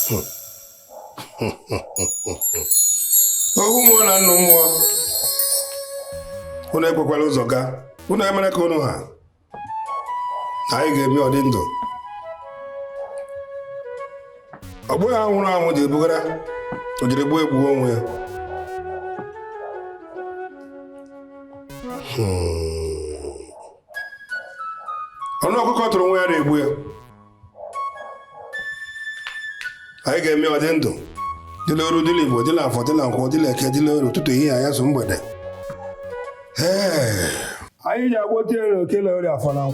Oh, one and no more. Who never follows Oga? Who never know her? I gave you a dindo. A boy, I want to do Bugara. To the boy, one way. I'm not going to where they will. I gave me a dindo. The Lord deliver, the lamp for the lamp, the lake, the Lord to hear I have somebody. Hey, I got to kill her for now.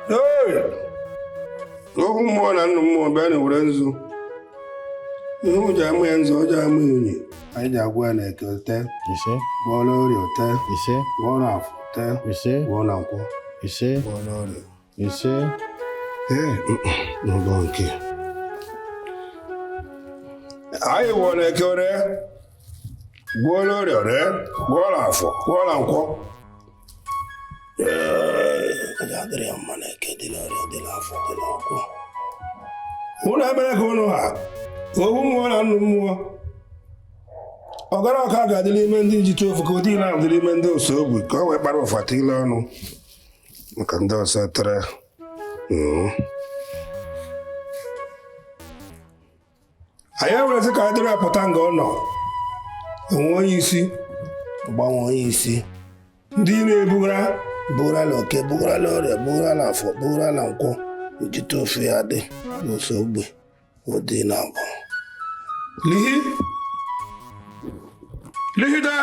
Hey, no more than no more Benny Renzo. No Jamans or Jamuni. I just went a hotel. You see? One hotel. You see? One half hotel. You see? One uncle. You see? One order. You see? Hey, no donkey. I want to go there. One order there. One half. One uncle. One I go no ha. One and more. Ogara Kaga the lemon digital for Codina, the lemon do so we go a barrel of Fatilano. Macando Satra. I have a cadre of Potango no. And one you see, about one you see. Dine Bura. Bura loke, bura lore, bura la fo, bura la nko. Ujito fiade, no sobe, odi nabo. Lihi? Lihi da?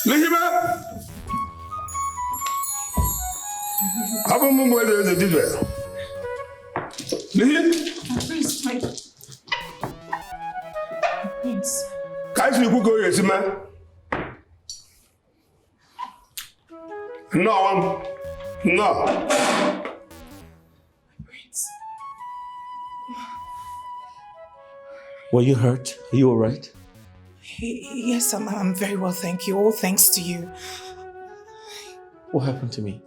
Lihi ba? Abo mumbo de dive. Lihi? Please, please. Kai fi ku go yesima? No. Prince. Were you hurt? Are you alright? Yes, I'm very well, thank you. All thanks to you. What happened to me?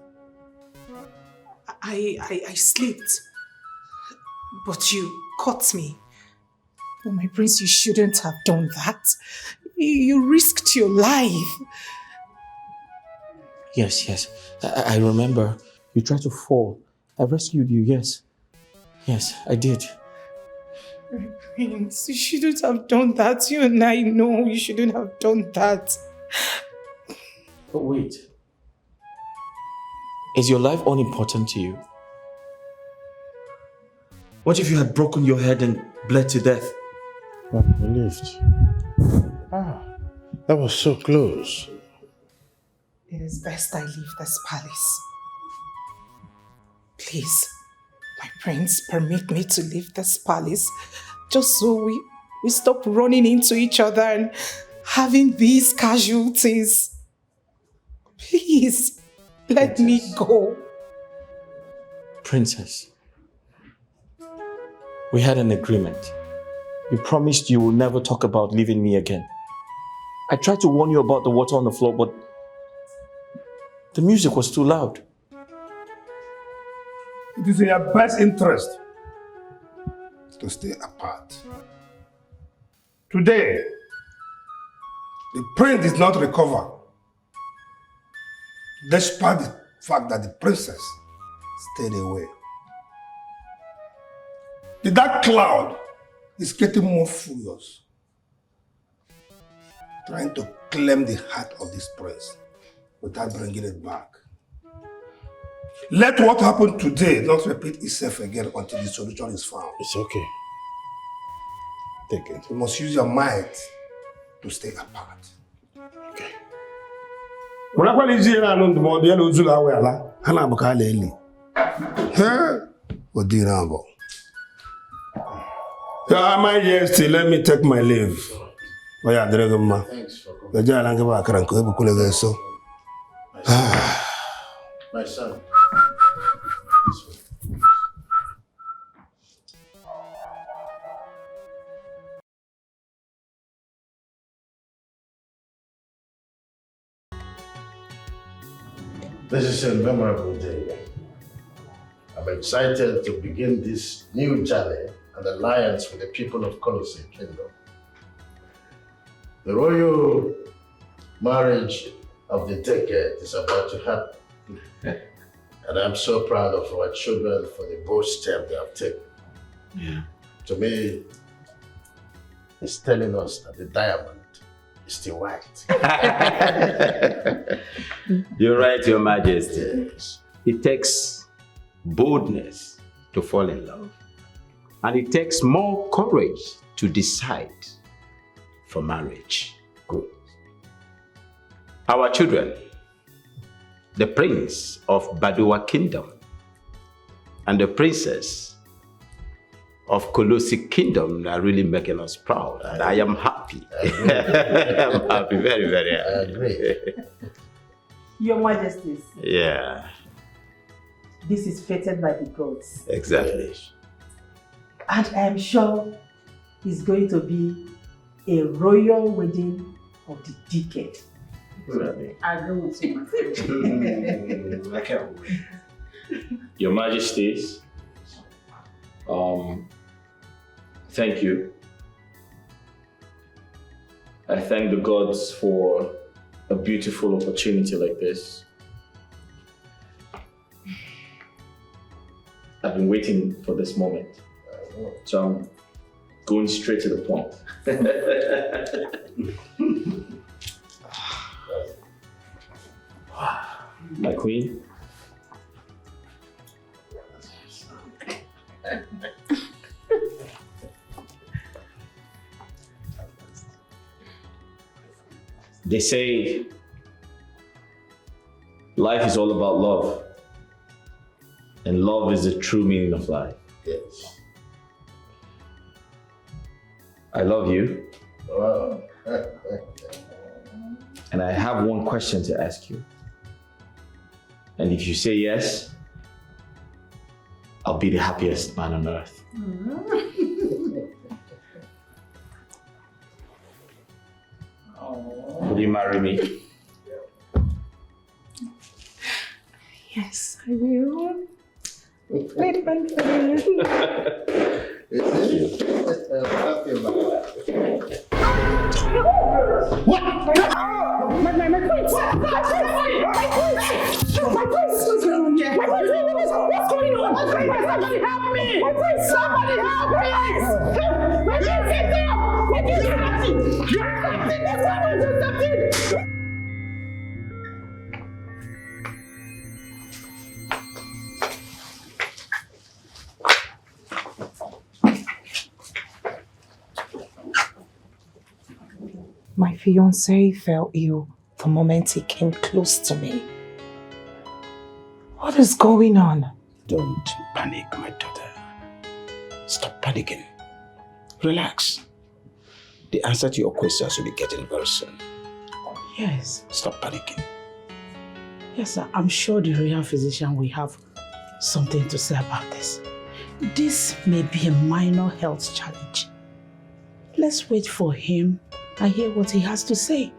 I slipped, but you caught me. Oh, my prince, you shouldn't have done that. You risked your life. Yes. I remember. You tried to fall. I rescued you, yes. Yes, I did. Prince, you shouldn't have done that. You and I know you shouldn't have done that. But wait. Is your life unimportant to you? What if you had broken your head and bled to death? I'm relieved. That was so close. It is best I leave this palace. Please, my prince, permit me to leave this palace just so we stop running into each other and having these casualties. Please, let me go. Princess, we had an agreement. You promised you will never talk about leaving me again. I tried to warn you about the water on the floor, but the music was too loud. It is in your best interest to stay apart. Today, the prince did not recover, despite the fact that the princess stayed away. The dark cloud is getting more furious, trying to claim the heart of this prince without bringing it back. Let what happened today not repeat itself again until the solution is found. It's okay. Take it. You must use your mind to stay apart. Okay. My yes, let me take my leave. Thanks for coming. My son. This way. This is a memorable day. I'm excited to begin this new journey an alliance with the people of Colosseum Kingdom. The royal marriage of the Dikeh is about to happen. And I'm so proud of our children for the bold step they have taken. Yeah. To me, it's telling us that the diamond is still white. You're right, Your Majesty. Yes. It takes boldness to fall in love. And it takes more courage to decide for marriage. Good. Our children, the prince of Badua Kingdom and the princess of Colossi Kingdom are really making us proud. And I am happy. I'm happy, very, very happy. I agree. Your Majesties, Yeah, this is fated by the gods. exactly. And I am sure it's going to be a royal wedding of the decade. I agree with you, my friend. Your Majesties, thank you. I thank the gods for a beautiful opportunity like this. I've been waiting for this moment, so I'm going straight to the point. My queen. They say life is all about love, and love is the true meaning of life. Yes. I love you, Wow. and I have one question to ask you. And if you say yes, I'll be the happiest man on earth. Will you marry me? Yes, I will. Wait, I'm happy about that. My fiancé fell ill the moment he came close to me. What is going on? Don't panic, my daughter. Stop panicking. Relax. The answer to your questions will be getting very soon. Yes, Stop panicking. yes, sir. I'm sure the royal physician will have something to say about this. This may be a minor health challenge. Let's wait for him and hear what he has to say.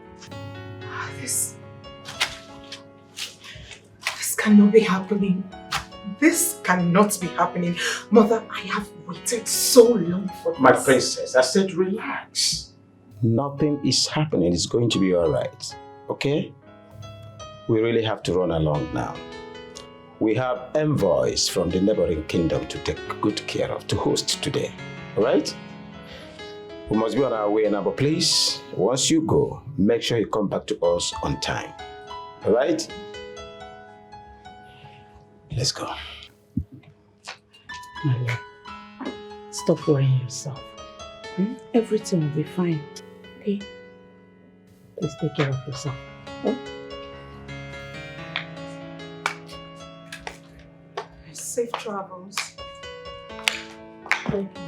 This cannot be happening. This cannot be happening. Mother, I have waited so long for this. My princess, I said relax. Nothing is happening. It's going to be all right. Okay? We really have to run along now. We have envoys from the neighboring kingdom to take good care of, to host today. All right? We must be on our way now, but please, once you go, make sure you come back to us on time. All right? Let's go. My love, stop worrying yourself. Everything will be fine. Okay? Please take care of yourself. Oh? Safe travels. Thank you.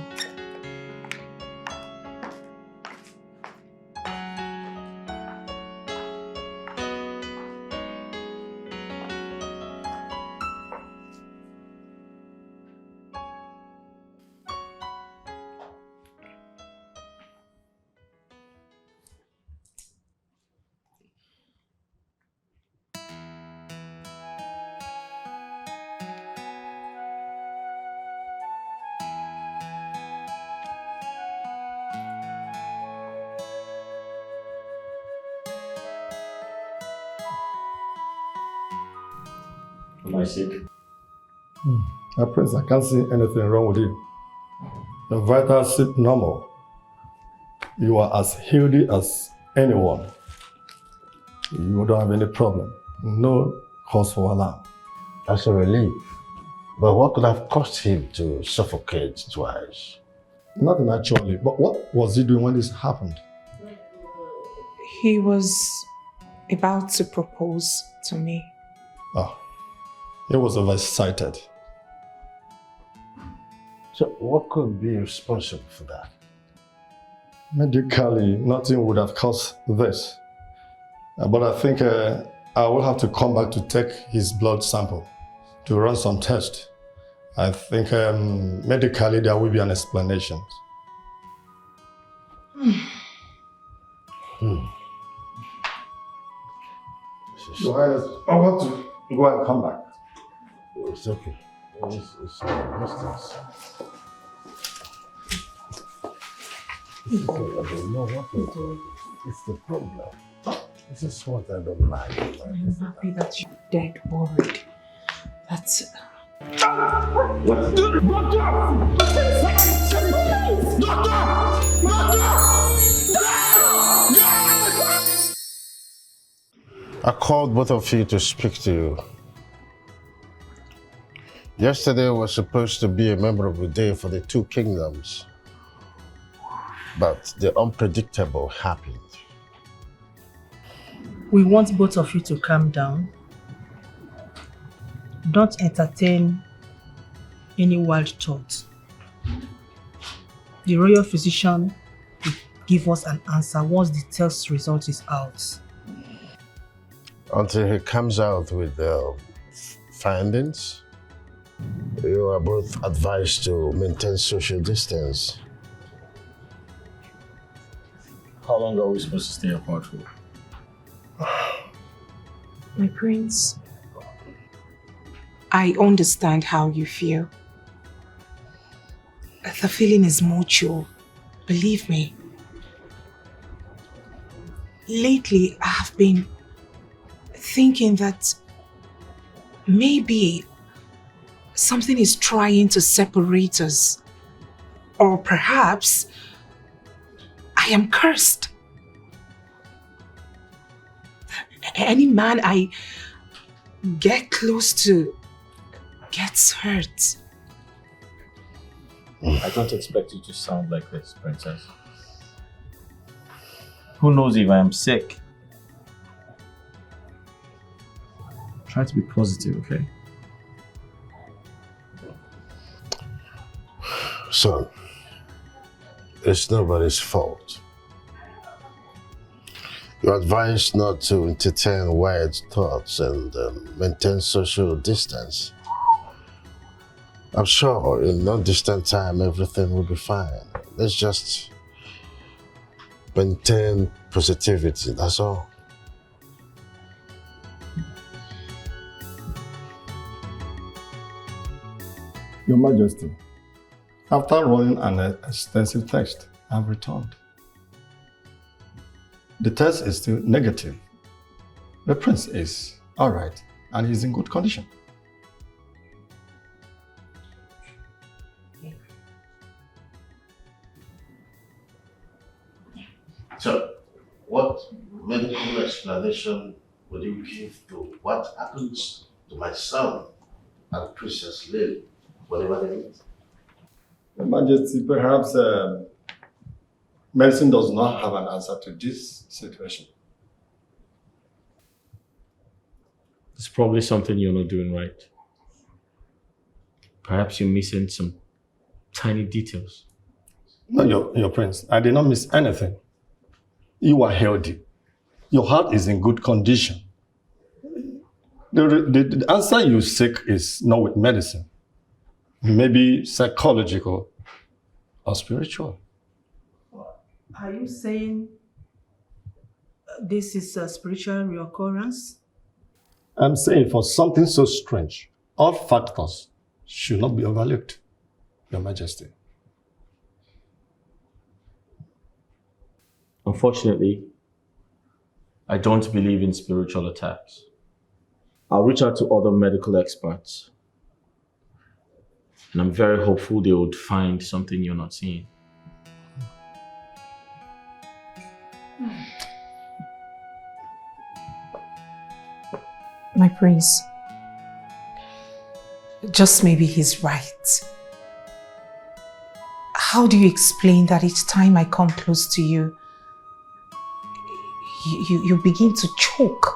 for my sake. Prince, I can't see anything wrong with you. Your vitals seem normal. You are as healthy as anyone. You don't have any problem. No cause for alarm. That's a relief. But what could have caused him to suffocate twice? Nothing actually. But what was he doing when this happened? He was about to propose to me. Oh, he was overexcited. So what could be responsible for that? Medically, nothing would have caused this. But I think I will have to come back to take his blood sample to run some tests. I think medically there will be an explanation. Your Highness, I'll have to go and come back. It's okay. It's distance. I don't know what to do. It's the problem. This is what I don't like. I'm happy that you're dead worried. That's it. I called both of you to speak to you. Yesterday was supposed to be a memorable day for the two kingdoms, but the unpredictable happened. We want both of you to calm down. Don't entertain any wild thoughts. The royal physician will give us an answer once the test result is out. Until he comes out with findings, you are both advised to maintain social distance. How long are we supposed to stay apart for? My prince, I understand how you feel. The feeling is mutual, believe me. Lately, I have been thinking that maybe something is trying to separate us. Or perhaps I am cursed. Any man I get close to gets hurt. I don't expect you to sound like this, princess. Who knows if I am sick? Try to be positive, okay? Son, it's nobody's fault. You're advised not to entertain wild thoughts and maintain social distance. I'm sure in no distant time everything will be fine. Let's just maintain positivity, that's all. Your Majesty, after running an extensive test, I've returned. The test is still negative. The prince is all right and he's in good condition. So, what medical explanation would you give to what happens to my son and Princess Lily, whatever they meet? Your Majesty, perhaps medicine does not have an answer to this situation. It's probably something you're not doing right. Perhaps you're missing some tiny details. No, your prince, I did not miss anything. You are healthy. Your heart is in good condition. The answer you seek is not with medicine. Maybe psychological or spiritual. Are you saying this is a spiritual reoccurrence? I'm saying for something so strange, all factors should not be overlooked, Your Majesty. Unfortunately, I don't believe in spiritual attacks. I'll reach out to other medical experts. And I'm very hopeful they would find something you're not seeing. My prince, just maybe he's right. How do you explain that each time I come close to you, you begin to choke?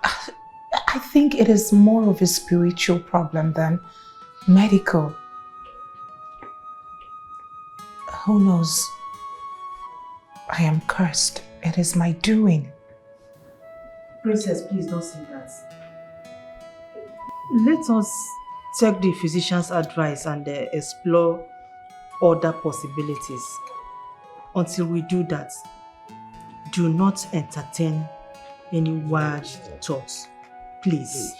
I think it is more of a spiritual problem than medical. Who knows? I am cursed. It is my doing. Princess, please don't say that. Let us take the physician's advice and explore other possibilities. Until we do that, do not entertain any wild thoughts. Please.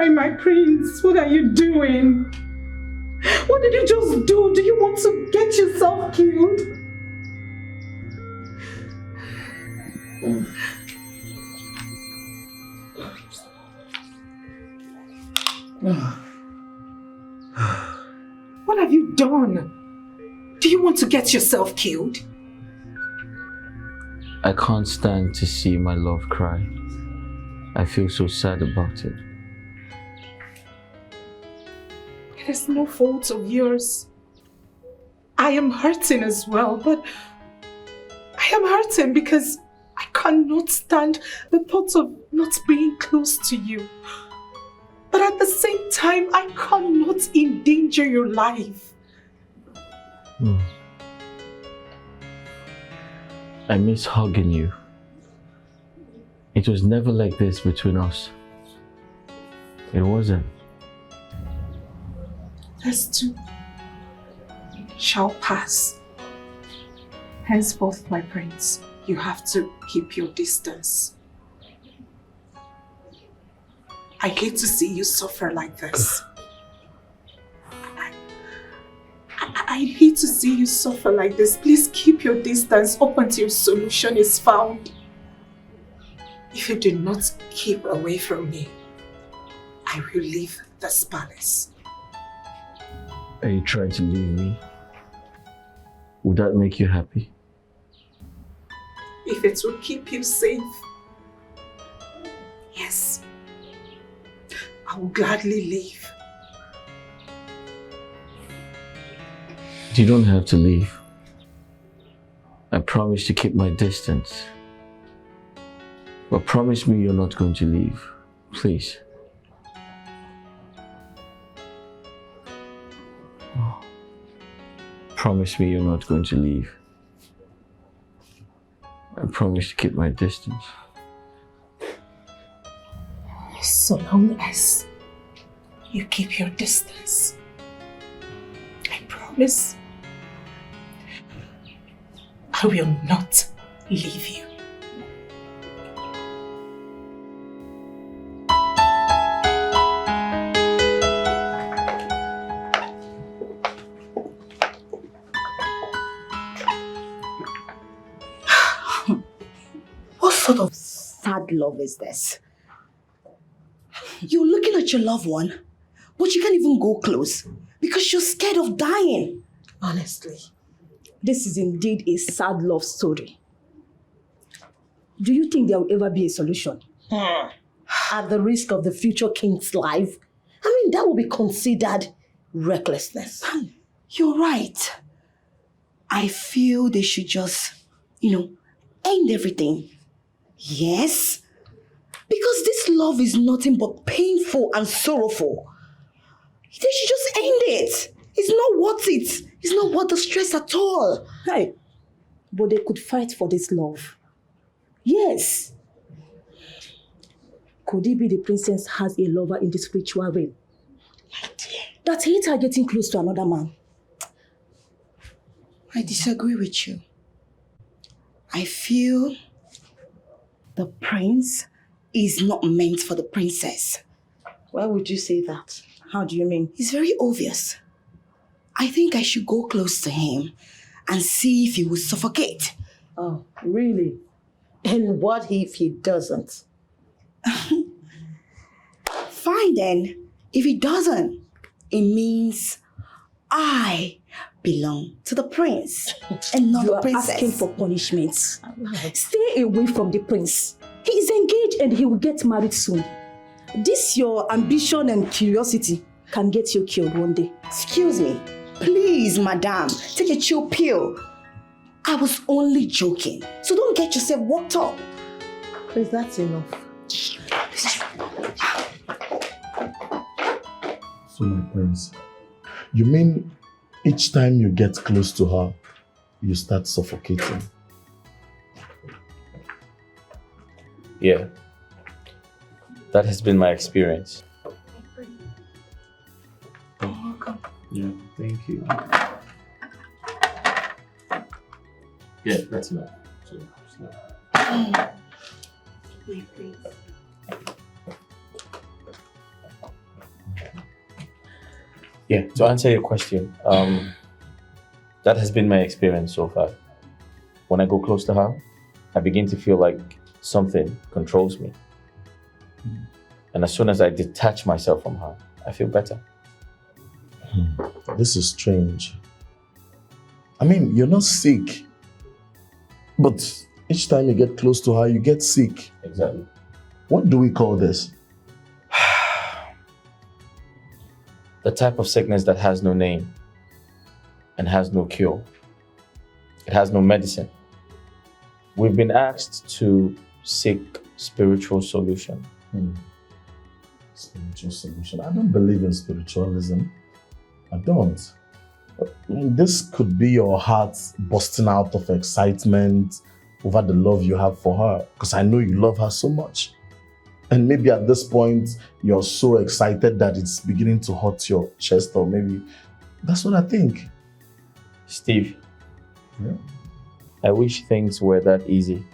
My prince, what are you doing? What did you just do? Do you want to get yourself killed? What have you done? Do you want to get yourself killed? I can't stand to see my love cry. I feel so sad about it. It is no fault of yours. I am hurting as well, but I am hurting because I cannot stand the thought of not being close to you. But at the same time, I cannot endanger your life. I miss hugging you. It was never like this between us. It wasn't. This too shall pass. Henceforth, my prince, you have to keep your distance. I hate to see you suffer like this. I hate to see you suffer like this. Please keep your distance up until solution is found. If you do not keep away from me, I will leave this palace. Are you trying to leave me? Would that make you happy? If it will keep you safe, yes, I will gladly leave. You don't have to leave. I promise to keep my distance. But promise me you're not going to leave. Please. Promise me you're not going to leave. I promise to keep my distance. So long as you keep your distance, I promise I will not leave you. What sort of sad love is this? You're looking at your loved one, but you can't even go close because you're scared of dying. Honestly, this is indeed a sad love story. Do you think there will ever be a solution? At the risk of the future king's life? I mean, that will be considered recklessness. You're right. I feel they should just, end everything. Yes. Because this love is nothing but painful and sorrowful. They should just end it. It's not worth it. It's not worth the stress at all. Hey, but they could fight for this love. Yes. Could it be the princess has a lover in the spiritual realm? My dear. That hates her getting close to another man. I disagree with you. I feel the prince is not meant for the princess. Why would you say that? How do you mean? It's very obvious. I think I should go close to him and see if he will suffocate. Oh, really? And what if he doesn't? Fine then. If he doesn't, it means I belong to the prince and not the princess. You are asking for punishments. Stay away from the prince. He is engaged and he will get married soon. This your ambition and curiosity can get you killed one day. Excuse me. Please, madam, take a chill pill. I was only joking. So don't get yourself worked up. Please, that's enough. So my prince, you mean each time you get close to her, you start suffocating? Yeah. That has been my experience. Yeah, thank you. Yeah, that's enough. Yeah, to answer your question, that has been my experience so far. When I go close to her, I begin to feel like something controls me. And as soon as I detach myself from her, I feel better. This is strange. I mean, you're not sick, but each time you get close to her, you get sick. Exactly. What do we call this? The type of sickness that has no name and has no cure. It has no medicine. We've been asked to seek spiritual solution. Spiritual solution. I don't believe in spiritualism. I don't. This could be your heart bursting out of excitement over the love you have for her, because I know you love her so much. And maybe at this point, you're so excited that it's beginning to hurt your chest, or maybe that's what I think. Steve, I wish things were that easy.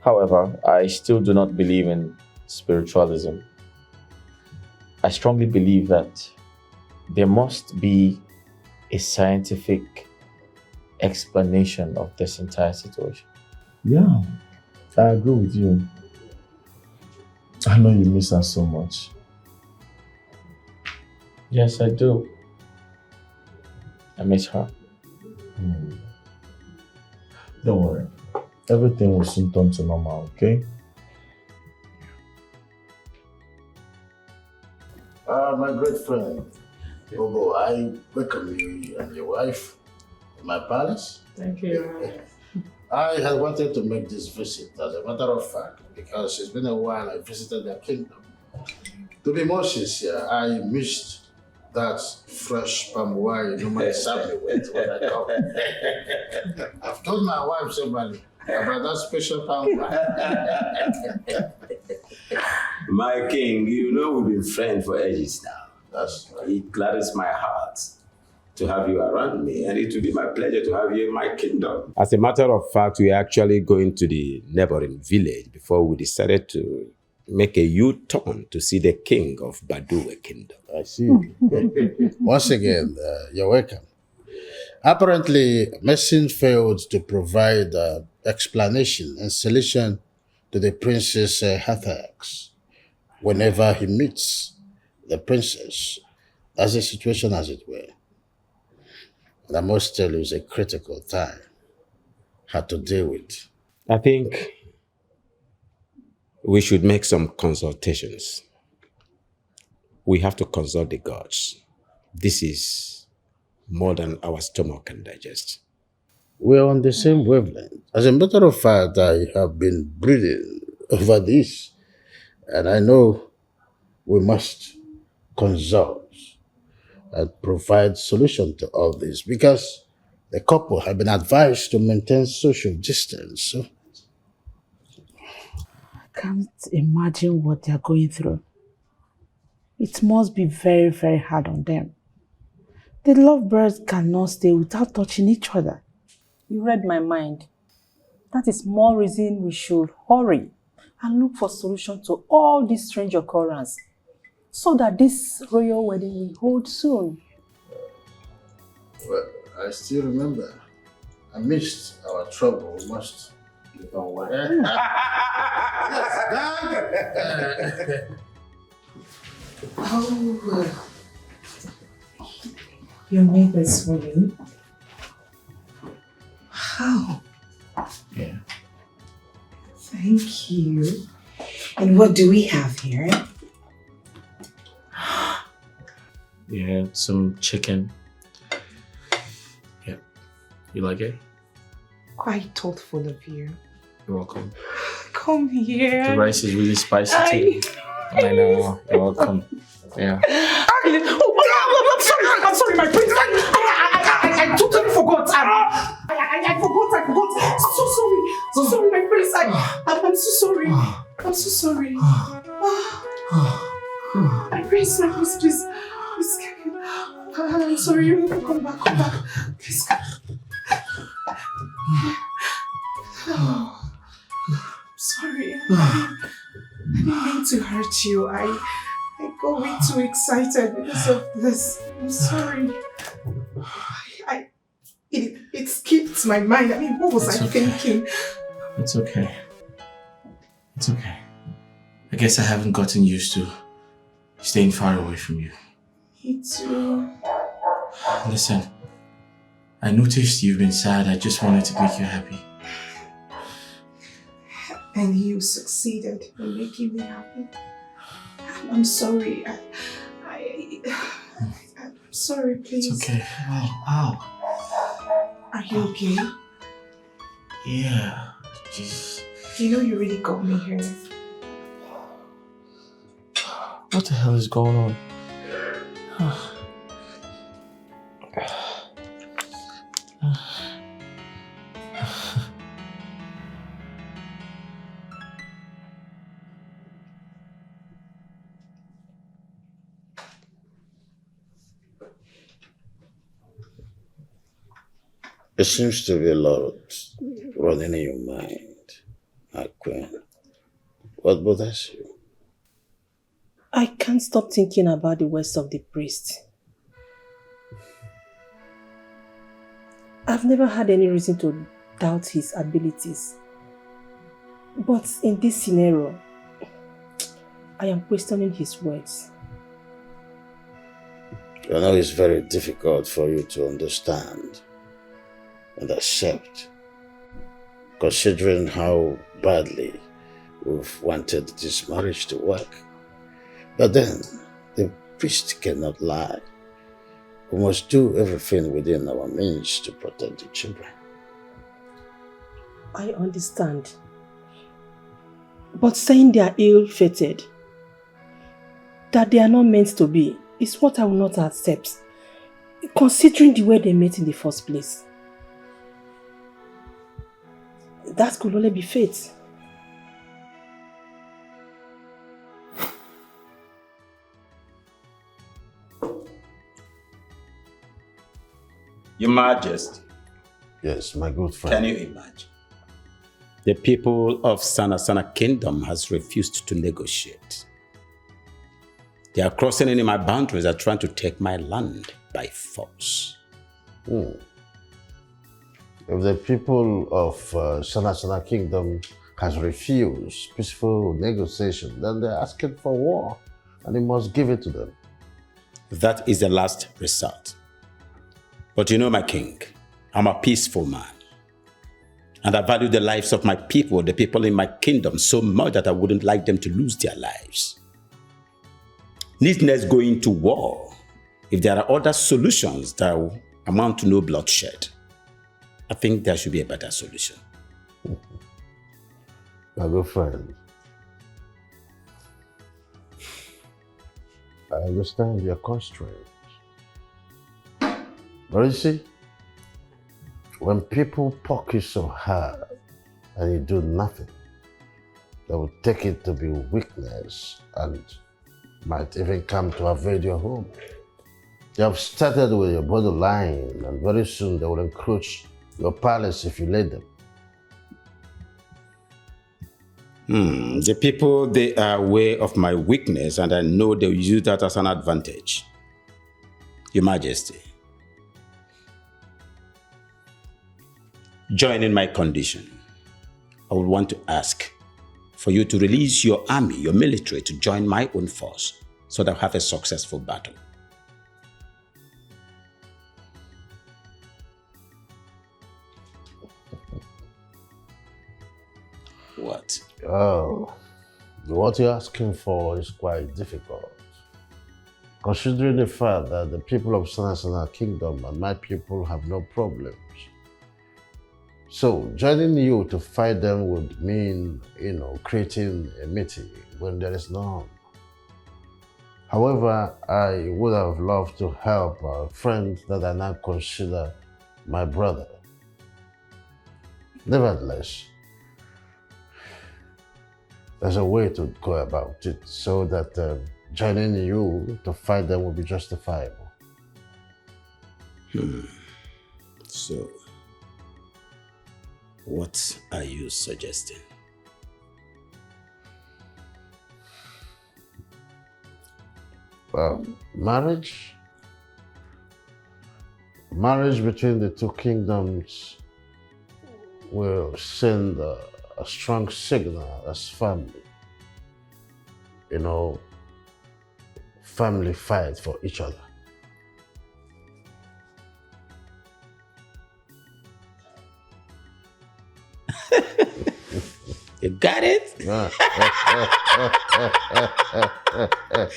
However, I still do not believe in spiritualism. I strongly believe that there must be a scientific explanation of this entire situation. Yeah, I agree with you. I know you miss her so much. Yes, I do. I miss her. Don't worry. Everything will soon turn to normal, okay? My great friend, Ubah, I welcome you and your wife in my palace. Thank you. I had wanted to make this visit, as a matter of fact, because it's been a while I visited their kingdom. To be more sincere, I missed that fresh palm wine you normally serve me with when I come. I've told my wife severally about that special palm wine. My king, you know we've been friends for ages now. That's right. It gladdens my heart to have you around me, and it will be my pleasure to have you in my kingdom. As a matter of fact, we are actually going to the neighboring village before we decided to make a U-turn to see the king of Badua Kingdom. I see. Once again, you're welcome. Apparently, Messin failed to provide explanation and solution to the prince's attacks whenever he meets the princess. That's the situation, as it were. And I must tell you, it's a critical time. Had to deal with. I think we should make some consultations. We have to consult the gods. This is more than our stomach can digest. we're on the same wavelength. As a matter of fact, I have been brooding over this, and I know we must consult and provide solution to all this because the couple have been advised to maintain social distance. So I can't imagine what they're going through. It must be very, very hard on them. The lovebirds cannot stay without touching each other. You read my mind. That is more reason we should hurry and look for solution to all these strange occurrences so that this royal wedding will hold soon. well, I still remember. Amidst our trouble, we must live on well. Oh, you made this for me? How? Yeah. Thank you. And what do we have here? Yeah, some chicken. Yeah. You like it? Quite thoughtful of you. You're welcome. Come here. The rice is really spicy too. I know. You're welcome. Yeah. I'm sorry, my prince. I totally forgot. I forgot. So sorry, my prince. I'm so sorry. I'm so sorry. My prince, please. I'm sorry. Come back. Please come. Sorry. I didn't mean to hurt you. I got way too excited because of this. I'm sorry. It skipped my mind. I mean, what was I thinking? It's okay. It's okay. I guess I haven't gotten used to staying far away from you. Me too. Listen, I noticed you've been sad. I just wanted to make you happy. And you succeeded in making me happy. I'm sorry. I'm sorry, please. It's okay. Ow. Are you okay? Yeah. Just... You know you really got me here. What the hell is going on? There seems to be a lot running in your mind, my queen. What bothers you? I can't stop thinking about the words of the priest. I've never had any reason to doubt his abilities. But in this scenario, I am questioning his words. I know it's very difficult for you to understand and accept, considering how badly we've wanted this marriage to work. But then, the priest cannot lie. We must do everything within our means to protect the children. I understand. But saying they are ill-fated, that they are not meant to be, is what I will not accept, considering the way they met in the first place. That could only be fate. Your Majesty. Yes, my good friend. Can you imagine? The people of Sana Kingdom has refused to negotiate. They are crossing into my boundaries and trying to take my land by force. If the people of Sana Kingdom has refused peaceful negotiation, then they're asking for war, and they must give it to them. That is the last resort. But you know, my king, I'm a peaceful man. And I value the lives of my people, the people in my kingdom, so much that I wouldn't like them to lose their lives. Needless going to war if there are other solutions that will amount to no bloodshed. I think there should be a better solution. My good friend, I understand your constraints. But you see, when people poke you so hard and you do nothing, they will take it to be weakness and might even come to invade your home. They have started with your borderline, and very soon they will encroach your palace if you let them. The people, they are aware of my weakness, and I know they'll use that as an advantage. Your Majesty, joining my condition, I would want to ask for you to release your army, your military, to join my own force so that we have a successful battle. What? Oh, what you're asking for is quite difficult. Considering the fact that the people of Sanasana Kingdom and my people have no problems. So, joining you to fight them would mean, creating a meeting when there is none. However, I would have loved to help a friend that I now consider my brother. Nevertheless, there's a way to go about it so that joining you to fight them will be justifiable. So, what are you suggesting? Well, marriage between the two kingdoms will send a strong signal as family. Family fight for each other. You got it? You got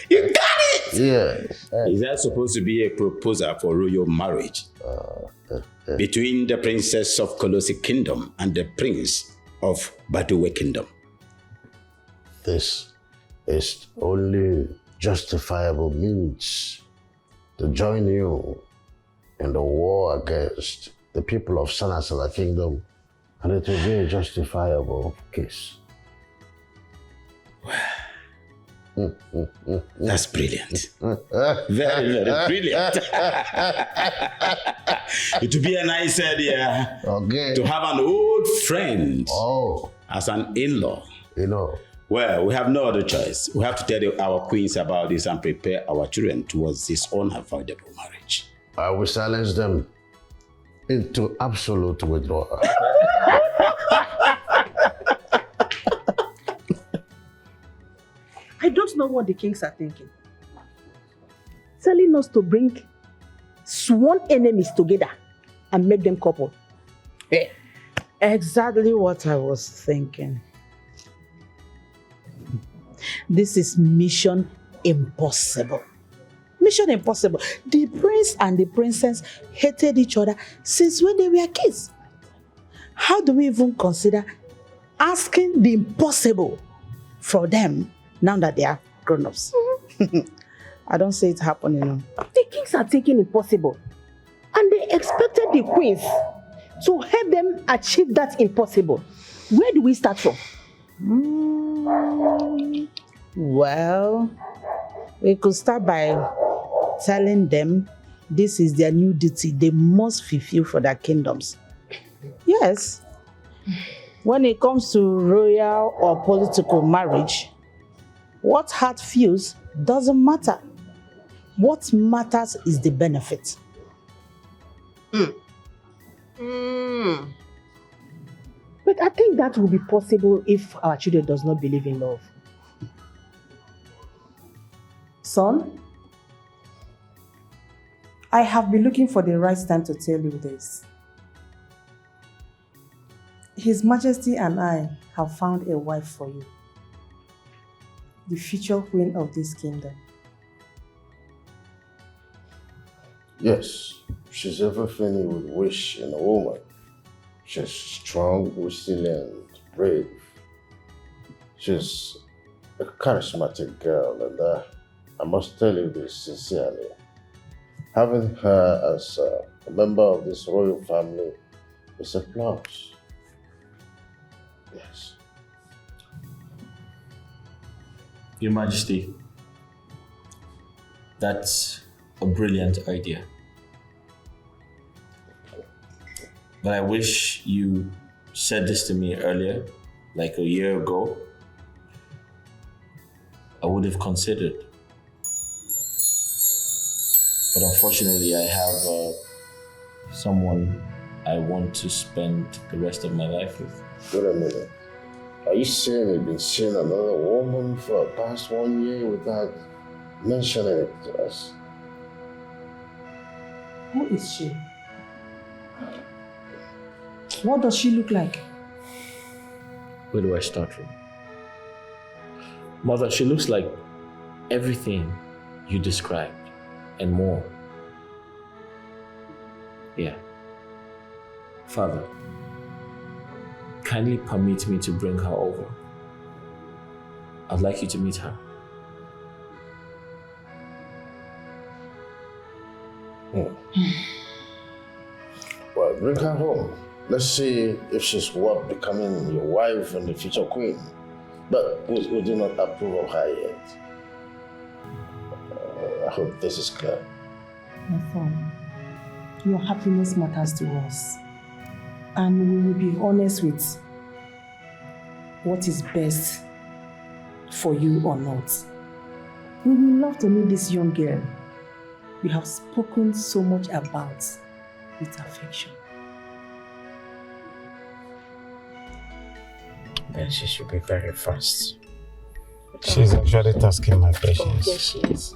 it! Yes. Is that supposed to be a proposal for royal marriage between the princess of Kolosi Kingdom and the prince of Baduwe Kingdom? This is only justifiable means to join you in the war against the people of Sanasala Kingdom, and it will be a justifiable case. That's brilliant. Very, very brilliant. It would be a nice idea to have an old friend as an in-law. Well, we have no other choice. We have to tell our queens about this and prepare our children towards this unavoidable marriage. I will silence them into absolute withdrawal. I don't know what the kings are thinking. Telling us to bring sworn enemies together and make them couple. Exactly what I was thinking. This is mission impossible. Mission impossible. The prince and the princess hated each other since when they were kids. How do we even consider asking the impossible for them now that they are grown-ups? I don't see it happening. The kings are thinking impossible. And they expected the queens to help them achieve that impossible. Where do we start from? Well, we could start by telling them this is their new duty they must fulfill for their kingdoms. Yes. When it comes to royal or political marriage, what heart feels doesn't matter. What matters is the benefit. But I think that will be possible if our children does not believe in love. Son, I have been looking for the right time to tell you this. His Majesty and I have found a wife for you, the future queen of this kingdom. Yes, she's everything you would wish in a woman. She's strong, resilient, brave. She's a charismatic girl, and I must tell you this sincerely. Having her as a member of this royal family is a plus. Yes. Your Majesty, that's a brilliant idea. But I wish you said this to me earlier, like a year ago. I would have considered. But unfortunately, I have someone I want to spend the rest of my life with. Wait a minute. Are you saying you've been seeing another woman for the past 1 year without mentioning it to us? Who is she? What does she look like? Where do I start from? Mother, she looks like everything you described and more. Yeah. Father, kindly permit me to bring her over. I'd like you to meet her. Well, bring her home. Let's see if she's worth becoming your wife and the future queen. But we do not approve of her yet. I hope this is clear. My son, your happiness matters to us. And we will be honest with what is best for you or not. We would love to meet this young girl we have spoken so much about with affection. Then she should be very fast. She's actually tasking my patience. Yes, she is.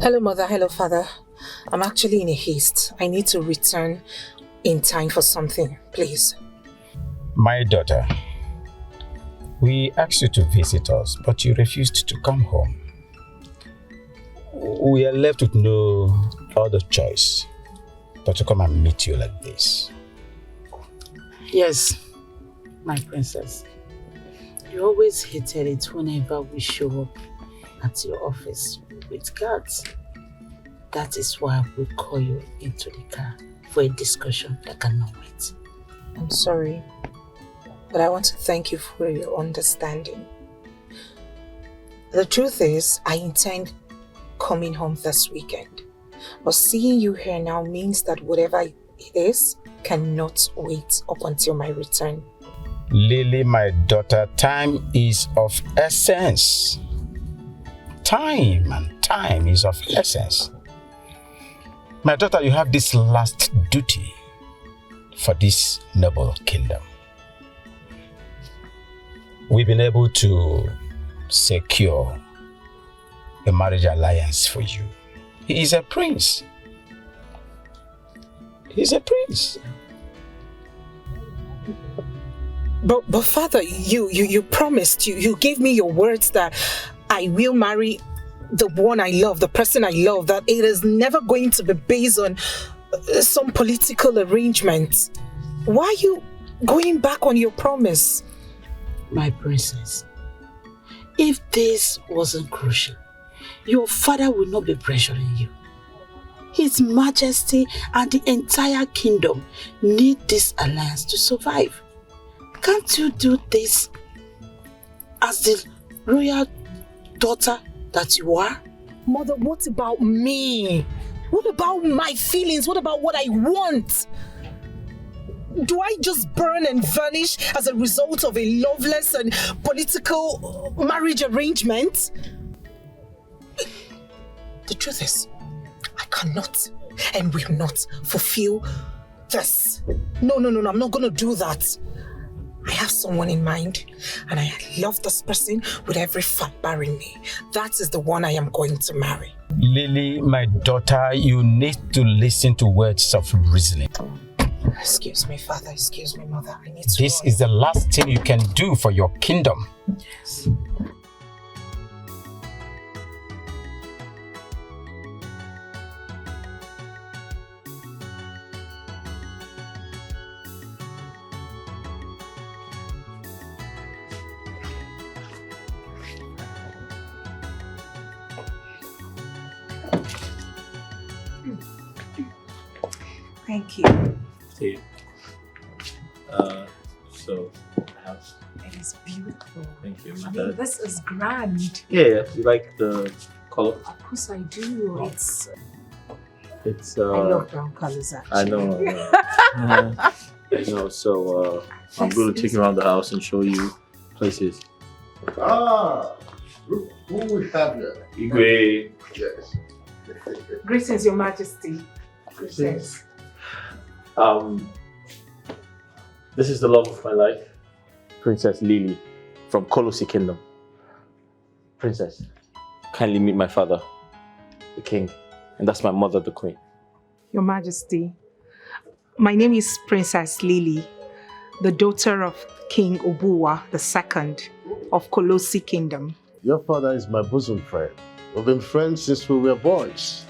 Hello, Mother. Hello, Father. I'm actually in a haste. I need to return in time for something, please. My daughter, we asked you to visit us, but you refused to come home. We are left with no other choice but to come and meet you like this. Yes, my princess. You always hated it whenever we show up at your office with guards. That is why we call you into the car for a discussion that cannot wait. I'm sorry, but I want to thank you for your understanding. The truth is, I intend coming home this weekend. But seeing you here now means that whatever it is cannot wait up until my return. Lily, my daughter, time is of essence. Time is of essence. My daughter, you have this last duty for this noble kingdom. We've been able to secure a marriage alliance for you. He is a prince. He's a prince. But Father, you promised, you gave me your words that I will marry the one I love, the person I love, that it is never going to be based on some political arrangement. Why are you going back on your promise? My princess, if this wasn't crucial, your father would not be pressuring you. His Majesty and the entire kingdom need this alliance to survive. Can't you do this as the royal daughter that you are? Mother, what about me? What about my feelings? What about what I want? Do I just burn and vanish as a result of a loveless and political marriage arrangement? The truth is, I cannot and will not fulfill this. No, I'm not going to do that. I have someone in mind, and I love this person with every fiber in me. That is the one I am going to marry. Lily, my daughter, you need to listen to words of reasoning. Excuse me, Father. Excuse me, Mother. I need to. This is the last thing you can do for your kingdom. Yes. Thank you. See. So, house. It is beautiful. Thank you. I mean, this is grand. Yeah. You like the color? Of course I do. It's. I love brown colors actually. I know. I know. So I'm going to take you around the house and show you places. Who we have here? Igwe. Yes. Greetings, Your Majesty. Greetings. This is the love of my life, Princess Lily from Kolosi Kingdom. Princess, kindly meet my father, the king, and that's my mother, the queen. Your Majesty, my name is Princess Lily, the daughter of King Ubah II of Kolosi Kingdom. Your father is my bosom friend. We've been friends since we were boys.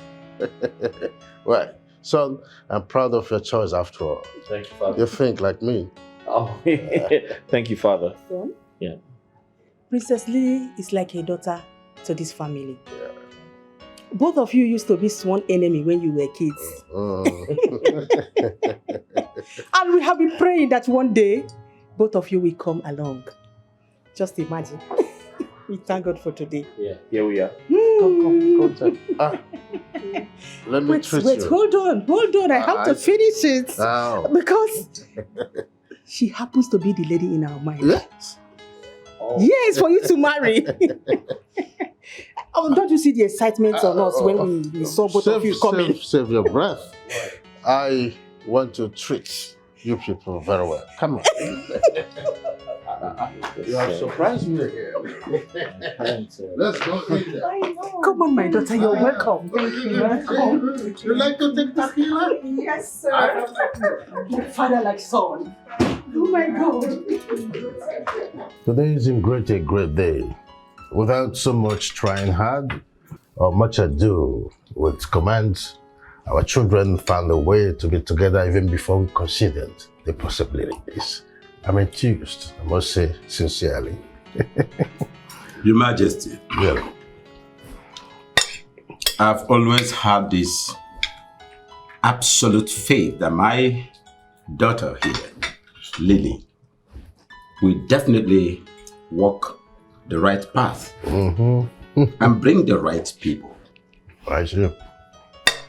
Right. Son, I'm proud of your choice after all. Thank you, Father. You think like me. Oh, thank you, Father. Son? Yeah. Princess Lily is like a daughter to this family. Yeah. Both of you used to be sworn enemy when you were kids. And we have been praying that one day, both of you will come along. Just imagine. We thank God for today. Yeah, here we are. Come. Let me treat you. Hold on. I have to finish it. Ow. Because she happens to be the lady in our mind. Yes. Oh. Yes, for you to marry. Oh, don't you see the excitement on us when we saw both of you coming? Save your breath. I want to treat you people very well. Come on. You have surprised me here. Let's go in there. Come on, my daughter, you're welcome. Thank you. Welcome. You like to take tequila? Yes, sir. Like father, like son. Oh my God. Today is a great day. Without so much trying hard or much ado with commands, our children found a way to be together even before we considered the possibilities. I'm enthused, I must say sincerely. Your Majesty, Yeah. I've always had this absolute faith that my daughter here, Lily, will definitely walk the right path and bring the right people. I see.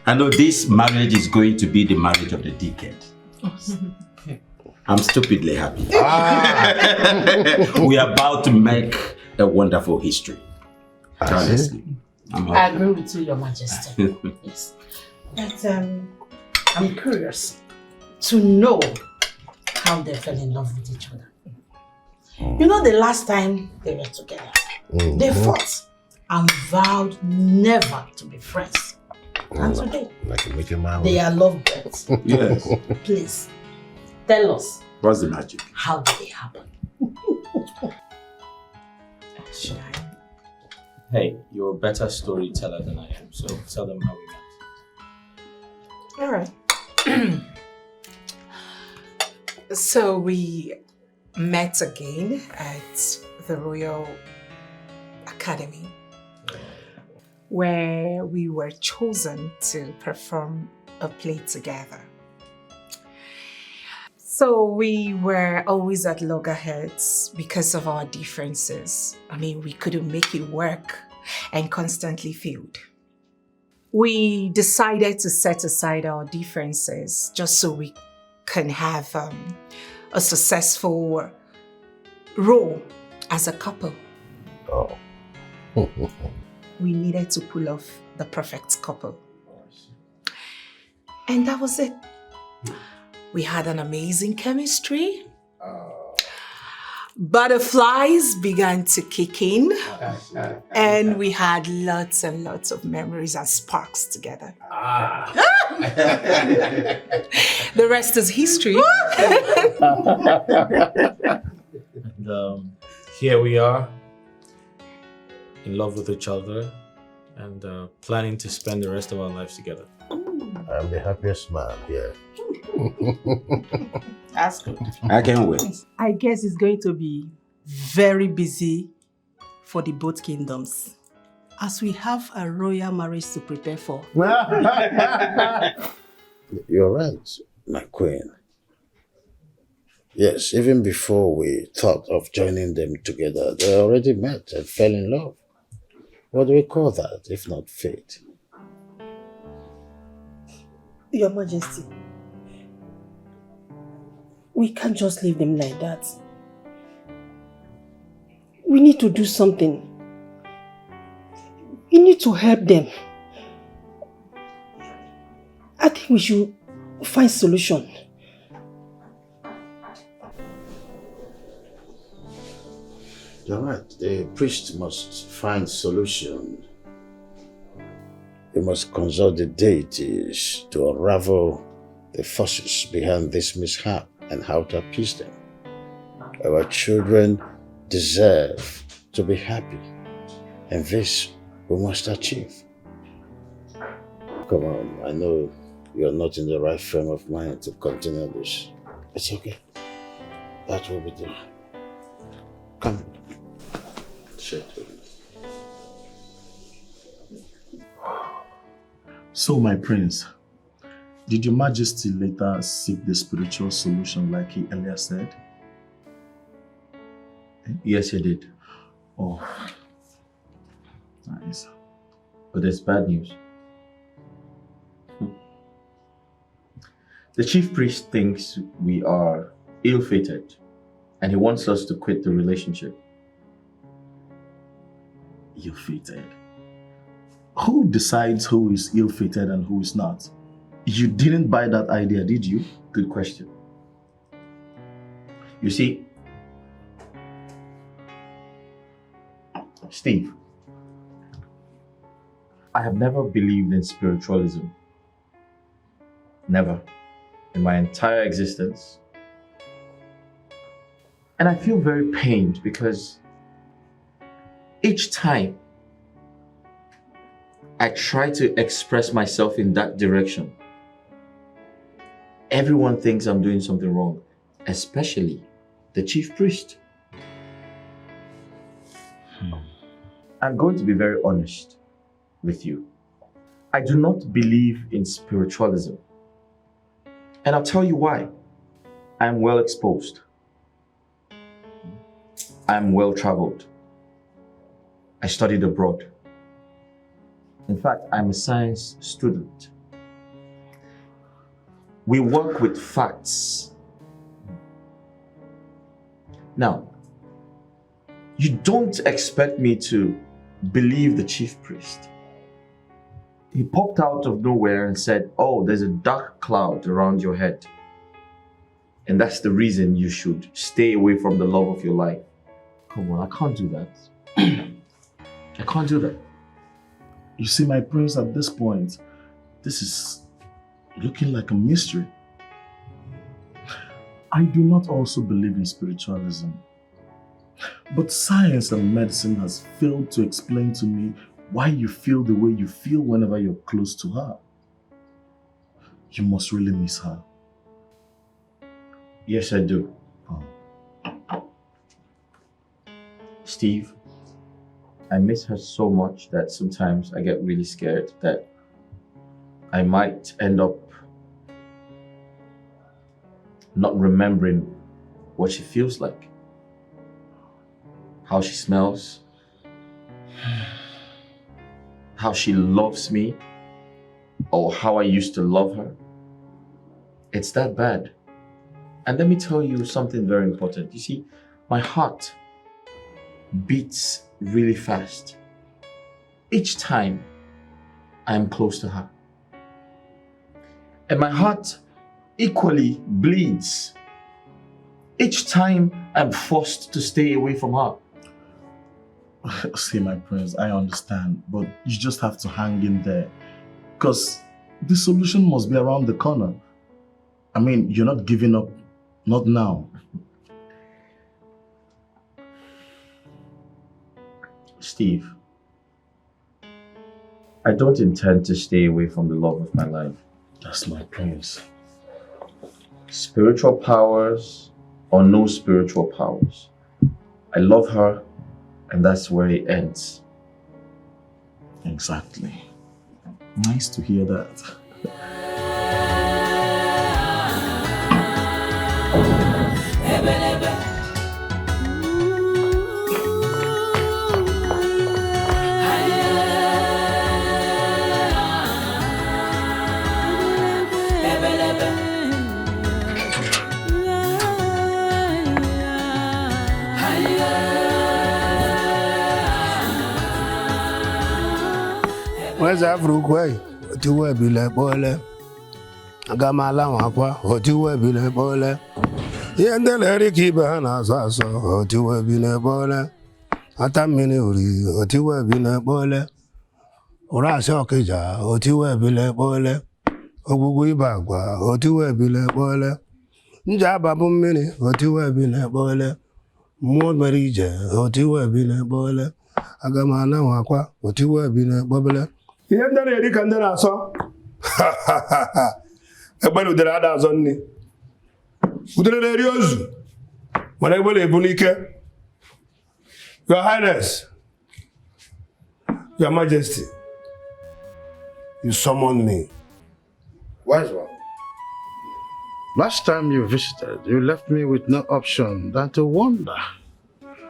I know this marriage is going to be the marriage of the decade. I'm stupidly happy. We are about to make a wonderful history. Honestly. I agree with you, Your Majesty. Yes. But I'm curious to know how they fell in love with each other. You know, the last time they were together, they fought and vowed never to be friends. And today, they are lovebirds. Yes. Please, tell us. What's the magic? How did it happen? Should I? Hey, you're a better storyteller than I am, so tell them how we met. All right. So we met again at the Royal Academy, where we were chosen to perform a play together. So we were always at loggerheads because of our differences. I mean, we couldn't make it work and constantly failed. We decided to set aside our differences just so we can have a successful role as a couple. Oh. We needed to pull off the perfect couple. And that was it. We had an amazing chemistry. Butterflies began to kick in. And we had lots and lots of memories and sparks together. The rest is history. And here we are, in love with each other and planning to spend the rest of our lives together. I'm the happiest man here. That's good. I can't wait. I guess it's going to be very busy for the both kingdoms, as we have a royal marriage to prepare for. You're right, my queen. Yes, even before we thought of joining them together, they already met and fell in love. What do we call that, if not fate? Your Majesty, we can't just leave them like that. We need to do something. We need to help them. I think we should find solution. You're right. The priest must find solution. He must consult the deities to unravel the forces behind this mishap and how to appease them. Our children deserve to be happy, and this we must achieve. Come on, I know you're not in the right frame of mind to continue this. It's okay. That will be done. Come. Sit with me. So, my prince, did your majesty later seek the spiritual solution like he earlier said? Yes, he did. Oh, nice. But there's bad news. The chief priest thinks we are ill-fated and he wants us to quit the relationship. Ill-fated? Who decides who is ill-fated and who is not? You didn't buy that idea, did you? Good question. You see, Steve, I have never believed in spiritualism. Never. In my entire existence. And I feel very pained because each time I try to express myself in that direction, everyone thinks I'm doing something wrong, especially the chief priest. I'm going to be very honest with you. I do not believe in spiritualism. And I'll tell you why. I'm well exposed. I'm well traveled. I studied abroad. In fact, I'm a science student. We work with facts. Now, you don't expect me to believe the chief priest. He popped out of nowhere and said, "Oh, there's a dark cloud around your head. And that's the reason you should stay away from the love of your life." Come on, I can't do that. I can't do that. You see, my prince, at this point, this is looking like a mystery. I do not also believe in spiritualism. But science and medicine has failed to explain to me why you feel the way you feel whenever you're close to her. You must really miss her. Yes, I do. Steve, I miss her so much that sometimes I get really scared that I might end up not remembering what she feels like, how she smells, how she loves me, or how I used to love her. It's that bad. And let me tell you something very important. You see, my heart beats really fast each time I am close to her. And my heart equally bleeds each time I'm forced to stay away from her. See, my prince, I understand, but you just have to hang in there. Because the solution must be around the corner. I mean, you're not giving up, not now. Steve, I don't intend to stay away from the love of my life. That's my prince. Spiritual powers or no spiritual powers, I love her, and that's where it ends. Exactly. Nice to hear that. Where's Africa? Oti we bile bole. Agamala wakwa. Oti we bile bole. Yendele riki bahana saso. Oti we bile bole. Atamini uri. Oti we bile bole. Urase okija. Oti we bile bole. Ogugu ibagwa. Oti we bile bole. Njaba bumini. Oti we bile bole. Mo marije. Oti we bile bole. Agamala wakwa. Oti we bile bole. Ihe ndị na-eri ka ndị na-asọ egbe na udere ada azọ nni udere na-eri ozu mana egbe na-ebu n'ike. Your Highness, Your Majesty, you summoned me. Wise one. Last time you visited, you left me with no option than to wonder.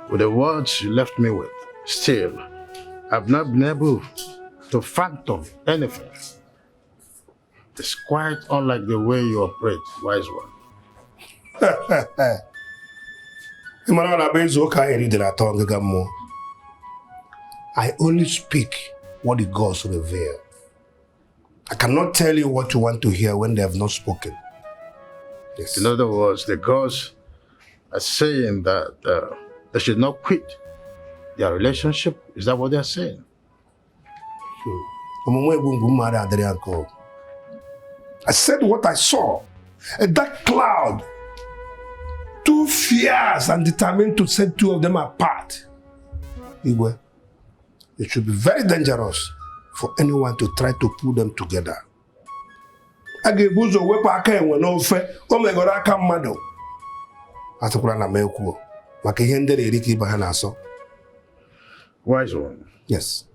With the words you left me with, still, I've not been able to fathom anything. It's quite unlike the way you operate, wise one. I only speak what the gods reveal. I cannot tell you what you want to hear when they have not spoken. Yes. In other words, the gods are saying that they should not quit their relationship. Is that what they are saying? I said what I saw. A dark cloud. Too fierce and determined to set two of them apart. Igwe, it should be very dangerous for anyone to try to pull them together. Agebuzo wepa aka enwe n'ofe, o megoro aka mmadụ. Atụkwara na mekwu, maka ihe ndị na-eri ka ibe ha na-asọ. Wise one. Yes.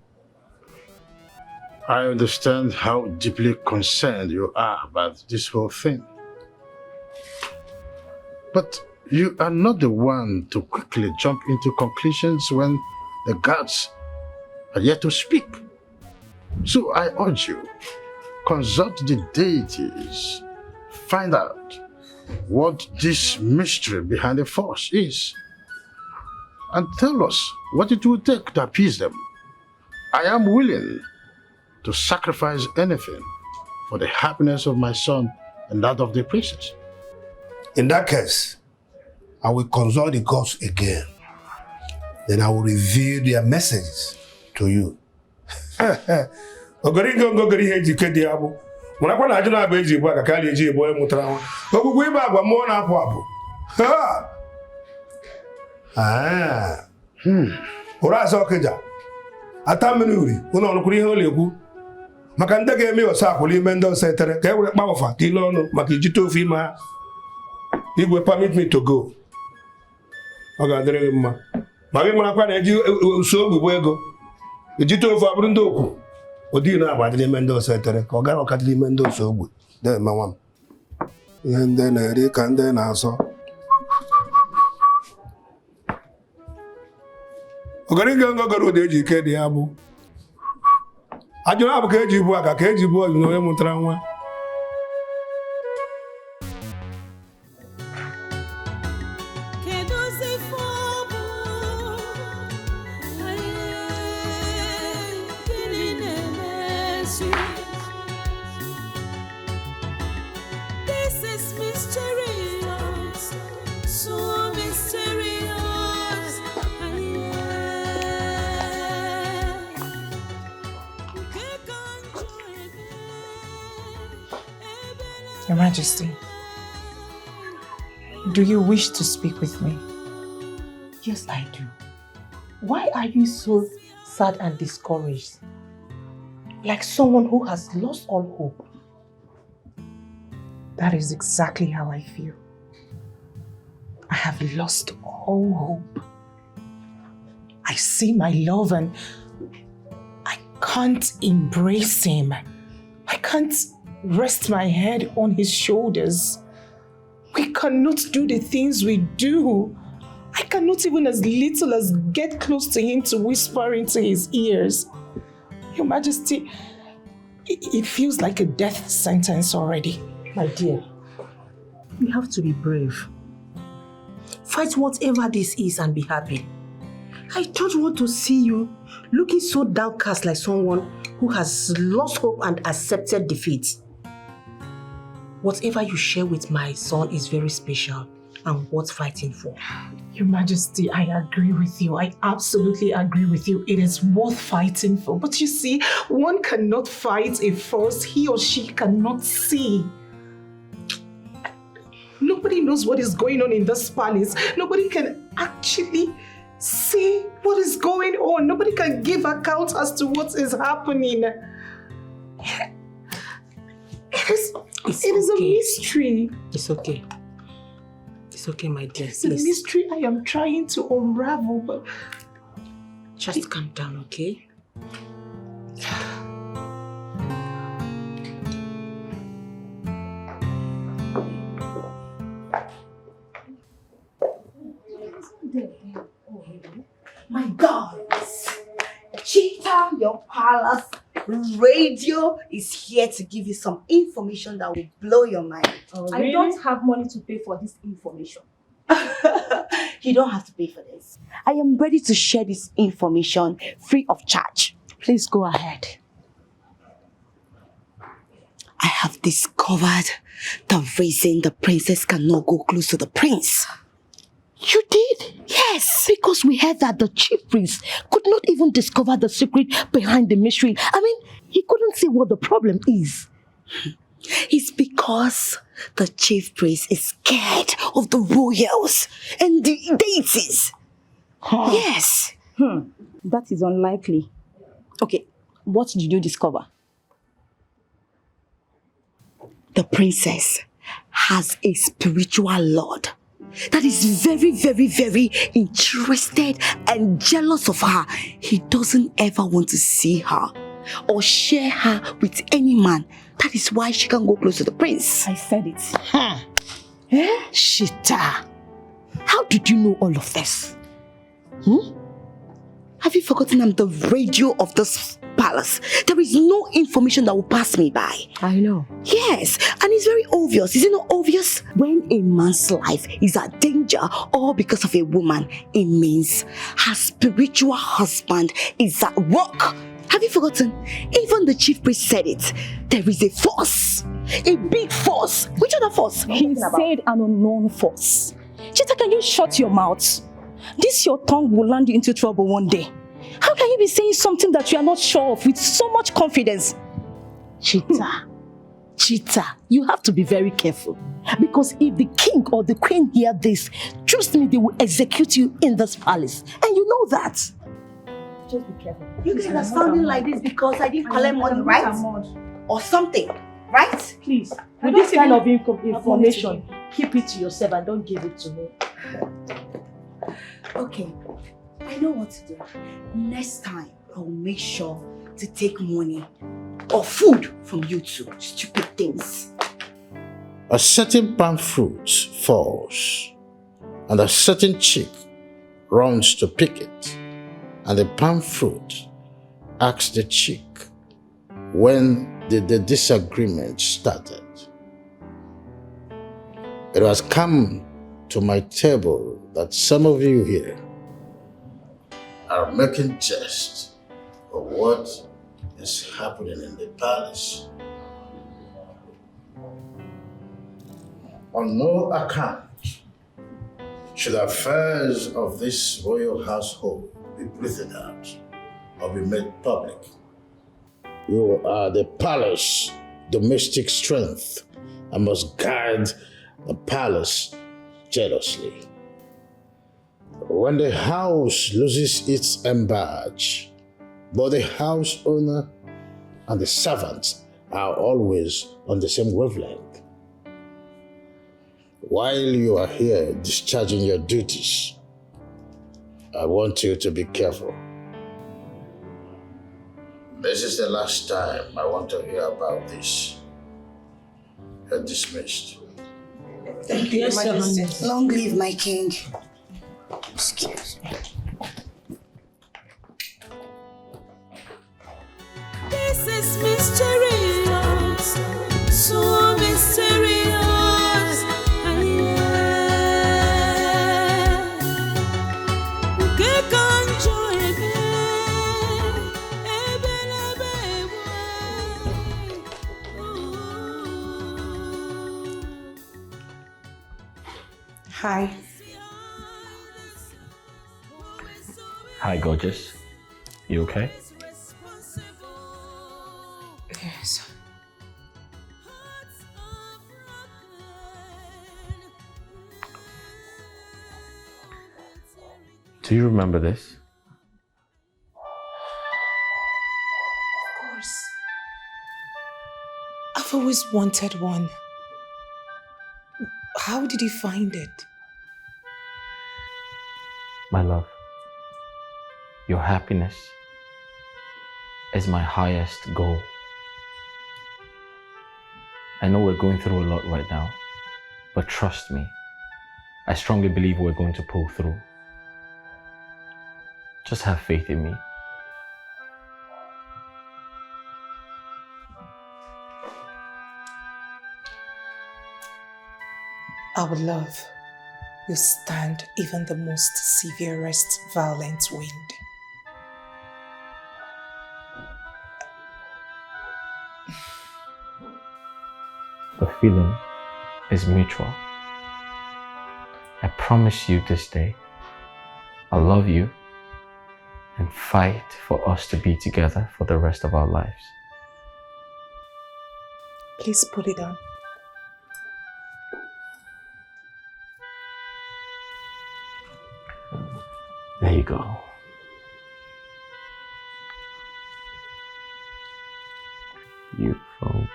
I understand how deeply concerned you are about this whole thing. But you are not the one to quickly jump into conclusions when the gods are yet to speak. So I urge you, consult the deities, find out what this mystery behind the force is, and tell us what it will take to appease them. I am willing to sacrifice anything for the happiness of my son and that of the princess. In that case, I will consult the gods again. Then I will reveal their messages to you. Maka ndị ga-eme ọsa akwụla ime ndị ọsa etere ka e were kpawafa ile ọnụ maka ijite ofe ime ha. Igwe permit me to go. Ọ ga-adịrị gị mma. Ma gị marakwa na eji uso ogbugbo ego ijite ofe abụrụ ndị okwu ụdị na-agbadịrị ime ndị ọsa etere ka ọ gara ọkadịrị ime ndị ọsa ogbe na-eme nwa m. Ihe ndị na-eri ka ndị na-asọ. Ọgarịga ngọgọrọ ụdị eji ike dị ya bụ ajụrụ abụ ka eji bụ aka ka eji bụ ọzụ na onye mụtara nwa. Your Majesty, do you wish to speak with me? Yes, I do. Why are you so sad and discouraged? Like someone who has lost all hope. That is exactly how I feel. I have lost all hope. I see my love and I can't embrace him. I can't rest my head on his shoulders. We cannot do the things we do. I cannot even as little as get close to him to whisper into his ears. Your Majesty, it feels like a death sentence already. My dear, you have to be brave. Fight whatever this is and be happy. I don't want to see you looking so downcast like someone who has lost hope and accepted defeat. Whatever you share with my son is very special and worth fighting for. Your Majesty, I agree with you. I absolutely agree with you. It is worth fighting for. But you see, one cannot fight a force he or she cannot see. Nobody knows what is going on in this palace. Nobody can actually see what is going on. Nobody can give account as to what is happening. It is a mystery. It's okay. It's okay, my dear. It's a mystery I am trying to unravel, but... Just calm down, okay? My God! Cheetah, your palace radio is here to give you some information that will blow your mind. Oh, I don't have money to pay for this information. You don't have to pay for this. I am ready to share this information free of charge. Please go ahead. I have discovered the reason the princess cannot go close to the prince. You did? Yes, because we heard that the chief priest could not even discover the secret behind the mystery. I mean, he couldn't see what the problem is. It's because the chief priest is scared of the royals and the deities. Huh. Yes. That is unlikely. Okay, what did you discover? The princess has a spiritual lord that is very, very, very interested and jealous of her. He doesn't ever want to see her or share her with any man. That is why she can't go close to the prince. I said it. Shita, how did you know all of this? Have you forgotten I'm the radio of this palace? There is no information that will pass me by. I know. Yes, and it's very obvious. Is it not obvious? When a man's life is at danger all because of a woman, it means her spiritual husband is at work. Have you forgotten? Even the chief priest said it. There is a force. A big force. Which other force? He said an unknown force. Chita, can you shut your mouth? This your tongue will land you into trouble one day. How can you be saying something that you are not sure of with so much confidence? Chita, you have to be very careful. Because if the king or the queen hear this, trust me, they will execute you in this palace. And you know that. Just be careful. You guys are sounding like this because I didn't collect money, right? Or something, right? Please, with this kind of information, keep it to yourself and don't give it to me. Okay, I know what to do. Next time, I'll make sure to take money or food from you two. Stupid things. A certain palm fruit falls, and a certain chick runs to pick it, and the palm fruit asks the chick, when did the disagreement started? It has come to my table that some of you here are making jest of what is happening in the palace. On no account should affairs of this royal household be breathed out or be made public. You are the palace domestic strength and must guard the palace jealously. When the house loses its embadge, both the house owner and the servants are always on the same wavelength. While you are here discharging your duties, I want you to be careful. This is the last time I want to hear about this. You're dismissed. Thank you, Yes, Your Your Majesty. Highness. Long live my king. Excuse me. This is mysterious, so mysterious. Hi. Hi, gorgeous. You okay? Yes. Do you remember this? Of course. I've always wanted one. How did you find it? My love, your happiness is my highest goal. I know we're going through a lot right now, but trust me, I strongly believe we're going to pull through. Just have faith in me. Our love will stand even the most severest violent wind. The feeling is mutual. I promise you this day, I'll love you and fight for us to be together for the rest of our lives. Please put it on. There you go. Beautiful.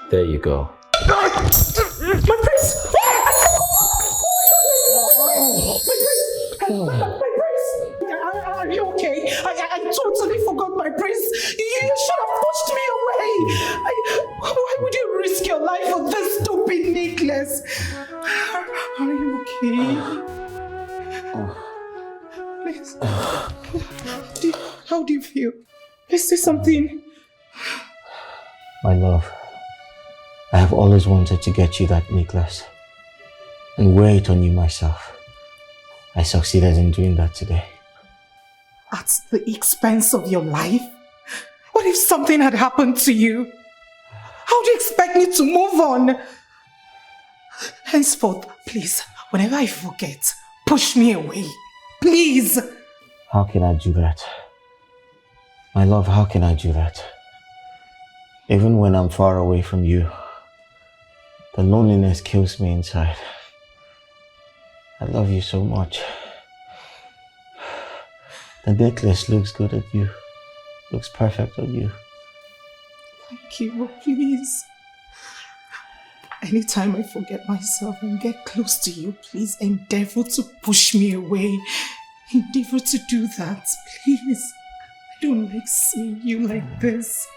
There you go. My prince! My prince! Are you okay? I totally forgot my prince. You should have pushed me away. Why would you risk your life for this stupid necklace? Are you okay? Please. How do you feel? Is there something? My love, I have always wanted to get you that necklace and wear it on you myself. I succeeded in doing that today. At the expense of your life? What if something had happened to you? How do you expect me to move on? Henceforth, please, whenever I forget, push me away. Please! How can I do that? My love, how can I do that? Even when I'm far away from you, the loneliness kills me inside. I love you so much. The necklace looks good on you. Looks perfect on you. Thank you, please. Anytime I forget myself and get close to you, please endeavor to push me away. Endeavor to do that, please. I don't like seeing you like this.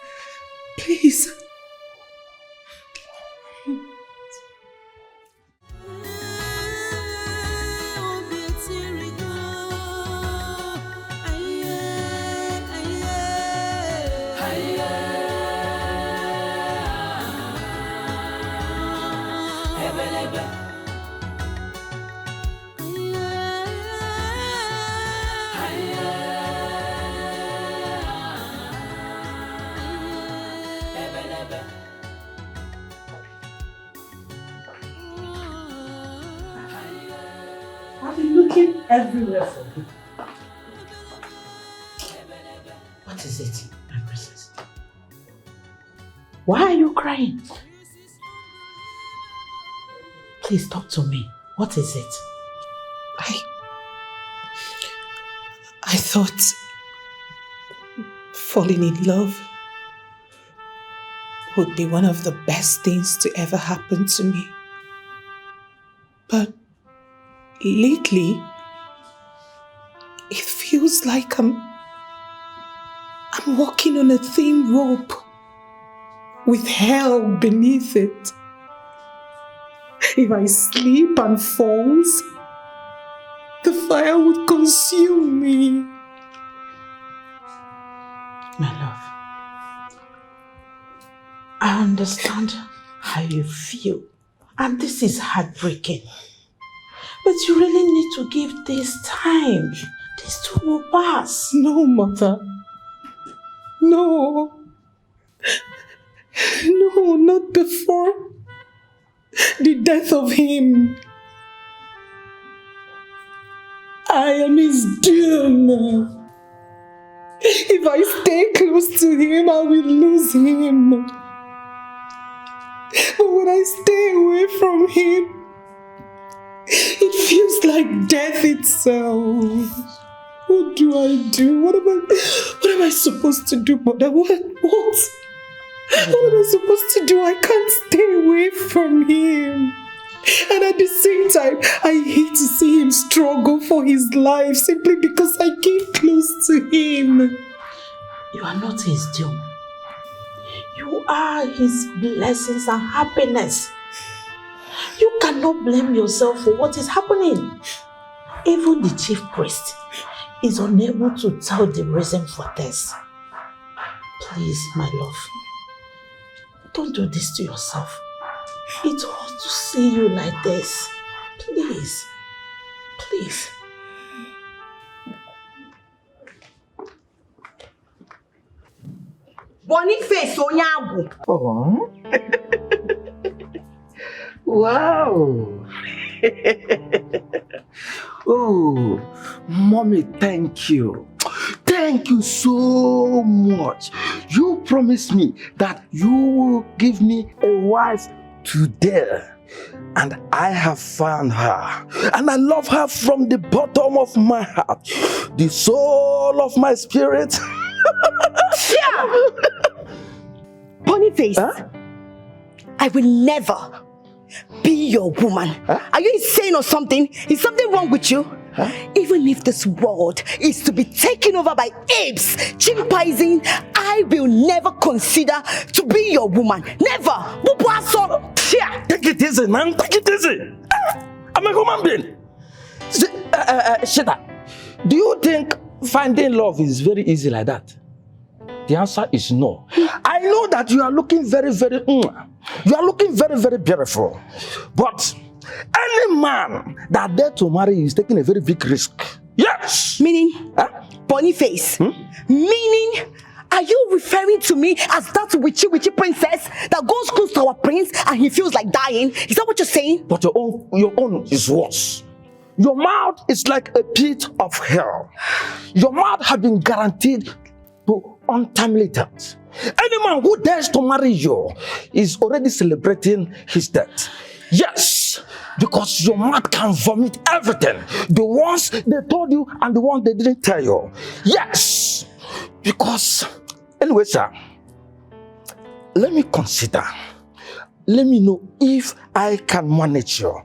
Please. I've been looking everywhere for you. What is it, my princess? Why are you crying? Please talk to me. What is it? I thought falling in love would be one of the best things to ever happen to me. But lately, It feels like I'm walking on a thin rope with hell beneath it. If I slip and falls, the fire would consume me. My love, I understand how you feel, and this is heartbreaking. But you really need to give this time. This too will pass. No, Mother. No. No, not before the death of him. I am his doom. If I stay close to him, I will lose him. But when I stay away from him, it feels like death itself. What do I do? What am I supposed to do, Mother? What am I supposed to do? I can't stay away from him. And at the same time, I hate to see him struggle for his life simply because I came close to him. You are not his doom. You are his blessings and happiness. You cannot blame yourself for what is happening. Even the chief priest is unable to tell the reason for this. Please, my love, don't do this to yourself. It hurts to see you like this. Please. Please. Boniface Onyagu. Oh. Wow. Oh, Mommy, thank you. Thank you so much. You promised me that you will give me a wife today. And I have found her. And I love her from the bottom of my heart, the soul of my spirit. Yeah. Boniface, I will never be your woman. Are you insane or something? Is something wrong with you? Even if this world is to be taken over by apes, chimpanzees, I will never consider to be your woman. Never. Take it easy, man. Take it easy. I'm a human being. Shita, do you think finding love is very easy like that? The answer is no. I know that you are looking very, very beautiful. But any man that dare to marry you is taking a very big risk. Yes! Meaning? Boniface? Meaning? Are you referring to me as that witchy princess that goes close to our prince and he feels like dying? Is that what you're saying? But your own is worse. Your mouth is like a pit of hell. Your mouth has been guaranteed to untimely death. Any man who dares to marry you is already celebrating his death. Yes, because your mouth can vomit everything. The ones they told you and the ones they didn't tell you. Yes, because anyway, sir, let me consider. Let me know if I can manage you.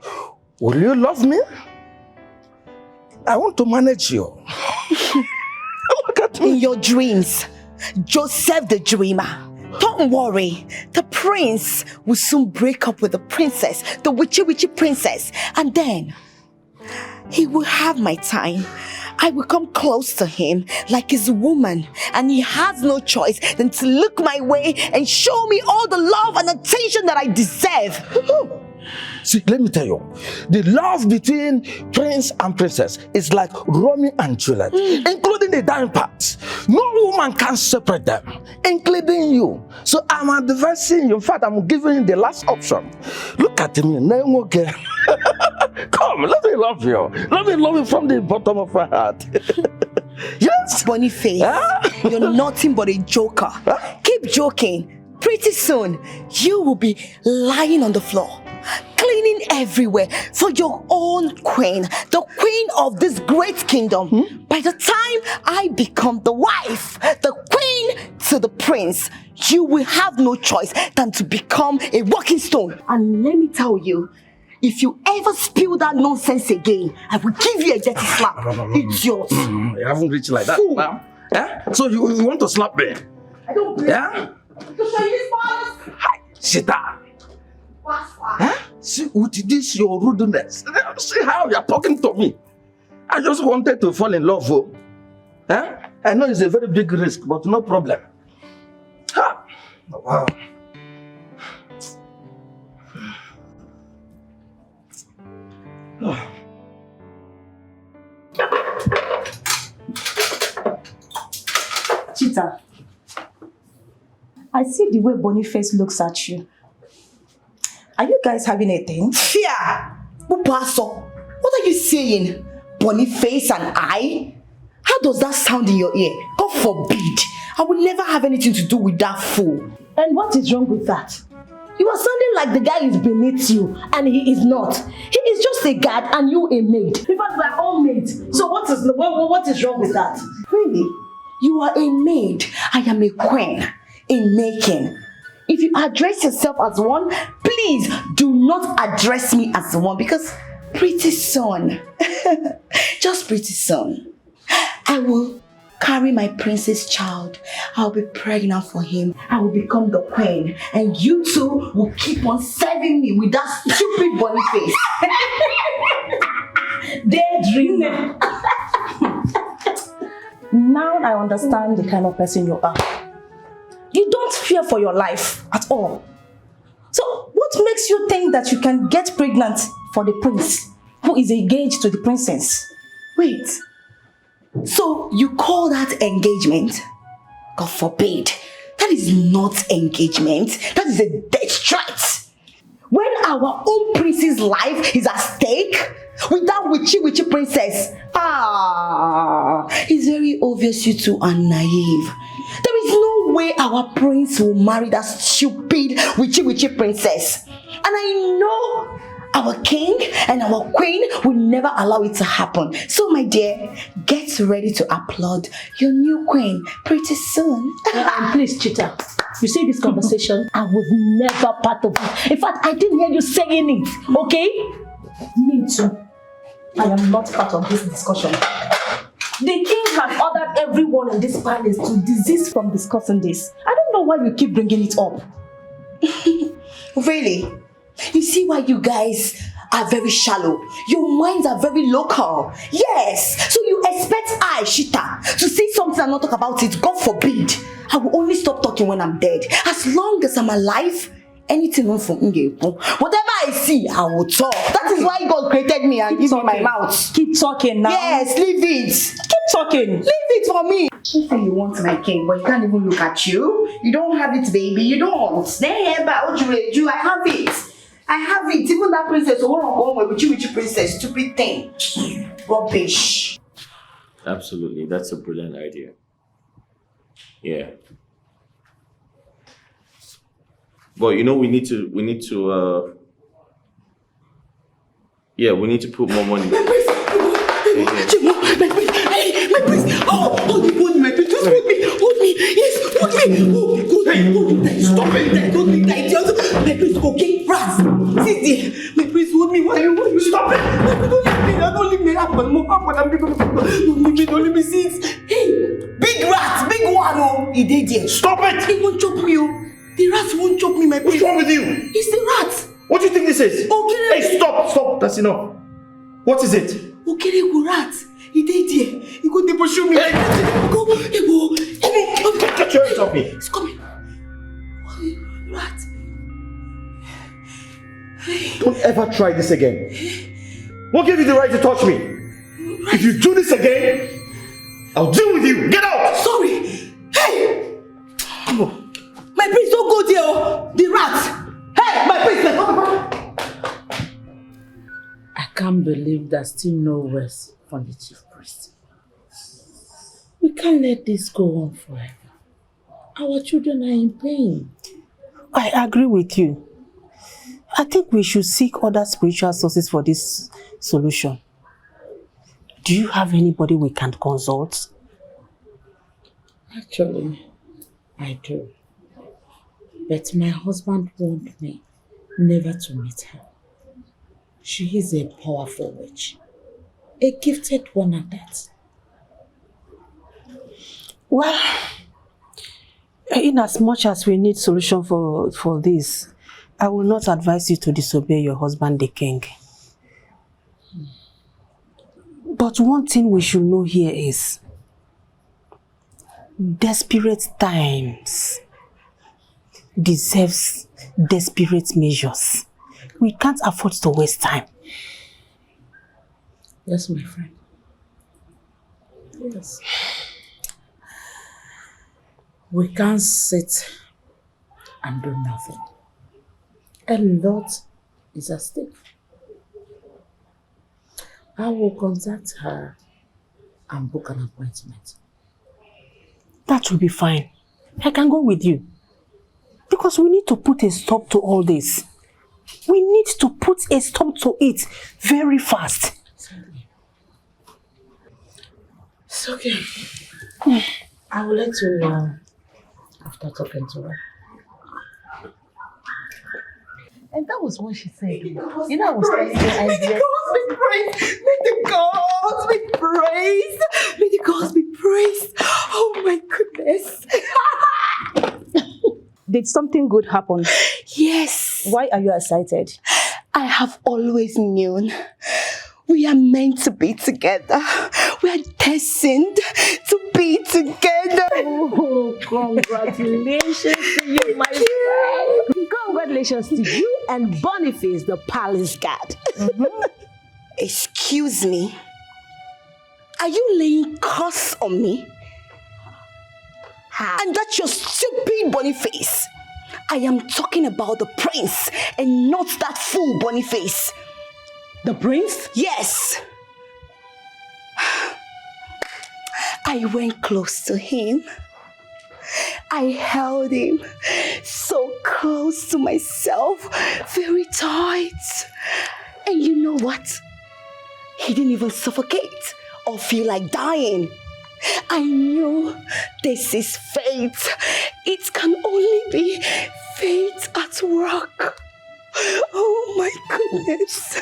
Will you love me? I want to manage you. Look at me. In your dreams, Joseph the dreamer. Don't worry, the prince will soon break up with the princess, the witchy princess, and then he will have my time. I will come close to him like his woman, and he has no choice than to look my way and show me all the love and attention that I deserve. See, let me tell you, the love between prince and princess is like Romeo and Juliet, including the dying part. No woman can separate them, including you. So I'm advising you. In fact, I'm giving you the last option. Look at me. Come, let me love you. Let me love you from the bottom of my heart. Yes? Boniface, you're nothing but a joker. Keep joking. Pretty soon, you will be lying on the floor, cleaning everywhere for your own queen, the queen of this great kingdom. By the time I become the wife, the queen to the prince, you will have no choice than to become a walking stone. And let me tell you, If you ever spill that nonsense again, I will give you a dirty slap. Idiot. You haven't reached like that, ma'am. Yeah? So you want to slap me? I don't play. Yeah? Hi, sit down. Huh? See, with this your rudeness. See how you're talking to me. I just wanted to fall in love. Oh. Huh? I know it's a very big risk, but no problem. Ha. Wow. Chita, I see the way Boniface looks at you. Are you guys having a thing? Fear! Upaso, what are you saying? Boniface and I? How does that sound in your ear? God forbid. I will never have anything to do with that fool. And what is wrong with that? You are sounding like the guy is beneath you, and he is not. He is just a guard and you a maid. In fact, we are all maids. So what is wrong with that? Really? You are a maid. I am a queen in making. If you address yourself as one, please do not address me as one, because pretty soon, just pretty soon, I will carry my princess child. I'll be pregnant for him. I will become the queen. And you two will keep on serving me with that stupid Boniface. Daydreamer. Now I understand the kind of person you are. You don't fear for your life at all. So what makes you think that you can get pregnant for the prince who is engaged to the princess? Wait. So you call that engagement? God forbid. That is not engagement. That is a death threat. When our own prince's life is at stake with that witchy princess, it's very obvious you two are naive. There is no way our prince will marry that stupid witchy princess. And I know our king and our queen will never allow it to happen. So my dear, get ready to applaud your new queen pretty soon. And please, Chita, you see this conversation? I was never part of it. In fact, I didn't hear you saying it, okay? Me too. I am not part of this discussion. The king has ordered everyone in this palace to desist from discussing this. I don't know why you keep bringing it up. Really? You see why you guys are very shallow? Your minds are very local. Yes. So you expect I, Shita, to say something and not talk about it? God forbid. I will only stop talking when I'm dead. As long as I'm alive, anything wrong from Ugezu, whatever I see, I will talk. That is why God created me and gave me my mouth. Keep talking now. Yes, leave it. Keep talking. Leave it for me. You say you want my king, but you can't even look at you. You don't have it, baby. You don't. Ugezu, I have it. I have it. Even that princess, witchy princess, stupid thing. Rubbish. Absolutely, that's a brilliant idea. Yeah. But you know, we need to put more money. My priest! Hold me, my priest. Just hold me. Yes, hold me. Hold me. Stop it. Don't be that idiot. My priest, okay? Raz, sit there. My priest, hold me. Why you stop it? Don't leave me. Don't leave me. Sit. Hey, big rat, big one. Oh, he did there. Stop it! He won't chop you. The rat won't chop me, my priest. What's wrong with you? It's the rat. What do you think this is? Okay. Hey, stop. That's enough. What is it? Okay, go rat. He did there. He go to pursue me. Hey. Go. Come on. Get your hands off me. It's coming. Rat. Don't ever try this again. Won't give you the right to touch me. Right. If you do this again, I'll deal with you. Get out. Sorry. Hey. Come on. My priest, don't go there. The rat. Hey, my priest. I can't believe there's still no rest for the chief priest. We can't let this go on forever. Our children are in pain. I agree with you. I think we should seek other spiritual sources for this solution. Do you have anybody we can consult? Actually, I do. But my husband warned me never to meet her. She is a powerful witch. A gifted one at that. Well, in as much as we need solution for this, I will not advise you to disobey your husband, the king. But one thing we should know here is desperate times deserves desperate measures. We can't afford to waste time. Yes, my friend. Yes. We can't sit and do nothing. A lot is at stake. I will contact her and book an appointment. That will be fine. I can go with you. Because we need to put a stop to all this. We need to put a stop to it very fast. It's okay. I will let you know after talking to her. And that was what she said. You know, I was telling you, May the gods be praised. May the gods be praised. Oh my goodness. Did something good happen? Yes. Why are you excited? I have always known we are meant to be together. We are destined to be together. Oh, congratulations to you, my friend. Congratulations to you and Boniface, the palace guard. Excuse me. Are you laying curse on me? And that's your stupid Boniface. I am talking about the prince and not that fool Boniface. The prince? Yes. I went close to him. I held him so close to myself, very tight. And you know what? He didn't even suffocate or feel like dying. I knew this is fate. It can only be fate at work. Oh my goodness.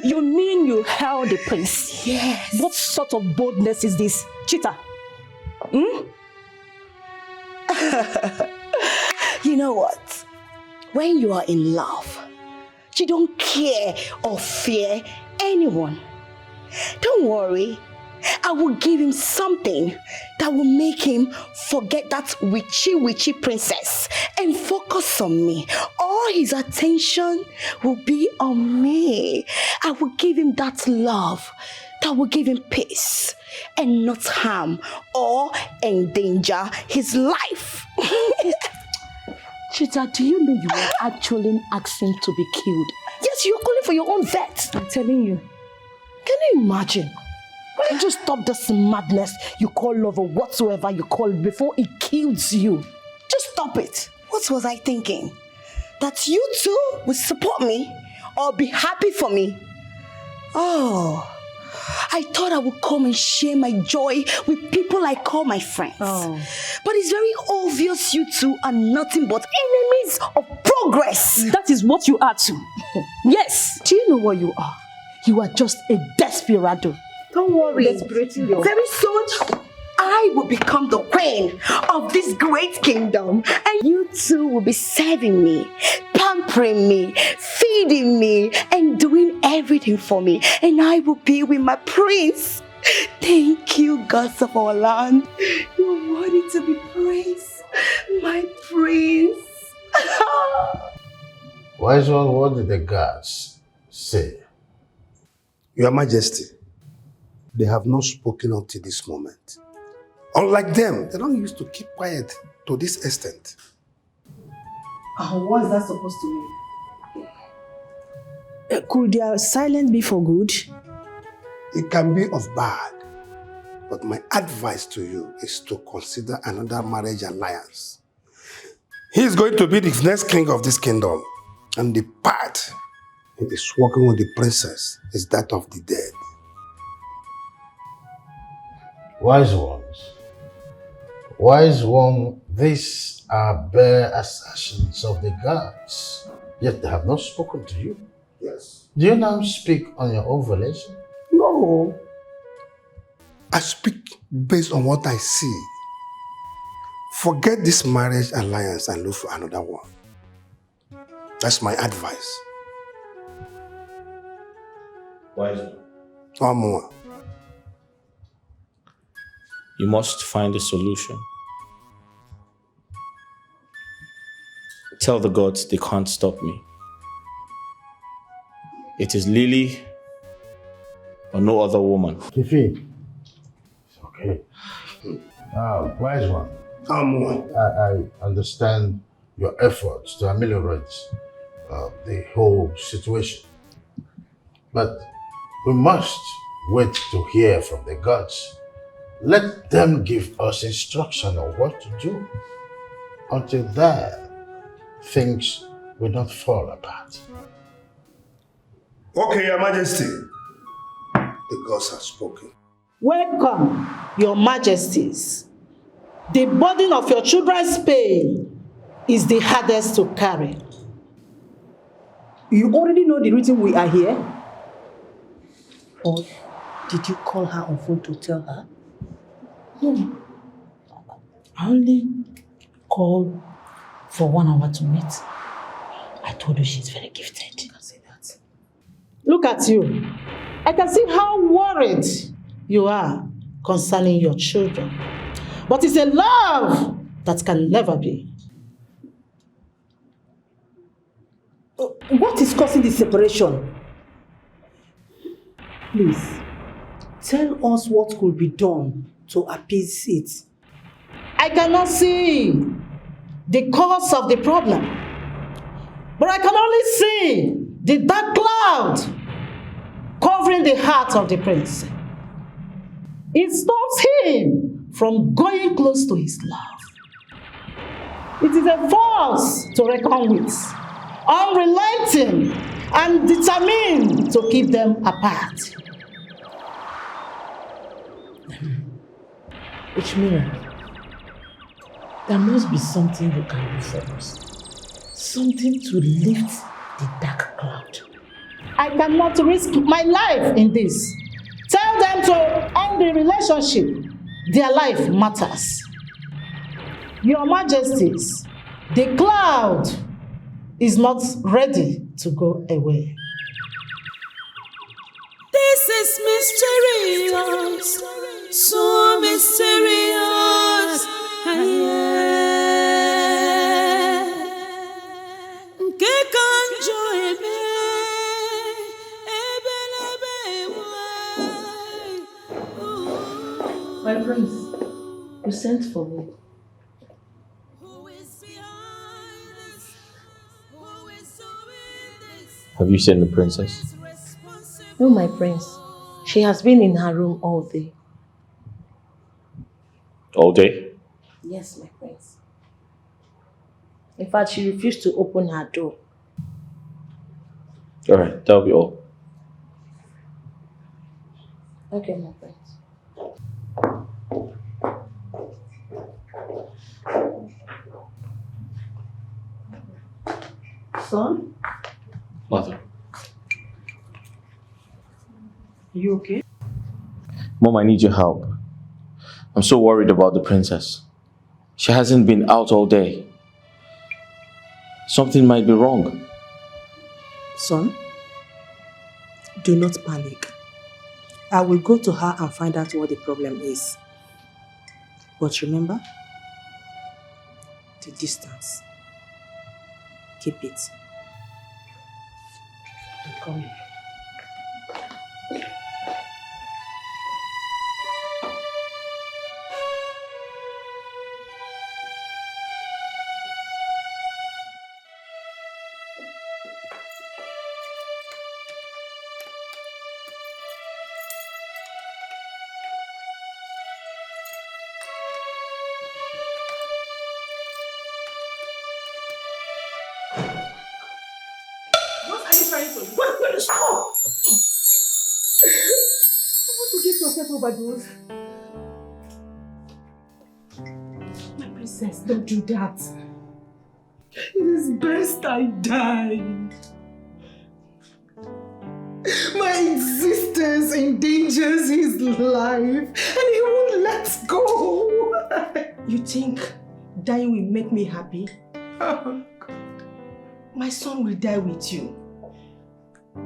You mean you held the prince? Yes. What sort of boldness is this, cheater? You know what? When you are in love, you don't care or fear anyone. Don't worry. I will give him something that will make him forget that witchy princess and focus on me. All his attention will be on me. I will give him that love that will give him peace and not harm or endanger his life. Chita, do you know you were actually asking to be killed? Yes, you're calling for your own vet. I'm telling you. Can you imagine? Why don't you stop this madness you call love or whatsoever you call it before it kills you? Just stop it. What was I thinking? That you two would support me or be happy for me? Oh, I thought I would come and share my joy with people I call my friends. Oh. But it's very obvious you two are nothing but enemies of progress. That is what you are too. Yes. Do you know what you are? You are just a desperado. Don't worry. Desperating you. Very soon, I will become the queen of this great kingdom. And you two will be serving me, pampering me, feeding me, and doing everything for me. And I will be with my prince. Thank you, gods of our land. You're worthy to be praised, my prince. Wise one, what did the gods say? Your Majesty, they have not spoken until this moment. Unlike them, they don't used to keep quiet to this extent. What is that supposed to mean? Could their silence be for good? It can be of bad, but my advice to you is to consider another marriage alliance. He is going to be the next king of this kingdom, and the part he is working with the princess is that of the dead. Wise ones. Wise one These are bare assertions of the gods, yet they have not spoken to you. Yes. Do you now speak on your own volition? No. I speak based on what I see. Forget this marriage alliance and look for another one. That's my advice. Wise. One more. You must find a solution. Tell the gods they can't stop me. It is Lily or no other woman. Kifi, it's okay. Wise one. I understand your efforts to ameliorate the whole situation. But we must wait to hear from the gods. Let them give us instruction on what to do. Until then, things will not fall apart. Okay, Your Majesty. The gods have spoken. Welcome, Your Majesties. The burden of your children's pain is the hardest to carry. You already know the reason we are here? Or did you call her on phone to tell her? No. I only called for 1 hour to meet. I told you she's very gifted. You can say that. Look at you. I can see how worried you are concerning your children. But it's a love that can never be. What is causing this separation? Please, tell us what could be done to appease it. I cannot see the cause of the problem, but I can only see the dark cloud covering the heart of the prince. It stops him from going close to his love. It is a force to reckon with, unrelenting and determined to keep them apart. Which means there must be something you can do for us. Something to lift the dark cloud. I cannot risk my life in this. Tell them to end the relationship. Their life matters. Your Majesties, the cloud is not ready to go away. This is mysterious, so mysterious. My prince, you sent for me. Have you seen the princess? No, my prince. She has been in her room all day. All day? Yes, my prince. In fact, she refused to open her door. Alright, that'll be all. Okay, my prince. Son? Mother. Are you okay? Mom, I need your help. I'm so worried about the princess. She hasn't been out all day. Something might be wrong. Son, do not panic. I will go to her and find out what the problem is. But remember, the distance. Keep it. I'm coming. Stop! You want to get yourself overdosed? My Princess, don't do that. It is best I die. My existence endangers his life and he won't let go. You think dying will make me happy? My son will die with you.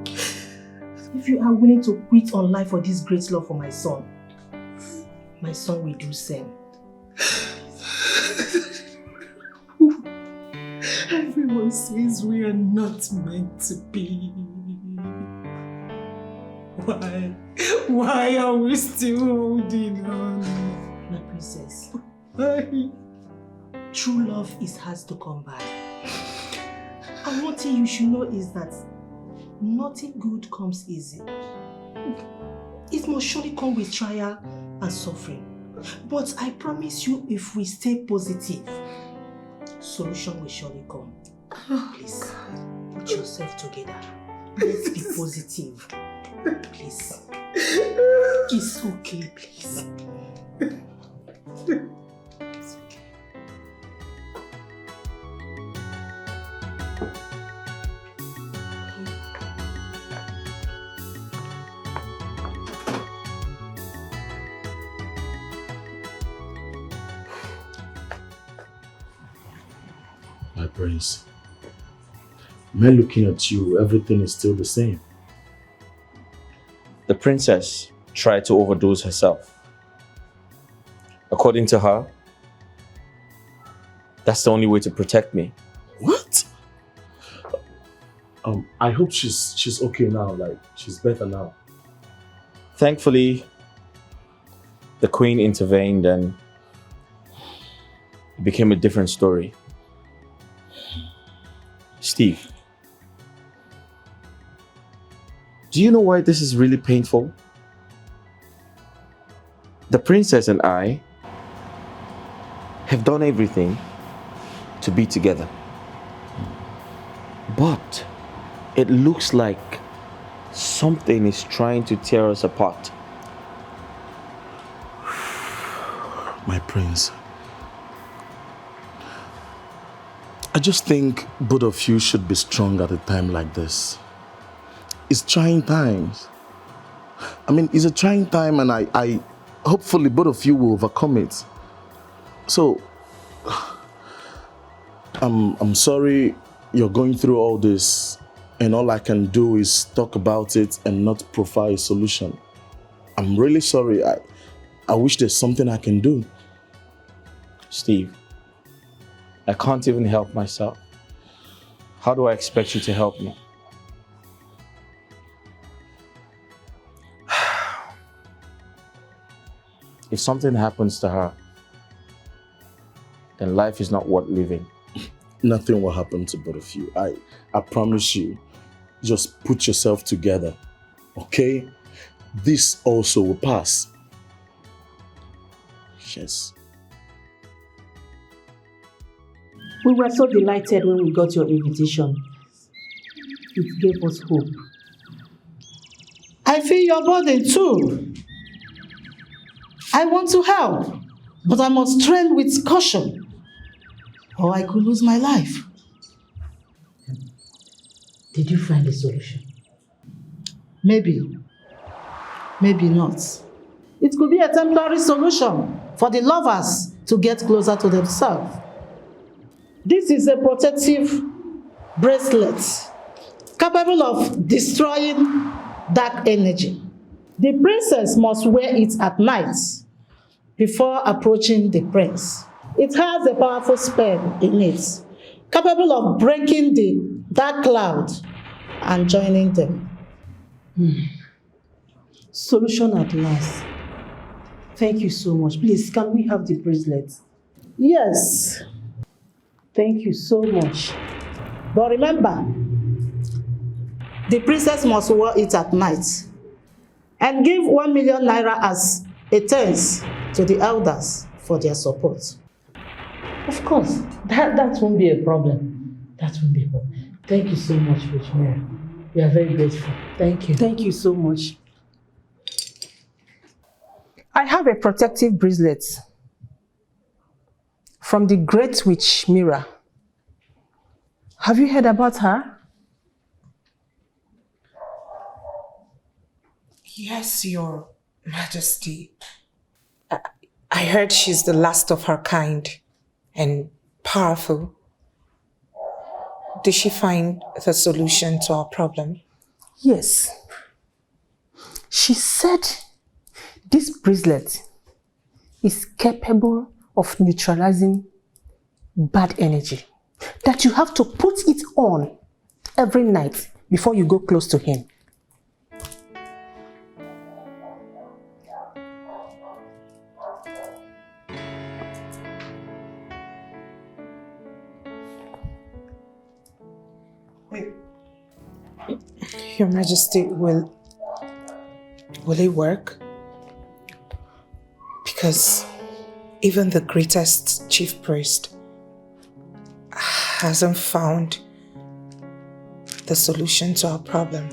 If you are willing to quit on life for this great love for my son will do same. Everyone says we are not meant to be. Why are we still holding on? My princess, Why? true love is hard to come by. And one thing you should know is that nothing good comes easy. It must surely come with trial and suffering. But I promise you, if we stay positive, solution will surely come. Please, put yourself together. Let's be positive. Please. It's okay, please. It's okay. My prince, me looking at you, everything is still the same. The princess tried to overdose herself. According to her, that's the only way to protect me. What? I hope she's okay now, like she's better now. Thankfully, the queen intervened and it became a different story. Steve, do you know why this is really painful? The princess and I have done everything to be together. But it looks like something is trying to tear us apart. My prince, I just think both of you should be strong at a time like this. It's trying times. I mean, it's a trying time and I hopefully both of you will overcome it. So, I'm sorry you're going through all this and all I can do is talk about it and not provide a solution. I'm really sorry. I wish there's something I can do. Steve, I can't even help myself. How do I expect you to help me? If something happens to her, then life is not worth living. Nothing will happen to both of you. I promise you. Just put yourself together, okay? This also will pass. Yes. We were so delighted when we got your invitation. It gave us hope. I feel your burden too. I want to help, but I must tread with caution, or I could lose my life. Did you find a solution? Maybe. Maybe not. It could be a temporary solution for the lovers to get closer to themselves. This is a protective bracelet capable of destroying dark energy. The princess must wear it at night before approaching the prince. It has a powerful spell in it, capable of breaking the dark cloud and joining them. Solution at last. Thank you so much. Please, can we have the bracelet? Yes. Thank you so much. But remember, the princess must wear it at night and give 1 million naira as a thanks to the elders for their support. Of course, that won't be a problem. That won't be a problem. Thank you so much, Rich Mary. We are very grateful. Thank you. Thank you so much. I have a protective bracelet from the great witch Mira. Have you heard about her? Yes, Your Majesty. I heard she's the last of her kind and powerful. Did she find the solution to our problem? Yes. She said this bracelet is capable of neutralizing bad energy. That you have to put it on every night before you go close to him. Your Majesty, will it work? Because even the greatest chief priest hasn't found the solution to our problem.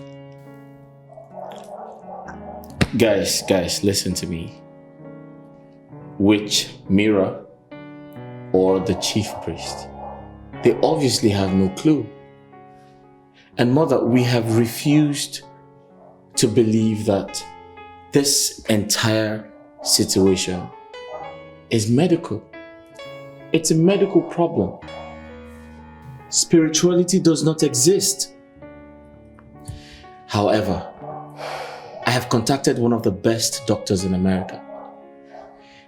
Guys, listen to me. Witch Mira or the chief priest, they obviously have no clue. And mother, we have refused to believe that this entire situation is medical. It's a medical problem. Spirituality does not exist. However, I have contacted one of the best doctors in America.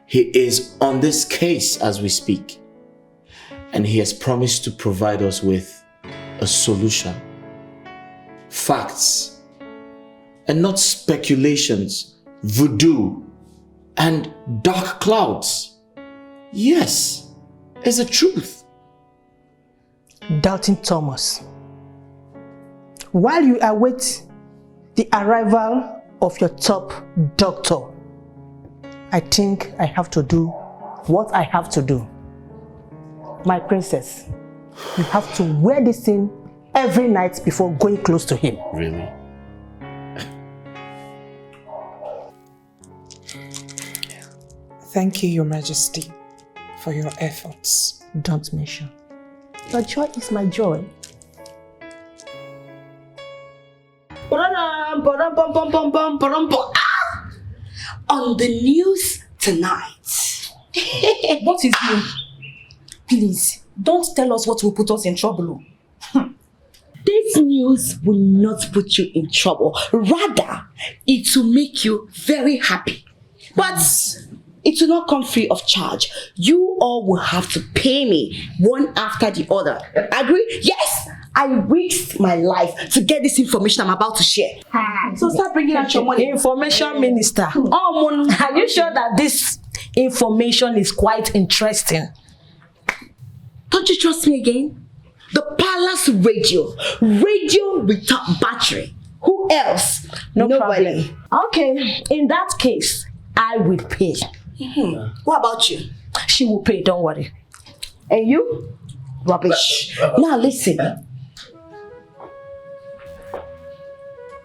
He is on this case as we speak, and he has promised to provide us with a solution. Facts, and not speculations, voodoo, and dark clouds. Yes, it's the truth. Doubting Thomas, while you await the arrival of your top doctor, I think I have to do what I have to do. My princess, you have to wear this thing every night before going close to him. Really? Thank you, Your Majesty, for your efforts. Don't mention. Your joy is my joy. On the news tonight. What is new? Please, don't tell us what will put us in trouble. This news will not put you in trouble. Rather, it will make you very happy. But it will not come free of charge. You all will have to pay me one after the other. Agree? Yes! I risked my life to get this information I'm about to share. So start bringing out your money. Information Minister. Oh, are you sure that this information is quite interesting? Don't you trust me again? The palace radio without battery. Who else? Nobody. Problem. Okay, in that case, I will pay. What about you? She will pay, don't worry. And you? Rubbish. Now listen.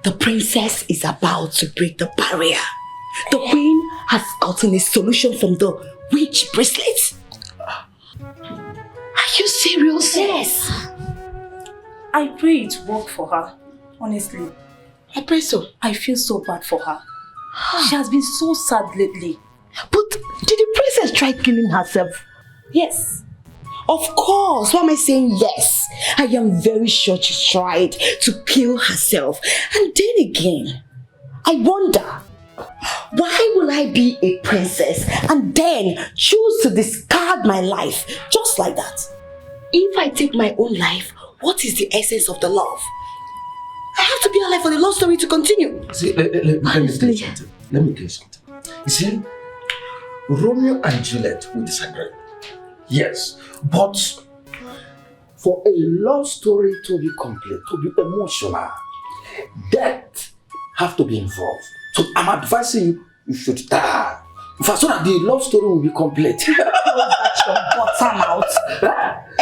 The princess is about to break the barrier. The queen has gotten a solution from the witch bracelet. Are you serious? Yes. I pray it worked for her. Honestly. I pray so. I feel so bad for her. She has been so sad lately. But did the princess try killing herself? Yes. Of course. Why am I saying yes? I am very sure she tried to kill herself. And then again, I wonder, why will I be a princess and then choose to discard my life just like that? If I take my own life, what is the essence of the love? I have to be alive for the love story to continue. See, let me tell you something. Let me tell you something. You see, Romeo and Juliet will disagree. Yes, but for a love story to be complete, to be emotional, death have to be involved. So I'm advising you, you should die. So that the love story will be complete. Bottom out.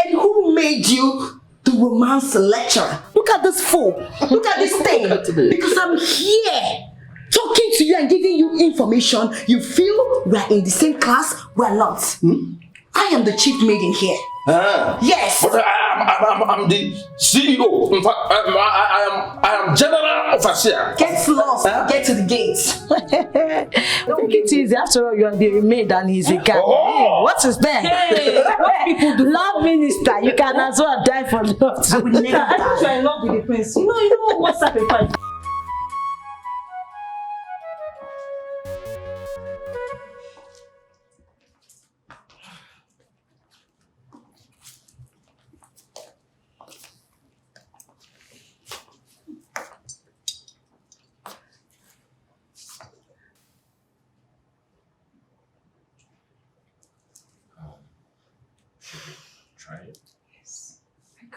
And who made you the romance lecturer? Look at this fool. Look at this thing. Because I'm here talking to you and giving you information. You feel we're in the same class, we're not. I am the chief maiden here. Yes. But I'm the CEO. In fact, I am general overseer. Get lost. Get to the gates. Take it easy. After all, you are the maid and he's a guy. Oh. What is that? Hey, what people do? Love minister. You can as well die for love. I will never die. I thought you are in love with the prince. You know what sacrifice.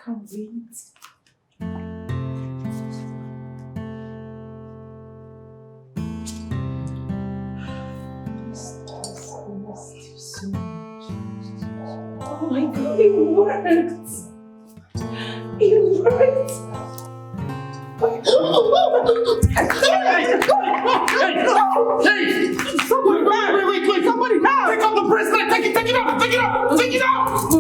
Can't wait. Oh my God, it worked! It worked! Hey! Somebody, wait! Somebody, take out the bracelet! Take it out!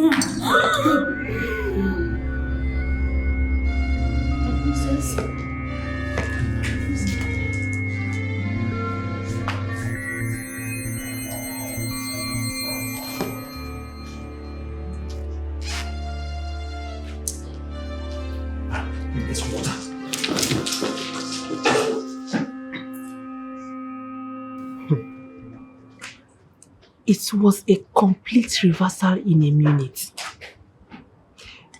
It was a complete reversal in a minute.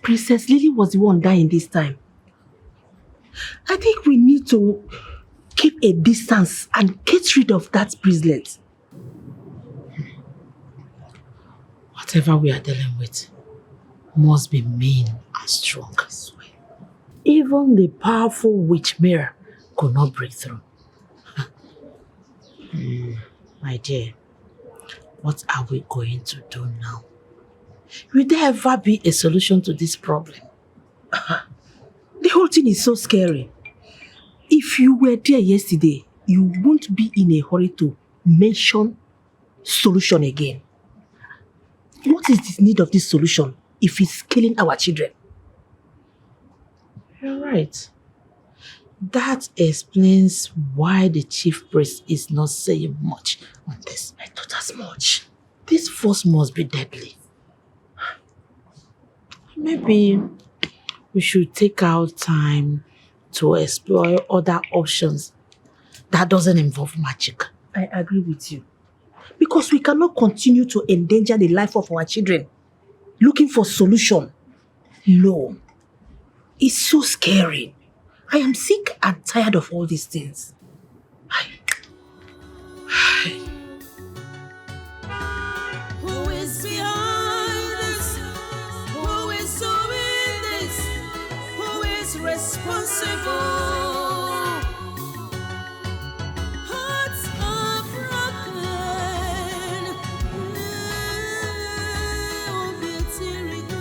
Princess Lily was the one dying this time. I think we need to keep a distance and get rid of that bracelet. Whatever we are dealing with must be mean and strong. Even the powerful witch mirror could not break through. My dear, what are we going to do now? Will there ever be a solution to this problem? The whole thing is so scary. If you were there yesterday, you won't be in a hurry to mention solution again. What is the need of this solution if it's killing our children? You're right. That explains why the chief priest is not saying much on this. I thought as much. This force must be deadly. Maybe we should take out time to explore other options that doesn't involve magic. I agree with you. Because we cannot continue to endanger the life of our children looking for solution. No. It's so scary. I am sick and tired of all these things. Who is behind this? Who is doing this? Who is responsible? Hearts are broken. Oh, beauty go.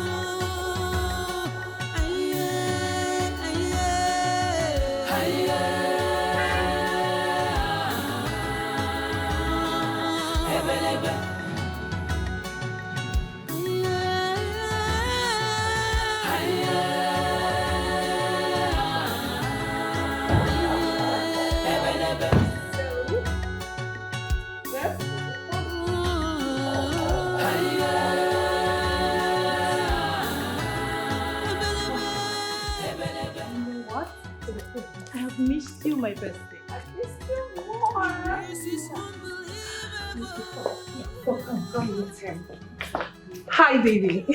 I have missed you, my bestie. I missed you more. Hi, baby.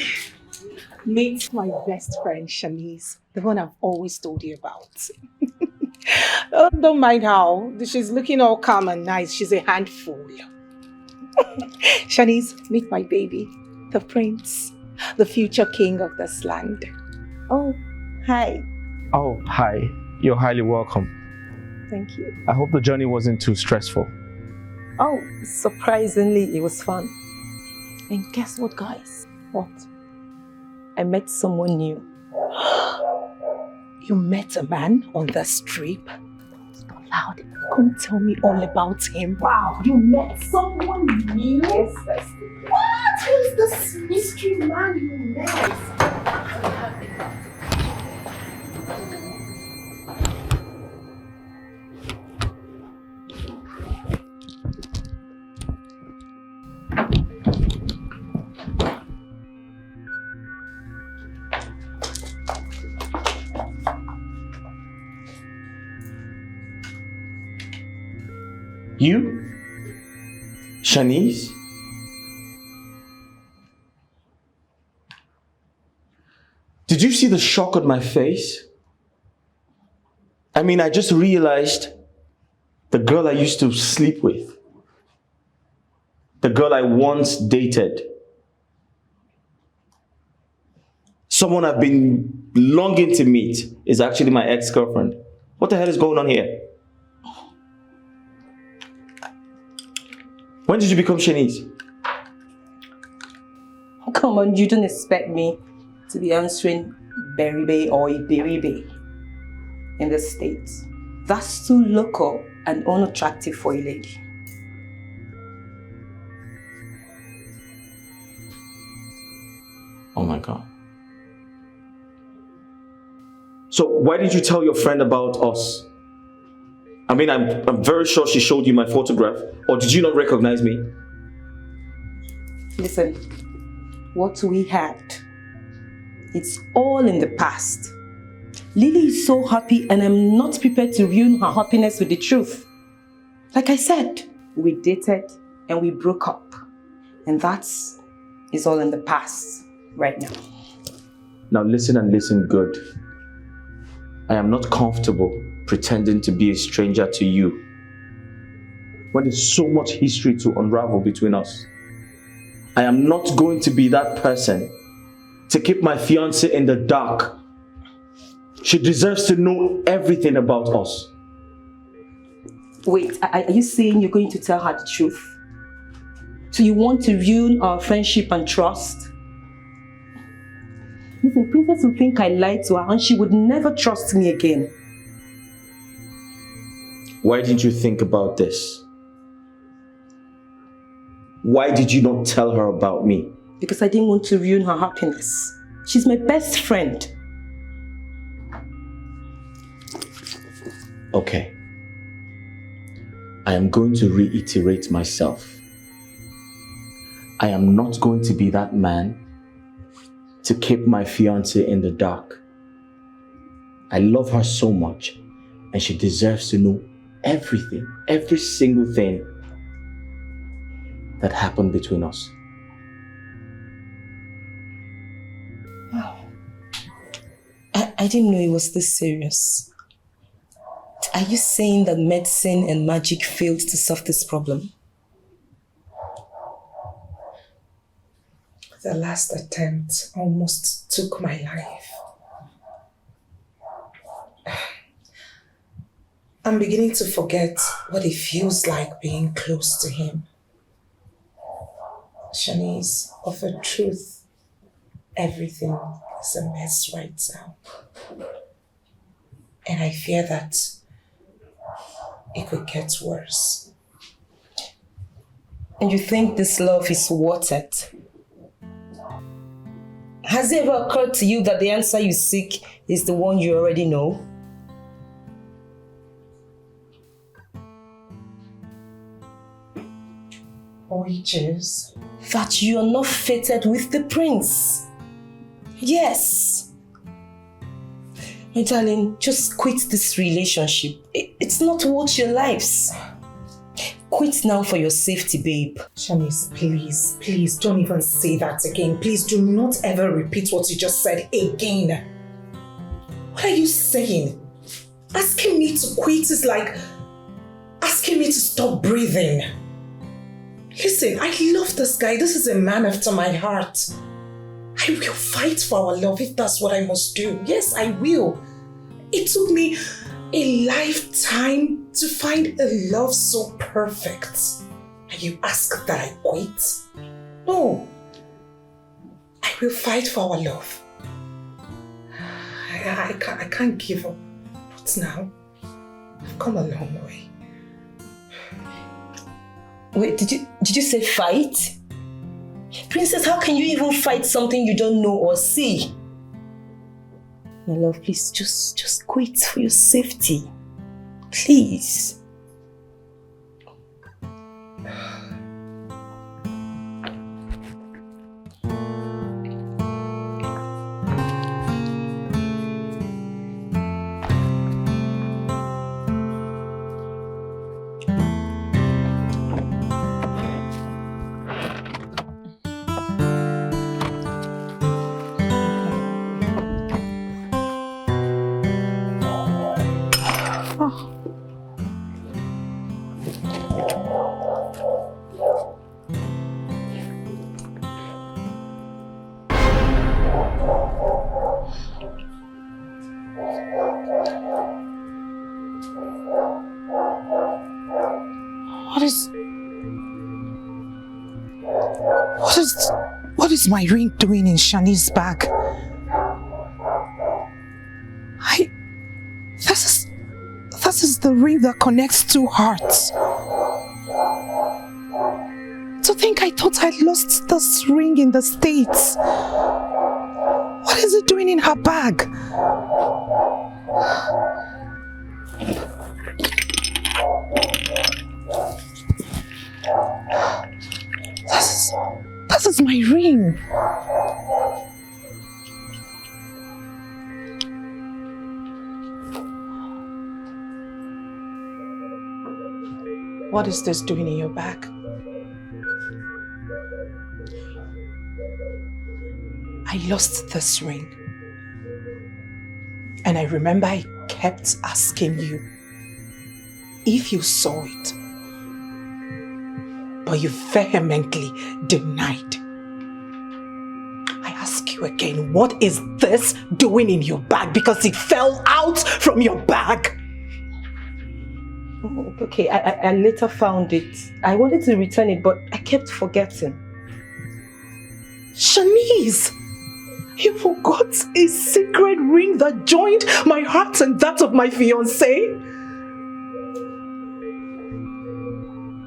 Meet my best friend, Shanice, the one I've always told you about. Oh, don't mind how. She's looking all calm and nice. She's a handful. Shanice, meet my baby, the prince, the future king of this land. Oh, hi. Oh, hi. You're highly welcome. Thank you. I hope the journey wasn't too stressful. Oh, surprisingly, it was fun. And guess what, guys? What? I met someone new. You met a man on the strip? Not loud. Come tell me all about him. Wow, you met someone new? Yes, bestie. What? is this mystery man you met? You? Shanice? Did you see the shock on my face? I mean, I just realized the girl I used to sleep with, the girl I once dated, someone I've been longing to meet is actually my ex-girlfriend. What the hell is going on here? When did you become Shanice? Come on, you don't expect me to be answering Beribe or Iberibe in the States. That's too local and unattractive for a lady. Oh my God. So why did you tell your friend about us? I mean, I'm very sure she showed you my photograph. Or did you not recognize me? Listen, what we had, it's all in the past. Lily is so happy and I'm not prepared to ruin her happiness with the truth. Like I said, we dated and we broke up. And that is all in the past right now. Now listen and listen good. I am not comfortable pretending to be a stranger to you when there's so much history to unravel between us. I am not going to be that person to keep my fiancée in the dark. She deserves to know everything about us. Wait, are you saying you're going to tell her the truth? So you want to ruin our friendship and trust? Listen, Princess will think I lied to her and she would never trust me again. Why didn't you think about this? Why did you not tell her about me? Because I didn't want to ruin her happiness. She's my best friend. Okay. I am going to reiterate myself. I am not going to be that man to keep my fiancée in the dark. I love her so much and she deserves to know everything, every single thing that happened between us. Wow. I didn't know it was this serious. Are you saying that medicine and magic failed to solve this problem? The last attempt almost took my life. I'm beginning to forget what it feels like being close to him. Shanice, of a truth, everything is a mess right now. And I fear that it could get worse. And you think this love is worth it? Has it ever occurred to you that the answer you seek is the one you already know? Which is? That you are not fated with the prince. Yes. My darling, just quit this relationship. It's not worth your lives. Quit now for your safety, babe. Shanice, please don't even say that again. Please do not ever repeat what you just said again. What are you saying? Asking me to quit is like asking me to stop breathing. Listen, I love this guy. This is a man after my heart. I will fight for our love if that's what I must do. Yes, I will. It took me a lifetime to find a love so perfect. And you ask that I quit? No. I will fight for our love. I can't give up. Not now. I've come a long way. Wait, did you say fight? Princess, how can you even fight something you don't know or see? My love, please, just quit for your safety. Please. What is my ring doing in Shani's bag? This is the ring that connects two hearts. To think I thought I lost this ring in the States. What is it doing in her bag? This is my ring. What is this doing in your bag? I lost this ring. And I remember I kept asking you if you saw it. But you vehemently denied. I ask you again, what is this doing in your bag? Because it fell out from your bag. Oh, okay, I later found it. I wanted to return it, but I kept forgetting. Shanice! You forgot a secret ring that joined my heart and that of my fiancé?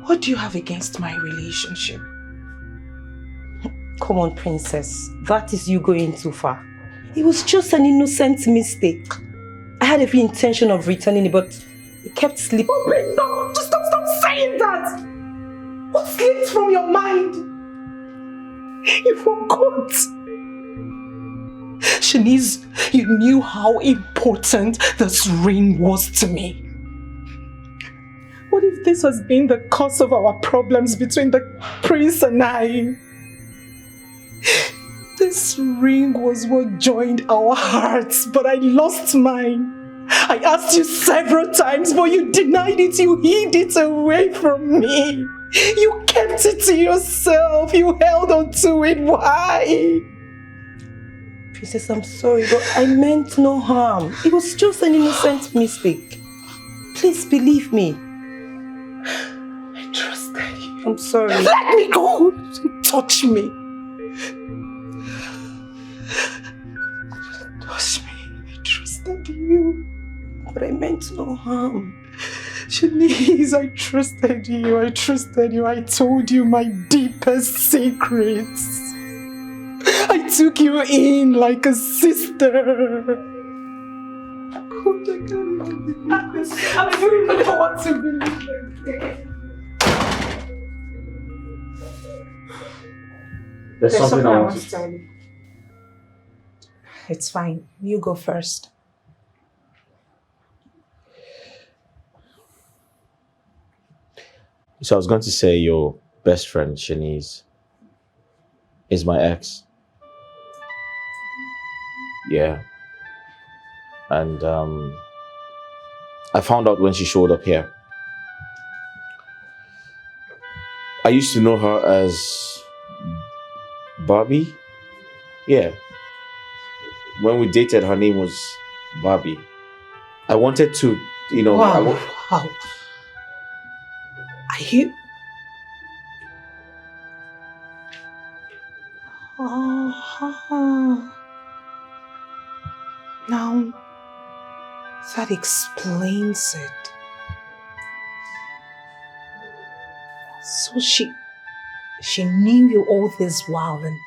What do you have against my relationship? Come on, princess. That is you going too far. It was just an innocent mistake. I had every intention of returning it, but it kept slipping. Oh, please, no! Just stop saying that! What slipped from your mind? You forgot. Shanice, you knew how important this ring was to me. What if this has been the cause of our problems between the prince and I? This ring was what joined our hearts, but I lost mine. I asked you several times, but you denied it. You hid it away from me. You kept it to yourself. You held on to it. Why? Princess, I'm sorry, but I meant no harm. It was just an innocent mistake. Please believe me. I trusted you. I'm sorry. Let me go! Don't touch me. Touch me. I trusted you. But I meant no harm. Shanice, I trusted you. I trusted you. I told you my deepest secrets. I took you in like a sister. God, I can't believe this. I don't even know what to believe. There's something I want to tell you. It's fine. You go first. So I was going to say your best friend, Shanice, is my ex. Yeah. And I found out when she showed up here. I used to know her as Barbie. Yeah. When we dated, her name was Barbie. I wanted to, you know... Wow. Wow. Are you... Oh. Now, that explains it. So she knew you all this while and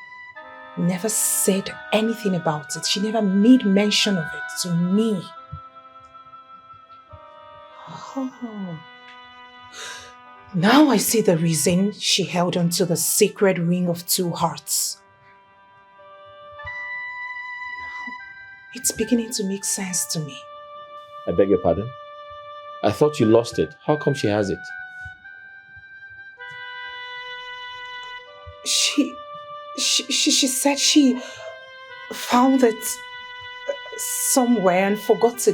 never said anything about it. She never made mention of it to me. Oh. Now I see the reason she held on to the sacred ring of 2 hearts. It's beginning to make sense to me. I beg your pardon? I thought you lost it. How come she has it? She said she found it somewhere and forgot to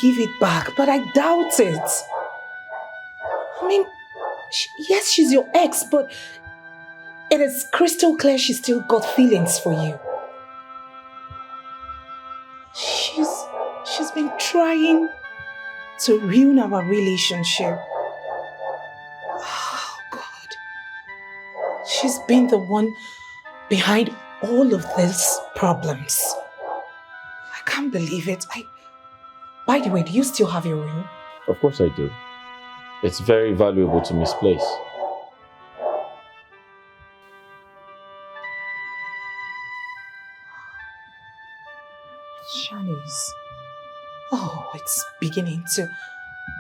give it back, but I doubt it. I mean, yes, she's your ex, but it is crystal clear she still got feelings for you. She's been trying to ruin our relationship. Oh, God. She's been the one behind all of these problems. I can't believe it. By the way, do you still have your ring? Of course I do. It's very valuable to misplace. Shanice. Oh, it's beginning to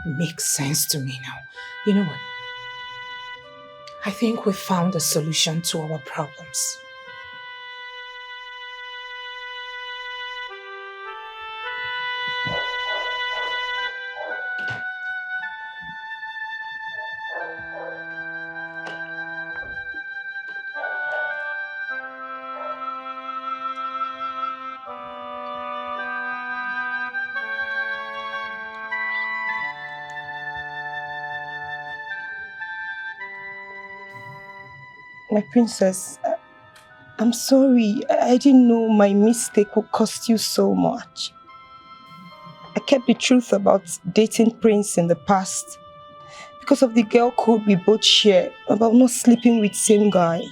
make sense to me now. You know what? I think we found a solution to our problems. My princess, I'm sorry. I didn't know my mistake would cost you so much. I kept the truth about dating Prince in the past because of the girl code we both share about not sleeping with same guy.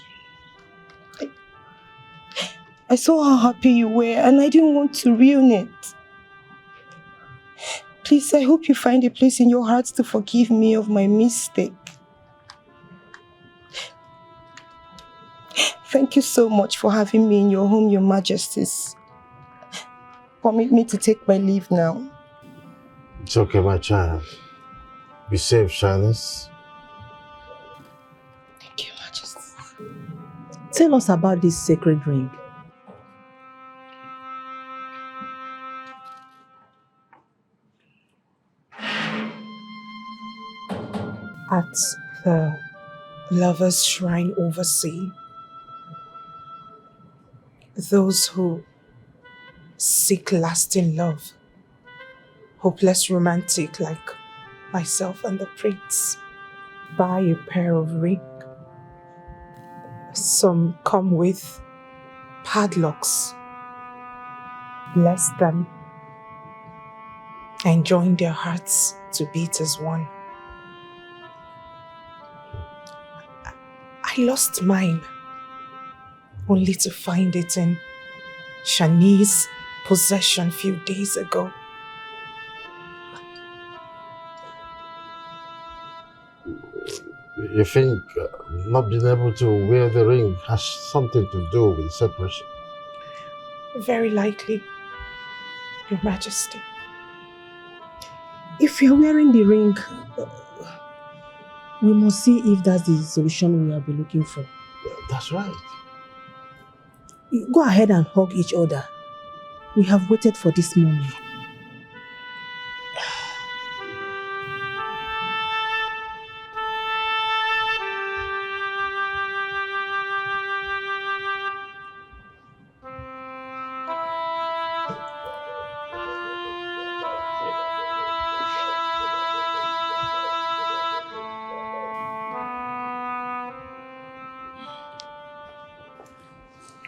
I saw how happy you were and I didn't want to ruin it. Please, I hope you find a place in your heart to forgive me of my mistake. Thank you so much for having me in your home, Your Majesties. Permit me to take my leave now. It's okay, my child. Be safe, Shanice. Thank you, Majesty. Tell us about this sacred ring. At the Lover's Shrine overseas, those who seek lasting love, hopeless romantic like myself and the prince, buy a pair of rings. Some come with padlocks. Bless them and join their hearts to beat as one. I lost mine, only to find it in Shanice's possession a few days ago. You think not being able to wear the ring has something to do with separation? Very likely, Your Majesty. If you're wearing the ring, we must see if that's the solution we have been looking for. That's right. Go ahead and hug each other. We have waited for this moment.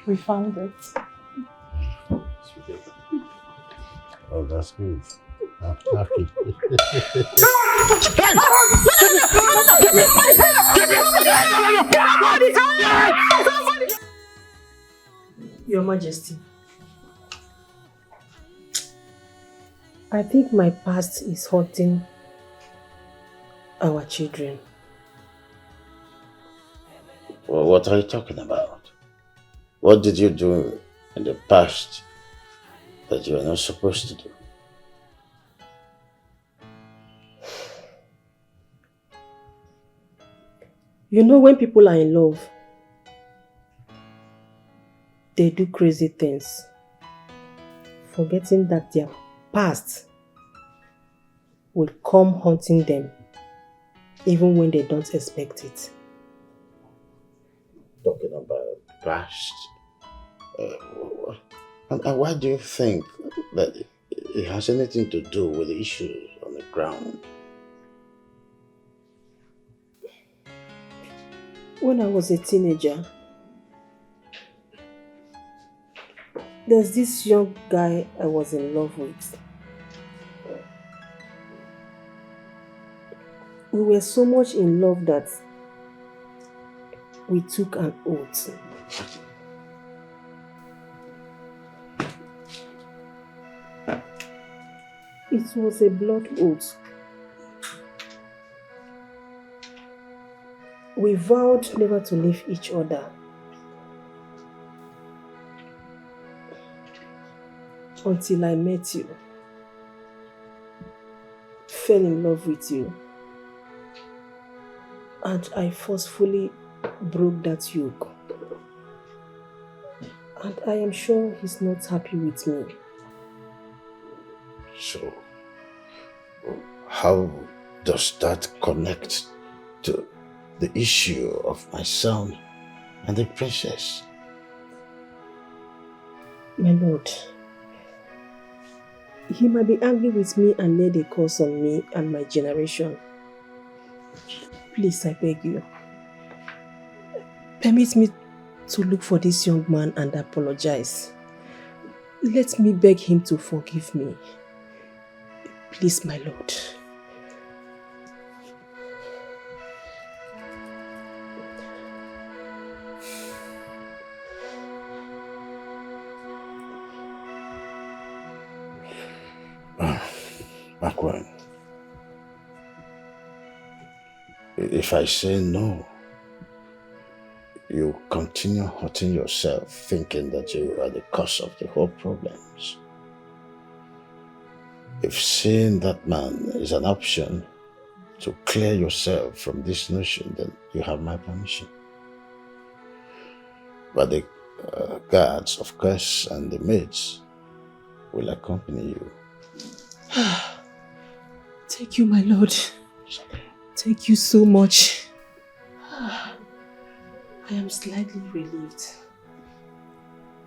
We found it. Oh, that's good. I'm happy. Your Majesty, I think my past is hurting our children. Well, what are you talking about? What did you do in the past that you are not supposed to do? You know, when people are in love, they do crazy things, forgetting that their past will come haunting them even when they don't expect it. Talking about past. And why do you think that it has anything to do with the issues on the ground? When I was a teenager, there's this young guy I was in love with. We were so much in love that we took an oath. It was a blood oath. We vowed never to leave each other. Until I met you. Fell in love with you. And I forcefully broke that yoke. And I am sure he's not happy with me. So, how does that connect to the issue of my son and the princess? My lord, he might be angry with me and laid a curse on me and my generation. Please, I beg you, permit me to look for this young man and apologize. Let me beg him to forgive me. Please, my lord. Makwan, if I say no, you continue hurting yourself, thinking that you are the cause of the whole problems. If seeing that man is an option to clear yourself from this notion, then you have my permission. But the guards, of course, and the maids will accompany you. Thank you, my lord. Thank you so much. I am slightly relieved.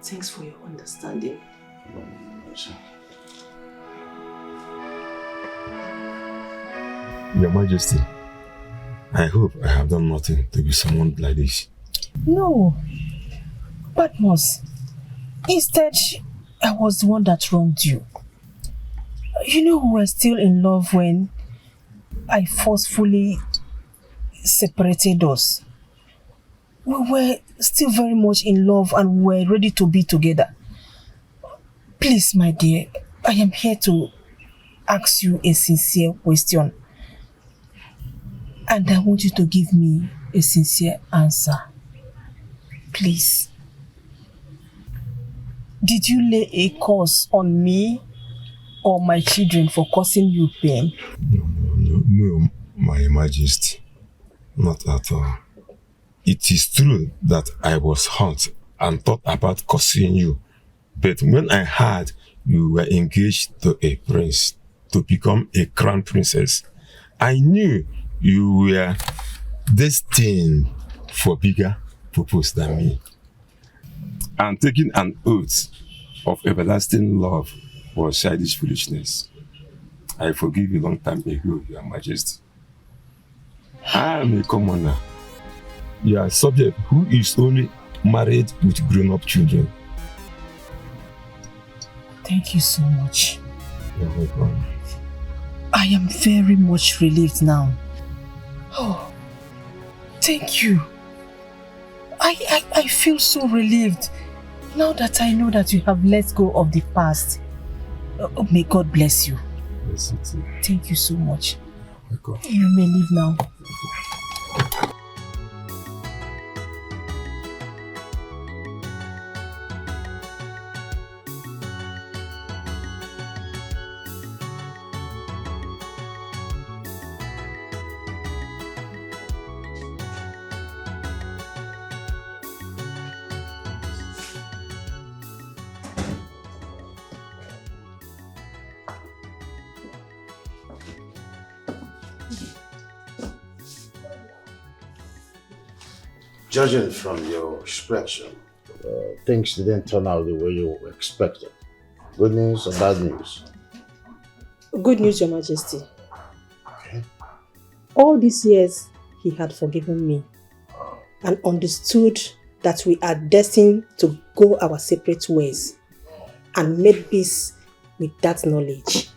Thanks for your understanding. Your Majesty, I hope I have done nothing to be summoned like this. No, Patmos. Instead, I was the one that wronged you. You know, we were still in love when I forcefully separated us. We were still very much in love and we were ready to be together. Please, my dear, I am here to ask you a sincere question. And I want you to give me a sincere answer. Please. Did you lay a curse on me or my children for causing you pain? No, my Majesty. Not at all. It is true that I was hurt and thought about cursing you. But when I heard you were engaged to a prince to become a crown princess, I knew you were destined for bigger purpose than me. And taking an oath of everlasting love was childish foolishness. I forgive you long time ago, Your Majesty. I am a commoner. You are a subject who is only married with grown-up children. Thank you so much. You're welcome. I am very much relieved now. Oh, thank you. I feel so relieved now that I know that you have let go of the past. Oh, may God bless you. Bless you too. Thank you so much. Welcome. You may leave now. Judging from your expression, things didn't turn out the way you expected. Good news or bad news? Good news, Your Majesty. Okay. All these years, he had forgiven me and understood that we are destined to go our separate ways and made peace with that knowledge.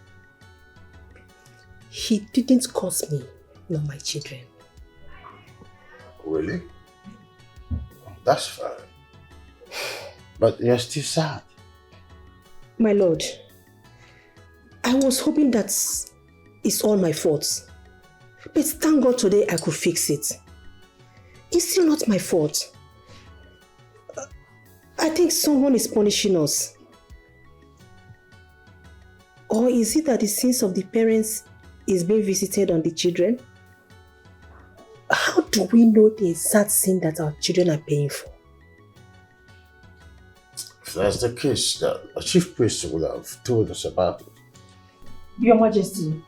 He didn't curse me, nor my children. Really? That's fine. But you're still sad. My lord, I was hoping that it's all my fault. But thank God today I could fix it. It's still not my fault. I think someone is punishing us. Or is it that the sins of the parents is being visited on the children? How do we know the exact sin that our children are paying for? If that's the case, the chief priest would have told us about it. Your Majesty,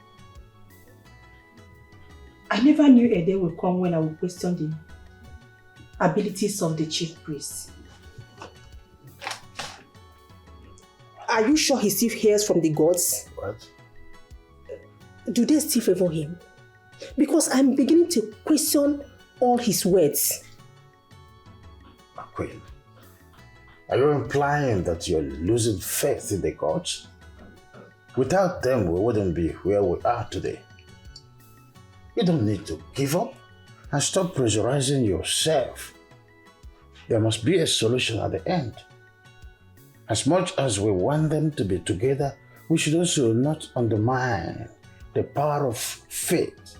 I never knew a day would come when I would question the abilities of the chief priest. Are you sure he still hears from the gods? What? Do they still favor him? Because I'm beginning to question all his words. Queen, are you implying that you're losing faith in the gods? Without them, we wouldn't be where we are today. You don't need to give up and stop pressurizing yourself. There must be a solution at the end. As much as we want them to be together, we should also not undermine the power of faith.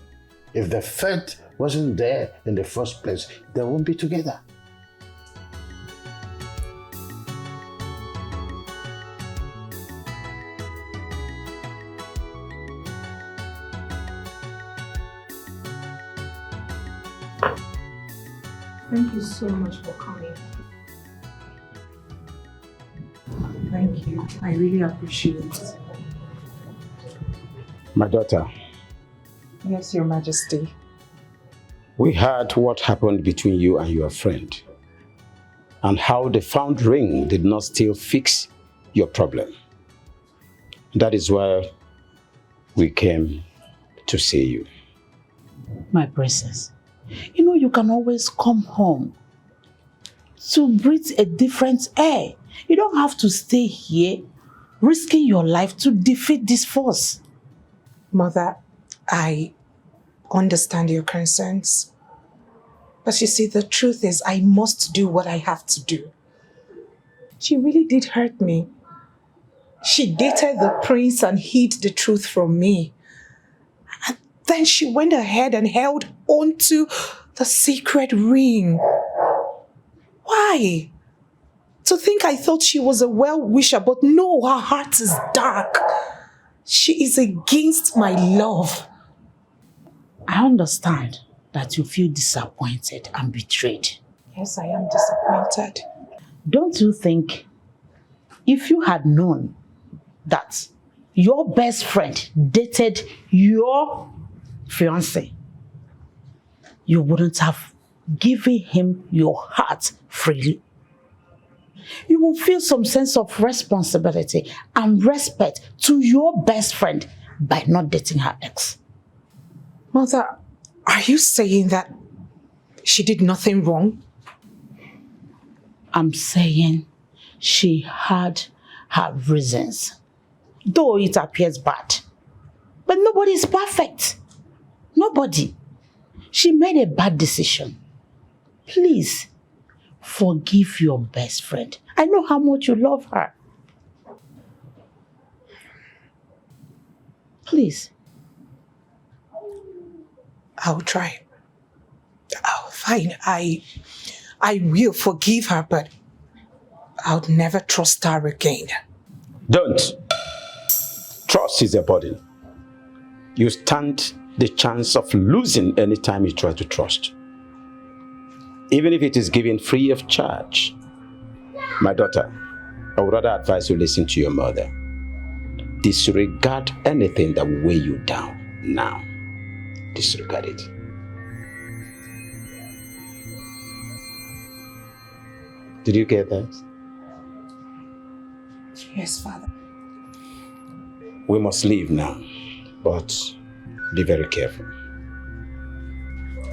If the faith wasn't there in the first place, they won't be together. Thank you so much for coming. Thank you. I really appreciate it. My daughter, Yes, Your Majesty. we heard what happened between you and your friend and how the found ring did not still fix your problem. That is why we came to see you. My princess, you know you can always come home to breathe a different air. You don't have to stay here risking your life to defeat this force. Mother, I understand your concerns. But you see, the truth is I must do what I have to do. She really did hurt me. She dated the prince and hid the truth from me. And then she went ahead and held onto the secret ring. Why? To think I thought she was a well-wisher, but no, her heart is dark. She is against my love. I understand that you feel disappointed and betrayed. Yes, I am disappointed. Don't you think if you had known that your best friend dated your fiancé, you wouldn't have given him your heart freely? You will feel some sense of responsibility and respect to your best friend by not dating her ex. Mother, are you saying that she did nothing wrong? I'm saying she had her reasons, though it appears bad. But nobody is perfect. Nobody. She made a bad decision. Please, forgive your best friend. I know how much you love her. Please. I'll try. Fine. I will forgive her, but I'll never trust her again. Don't. Trust is a burden. You stand the chance of losing any time you try to trust. Even if it is given free of charge. My daughter, I would rather advise you listen to your mother. Disregard anything that will weigh you down now. Disregard it. Did you get that? Yes, Father. We must leave now, but be very careful.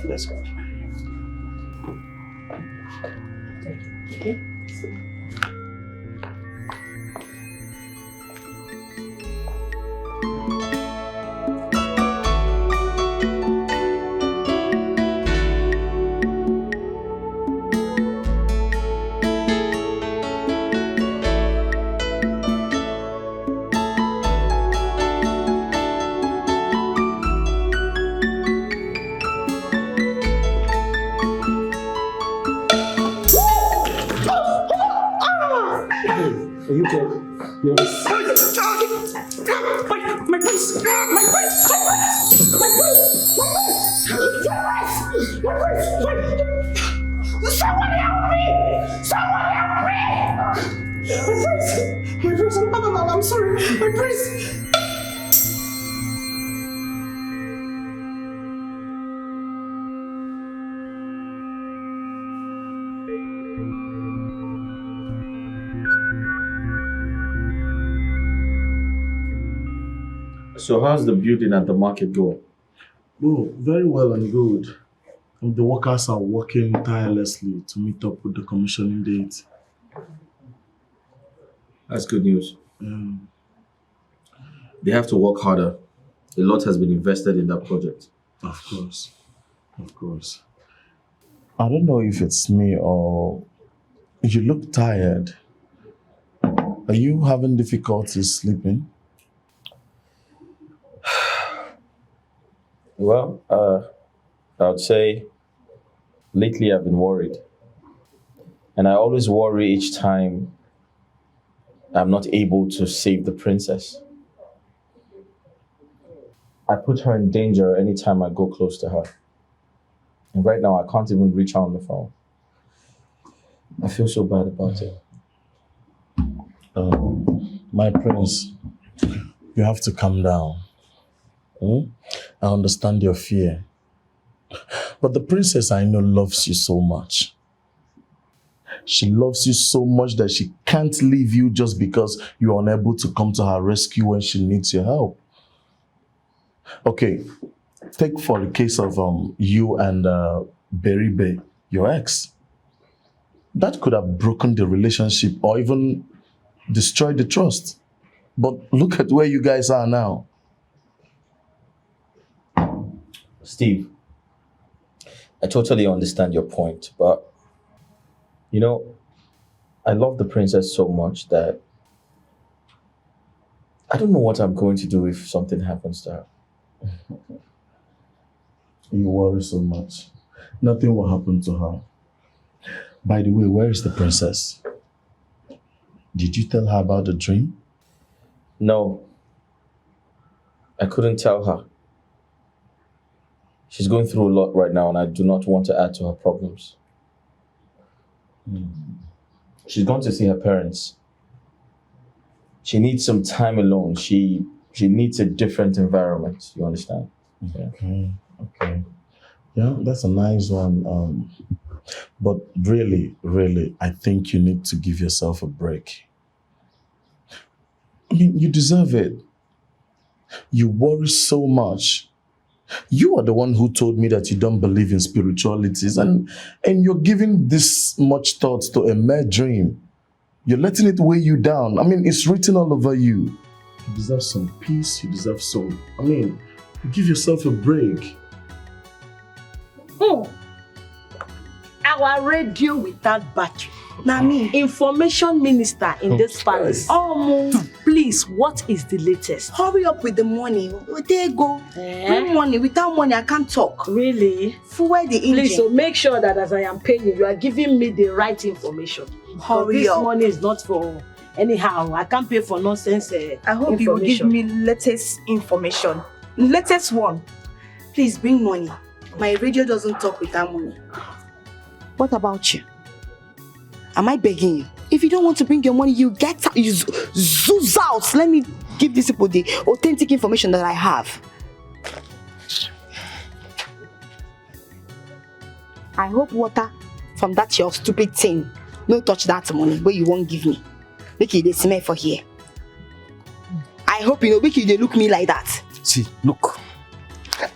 Let's go. Okay. Are you okay? Yes. My prince! My prince! Someone help me! Someone help me! My prince! I'm sorry. My prince! So how's the building and the market going? Oh, very well and good. The workers are working tirelessly to meet up with the commissioning date. That's good news. They have to work harder. A lot has been invested in that project. Of course. Of course. I don't know if it's me or you look tired. Are you having difficulty sleeping? Well, I would say lately I've been worried. And I always worry each time I'm not able to save the princess. I put her in danger anytime I go close to her. And right now I can't even reach her on the phone. I feel so bad about it. My prince, you have to calm down. I understand your fear. But the princess I know loves you so much. She loves you so much that she can't leave you just because you're unable to come to her rescue when she needs your help. Okay, take for the case of you and Beribe, your ex. That could have broken the relationship or even destroyed the trust. But look at where you guys are now. Steve, I totally understand your point, but you know, I love the princess so much that I don't know what I'm going to do if something happens to her. You worry so much. Nothing will happen to her. By the way, where is the princess? Did you tell her about the dream? No, I couldn't tell her. She's going through a lot right now and I do not want to add to her problems. She's gone to see her parents. She needs some time alone. She needs a different environment, you understand? Okay. Yeah, that's a nice one. But really, I think you need to give yourself a break. I mean, you deserve it. You worry so much. You are the one who told me that you don't believe in spiritualities and you're giving this much thought to a mere dream. You're letting it weigh you down. I mean, it's written all over you. You deserve some peace. You deserve some... give yourself a break. Our radio without battery. Now, information minister in this palace. Please, what is the latest? Hurry up with the money. There you go. Bring money. Without money, I can't talk. Really? Fuel the engine. Please, so make sure that as I am paying you, you are giving me the right information. Hurry up. This money is not for anyhow. I can't pay for nonsense. I hope you will give me latest information. Latest one. Please bring money. My radio doesn't talk without money. What about you? Am I begging you? If you don't want to bring your money, you get out, you zoom out. Let me give these people the authentic information that I have. I hope water from that your stupid thing no touch that money where you won't give me. Make you dey smell for here. I hope you know, make you dey look me like that. See, look.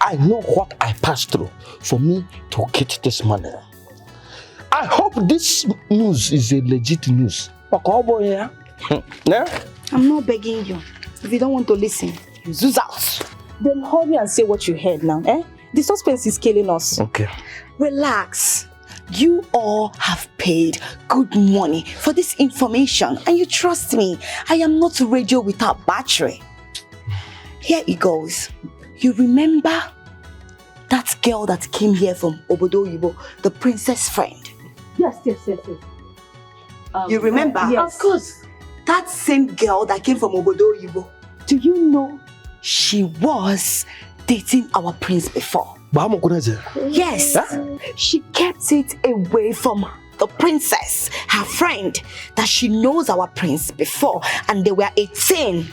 I know what I passed through for me to get this money. I hope this news is a legit news. Yeah? I'm not begging you. If you don't want to listen, you zoom out. Then hurry and say what you heard now, eh? The suspense is killing us. Okay. Relax. You all have paid good money for this information, and you trust me. I am not radio without battery. Here it goes. You remember that girl that came here from Obodo Oyibo, the princess friend? Yes. You remember? Yes. Of course. That same girl that came from Obodo Oyibo. Do you know she was dating our prince before? Yes. Huh? She kept it away from the princess, her friend, that she knows our prince before, and they were 18.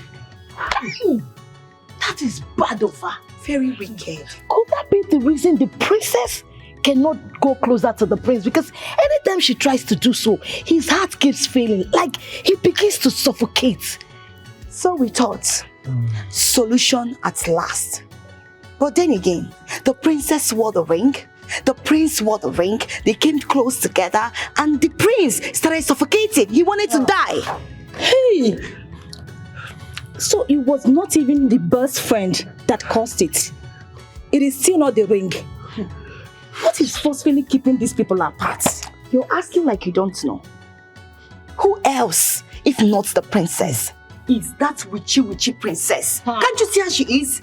That is bad of her. Very wicked. Could that be the reason the princess cannot go closer to the prince? Because anytime she tries to do so, his heart keeps failing, like he begins to suffocate. So we thought, solution at last. But then again, the princess wore the ring, the prince wore the ring, they came close together, and the prince started suffocating. He wanted to die. Hey! So it was not even the best friend that caused it. It is still not the ring. What is forcefully keeping these people apart? You're asking like you don't know. Who else, if not the princess, is that witchy princess? Can't you see how she is?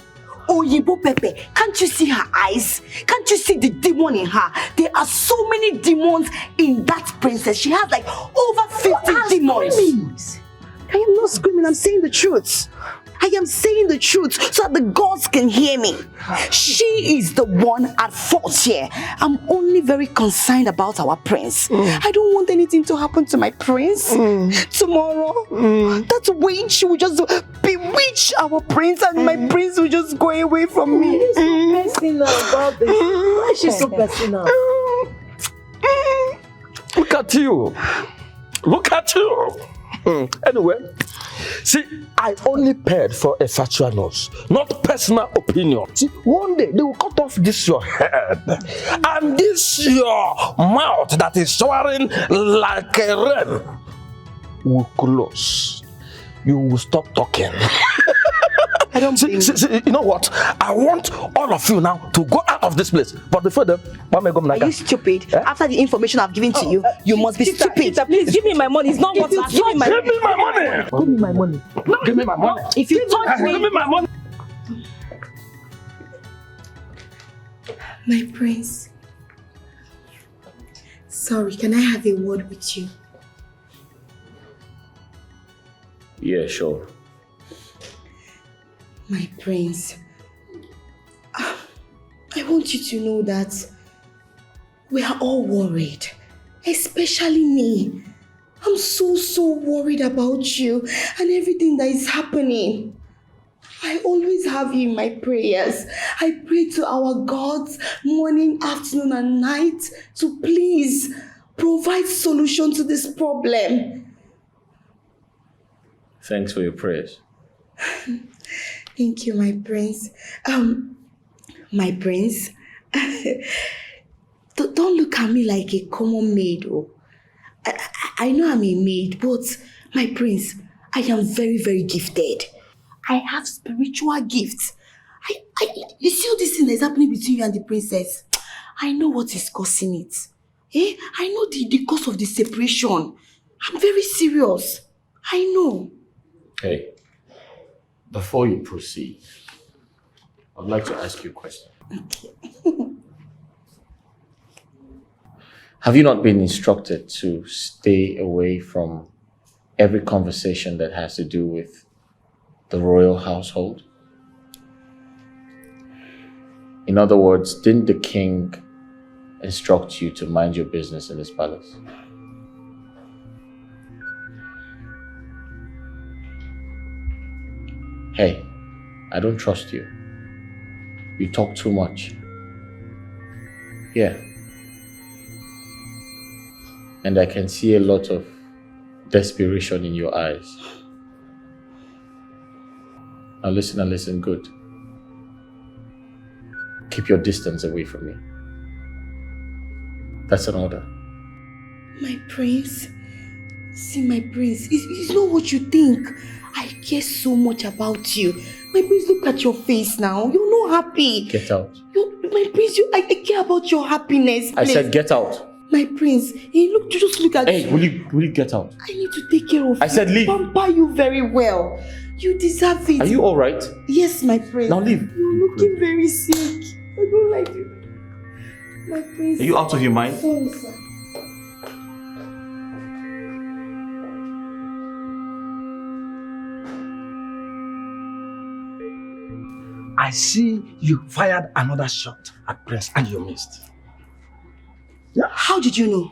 Oyibo Pepe, can't you see her eyes? Can't you see the demon in her? There are so many demons in that princess. She has like over 50 demons. Screaming. I am not screaming, I'm saying the truth. I am saying the truth so that the gods can hear me. She is the one at fault here. I'm only very concerned about our prince. I don't want anything to happen to my prince. Tomorrow, that witch will just bewitch our prince, and my prince will just go away from me. Why is so personal about this? Why is she so personal? Look at you. Look at you. Anyway, see, I only paid for a factual news, not personal opinion. See, one day they will cut off this your head, and this your mouth that is showering like a rain will close. You will stop talking. I don't see, you know what? I want all of you now to go out of this place. But before then, are you stupid? After the information I've given to you, you must be stupid. Tita, please give me my money. It's not what you give me my money. Give me my money. Give me my money. No, give me my money. If you touch me, give me my money. My prince. Sorry, can I have a word with you? Yeah, sure. My prince, I want you to know that we are all worried, especially me. I'm so worried about you and everything that is happening. I always have you in my prayers. I pray to our gods morning, afternoon, and night to please provide solution to this problem. Thanks for your prayers. Thank you, my prince. My prince, don't look at me like a common maid. Oh. I know I'm a maid, but my prince, I am very gifted. I have spiritual gifts. You see all this thing that is happening between you and the princess? I know what is causing it. I know the cause of the separation. I'm very serious. I know. Hey. Before you proceed, I'd like to ask you a question. Okay. Have you not been instructed to stay away from every conversation that has to do with the royal household? In other words, didn't the king instruct you to mind your business in his palace? Hey, I don't trust you. You talk too much. Yeah. And I can see a lot of desperation in your eyes. Now listen good. Keep your distance away from me. That's an order. My prince. See, my prince, it's not what you think. I care so much about you. My prince, look at your face now. You're not happy. Get out. My prince, I care about your happiness. Please. I said get out. My prince, just look at Hey, will you get out? I need to take care of you. I said leave. Pamper you very well. You deserve it. Are you alright? Yes, my prince. Now leave. You're looking very sick. I don't like you. My prince. Are you out of your mind? Sorry, sir. I see you fired another shot at Prince and you missed. Yeah. How did you know?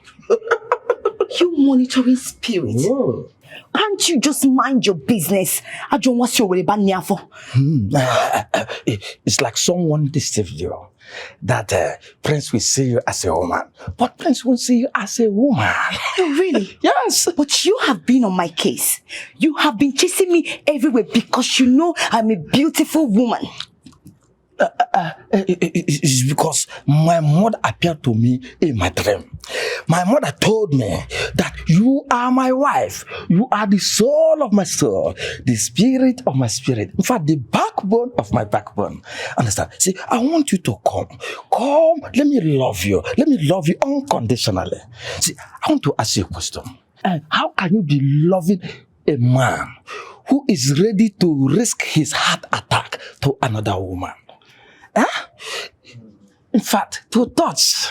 You monitoring spirit. Whoa. Can't you just mind your business? I don't want you to be for. It's like someone deceived you. That Prince will see you as a woman, but Prince won't see you as a woman. Oh, really? Yes. But you have been on my case. You have been chasing me everywhere because you know I'm a beautiful woman. It's because my mother appeared to me in my dream. My mother told me that you are my wife. You are the soul of my soul, the spirit of my spirit. In fact, the backbone of my backbone. Understand? See, I want you to come. Come, let me love you. Let me love you unconditionally. See, I want to ask you a question. How can you be loving a man who is ready to risk his heart attack to another woman? Huh? In fact, to touch,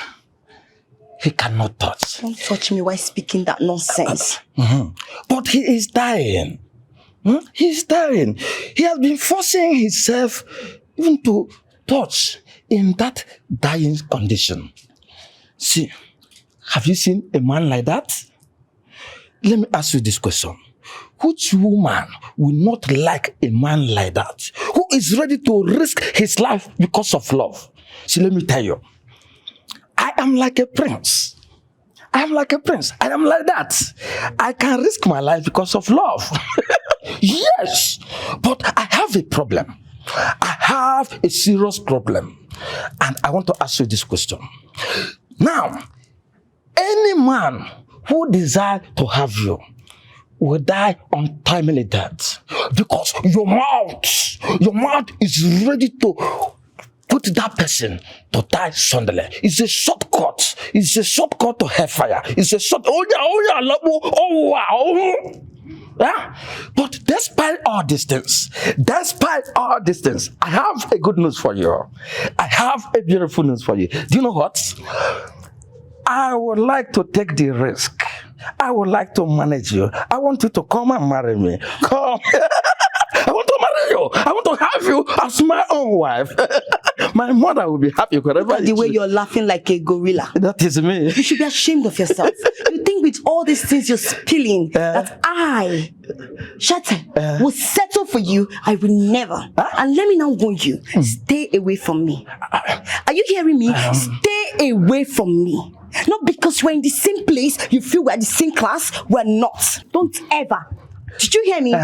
he cannot touch. Don't touch me while speaking that nonsense. But he is dying. He is dying. He has been forcing himself even to touch in that dying condition. See, have you seen a man like that? Let me ask you this question. Which woman will not like a man like that? Who is ready to risk his life because of love? See, let me tell you. I am like a prince. I am like a prince. I am like that. I can risk my life because of love. Yes. But I have a problem. I have a serious problem. And I want to ask you this question. Now, any man who desires to have you will die untimely death because your mouth is ready to put that person to die suddenly. It's a shortcut. It's a shortcut to hellfire. It's a short. Yeah? But despite all these things, I have a good news for you. I have a beautiful news for you. Do you know what? I would like to take the risk. I would like to manage you. I want you to come and marry me. Come. I want to marry you. I want to have you as my own wife. My mother will be happy wherever. Look at the way you're laughing like a gorilla. That is me. You should be ashamed of yourself. You think with all these things you're spilling that I, Shatta, will settle for you? I will never. And let me now warn you. Stay away from me. Are you hearing me? Stay away from me. Not because we're in the same place, you feel we're the same class. We're not. Don't ever. Did you hear me?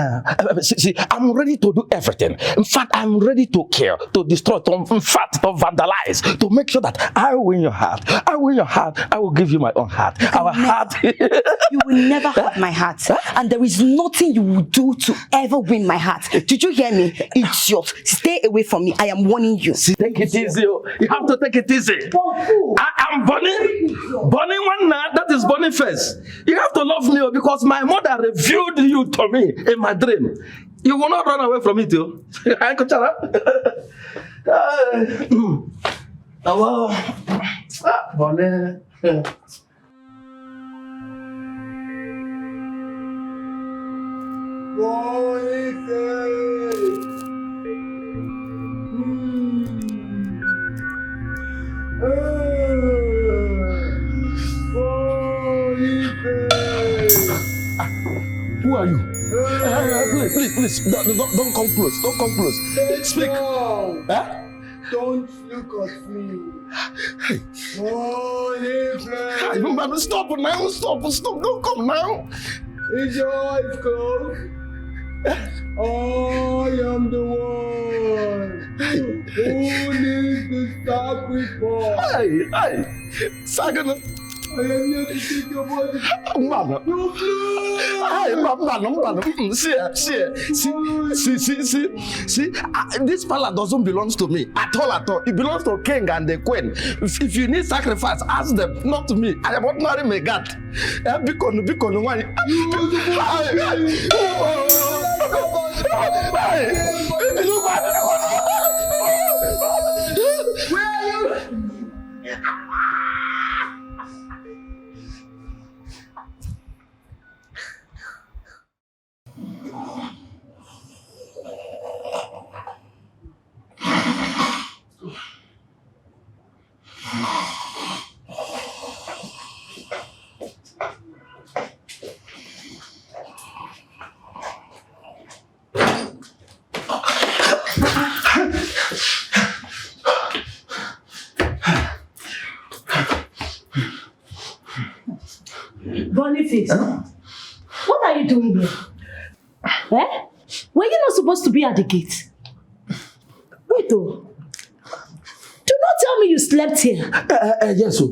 See, I'm ready to do everything. In fact, I'm ready to kill, to destroy, to vandalize, to make sure that I win your heart. I win your heart. I will give you my own heart. Our heart. You will never have my heart. And there is nothing you will do to ever win my heart. Did you hear me? It's yours. Stay away from me. I am warning you. See, take it easy. You have to take it easy. I am Bonnie one night. That is Bonnie first. You have to love me because my mother revealed you to me in my dream. You will not run away from it, too. Bonnie. Who are you? Please, don't come close. Don't come close. Speak. Don't look at me. Holy flame. Man, stop now. Stop. Don't come now. Is your eyes closed? I am the one who needs the sacrifice. Hey, Sagana. I am here to take your body. Man. You flew. Hey, man. See, this palace doesn't belong to me at all. It belongs to king and the queen. If you need sacrifice, ask them, not to me. I am ordinary Megat. Bikon, why? Where are you? Boniface, what are you doing here? Were you not supposed to be at the gate? Wait, though. Do not tell me you slept here. Yes,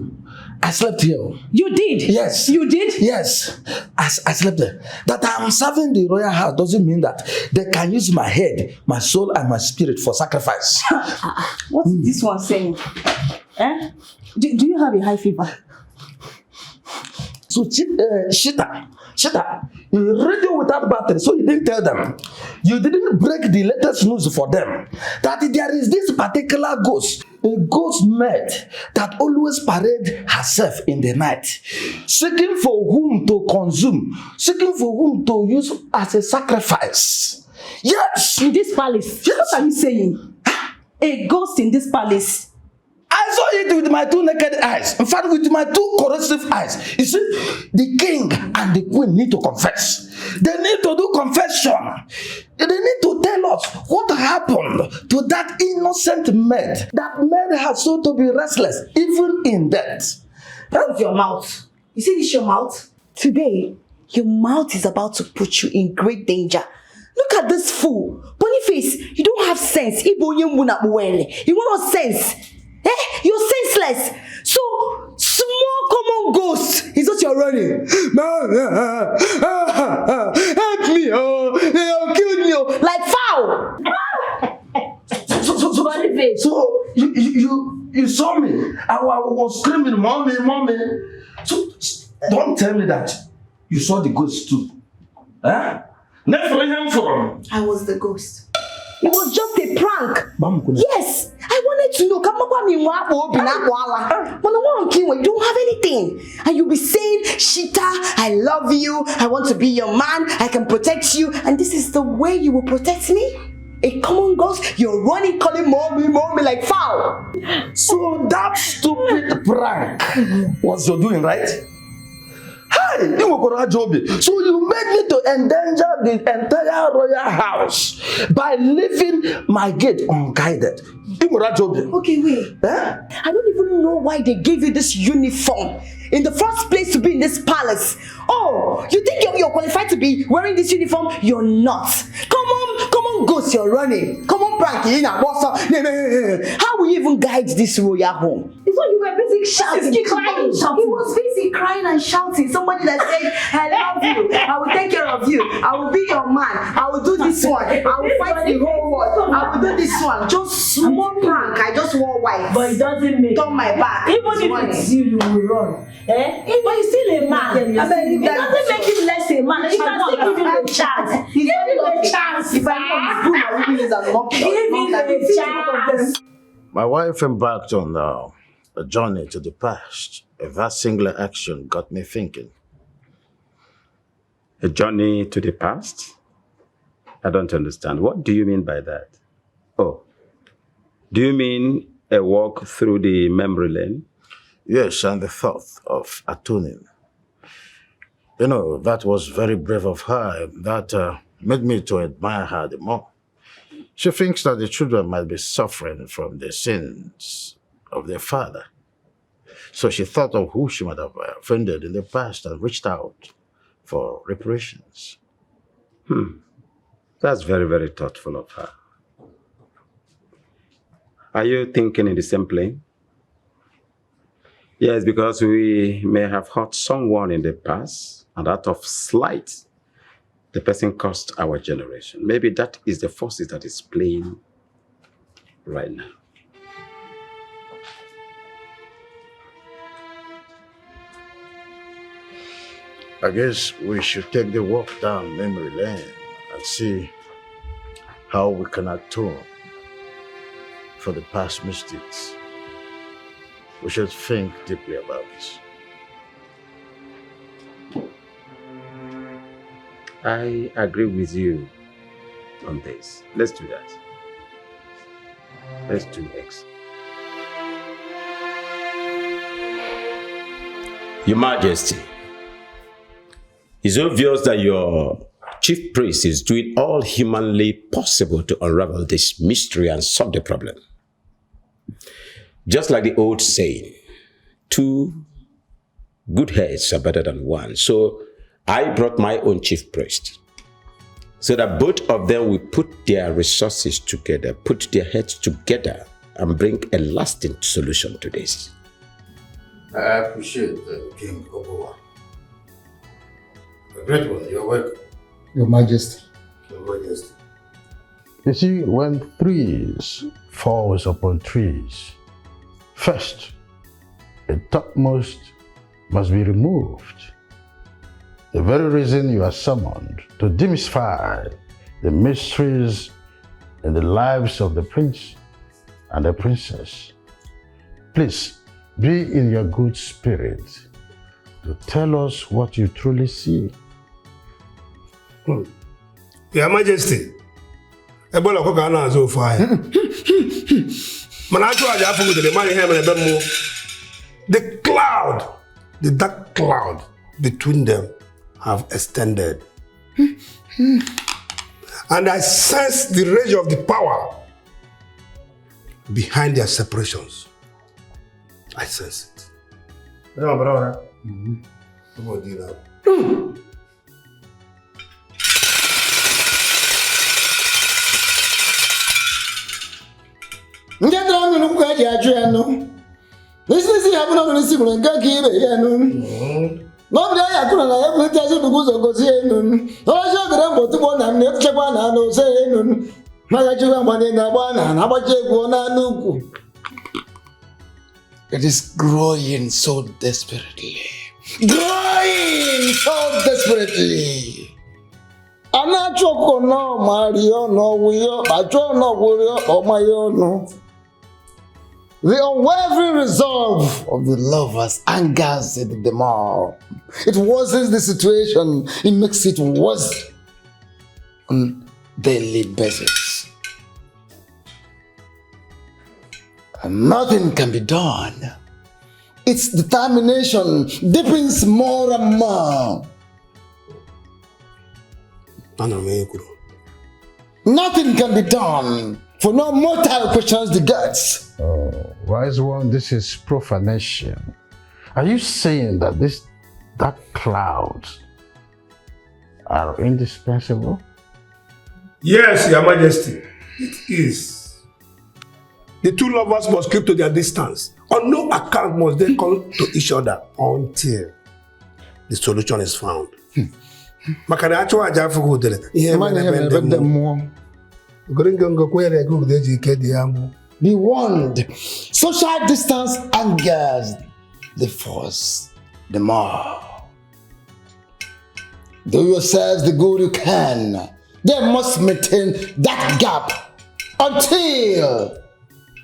I slept here. You did? Yes. You did? Yes, I slept there. That I'm serving the royal house doesn't mean that they can use my head, my soul, and my spirit for sacrifice. What's this one saying? Do you have a high fever? So, Shita, you radio without battery, so you didn't tell them. You didn't break the latest news for them. That there is this particular ghost, a ghost maid that always parade herself in the night, seeking for whom to consume, seeking for whom to use as a sacrifice. Yes! In this palace? Yes. What are you saying? A ghost in this palace? I saw it with my two naked eyes. In fact, with my two corrosive eyes. You see, the king and the queen need to confess. They need to do confession. They need to tell us what happened to that innocent maid. That maid has so to be restless, even in death. That's your mouth. You see this your mouth? Today, your mouth is about to put you in great danger. Look at this fool. Boniface, you don't have sense. You want no sense. You're senseless. So, small common ghost is what you're running. Help me, they'll kill me, like foul. So you saw me. I was screaming, mommy. So, don't tell me that you saw the ghost too. Never him from. I was the ghost. It was just a prank. Yes, I wanted to know. But you don't have anything. And you'll be saying, Shita, I love you. I want to be your man. I can protect you. And this is the way you will protect me? A common ghost? You're running, calling mommy like foul. So that stupid prank was your doing, right? So you made me to endanger the entire royal house by leaving my gate unguided. Okay, wait. I don't even know why they gave you this uniform in the first place to be in this palace. Oh, you think you're qualified to be wearing this uniform? You're not. Come on, ghost, you're running. Come on, Pranky. How will you even guide this royal home? It's what you were busy shouting. He was busy crying and shouting. Somebody that said, I love you. I will take care of you. I will be your man. I will do this one. I will fight the whole world. I will do this one. Just small prank. I just wore white. But it doesn't make turn my back. Even if it's you will run. But he's still a man. It doesn't make him less a man. You can still give him a chance. Give him a chance. If I give him a chance. My wife embarked on a journey to the past. That singular action got me thinking. A journey to the past? I don't understand. What do you mean by that? Oh, do you mean a walk through the memory lane? Yes, and the thought of atoning. You know, that was very brave of her. That made me to admire her the more. She thinks that the children might be suffering from the sins of their father. So she thought of who she might have offended in the past and reached out for reparations. That's very, very thoughtful of her. Are you thinking in the same plane? Yes, because we may have hurt someone in the past, and out of slight, the person cost our generation. Maybe that is the forces that is playing right now. I guess we should take the walk down memory lane and see how we can atone for the past mistakes. We should think deeply about this. I agree with you on this. Let's do that. Let's do X. Your Majesty, it's obvious that your chief priest is doing all humanly possible to unravel this mystery and solve the problem. Just like the old saying, 2 good heads are better than 1. So I brought my own chief priest so that both of them will put their resources together, put their heads together, and bring a lasting solution to this. I appreciate King Ubah. A great one, you're welcome. Your Majesty. Your Majesty. You see, when trees falls upon trees, first, the topmost must be removed. The very reason you are summoned to demystify the mysteries in the lives of the prince and the princess. Please, be in your good spirit to tell us what you truly see. Your Majesty, Ebola koka na azo fire. Manacho aja afu de mani hem na bemo. The cloud, the dark cloud between them have extended. And I sense the rage of the power behind their separations. I sense it. No, brother. Come on, do that. Get down and look at your journal. This is the happen on the similar gag. Nobody I couldn't have put as a goose or gozian. No, I shall get up to one and never check one and no say. My children one in a one and how about you one and look. It is growing so desperately. Growing so desperately. I'm not choking no, Mario, no, we are. I don't know where or my own. The unwavering resolve of the lovers angers them all. It worsens the situation. It makes it worse on daily basis. And nothing can be done. Its determination deepens more and more. Nothing can be done, for no mortal questions the gods. Oh, wise one, this is profanation. Are you saying that these dark clouds are indispensable? Yes, Your Majesty, it is. The two lovers must keep to their distance. On no account must they come to each other until the solution is found. Be warned, social distance angers the force the more. Do yourselves the good you can. They must maintain that gap until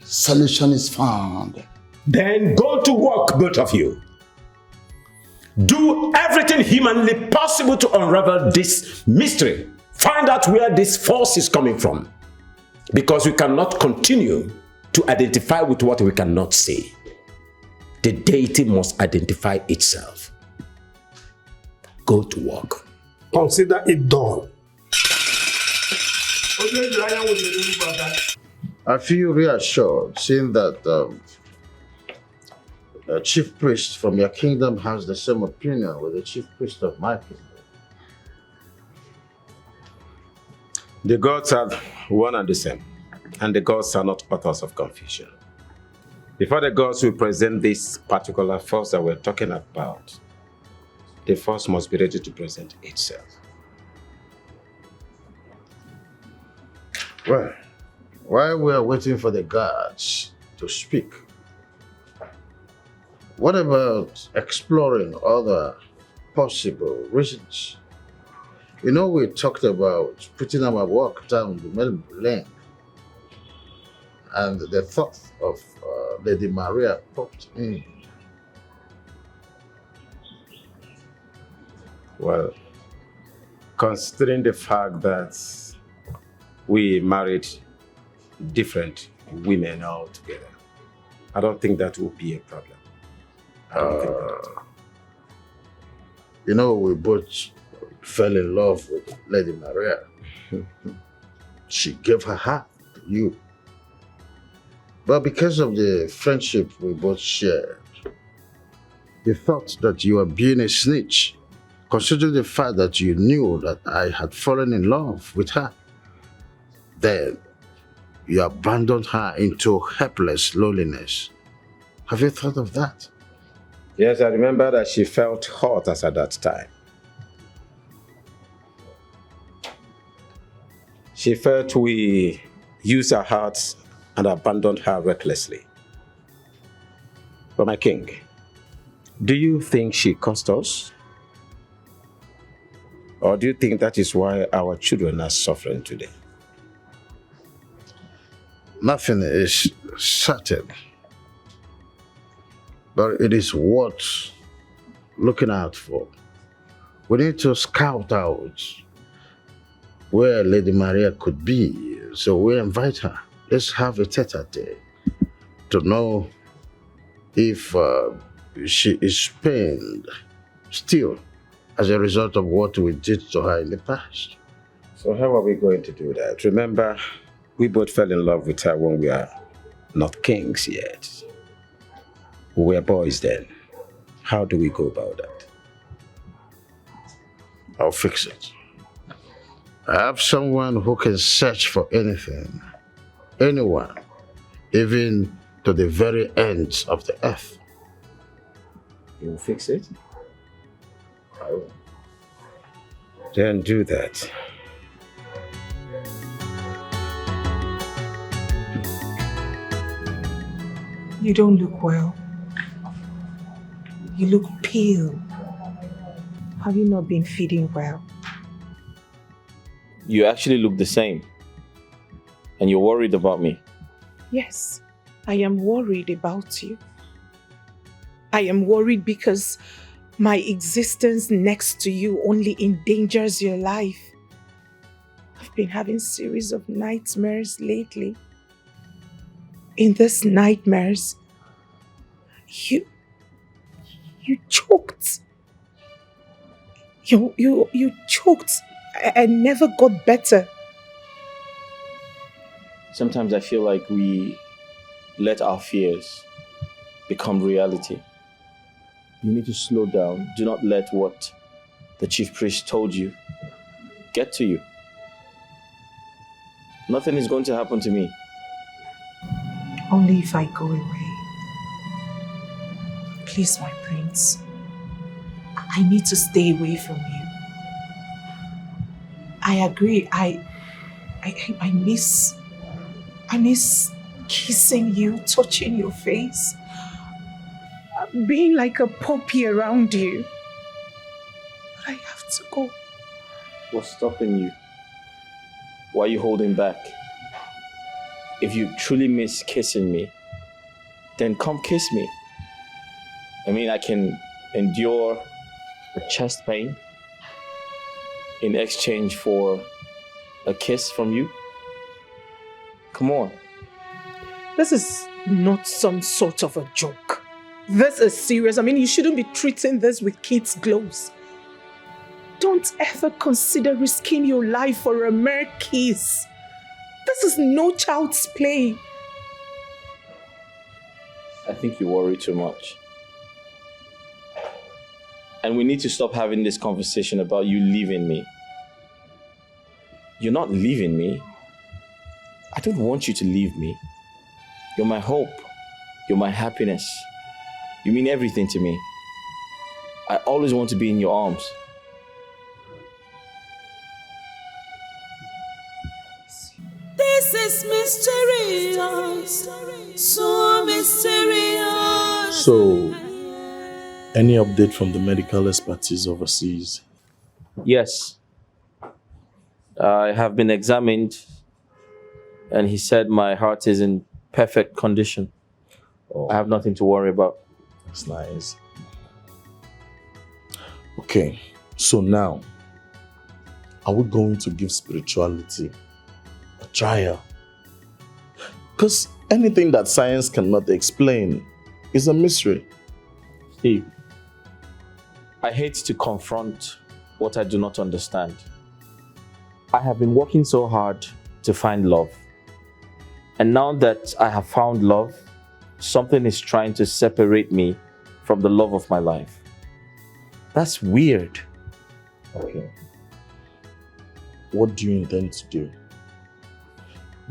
solution is found. Then go to work, both of you. Do everything humanly possible to unravel this mystery. Find out where this force is coming from. Because we cannot continue to identify with what we cannot see. The deity must identify itself. Go to work. Consider it done. I feel reassured seeing that a chief priest from your kingdom has the same opinion with the chief priest of my kingdom. The gods are one and the same, and the gods are not authors of confusion. Before the gods will present this particular force that we're talking about, the force must be ready to present itself. Well, while we are waiting for the gods to speak, what about exploring other possible reasons? You know, we talked about putting our work down the middle lane, and the thought of Lady Maria popped in. Well, considering the fact that we married different women altogether, I don't think that will be a problem. You know, we both fell in love with Lady Maria. She gave her heart to you. But because of the friendship we both shared, the thought that you were being a snitch, considering the fact that you knew that I had fallen in love with her, then you abandoned her into helpless loneliness. Have you thought of that? Yes, I remember that she felt hurt as at that time. She felt we used her hearts and abandoned her recklessly. But my king, do you think she caused us? Or do you think that is why our children are suffering today? Nothing is certain, but it is worth looking out for. We need to scout out where Lady Maria could be, so we invite her. Let's have a tete-a-tete to know if she is pained still as a result of what we did to her in the past. So how are we going to do that? Remember, we both fell in love with her when we are not kings yet. We were boys then. How do we go about that? I'll fix it. I have someone who can search for anything, anyone, even to the very ends of the earth. You'll fix it? I will. Then do that. You don't look well. You look pale. Have you not been feeding well? You actually look the same. And you're worried about me. Yes, I am worried about you. I am worried because my existence next to you only endangers your life. I've been having a series of nightmares lately. In these nightmares, you choked. You choked and never got better. Sometimes I feel like we let our fears become reality. You need to slow down. Do not let what the chief priest told you get to you. Nothing is going to happen to me. Only if I go away. Please, my prince. I need to stay away from you. I agree. I miss kissing you, touching your face, being like a puppy around you. But I have to go. What's stopping you? Why are you holding back? If you truly miss kissing me, then come kiss me. I mean, I can endure a chest pain in exchange for a kiss from you. Come on. This is not some sort of a joke. This is serious. I mean, you shouldn't be treating this with kids' gloves. Don't ever consider risking your life for a mere kiss. This is no child's play. I think you worry too much. And we need to stop having this conversation about you leaving me. You're not leaving me. I don't want you to leave me. You're my hope. You're my happiness. You mean everything to me. I always want to be in your arms. This is mysterious, so mysterious. So, any update from the medical expertise overseas? Yes. I have been examined and he said my heart is in perfect condition. I have nothing to worry about. That's nice. Okay, so now, are we going to give spirituality a trial? Because anything that science cannot explain is a mystery. Steve, I hate to confront what I do not understand. I have been working so hard to find love. And now that I have found love, something is trying to separate me from the love of my life. That's weird. Okay. What do you intend to do?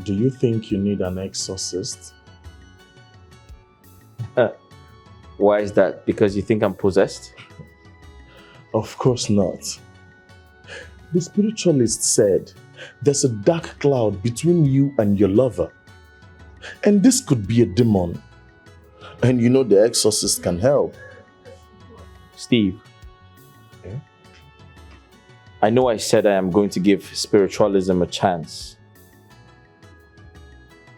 Do you think you need an exorcist? Why is that? Because you think I'm possessed? Of course not. The spiritualist said there's a dark cloud between you and your lover. And this could be a demon. And you know the exorcist can help. Steve, I know I said I am going to give spiritualism a chance.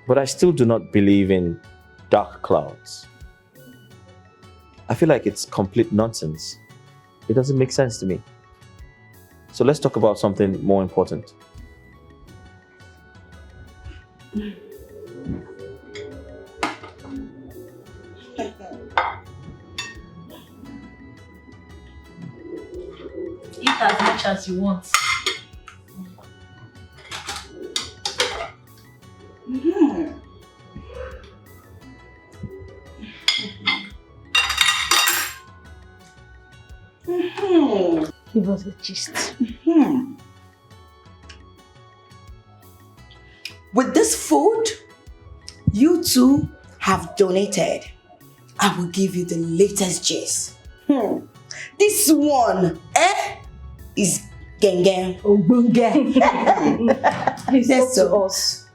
But I still do not believe in dark clouds. I feel like it's complete nonsense. It doesn't make sense to me. So let's talk about something more important. Eat as much as you want. Give us the gist. With this food you two have donated, I will give you the latest gist. This one, is Gengen. Please talk to us.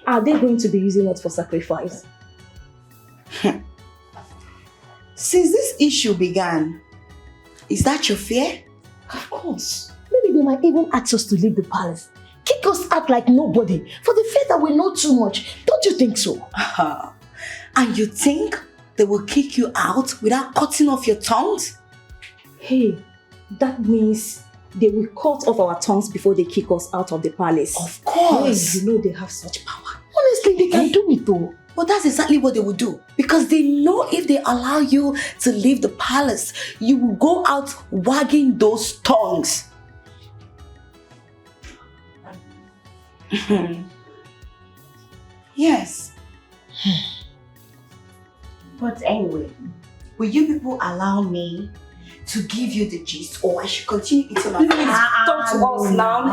Are they going to be using us for sacrifice? Since this issue began, is that your fear? Of course. Maybe they might even ask us to leave the palace. Kick us out like nobody for the fear that we know too much. Don't you think so? And you think they will kick you out without cutting off your tongues? Hey, that means they will cut off our tongues before they kick us out of the palace. Of course. Hey, you know they have such power. Honestly, they can do it though. But that's exactly what they will do. Because they know if they allow you to leave the palace, you will go out wagging those tongues. Yes. But anyway, will you people allow me to give you the gist, or I should continue eating my food? Talk to us now.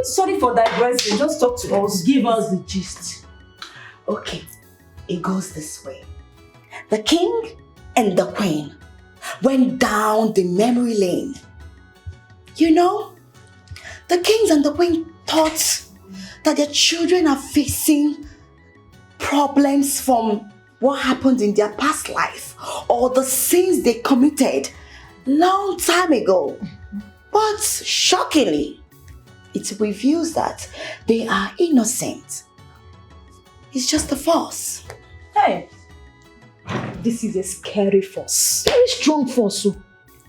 Sorry for digressing. Just talk to us. Give us the gist. Okay, it goes this way. The king and the queen went down the memory lane. You know, the kings and the queen thought that their children are facing problems from what happened in their past life or the sins they committed long time ago. But shockingly, it reveals that they are innocent. It's just a force. Hey, this is a scary force. Very strong force.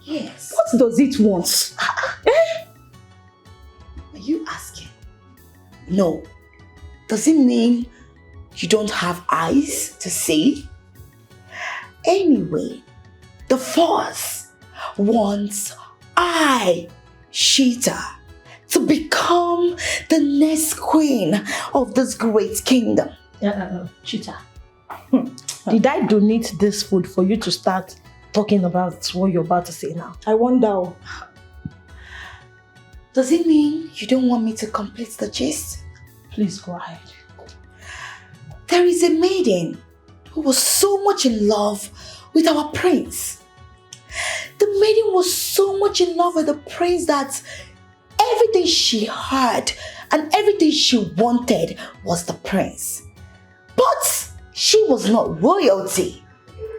Yes. What does it want? Are you asking? No. Does it mean you don't have eyes to see? Anyway, the force wants Sheeta to become the next queen of this great kingdom. Cheater. Did I donate this food for you to start talking about what you're about to say now? I wonder. Does it mean you don't want me to complete the gist? Please go ahead. There is a maiden who was so much in love with our prince. The maiden was so much in love with the prince that everything she heard and everything she wanted was the prince. But she was not royalty,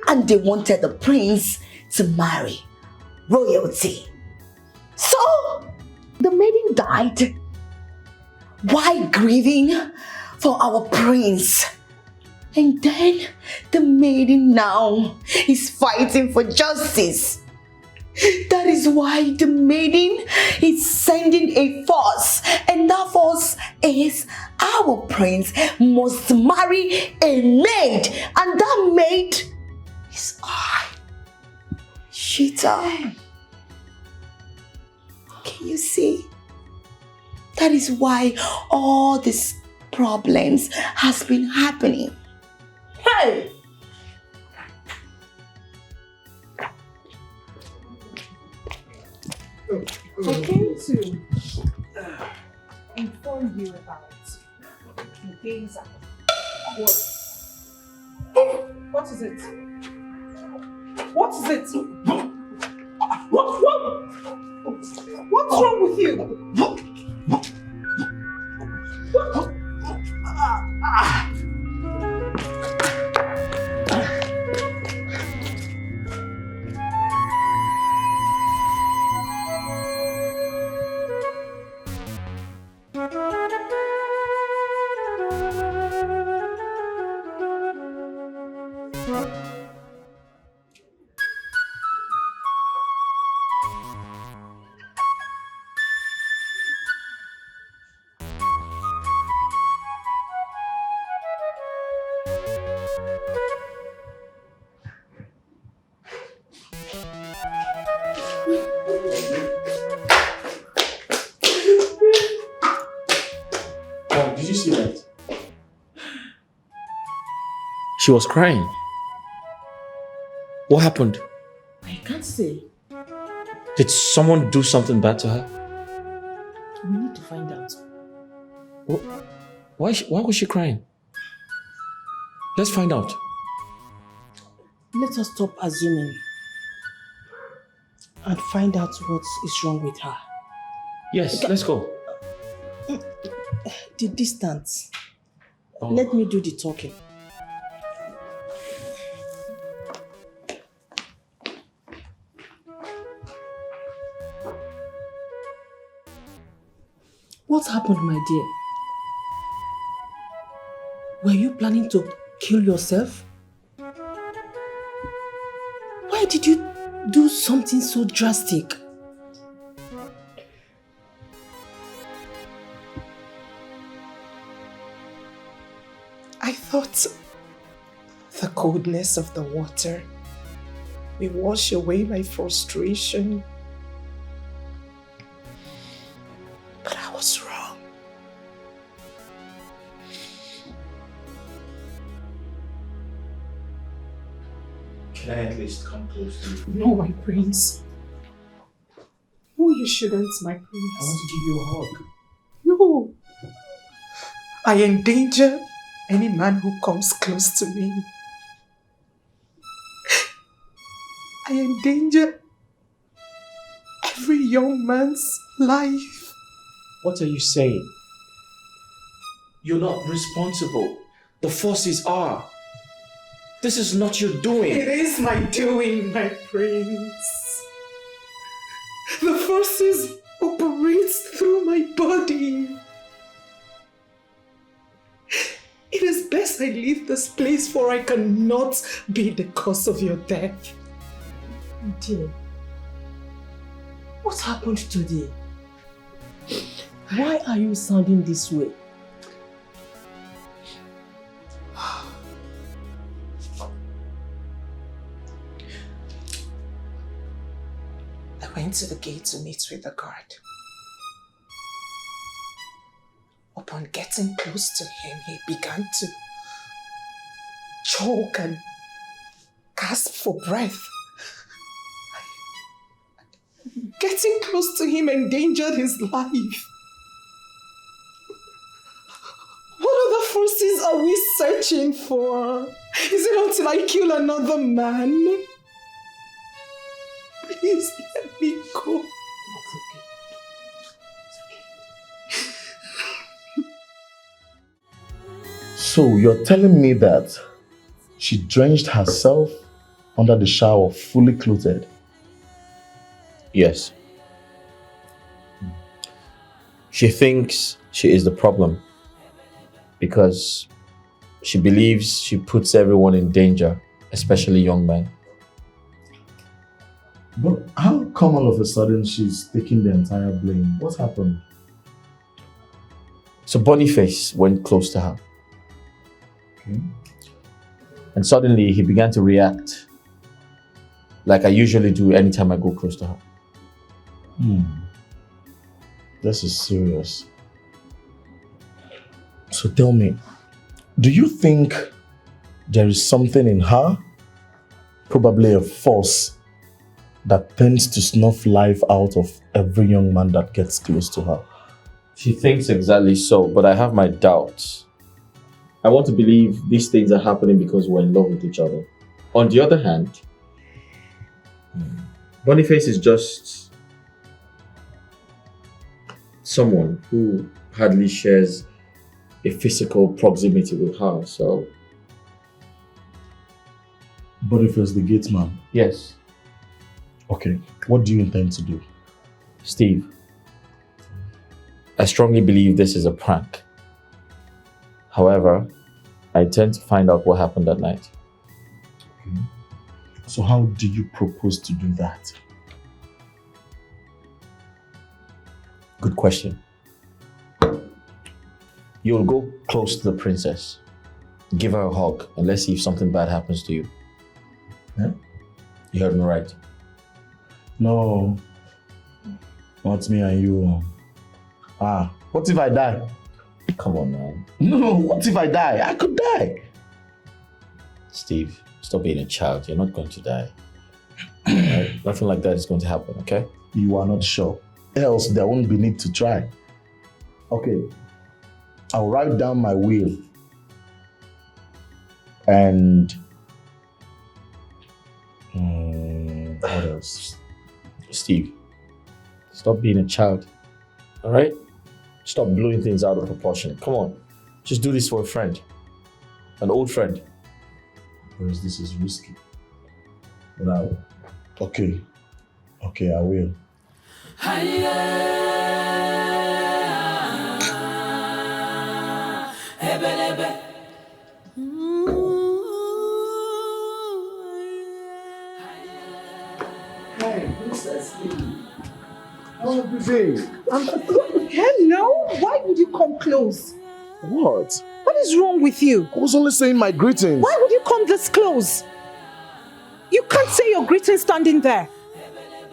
and they wanted the prince to marry royalty. So the maiden died while grieving for our prince. And then the maiden now is fighting for justice. That is why the maiden is sending a force, and that force is our prince must marry a maid, and that maid is I, Shita. Can you see? That is why all these problems has been happening. Hey! I came to inform you about the things that What is it? What is it? What's wrong with you? Did you see that? She was crying. What happened? I can't say. Did someone do something bad to her? We need to find out. Why was she crying? Let's find out. Let us stop assuming and find out what is wrong with her. Yes, let's go. The distance. Let me do the talking. What happened, my dear? Were you planning to kill yourself? Why did you do something so drastic? I thought the coldness of the water will wash away my frustration. But I was wrong. Can I at least come close to you? No, my prince. No, you shouldn't, my prince. I want to give you a hug. No. I endanger any man who comes close to me. I endanger every young man's life. What are you saying? You're not responsible. The forces are. This is not your doing. It is my doing, my prince. The forces operate through my body. It is best I leave this place, for I cannot be the cause of your death. Dear, what happened today? Why are you sounding this way? I went to the gate to meet with the guard. Upon getting close to him, he began to choke and gasp for breath. Getting close to him endangered his life. What other forces are we searching for? Is it until I kill another man? Please let me go. So you're telling me that she drenched herself under the shower fully clothed? Yes. She thinks she is the problem because she believes she puts everyone in danger, especially young men. But how come all of a sudden she's taking the entire blame? What happened? So Boniface went close to her. Okay. And suddenly he began to react like I usually do anytime I go close to her. This is serious. So tell me, do you think there is something in her, probably a force, that tends to snuff life out of every young man that gets close to her? She thinks exactly so, but I have my doubts. I want to believe these things are happening because we're in love with each other. On the other hand, Boniface is just someone who hardly shares a physical proximity with her, so... Boniface the gate man? Yes. Okay, what do you intend to do? Steve, I strongly believe this is a prank. However, I intend to find out what happened that night. Okay. So how do you propose to do that? Good question. You'll go close to the princess, give her a hug, and let's see if something bad happens to you. Yeah? You heard me right. No, not me and you. What if I die? Come on, man. No, what if I die? I could die. Steve, stop being a child. You're not going to die. Right? Nothing like that is going to happen, okay? You are not sure. Else there won't be need to try. Okay, I'll write down my will. And what else? Steve, stop being a child, all right? Stop blowing things out of proportion. Come on, just do this for a friend, an old friend. Whereas this is risky. But okay, I will. Hey, Princess Lily. How have you been? Hello? Why would you come close? What? What is wrong with you? I was only saying my greetings. Why would you come this close? You can't say your greetings standing there.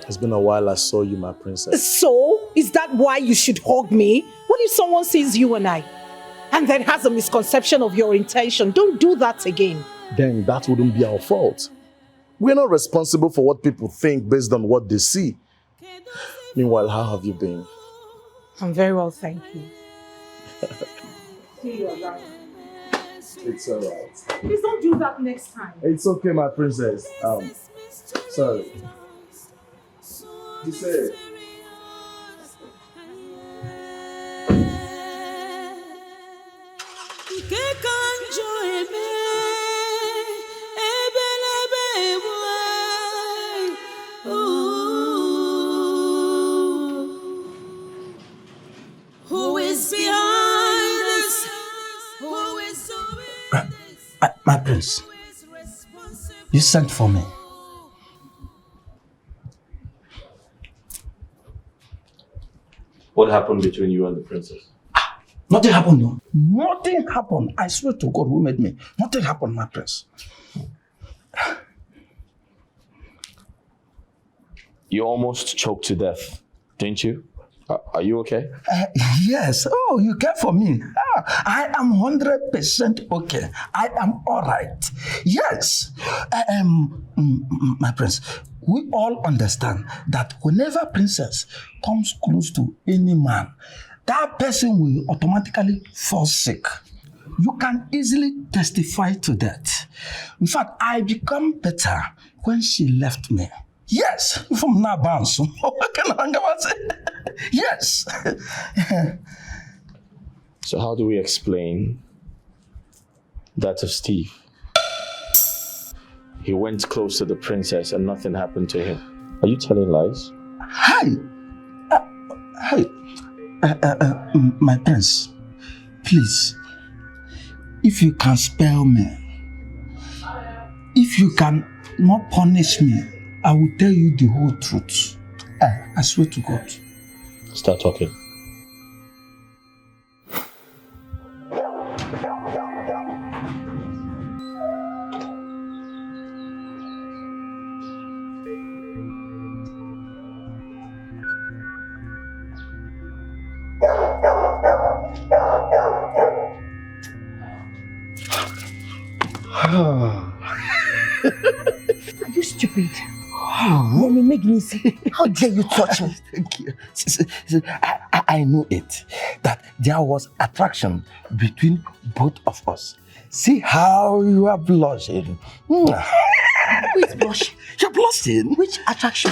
It's been a while I saw you, my princess. So? Is that why you should hug me? What if someone sees you and I? And then has a misconception of your intention? Don't do that again. Then that wouldn't be our fault. We're not responsible for what people think based on what they see. Meanwhile, how have you been? I'm very well, thank you. See you around. It's alright. Please don't do that next time. It's okay, my princess. Sorry. You said. Who is behind this? Who is My prince, you sent for me. What happened between you and the princess? Nothing happened, no. Nothing happened. I swear to God who made me. Nothing happened, my prince. You almost choked to death, didn't you? Are you okay? Yes. Oh, you care for me. I am 100% okay. I am all right. Yes. My prince, we all understand that whenever princess comes close to any man, that person will automatically fall sick. You can easily testify to that. In fact, I become better when she left me. Yes, from now on. Yes. So how do we explain that of Steve? He went close to the princess and nothing happened to him. Are you telling lies? Hi. My prince, please, if you can spare me, if you can not punish me, I will tell you the whole truth. I swear to God. Start talking. Are you stupid? Let me make me see. How dare you touch me? Thank you. I know it. That there was attraction between both of us. See how you are blushing. Who is blushing? You're blushing. Which attraction?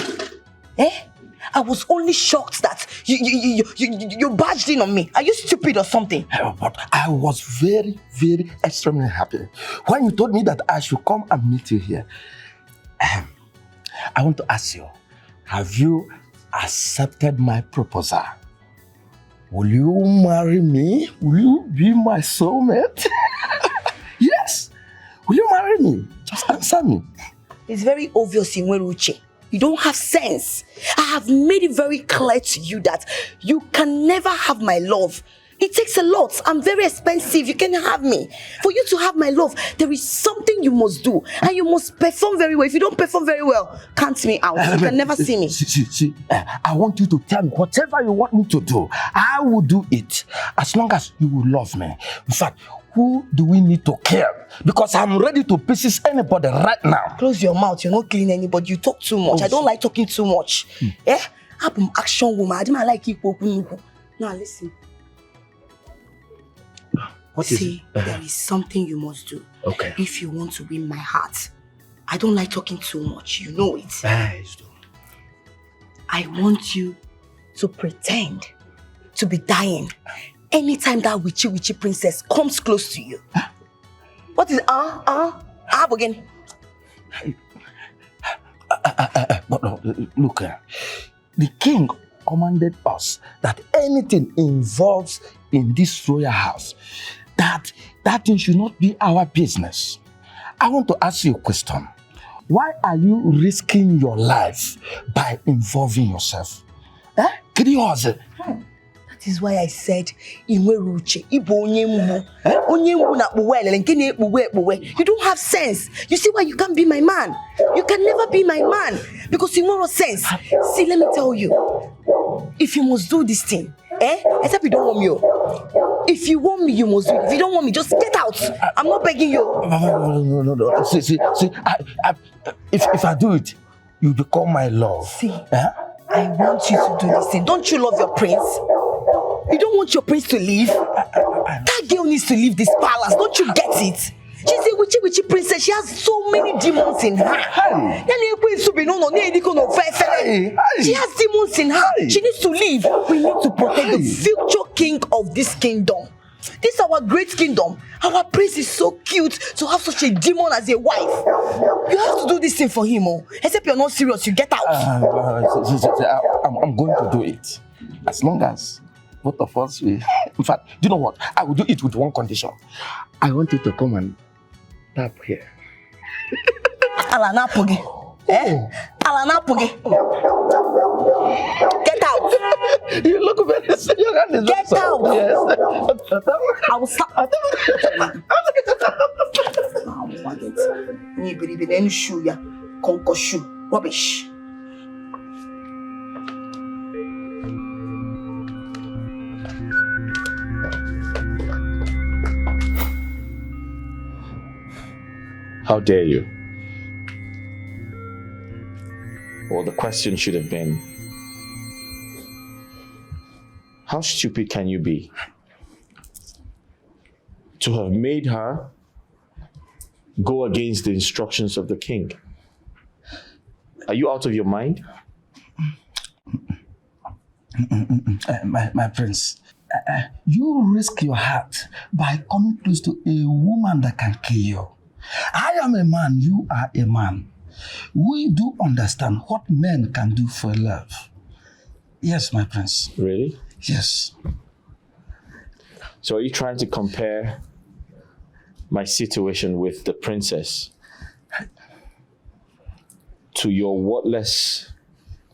I was only shocked that you barged in on me. Are you stupid or something? But I was very, very extremely happy when you told me that I should come and meet you here. I want to ask you, have you accepted my proposal? Will you marry me? Will you be my soulmate? Yes. Will you marry me? Just answer me. It's very obvious in Uche. You don't have sense. I have made it very clear to you that you can never have my love. It takes a lot. I'm very expensive. You can have me. For you to have my love, there is something you must do. And you must perform very well. If you don't perform very well, count me out. You can never see me. See, I want you to tell me whatever you want me to do. I will do it. As long as you will love me. In fact, who do we need to kill? Because I'm ready to pieces anybody right now. Close your mouth. You're not killing anybody. You talk too much. I don't like talking too much. I'm an action woman. I don't like you. Now listen. What is it? There is something you must do. Okay. If you want to win my heart. I don't like talking too much. You know it. I want you to pretend to be dying anytime that witchy princess comes close to you. Huh? What is again? Look, the king commanded us that anything involves in this royal house, that thing should not be our business. I want to ask you a question. Why are you risking your life by involving yourself? That is why I said, you don't have sense. You see why you can't be my man? You can never be my man because you know sense. See, let me tell you. If you must do this thing, except you don't want me. If you want me, you must do it. If you don't want me, just get out. I'm not begging you. No. See. If I do it, you become my love. See, I want you to do this thing. Don't you love your prince? You don't want your prince to leave? That girl needs to leave this palace. Don't you get it? She's a witchy princess. She has so many demons in her. She has demons in her. She needs to leave. We need to protect the future king of this kingdom. This is our great kingdom. Our prince is so cute to have such a demon as a wife. You have to do this thing for him. Except you're not serious, you get out. I'm going to do it. As long as both of us will. In fact, do you know what? I will do it with one condition. I want you to come and tap here. Alanapogi. Alanapogi. Get out. You look very serious. Get out. Yes. I will stop. Rubbish. How dare you? Well, the question should have been, how stupid can you be to have made her go against the instructions of the king? Are you out of your mind? My prince, you risk your heart by coming close to a woman that can kill you. I am a man, you are a man. We do understand what men can do for love. Yes, my prince. Really? Yes. So are you trying to compare my situation with the princess to your wordless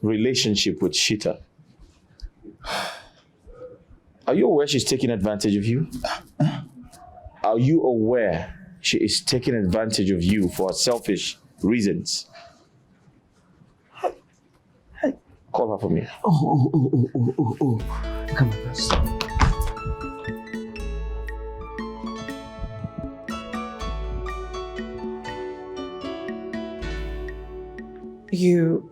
relationship with Shita? Are you aware she's taking advantage of you? Are you aware she is taking advantage of you for selfish reasons? Call her for me. Oh. Come on, prince. You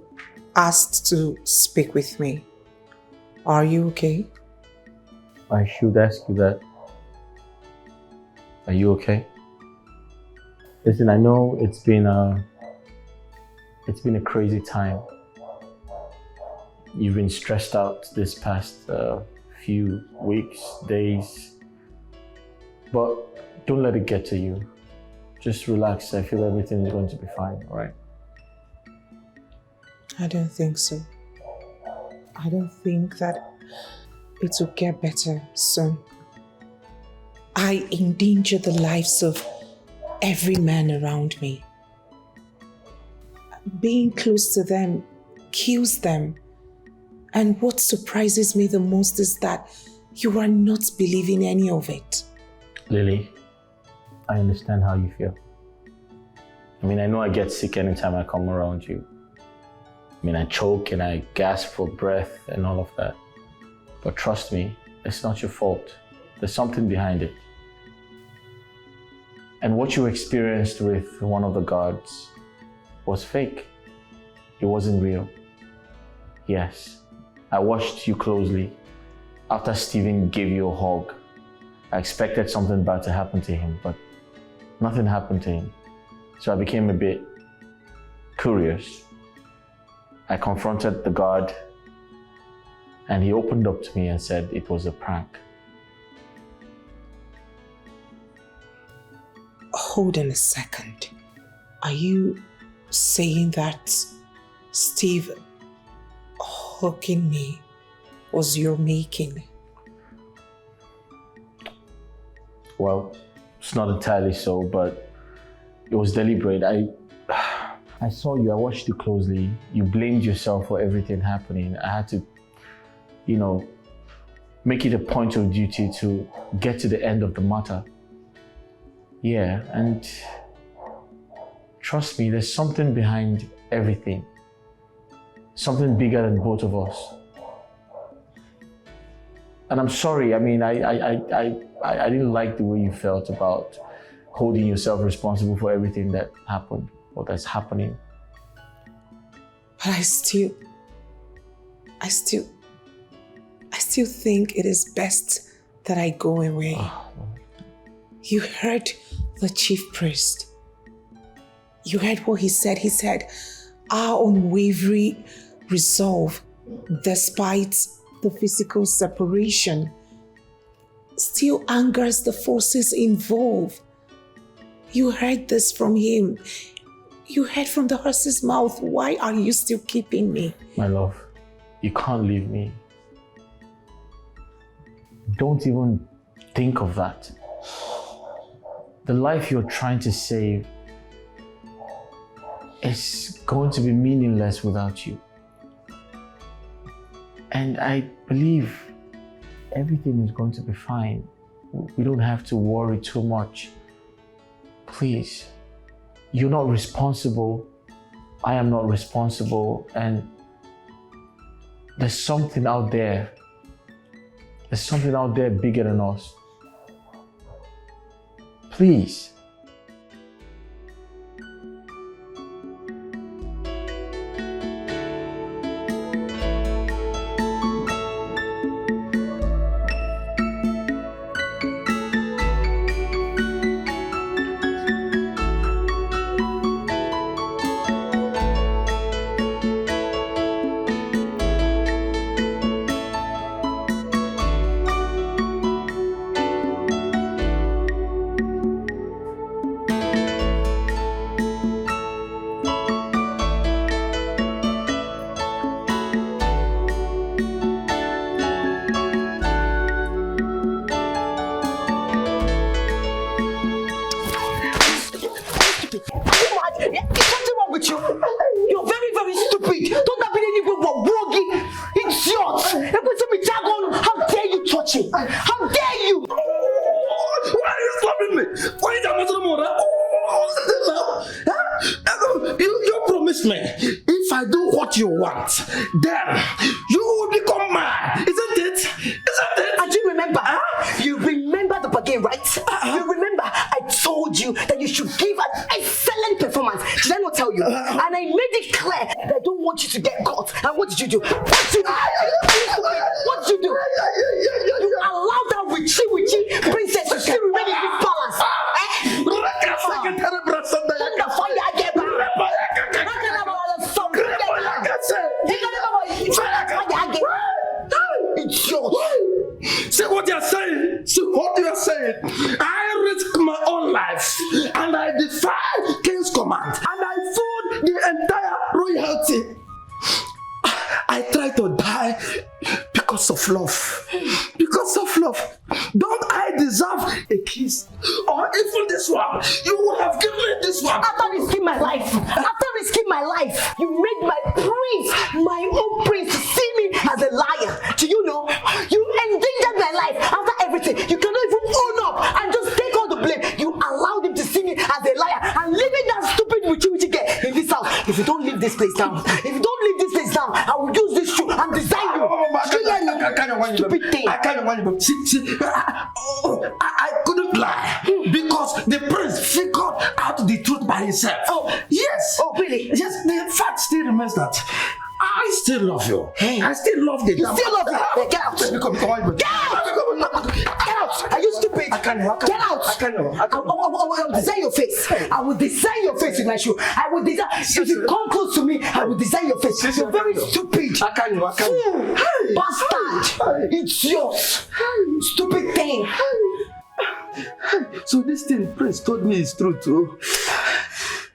asked to speak with me. Are you okay? I should ask you that. Are you okay? Listen, I know it's been a crazy time. You've been stressed out this past few weeks, days, but don't let it get to you. Just relax. I feel everything is going to be fine, all right? I don't think so. I don't think that it will get better soon. I endanger the lives of every man around me. Being close to them kills them. And what surprises me the most is that you are not believing any of it. Lily, I understand how you feel. I mean, I know I get sick anytime I come around you. I mean, I choke and I gasp for breath and all of that. But trust me, it's not your fault. There's something behind it. And what you experienced with one of the gods was fake. It wasn't real. Yes, I watched you closely. After Stephen gave you a hug, I expected something bad to happen to him, but nothing happened to him. So I became a bit curious. I confronted the god, and he opened up to me and said it was a prank. Hold on a second. Are you saying that Steve hugging me was your making? Well, it's not entirely so, but it was deliberate. I saw you, I watched you closely. You blamed yourself for everything happening. I had to, make it a point of duty to get to the end of the matter. Yeah, and trust me, there's something behind everything. Something bigger than both of us. And I'm sorry, I mean, I didn't like the way you felt about holding yourself responsible for everything that happened or that's happening. But I still think it is best that I go away. You heard the chief priest. You heard what he said. He said, our unwavering resolve, despite the physical separation, still angers the forces involved. You heard this from him. You heard from the horse's mouth. Why are you still keeping me? My love, you can't leave me. Don't even think of that. The life you're trying to save is going to be meaningless without you. And I believe everything is going to be fine. We don't have to worry too much. Please, you're not responsible. I am not responsible. And there's something out there. There's something out there bigger than us. Please. with you? You're very, very stupid. Don't have any woggy. Idiot. How dare you touch him? How dare you? Why are you stopping me? Why are you doing You promised me if I do what you want, then you will become mine. Isn't it? And you remember? You remember the bargain, right? You remember I told you that you should give an excellent performance. Did I not tell you? And I made it clear that I don't want you to get caught. And what did you do? What did you do? You allowed that witchy princess to still remain in this palace. See what you're saying? See what you're saying? I risk my own life and I defy King's command and I fooled the entire royalty. I try to die because of love. Because of love. Don't I deserve a kiss? Or even this one? You would have given me this one. After risking my life, you made my prince, my own prince, see me as a liar. Do you know? You endangered my life. After everything, you cannot even own up and just take all the blame. You allowed him to see me as a liar and leaving that stupid witchy girl in this house. If you don't leave this place down, I will use this shoe and design you. Stupid thing. I couldn't lie because the prince figured out the truth by himself. Oh, yes. Oh, really? Yes, the fact still remains that I still love you. Hey. I still love the You still love me? Get out! Get out! Are you stupid? I can't. Get out! I will design your face. I will design your face with my shoe. I will design. If you come close to me, I will design your face. You're very stupid. I can't. Bastard! It's yours. Stupid thing. So this thing Prince told me is true too.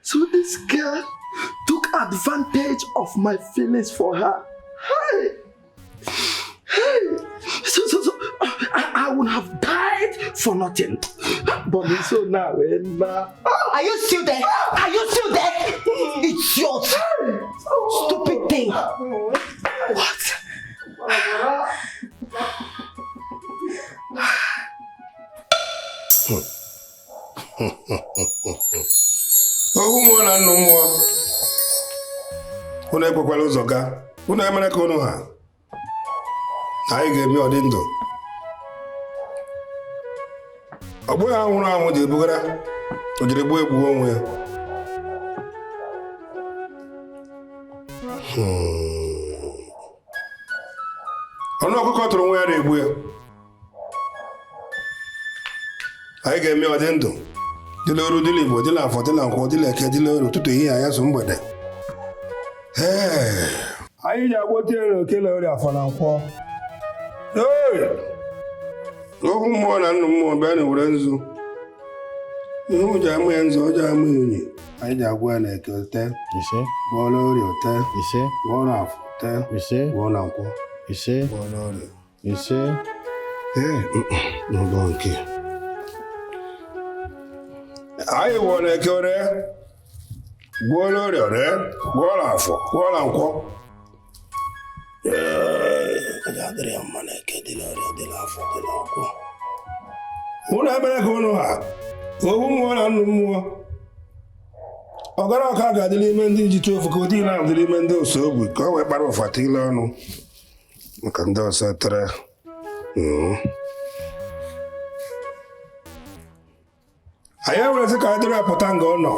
So this girl took advantage of my feelings for her. So I would have died for nothing. But so now, Are you still there? It's yours. Stupid thing. What? Ohu mmụọ na nnụ mmụọ unu ekwekwala ụzọ gaa unu emere ka unu ha na anyị ga-ebi ọdị ndụ ọ bụghị ha nwụrụ anwụ ji ebugara o jiri gbuo egbuo onwe ya ọnụ ọkụkọ tụrụ nwa ya na-egbu ya anyị ga-eme ọdị ndụ dịla oru dịla Igbo dịla Afọ dịla Nkwọ dịla Eke dịla oru ụtụtụ ehihie anyasụ mgbede anyị ji agwọta ere okele ori Afọ na Nkwọ ohu mmụọ na nnụ mmụọ bịa na were nzu ihe ụjọ amụ ya nzu ọjọọ amụ ya unyi anyị ji agwọ ya na Eke ote gwọọla ori ote gwọọ na Afọ ote gwọọ na Nkwọ gwọọla ori n'ụlọ nke anyị gwọọ na Eke ore gwọọla ori ore gwọọ na Afọ gwọọ na Nkwọ adịrị ya mma na Eke dịla ori dịla Afọ dịla Nkwọ unu emere ka unu ha ohu mmụọ na nnụ mmụọ ọgara ọka ga-adị n'ime ndị njite ofu ka ụdị na-adị n'ime ndị ose ogbi ka ọ wee kpara ụfata ile ọnụ maka ndị ọsọ tere anyị ewerezi ka anyị dịrị apụta nga ọ nọ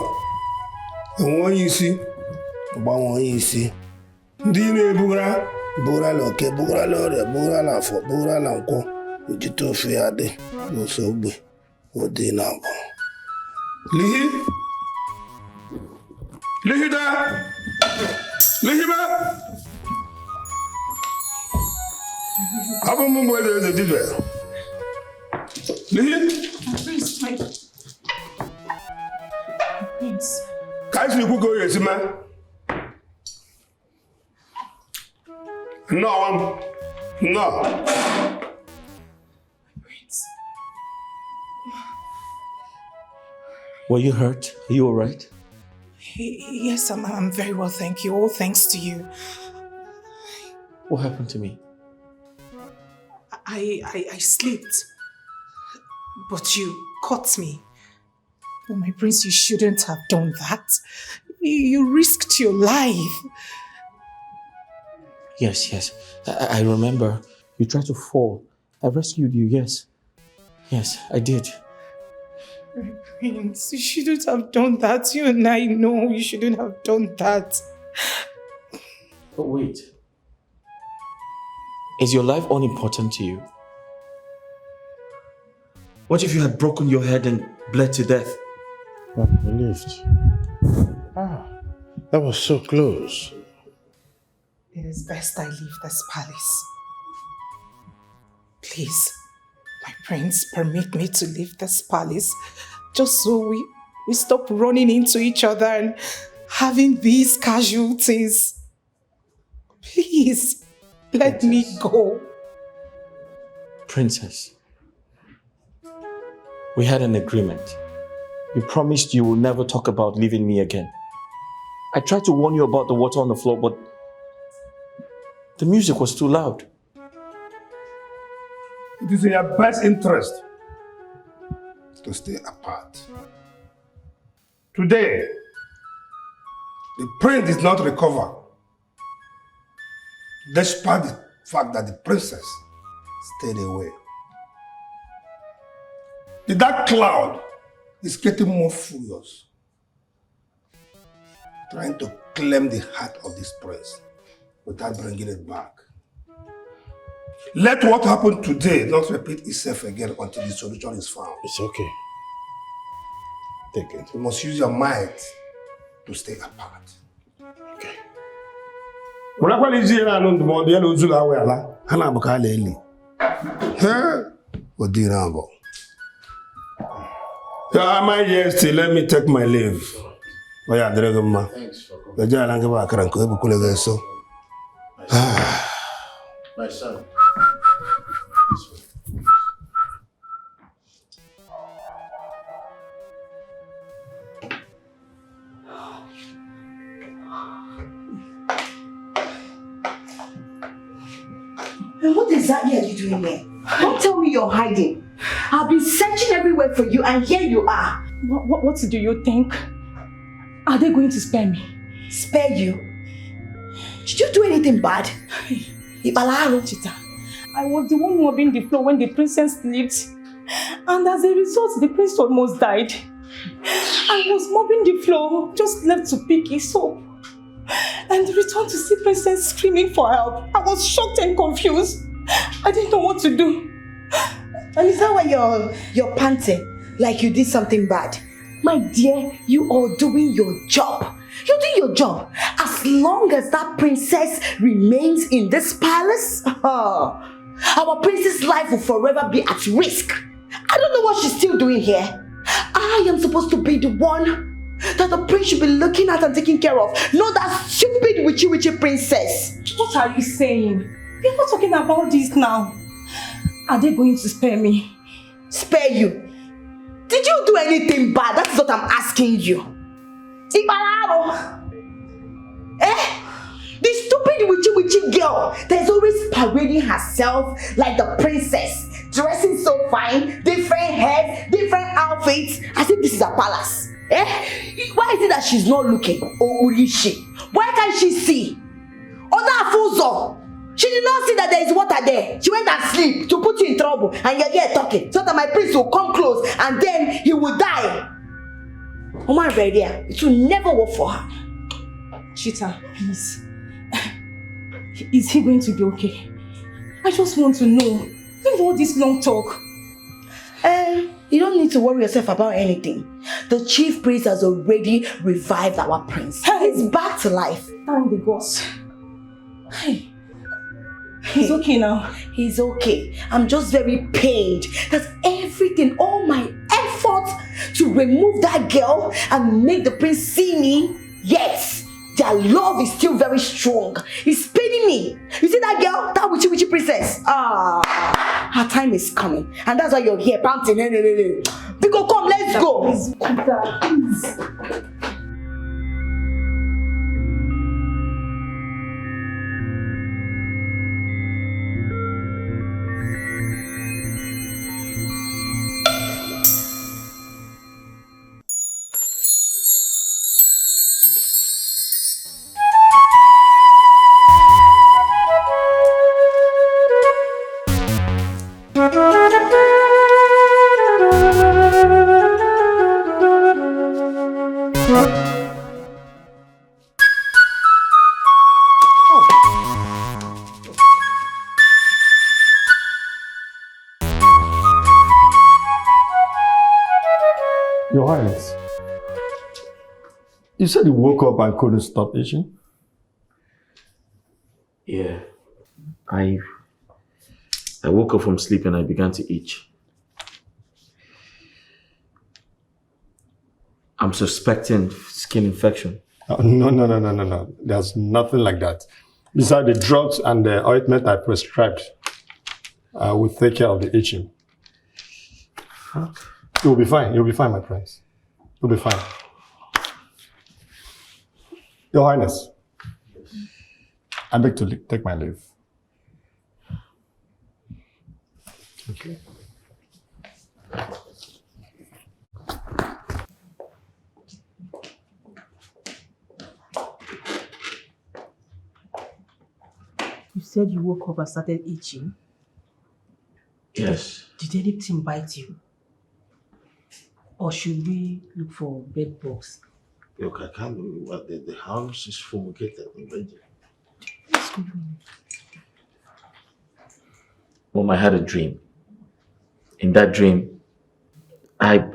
enwe onye isi gbanwe onye isi ndị na-ebugara bugharala Oke bugharala Orie bugharala Afọ bugharala Nkwọ ojite ofu ya dị n'ose ogbi ụdị na abụ lihida lihiba abụ m mgbe eze dibịa lihi ka anyị si ikwu ka o esi mee nnọọ Were you hurt? Are you alright? Yes, I'm very well, thank you. All thanks to you. What happened to me? I slipped, but you caught me. Oh, my prince, you shouldn't have done that. You risked your life. Yes. I remember. You tried to fall. I rescued you, yes. Yes, I did. My prince, you shouldn't have done that. You and I know you shouldn't have done that. But wait. Is your life unimportant to you? What if you had broken your head and bled to death? I believed. That was so close. It is best I leave this palace. Please, my prince, permit me to leave this palace just so we stop running into each other and having these casualties. Please, let me go. Princess, we had an agreement. You promised you will never talk about leaving me again. I tried to warn you about the water on the floor, but the music was too loud. It is in your best interest to stay apart. Today, the prince did not recover, despite the fact that the princess stayed away. The dark cloud is getting more furious, trying to claim the heart of this prince without bringing it back. Let what happened today not repeat itself again until the solution is found. It's okay. Take it. You must use your mind to stay apart. Okay. My Majesty, let me take my leave. Thanks for coming. My son. And what exactly are you doing here? Don't tell me you're hiding. I've been searching everywhere for you and here you are. What do you think? Are they going to spare me? Spare you? Did you do anything bad? Chita, I was the one mopping the floor when the princess slipped. And as a result, the prince almost died. I was mopping the floor, just left to pick his soap. And returned to see princess screaming for help. I was shocked and confused. I didn't know what to do. And is that why you're panting? Like you did something bad? My dear, you are doing your job. You're doing your job. As long as that princess remains in this palace, our princess' life will forever be at risk. I don't know what she's still doing here. I am supposed to be the one that the prince should be looking at and taking care of, not that stupid witchy princess. What are you saying? We are not talking about this now. Are they going to spare me? Spare you? Did you do anything bad? That's what I'm asking you. The stupid witchy girl that is always parading herself like the princess, dressing so fine, different heads, different outfits, as if this is a palace. Why is it that she's not looking? Or is she? Why can't she see? Oda Afuzo! She did not see that there is water there. She went and sleep to put you in trouble, and you're here talking so that my prince will come close and then he will die. Oma Redia, it will never work for her. Chita, please. Is he going to be okay? I just want to know. Leave all this long talk. You don't need to worry yourself about anything. The chief priest has already revived our prince. He's back to life. Thank the gods. He's okay now. He's okay. I'm just very pained that everything, all my effort to remove that girl and make the prince see me, yes, their love is still very strong. It's paining me. You see that girl? That witchy princess? Her time is coming. And that's why you're here panting. Because come, let's go. Please. You said you woke up and couldn't stop itching? Yeah. I woke up from sleep and I began to itch. I'm suspecting skin infection. No. There's nothing like that. Besides the drugs and the ointment I prescribed, I will take care of the itching. You'll be fine. You'll be fine, my friends. You'll be fine. Your Highness, I beg to take my leave. Okay. You said you woke up and started itching? Yes. Did anything bite you? Or should we look for bed bugs? Look, I can't believe what the house is fumigated already. What's going on? Mom, I had a dream. In that dream, I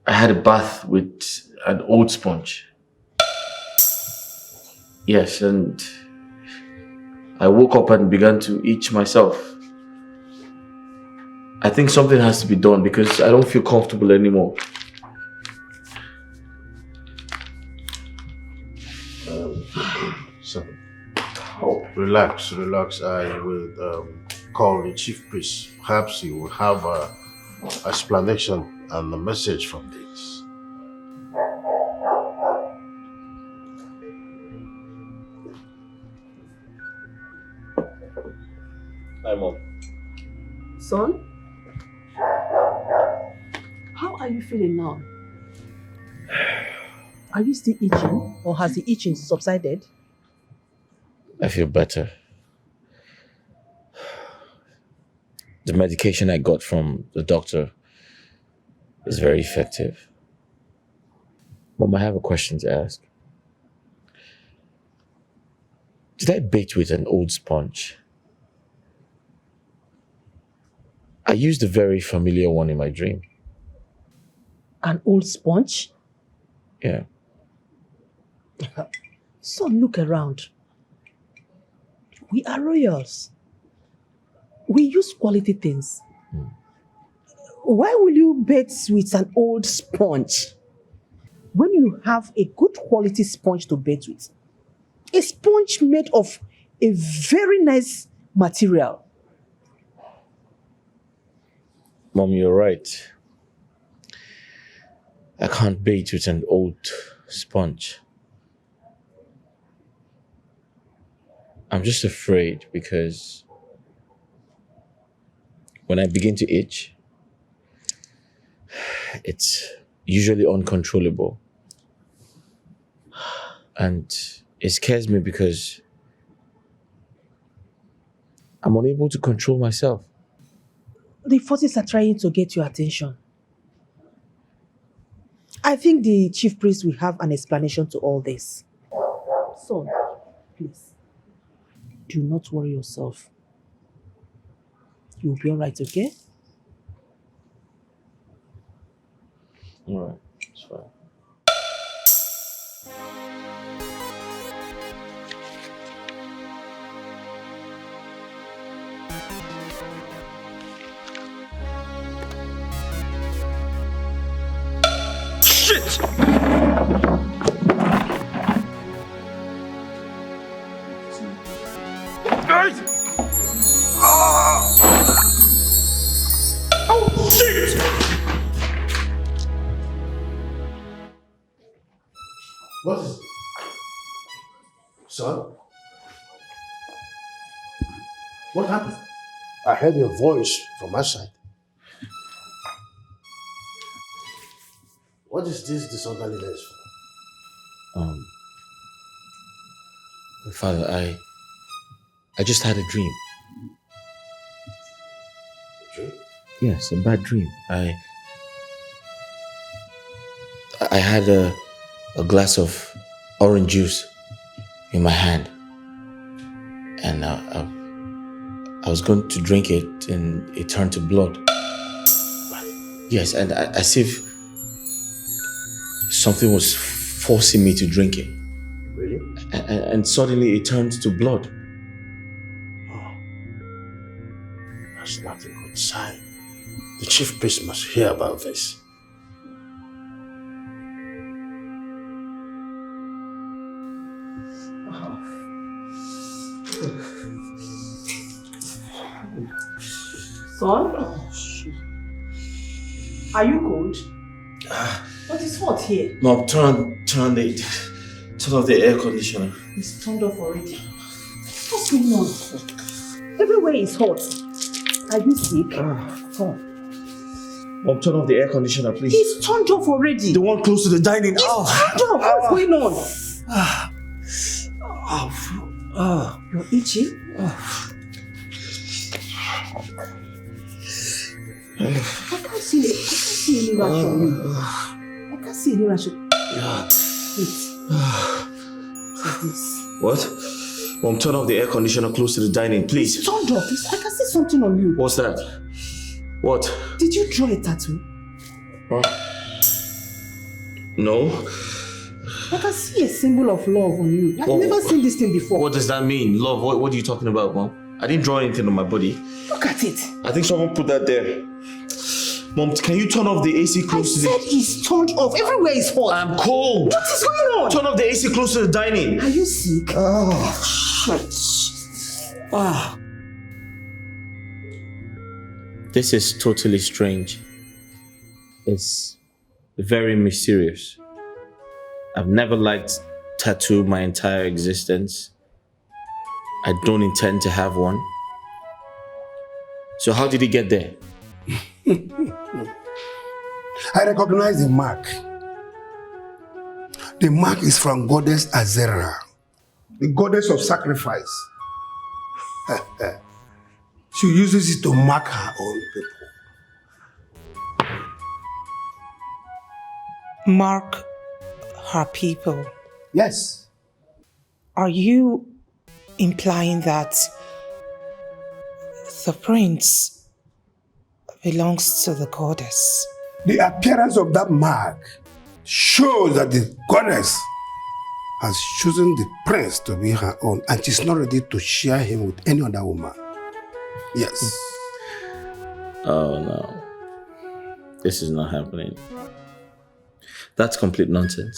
had a bath with an old sponge. Yes, and I woke up and began to itch myself. I think something has to be done because I don't feel comfortable anymore. So, relax. I will call the chief priest. Perhaps he will have an explanation and a message from this. Hi, Mom. Son? How are you feeling now? Are you still itching, or has the itching subsided? I feel better. The medication I got from the doctor is very effective. Mom, I have a question to ask. Did I bathe with an old sponge? I used a very familiar one in my dream. An old sponge? Yeah. Son, look around. We are royals. We use quality things. Why will you bathe with an old sponge when you have a good quality sponge to bathe with? A sponge made of a very nice material. Mom, you're right. I can't bathe with an old sponge. I'm just afraid because when I begin to itch, it's usually uncontrollable. And it scares me because I'm unable to control myself. The forces are trying to get your attention. I think the chief priest will have an explanation to all this. Son, please, do not worry yourself. You'll be all right, okay? All right, it's fine. Shit! Guys! Oh, shit! What is it? Son? What happened? I heard your voice from outside. What is this disorderliness for? Father, I just had a dream. A dream? Yes, a bad dream. I had a glass of orange juice in my hand, and I was going to drink it, and it turned to blood. Yes, and as if something was forcing me to drink it. Really? And suddenly it turned to blood. That's not a good sign. The chief priest must hear about this. Son? Are you cold? What is hot here? Mom, turn off the air conditioner. It's turned off already. What's going on? Everywhere is hot. Are you sick? Mom, turn off the air conditioner, please. It's turned off already. The one close to the dining. It's turned off. What's going on? You're itchy? I can't see any rash on you. I can't see any rash on you. Wait. Like this. What? Mom, turn off the air conditioner close to the dining, please. It's turned off. I can see something on you. What's that? What? Did you draw a tattoo? No. I can see a symbol of love on you. I've never seen this thing before. What does that mean? Love? What are you talking about, Mom? I didn't draw anything on my body. Look at it. I think someone put that there. Mom, can you turn off the AC close to the... I said it's turned off. Everywhere is hot. I'm cold. What is going on? Turn off the AC close to the dining. Are you sick? This is totally strange. It's very mysterious. I've never liked tattoo my entire existence. I don't intend to have one. So how did he get there? I recognize the mark. The mark is from goddess Azera, the goddess of sacrifice. She uses it to mark her own people. Mark her people? Yes. Are you implying that the prince belongs to the goddess? The appearance of that mark shows that the goddess has chosen the prince to be her own, and she's not ready to share him with any other woman. Yes. Oh no. This is not happening. That's complete nonsense.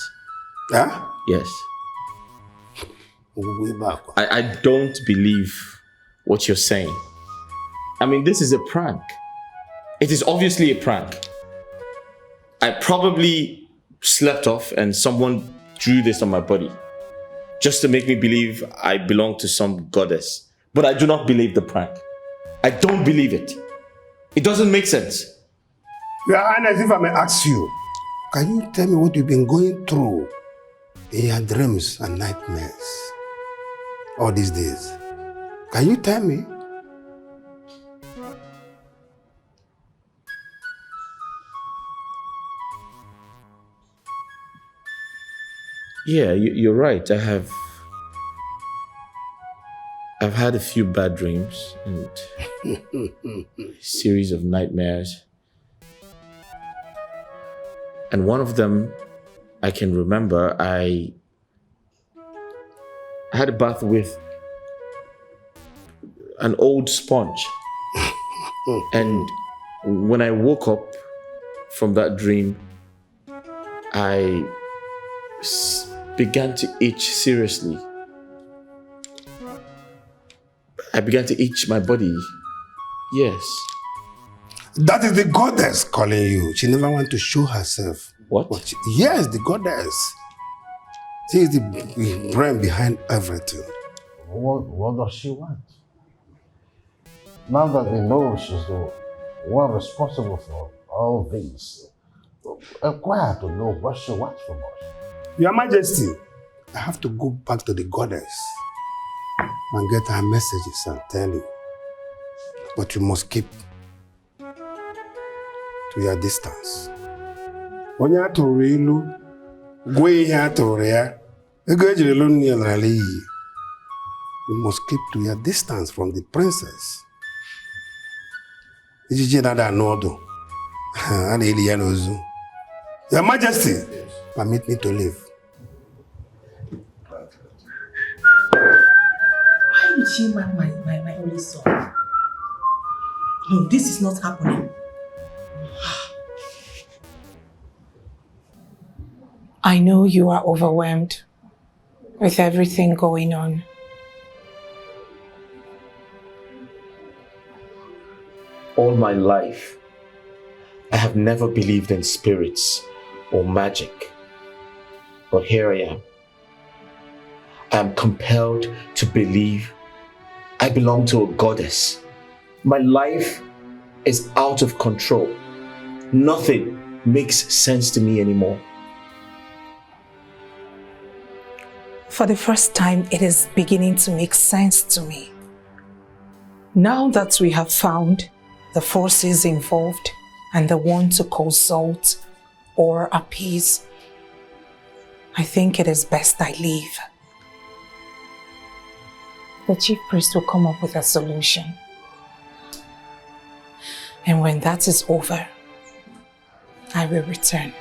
Huh? Yes. Way back. I don't believe what you're saying. I mean, this is a prank. It is obviously a prank. I probably slept off and someone drew this on my body just to make me believe I belong to some goddess. But I do not believe the prank. I don't believe it. It doesn't make sense. Your Highness, if I may ask you, can you tell me what you've been going through in your dreams and nightmares all these days? Can you tell me? Yeah, you're right. I've had a few bad dreams and a series of nightmares. And one of them I can remember, I had a bath with an old sponge. And when I woke up from that dream, I began to itch seriously. I began to itch my body. Yes. That is the goddess calling you. She never wants to show herself. What? Yes, the goddess. She is the brain behind everything. What does she want? Now that we know she's the one responsible for all this, inquire to know what she wants from us. Your Majesty, I have to go back to the goddess and get her messages and tell you. But you must keep to your distance. Onye atụrụ ilu, gwa ihe atụrụ ya, ego ejiri lu nne n'ala iyi. You must keep to your distance from the princess. Ijiji nada n'ọdụ, a na-eli ya n'ozu. Your Majesty, permit me to leave. did she mark my only son? No, this is not happening. I know you are overwhelmed with everything going on. All my life, I have never believed in spirits or magic. But here I am. I am compelled to believe I belong to a goddess. My life is out of control. Nothing makes sense to me anymore. For the first time, it is beginning to make sense to me. Now that we have found the forces involved and the one to consult or appease, I think it is best I leave. The chief priest will come up with a solution. And when that is over, I will return.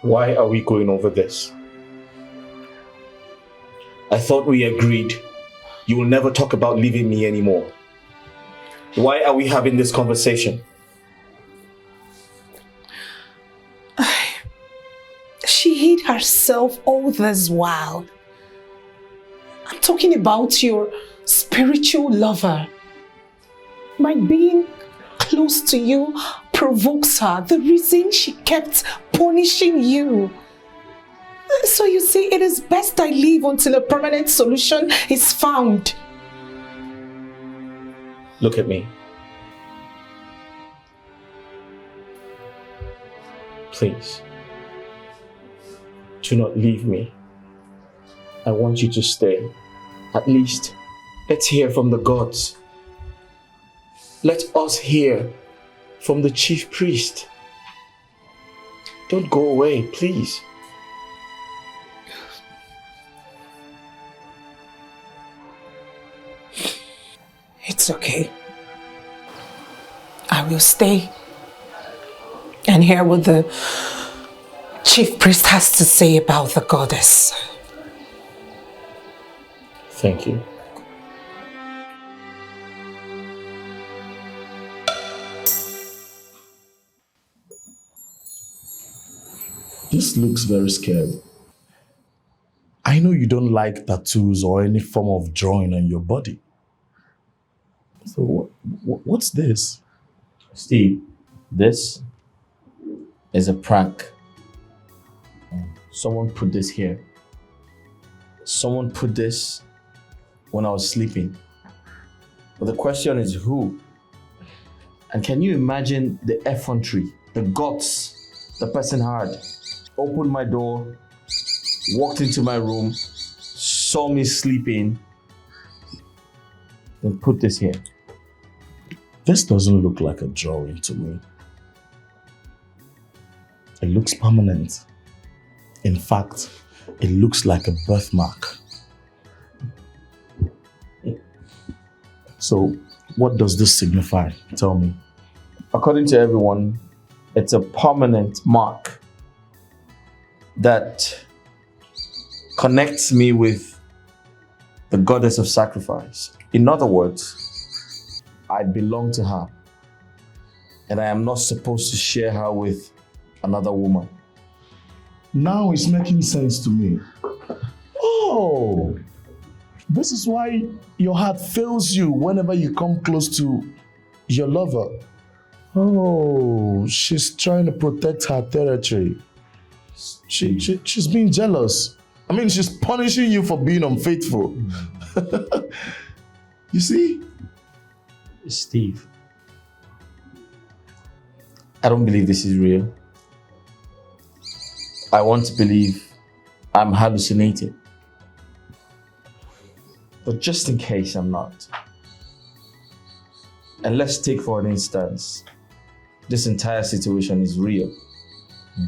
Why are we going over this? I thought we agreed you will never talk about leaving me anymore. Why are we having this conversation? She hid herself all this while. I'm talking about your spiritual lover. My being close to you provokes her. The reason she kept punishing you. So you see, it is best I leave until a permanent solution is found. Look at me. Please. Do not leave me. I want you to stay. At least, let's hear from the gods. Let us hear from the chief priest. Don't go away, please. It's okay. I will stay and hear what the chief priest has to say about the goddess. Thank you. This looks very scary. I know you don't like tattoos or any form of drawing on your body. So what's this? Steve, this is a prank. Someone put this here. Someone put this when I was sleeping. But the question is who? And can you imagine the effrontery, the guts the person had? Opened my door, walked into my room, saw me sleeping, then put this here. This doesn't look like a drawing to me. It looks permanent. In fact, it looks like a birthmark. So, what does this signify? Tell me. According to everyone, it's a permanent mark that connects me with the goddess of sacrifice. In other words, I belong to her, and I am not supposed to share her with another woman. Now it's making sense to me. Oh, this is why your heart fails you whenever you come close to your lover. Oh, she's trying to protect her territory. She's being jealous. I mean, she's punishing you for being unfaithful. You see? Steve, I don't believe this is real. I want to believe I'm hallucinating. But just in case I'm not, and let's take for an instance, this entire situation is real,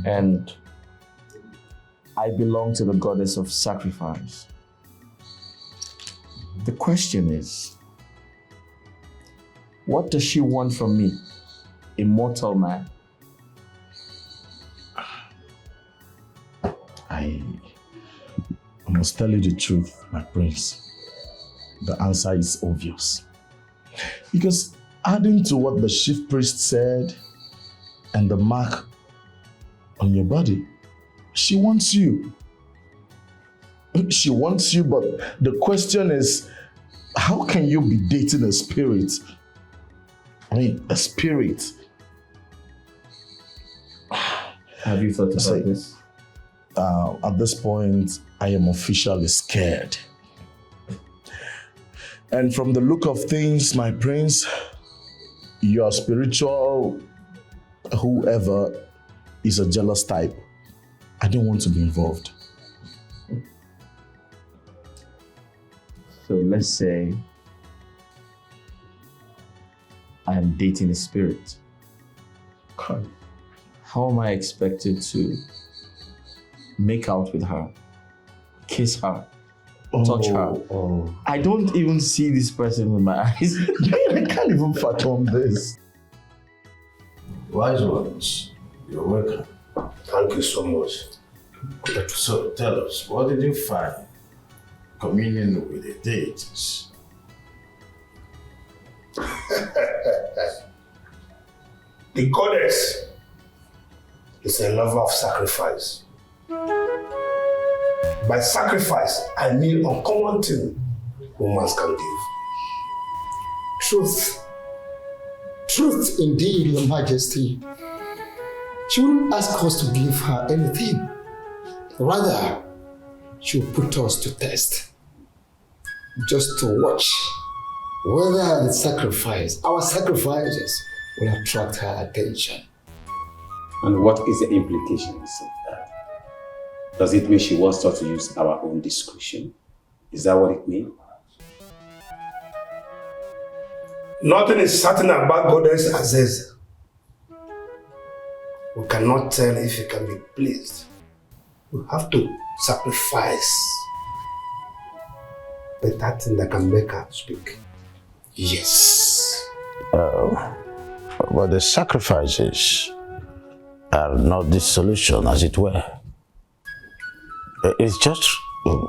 and I belong to the goddess of sacrifice. The question is, what does she want from me, a mortal man? I'm must tell you the truth, my prince. The answer is obvious. Because adding to what the chief priest said and the mark on your body, she wants you. She wants you, but the question is, how can you be dating a spirit? I mean, a spirit. Have you thought about this? At this point, I am officially scared. And from the look of things, my prince, your spiritual whoever is a jealous type. I don't want to be involved. So let's say I am dating a spirit. God. How am I expected to make out with her, kiss her, touch her? I don't even see this person with my eyes. I can't even fathom this. Wise ones, you're welcome. Thank you so much. So tell us, what did you find communion with the deities? The goddess is a lover of sacrifice. By sacrifice, I mean uncommon thing humans can give. Truth. Truth indeed, Your Majesty. She wouldn't ask us to give her anything. Rather, she will put us to test. Just to watch whether our sacrifices will attract her attention. And what is the implications of that? Does it mean she wants us to use our own discretion? Is that what it means? Nothing is certain about Goddess Aziz. We cannot tell if he can be pleased. We have to sacrifice better thing that can make her speak. Yes. But the sacrifices are not the solution, as it were. It's just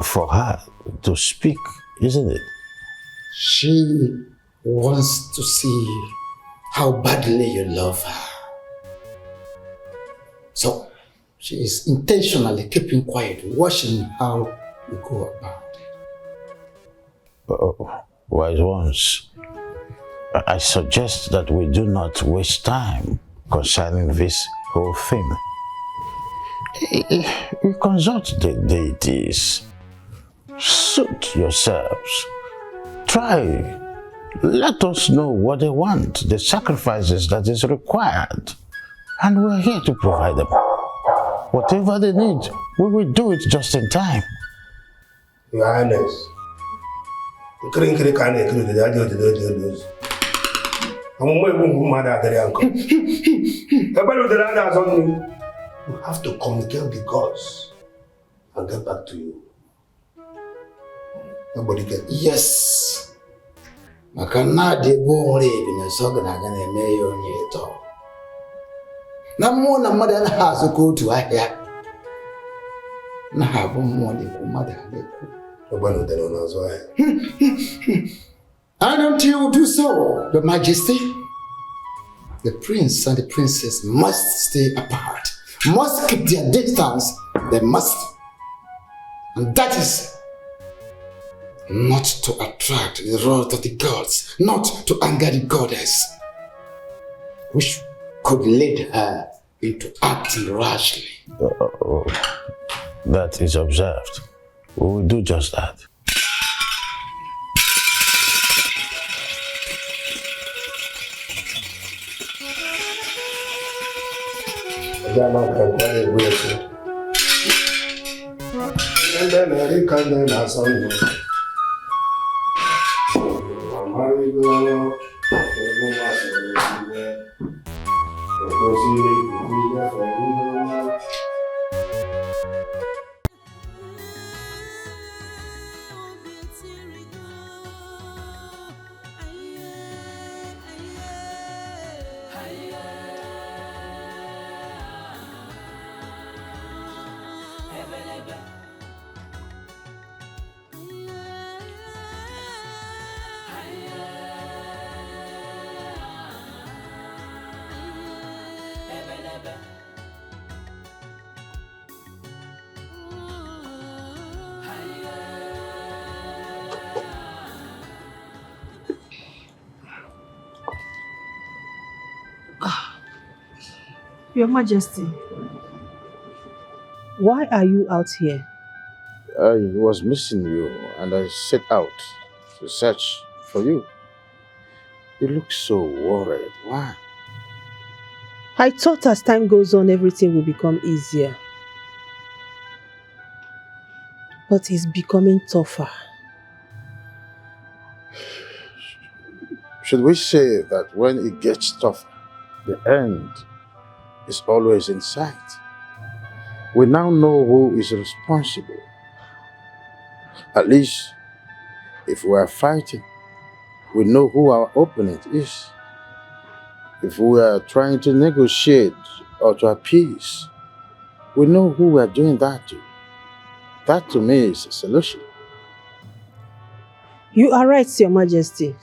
for her to speak, isn't it? She wants to see how badly you love her. So, she is intentionally keeping quiet, watching how you go about it. Wise ones, I suggest that we do not waste time concerning this whole thing. We consult the deities. Suit yourselves. Try. Let us know what they want, the sacrifices that is required. And we're here to provide them. Whatever they need, we will do it just in time. Your Highness, we have to communicate with the gods and get back to you. Nobody get Yes. Makana de bore bin so gana gana eme yo nye to. Na mo na mada na ha so ko tu ahia. Na ha bo mo de ko mada de ko. Nobody dey know so ahia. And until you do so, Your Majesty, the prince and the princess must stay apart, must keep their distance, they must. And that is not to attract the wrath of the gods, not to anger the goddess, which could lead her into acting rashly. That is observed. We will do just that. Your Majesty, why are you out here? I was missing you and I set out to search for you. You look so worried. Why? I thought as time goes on, everything will become easier. But it's becoming tougher. Should we say that when it gets tougher, the end is always in sight? We now know who is responsible. At least, if we are fighting, we know who our opponent is. If we are trying to negotiate or to appease, we know who we are doing that to. That to me is a solution. You are right, Your Majesty.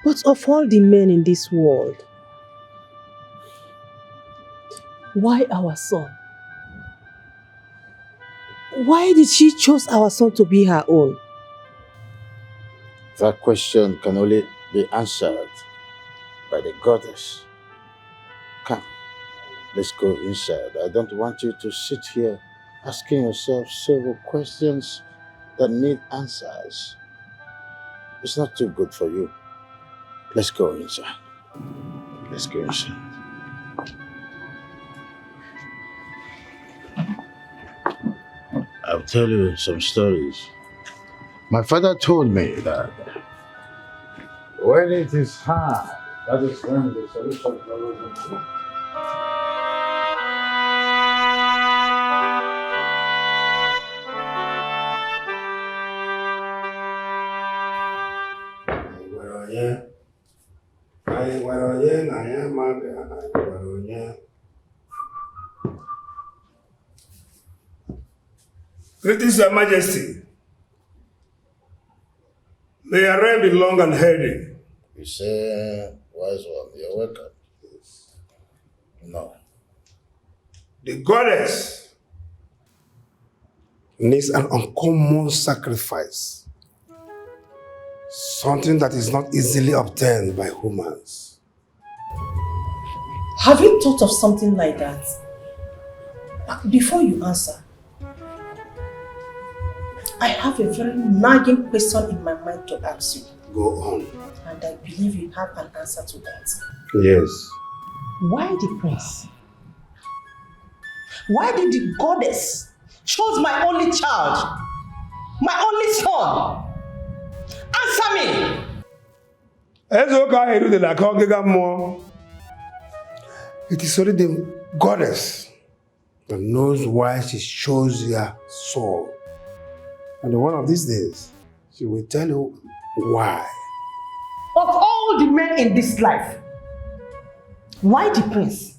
But of all the men in this world, why our son? Why did she choose our son to be her own? That question can only be answered by the goddess. Come, let's go inside. I don't want you to sit here asking yourself several questions that need answers. It's not too good for you. Let's go inside. Let's go inside. I'll tell you some stories. My father told me that when it is hard, that is when the solution follows the Greetings, Your Majesty. May your reign be long and healthy. You say, wise one, you're welcome. No. The goddess needs an uncommon sacrifice. Something that is not easily obtained by humans. Have you thought of something like that? Before you answer, I have a very nagging question in my mind to ask you. Go on. And I believe you have an answer to that. Yes. Why the prince? Why did the goddess choose my only child? My only son? Answer me! It is only the goddess that knows why she chose your soul. And one of these days, she will tell you why. Of all the men in this life, why the prince?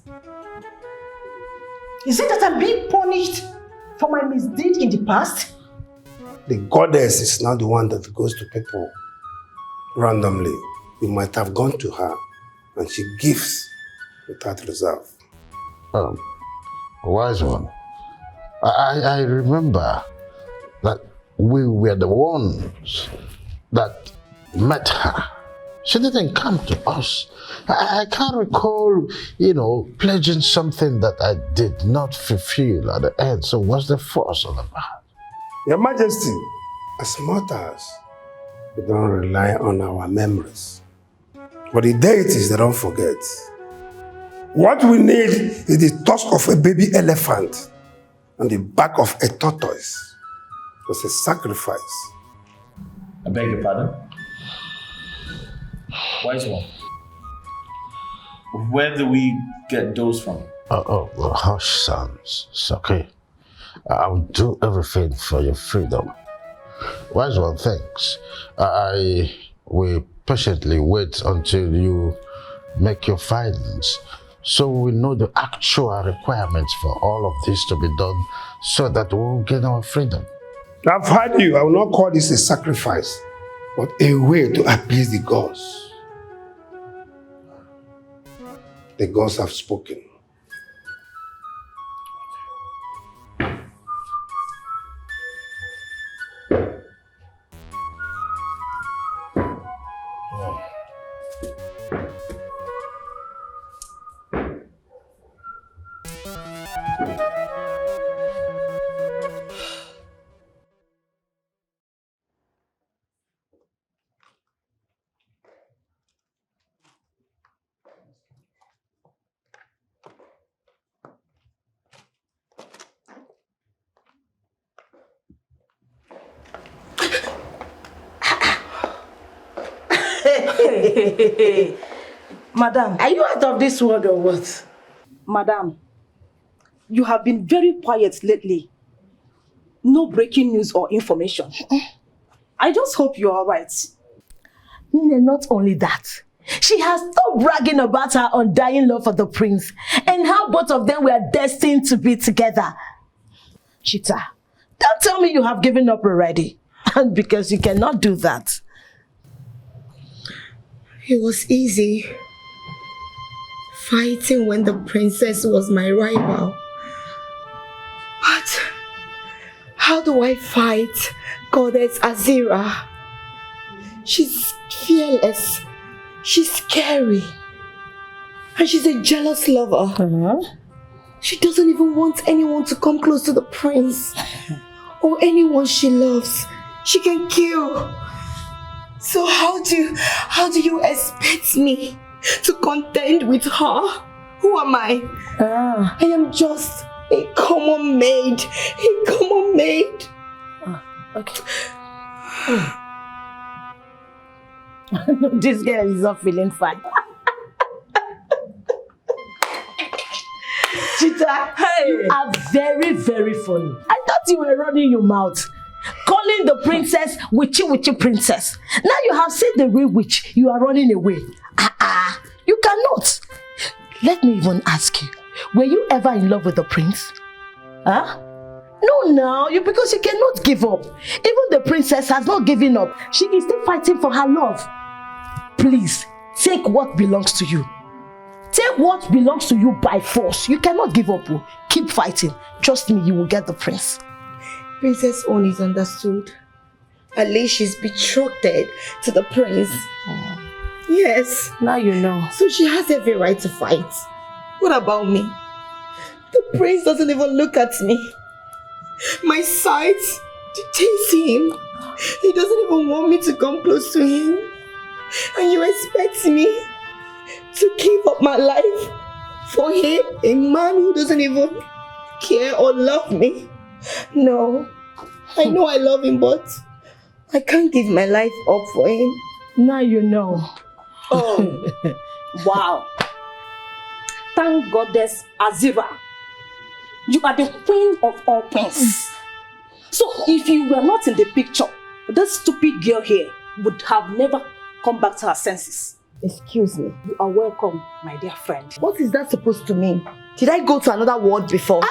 Is it that I'm being punished for my misdeed in the past? The goddess is not the one that goes to people randomly. You might have gone to her and she gives without reserve. Wise one. I remember that we were the ones that met her. She didn't come to us. I can't recall, pledging something that I did not fulfill at the end. So what's the force all about? Your Majesty, as mortals, we don't rely on our memories. But the deities, they don't forget. What we need is the tusk of a baby elephant and the back of a tortoise. It's a sacrifice. I beg your pardon? Wise one. Where do we get those from? Well, hush, sons. It's okay. I will do everything for your freedom. Wise one, thanks. I will patiently wait until you make your findings so we know the actual requirements for all of this to be done so that we will gain our freedom. I've heard you. I will not call this a sacrifice, but a way to appease the gods. The gods have spoken. Hey. Madam. Are you out of this world or what? Madam, you have been very quiet lately. No breaking news or information. I just hope you're alright. Not only that, she has stopped bragging about her undying love for the prince and how both of them were destined to be together. Chita, don't tell me you have given up already. And because you cannot do that. It was easy fighting when the princess was my rival. But how do I fight Goddess Azira? She's fearless. She's scary. And she's a jealous lover. She doesn't even want anyone to come close to the prince. Or anyone she loves. She can kill. So how do you expect me to contend with her? Who am I? I am just a common maid. A common maid. Okay. This girl is not feeling fine. Chita, you are very, very funny. I thought you were running your mouth, calling the princess witchy princess. Now you have seen the real witch, you are running away. You cannot. Let me even ask you, were you ever in love with the prince? No, because you cannot give up. Even the princess has not given up. She is still fighting for her love. Please, take what belongs to you. Take what belongs to you by force. You cannot give up. Keep fighting. Trust me, you will get the prince. Princess Own is understood. At least she's betrothed to the prince. Yes. Now you know. So she has every right to fight. What about me? The prince doesn't even look at me. My sight dictates him. He doesn't even want me to come close to him. And you expect me to give up my life for him? A man who doesn't even care or love me? No. I know I love him, but I can't give my life up for him. Now you know. Oh, wow. Thank Goddess Azira. You are the queen of all queens. So if you were not in the picture, this stupid girl here would have never come back to her senses. Excuse me. You are welcome, my dear friend. What is that supposed to mean? Did I go to another world before?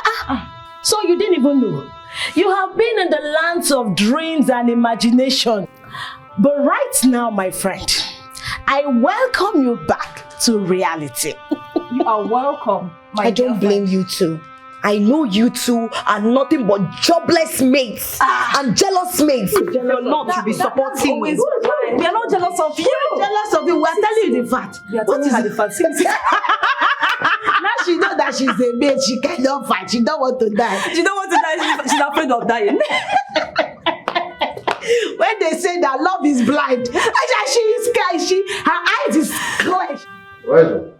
So you didn't even know. You have been in the lands of dreams and imagination. But right now, my friend, I welcome you back to reality. You are welcome, my I don't blame you two. I know you two are nothing but jobless mates and jealous mates. You're not to be supporting me. We are not jealous of you. We're jealous of you. We are telling you the fact. We are telling her the fact. Now she knows that she's a maid. She cannot fight. She don't want to die. She don't want to die. She's afraid of dying. When they say that love is blind, she is scared. Her eyes is clenched. Well,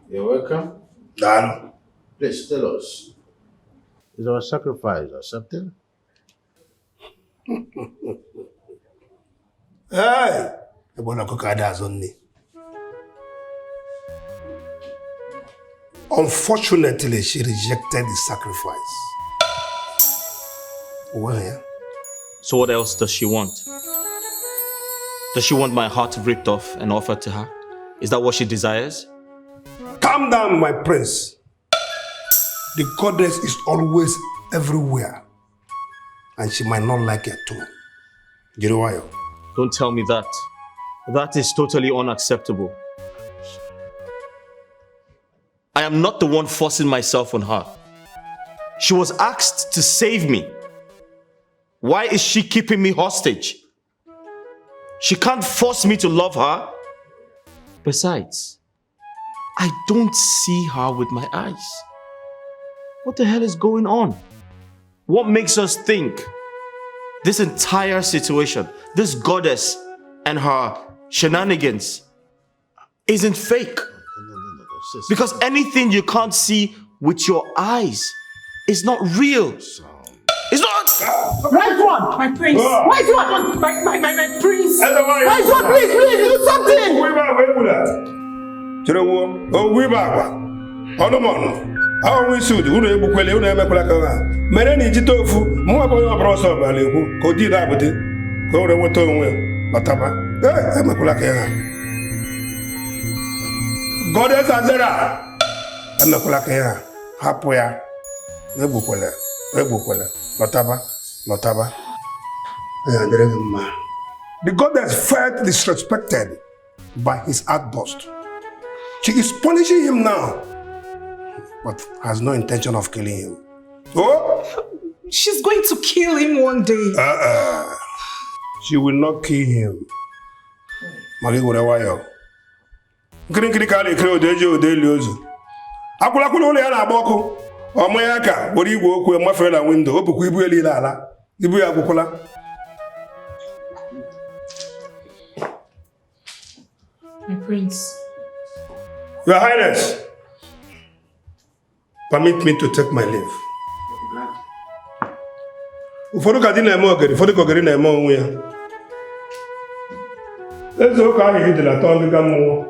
you're welcome. Dano. Please tell us, is our sacrifice accepted? Hey! Unfortunately, she rejected the sacrifice. Well, yeah. So what else does she want? Does she want my heart ripped off and offered to her? Is that what she desires? Calm down, my prince. The goddess is always everywhere. And she might not like it too. You know why? Don't tell me that. That is totally unacceptable. I am not the one forcing myself on her. She was asked to save me. Why is she keeping me hostage? She can't force me to love her. Besides, I don't see her with my eyes. What the hell is going on? What makes us think this entire situation, this goddess and her shenanigans isn't fake? Because anything you can't see with your eyes is not real. It's not. Right one. My prince. Right one. My prince. Right one, please, do something. Àwọn isudu unu egbukwele unu emekwala ka ha mere na ijite ofu mụ abụghị ọbara ọsọ ọbara ekwu ka o dịrị abụdị ka o were nweta onwe bataba emekwala ka ha Goddess Azera emekwala ka ha hapụ ya egbukwele lọtaba ya dịrị gị mma. The goddess felt disrespected by his outburst. She is punishing him now, but has no intention of killing him. Oh! She's going to kill him one day. She will not kill him. Magi Gurewayo. Nkiri ka na-ekiri odeji odeli ozu. Akwụlakwụla ụlọ ya na-agba ọkụ. Ọmụ ya ka were igwe okwu mafere na windo. O bukwa ibu elile ala. Ibu ya agwụkwụla. My prince. Your Highness, permit me to take my leave. Ụfọdụ ka dị na-eme ogeri, ụfọdụ ka ogeri na-eme onwe ya. Eze ụka ahụ hidere atọ ndị ga mmụọ.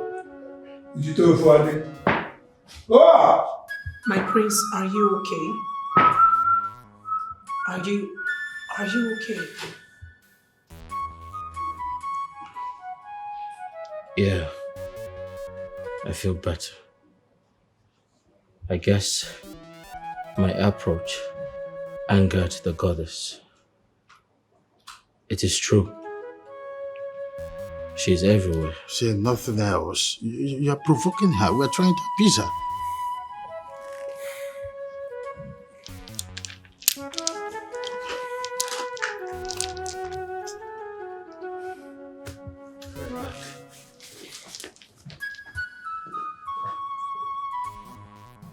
Ijite ofu adị. My prince, are you okay? Are you okay? Yeah, I feel better. I guess my approach angered the goddess. It is true. She's everywhere. Say nothing else. You're provoking her. We're trying to appease her.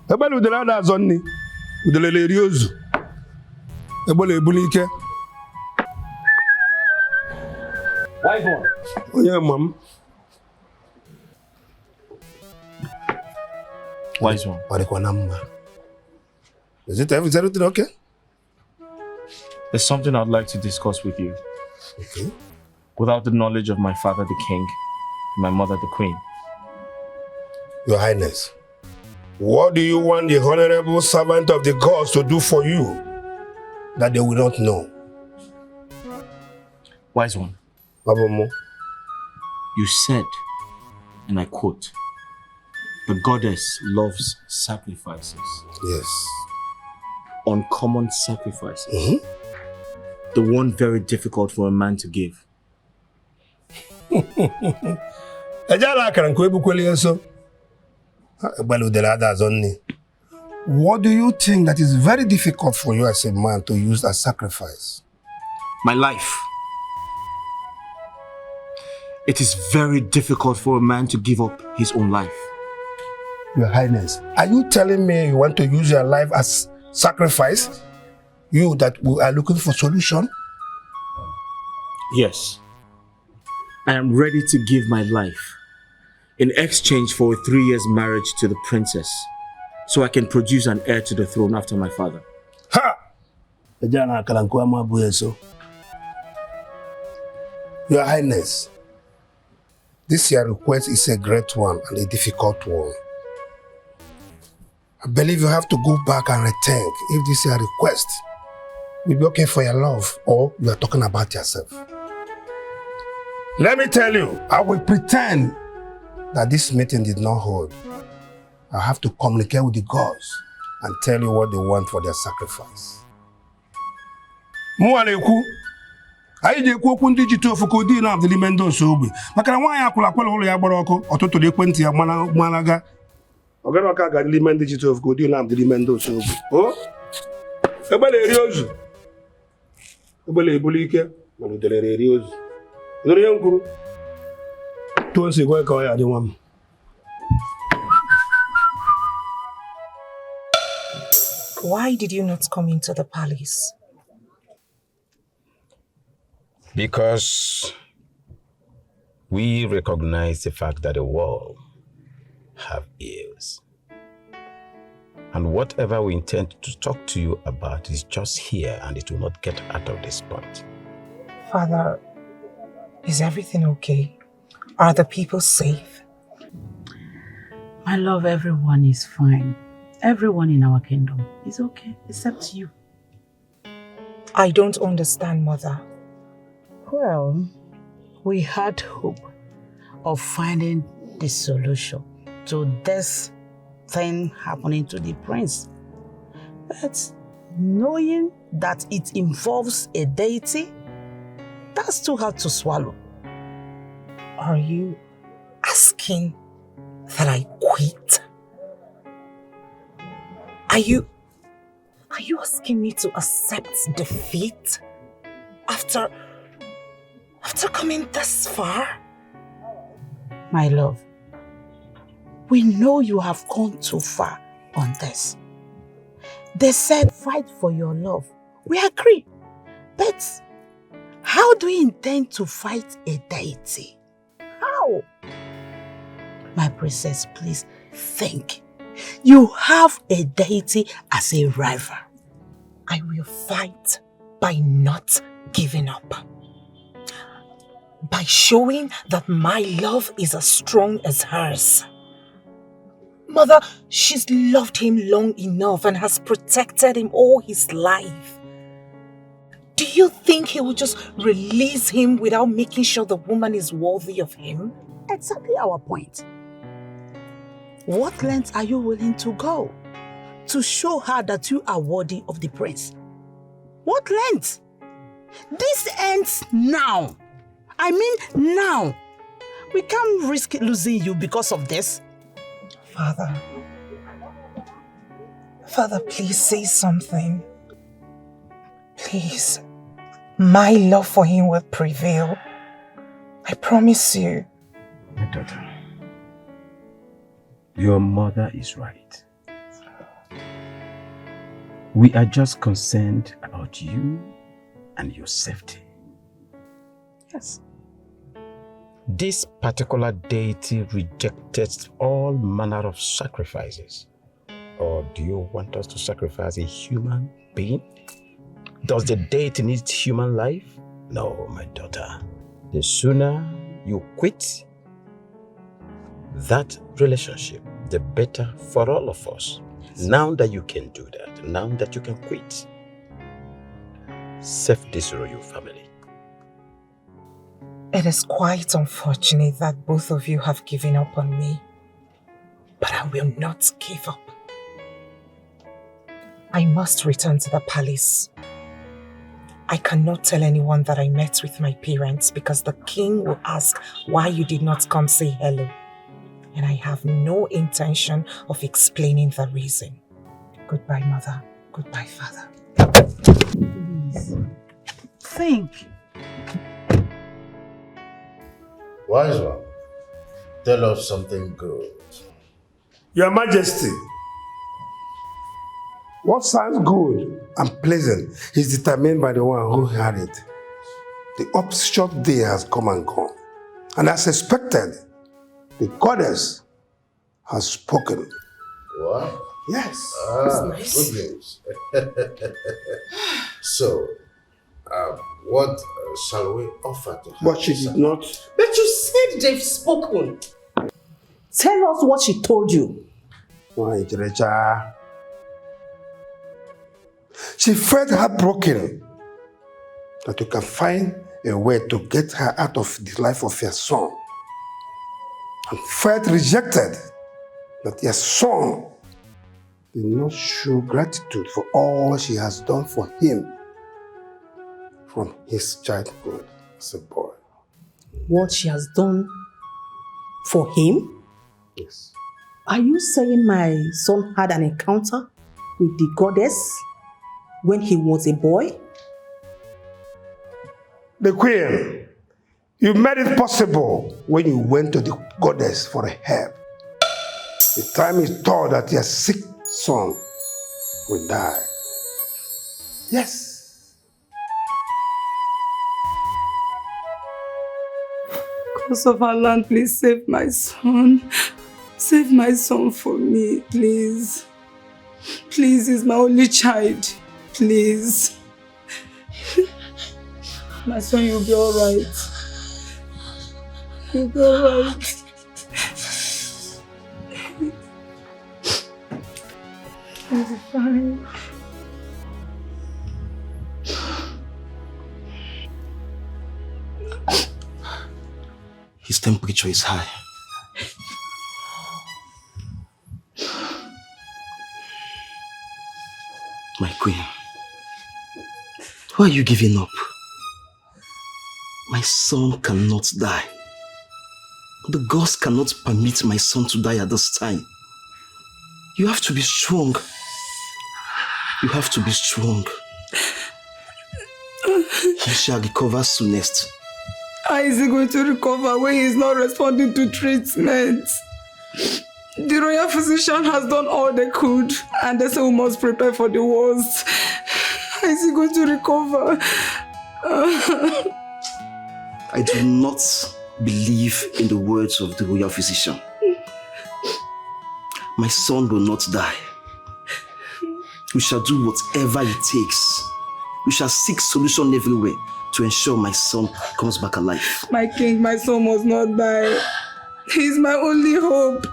Ebele udele a na-azọ nni, udele na-eri ozu. Ebele ebuli ike. Onye mam. Wise one. Warikwa na mma. Is everything okay? There's something I'd like to discuss with you. Okay. Without the knowledge of my father, the king, and my mother, the queen. Your Highness, what do you want the honorable servant of the gods to do for you that they will not know? Wise one. Babomo. You said, and I quote, the goddess loves sacrifices. Yes. Uncommon sacrifices. The one very difficult for a man to give. What do you think that is very difficult for you as a man to use as sacrifice? My life. It is very difficult for a man to give up his own life. Your Highness, are you telling me you want to use your life as sacrifice? You that are looking for solution? Yes. I am ready to give my life in exchange for a 3 years marriage to the princess so I can produce an heir to the throne after my father. Ha! Your Highness, this your request is a great one and a difficult one. I believe you have to go back and rethink if this your request will be okay for your love or you are talking about yourself. Let me tell you, I will pretend that this meeting did not hold. I have to communicate with the gods and tell you what they want for their sacrifice. Mualeku, I dey okwu ndị jite ofu ka odi na abdili mendo osogbe. Maka na nwaanyị akwụla kwala ụlọ ya gbara ọkụ, ọtụtụ dị ekwentị ya malaga. Ogara ka ga dili mendo jite ofu ka odi na abdili mendo osogbe. Oh? Ebele eri ozu. Ebele ebuli ike, mana udele eri ozu. Udele ya nkuru. Tuonse kwa ka ya dị nwa m. Why did you not come into the palace? Because we recognize the fact that the world have ears. And whatever we intend to talk to you about is just here and it will not get out of this point. Father, is everything okay? Are the people safe? My love, everyone is fine. Everyone in our kingdom is okay, except you. I don't understand, Mother. Well, we had hope of finding the solution to this thing happening to the prince. But knowing that it involves a deity, that's too hard to swallow. Are you asking that I quit? Are you asking me to accept defeat after coming this far? My love, we know you have gone too far on this. They said fight for your love. We agree. But how do you intend to fight a deity? How? My princess, please think. You have a deity as a rival. I will fight by not giving up. By showing that my love is as strong as hers. Mother, she's loved him long enough and has protected him all his life. Do you think he will just release him without making sure the woman is worthy of him? Exactly our point. What lengths are you willing to go to show her that you are worthy of the prince? What lengths? This ends now. I mean now. We can't risk losing you because of this. Father, please say something. Please. My love for him will prevail. I promise you. My daughter, your mother is right. We are just concerned about you and your safety. Yes. This particular deity rejected all manner of sacrifices. Or do you want us to sacrifice a human being? Does the deity need human life? No, my daughter. The sooner you quit that relationship, the better for all of us. Yes. Now that you can do that, now that you can quit, save this royal family. It is quite unfortunate that both of you have given up on me, but I will not give up. I must return to the palace. I cannot tell anyone that I met with my parents because the king will ask why you did not come say hello. And I have no intention of explaining the reason. Goodbye, Mother. Goodbye, Father. Please, think. Wise one, tell us something good. Your Majesty, what sounds good and pleasant is determined by the one who had it. The upshot day has come and gone. And as expected, the goddess has spoken. What? Yes. That's nice. Good news. So, what shall we offer to her? But she did not. But you said they've spoken. Tell us what she told you. She felt heartbroken that you can find a way to get her out of the life of your son. And felt rejected that your son did not show gratitude for all she has done for him from his childhood as a boy. What she has done for him? Yes. Are you saying my son had an encounter with the goddess when he was a boy? The queen, you made it possible when you went to the goddess for help. The time is told that your sick son will die. Yes. Because of our land, please save my son. Save my son for me, please. Please, he's my only child. Please. My son, you'll be alright. You'll be alright. You'll be fine. His temperature is high. My queen, why are you giving up? My son cannot die. The gods cannot permit my son to die at this time. You have to be strong. You have to be strong. He shall recover soonest. How is he going to recover when he's not responding to treatment? The royal physician has done all they could, and they say we must prepare for the worst. How is he going to recover? I do not believe in the words of the royal physician. My son will not die. We shall do whatever it takes. We shall seek solution everywhere to ensure my son comes back alive. My king, my son must not die. He's my only hope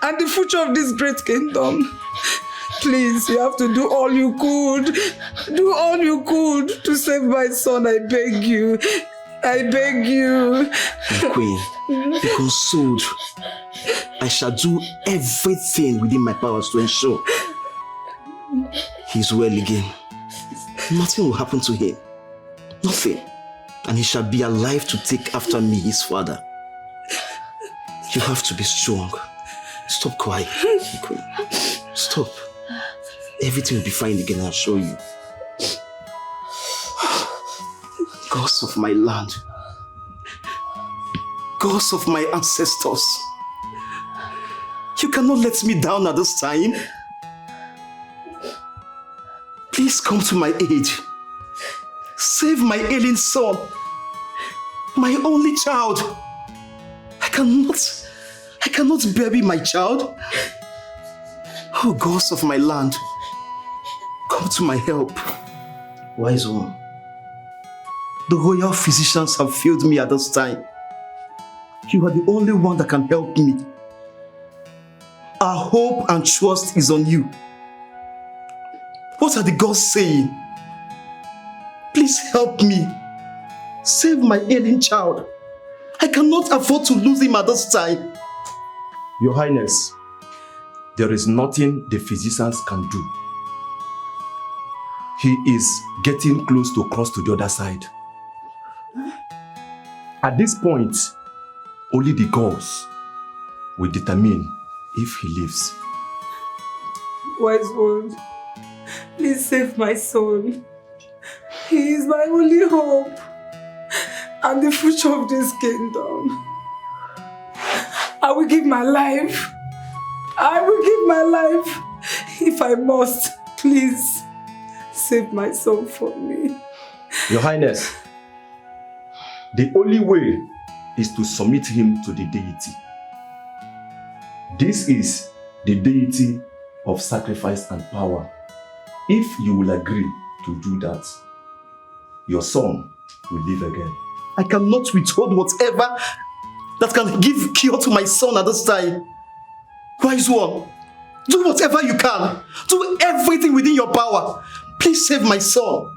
and the future of this great kingdom. Please, you have to do all you could. Do all you could to save my son, I beg you. I beg you. My queen, be consoled. I shall do everything within my powers to ensure he's well again. Nothing will happen to him. Nothing. And he shall be alive to take after me, his father. You have to be strong. Stop crying, my queen. Stop. Everything will be fine again, I'll show you. Gods of my land, gods of my ancestors, you cannot let me down at this time. Please come to my aid. Save my ailing son, my only child. I cannot bury my child. Oh, gods of my land, come to my help. Wise one, the royal physicians have failed me at this time. You are the only one that can help me. Our hope and trust is on you. What are the gods saying? Please help me. Save my ailing child. I cannot afford to lose him at this time. Your Highness, there is nothing the physicians can do. He is getting close to cross to the other side. At this point, only the gods will determine if he lives. Wise one, please save my son. He is my only hope and the future of this kingdom. I will give my life. I will give my life if I must. Please save my son for me. Your Highness, the only way is to submit him to the deity. This is the deity of sacrifice and power. If you will agree to do that, your son will live again. I cannot withhold whatever that can give cure to my son at this time. Wise one, do whatever you can. Do everything within your power. Please save my son.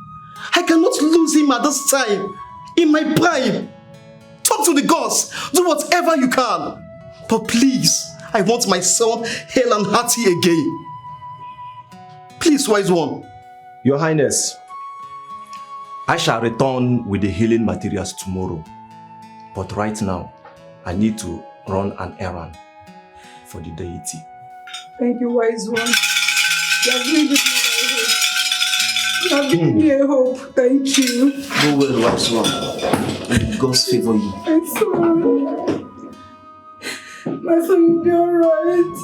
I cannot lose him at this time. In my prime. Talk to the gods. Do whatever you can. But please, I want my son hale and hearty again. Please, wise one. Your Highness, I shall return with the healing materials tomorrow. But right now, I need to run an errand for the deity. Thank you, wise one. You have given me hope. You have given me a hope. Thank you. Go well, wise one. And God's favor you. My son. My son will be alright.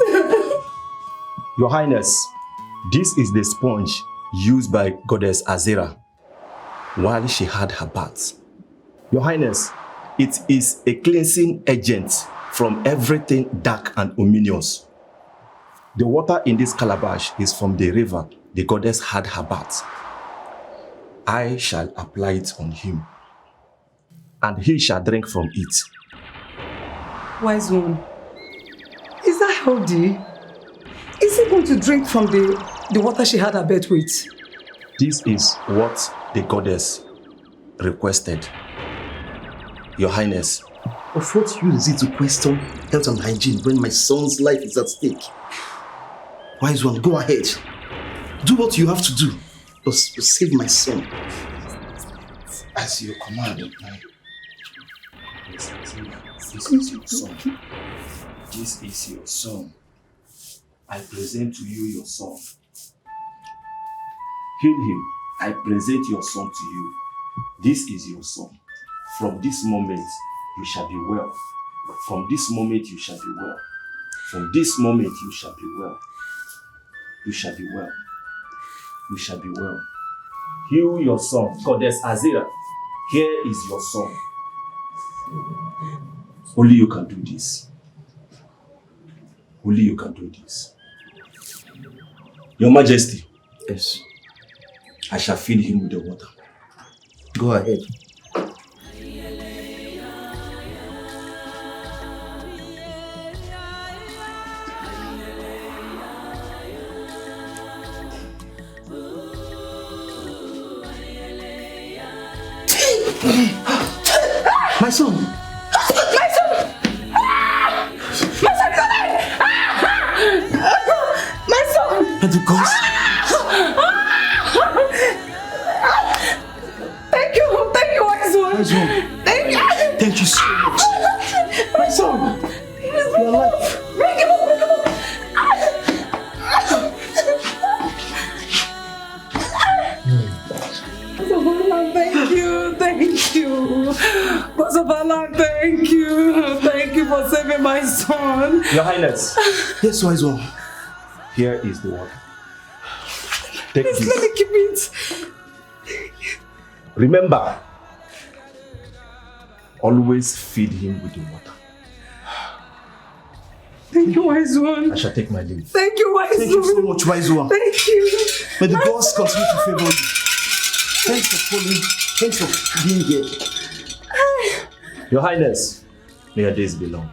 Your Highness, this is the sponge used by Goddess Azera while she had her bath. Your Highness, it is a cleansing agent from everything dark and ominous. The water in this calabash is from the river the goddess had her bath. I shall apply it on him, and he shall drink from it. Wise one, is that healthy? Is he going to drink from the water she had her bath with? This is what the goddess requested. Your Highness. Of what use is it to question health and hygiene when my son's life is at stake? Wise one, go ahead. Do what you have to do. Just save my son. As you commanded, my... This is your son. This is your son. I present to you your son. Heal him. I present your son to you. This is your son. From this moment, you shall be well. From this moment, you shall be well. From this moment, you shall be well. You shall be well. You shall be well. Heal your son. Goddess Azira, here is your son. Only you can do this. Only you can do this. Your Majesty. Yes. I shall feed him with the water. Go ahead. My son! My son! My son is alive! My son! But the ghost. Thank you, wise one. Wise one. Thank you so much. My son! You're alive. Bring him up, Thank you. Bosabala, thank you. Thank you for saving my son. Your Highness. Yes, wise one. Here is the water. Take Please this. let me keep it. Remember, always feed him with the water. Thank you, wise one. I shall take my leave. Thank you, wise one. Thank you so much, wise one. Thank you. May the gods continue to favor you. Thanks for calling. Thanks for being here. Your Highness, may your days be long.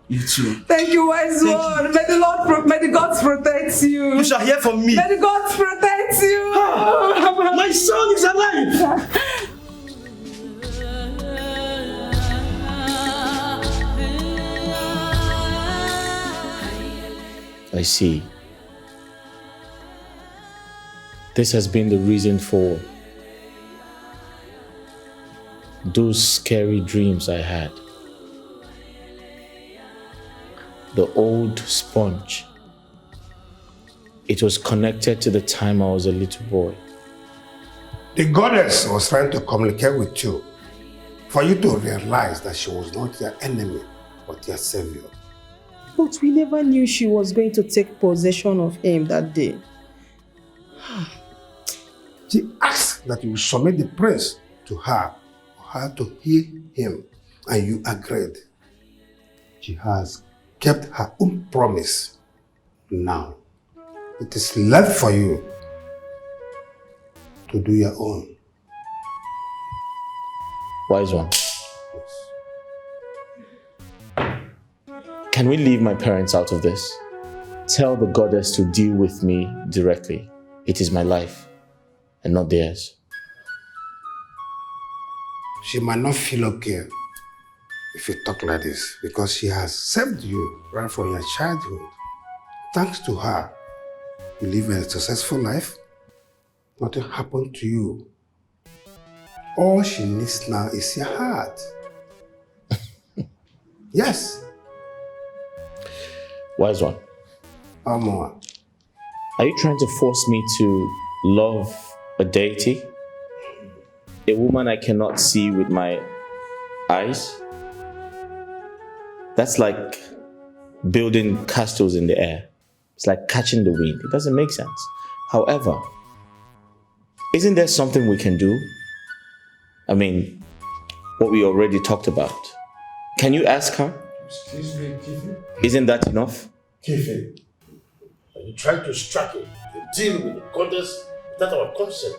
You too. Thank you, wise one. May the gods protect you. You shall hear from me. May the gods protect you. My son is alive. I see. This has been the reason for those scary dreams I had. The old sponge. It was connected to the time I was a little boy. The goddess was trying to communicate with you for you to realize that she was not your enemy, but your savior. But we never knew she was going to take possession of him that day. She asked that you submit the prince to her for her to heal him, and you agreed. She has kept her own promise. Now, it is left for you to do your own. Wise one. Can we leave my parents out of this? Tell the goddess to deal with me directly. It is my life and not theirs. She might not feel okay if you talk like this, because she has saved you right from your childhood. Thanks to her, you live a successful life. Nothing happened to you. All she needs now is your heart. Yes. Wise one. Amor. Are you trying to force me to love a deity? A woman I cannot see with my eyes? That's like building castles in the air. It's like catching the wind. It doesn't make sense. However, isn't there something we can do? I mean, what we already talked about. Can you ask her? Excuse me, Kifi. Isn't that enough? Kifi, you tried to strike it, to deal with the goddess without our consent.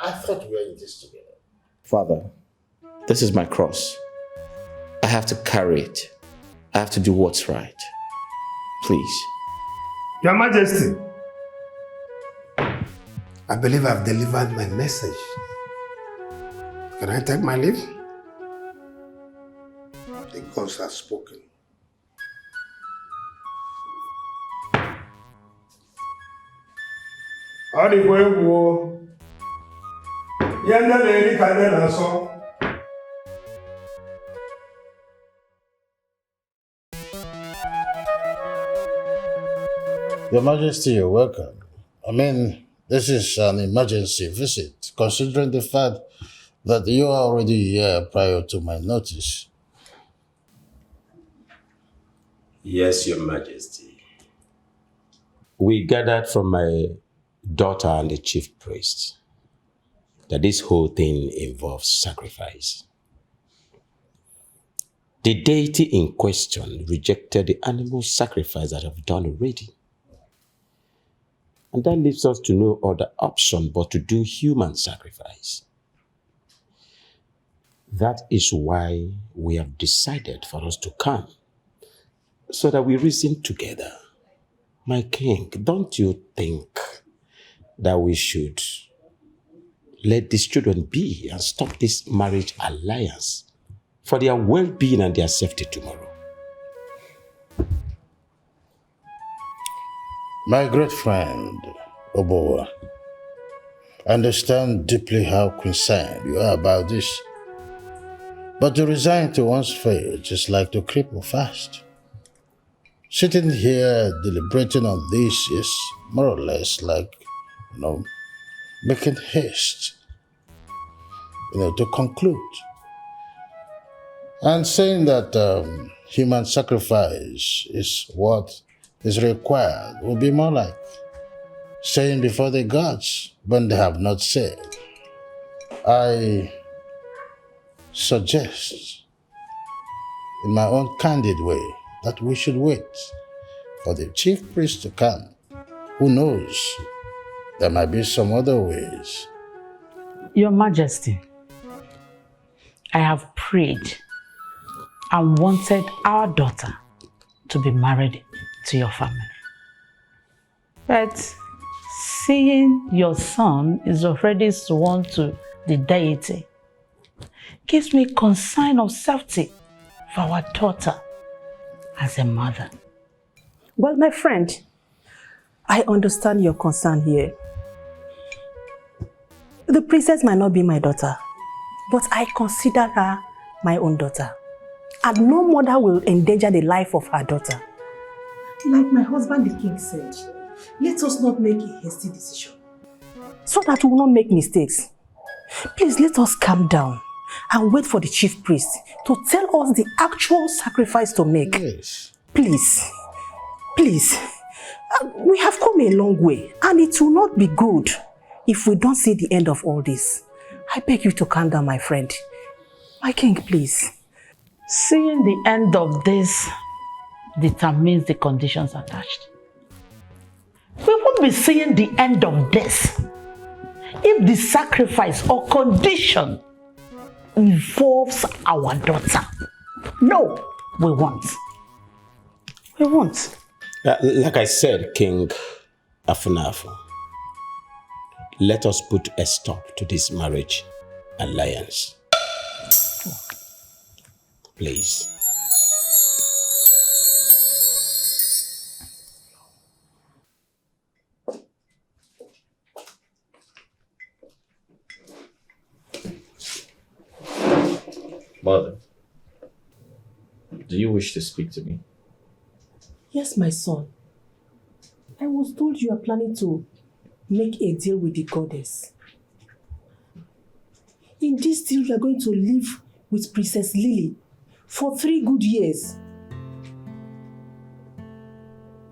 I thought we were in this together. Father, this is my cross. I have to carry it. I have to do what's right. Please. Your Majesty, I believe I've delivered my message. Can I take my leave? The gods have spoken. Ọ dịkwa egwu o. Ihe ndị na-eri ka ndị na-asọ. Your Majesty, you're welcome. I mean, this is an emergency visit, considering the fact that you are already here prior to my notice. Yes, Your Majesty. We gathered from my daughter and the chief priest that this whole thing involves sacrifice. The deity in question rejected the animal sacrifice that I've done already. And that leaves us to no other option but to do human sacrifice. That is why we have decided for us to come, so that we reason together. My king, don't you think that we should let these children be and stop this marriage alliance for their well-being and their safety tomorrow? My great friend, Ubah, I understand deeply how concerned you are about this. But to resign to one's fate is like to cripple fast. Sitting here deliberating on this is more or less like, making haste, to conclude. And saying that human sacrifice is what is required would be more like saying before the gods when they have not said. I suggest, in my own candid way, that we should wait for the chief priest to come. Who knows? There might be some other ways. Your Majesty, I have prayed and wanted our daughter to be married to your family. But seeing your son is already sworn to the deity gives me concern of safety for our daughter as a mother. Well, my friend, I understand your concern here. The princess might not be my daughter, but I consider her my own daughter. And no mother will endanger the life of her daughter. Like my husband the king said, let us not make a hasty decision, so that we will not make mistakes. Please let us calm down and wait for the chief priest to tell us the actual sacrifice to make. Yes. Please, please. We have come a long way, and it will not be good if we don't see the end of all this. I beg you to calm down, my friend. My king, please. Seeing the end of this determines the conditions attached. We won't be seeing the end of this if the sacrifice or condition involves our daughter. No, we won't. We won't. Like I said, King Afunafu, let us put a stop to this marriage alliance. Please. Mother, do you wish to speak to me? Yes, my son. I was told you are planning to make a deal with the goddess. In this deal, you are going to live with Princess Lily for 3 good years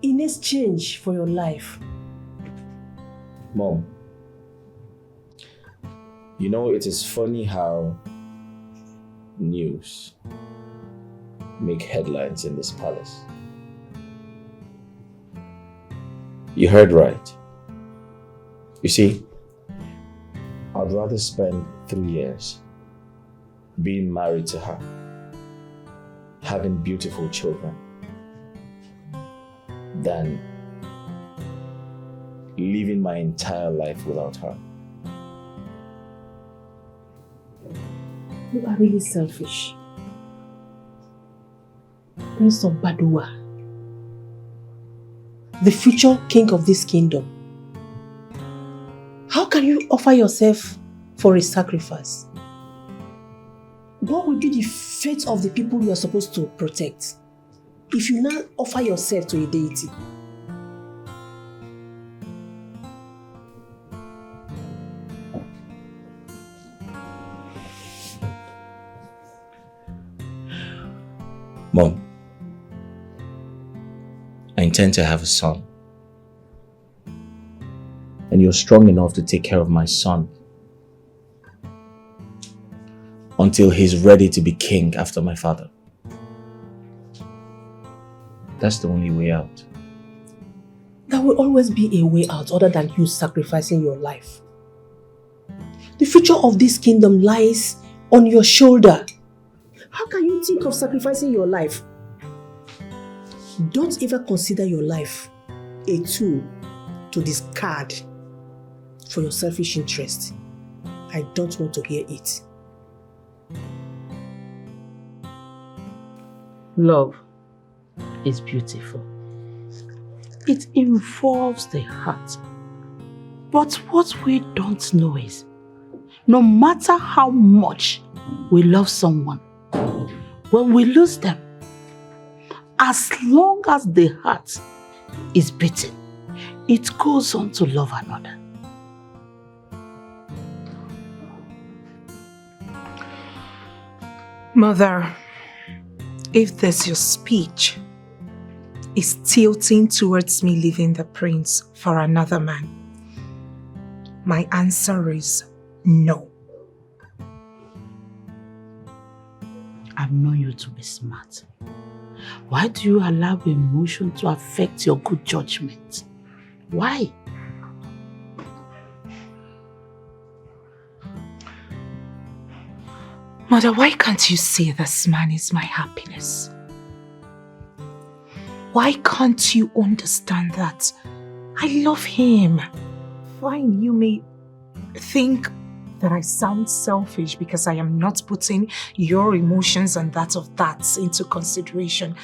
in exchange for your life. Mom, you know, it is funny how news make headlines in this palace. You heard right. You see, I'd rather spend 3 years being married to her, having beautiful children, than living my entire life without her. You are really selfish. Prince of Badua, the future king of this kingdom. How can you offer yourself for a sacrifice? What will be the fate of the people you are supposed to protect if you now offer yourself to a deity? Mom, I intend to have a son. And you're strong enough to take care of my son until he's ready to be king after my father. That's the only way out. There will always be a way out other than you sacrificing your life. The future of this kingdom lies on your shoulder. How can you think of sacrificing your life? Don't ever consider your life a tool to discard for your selfish interest. I don't want to hear it. Love is beautiful. It involves the heart. But what we don't know is, no matter how much we love someone, when we lose them, as long as the heart is beating, it goes on to love another. Mother, if this your speech is tilting towards me leaving the prince for another man, my answer is no. I've known you to be smart. Why do you allow emotion to affect your good judgment? Why? Mother, why can't you see this man is my happiness? Why can't you understand that I love him? Fine, you may think that I sound selfish because I am not putting your emotions and that of that into consideration.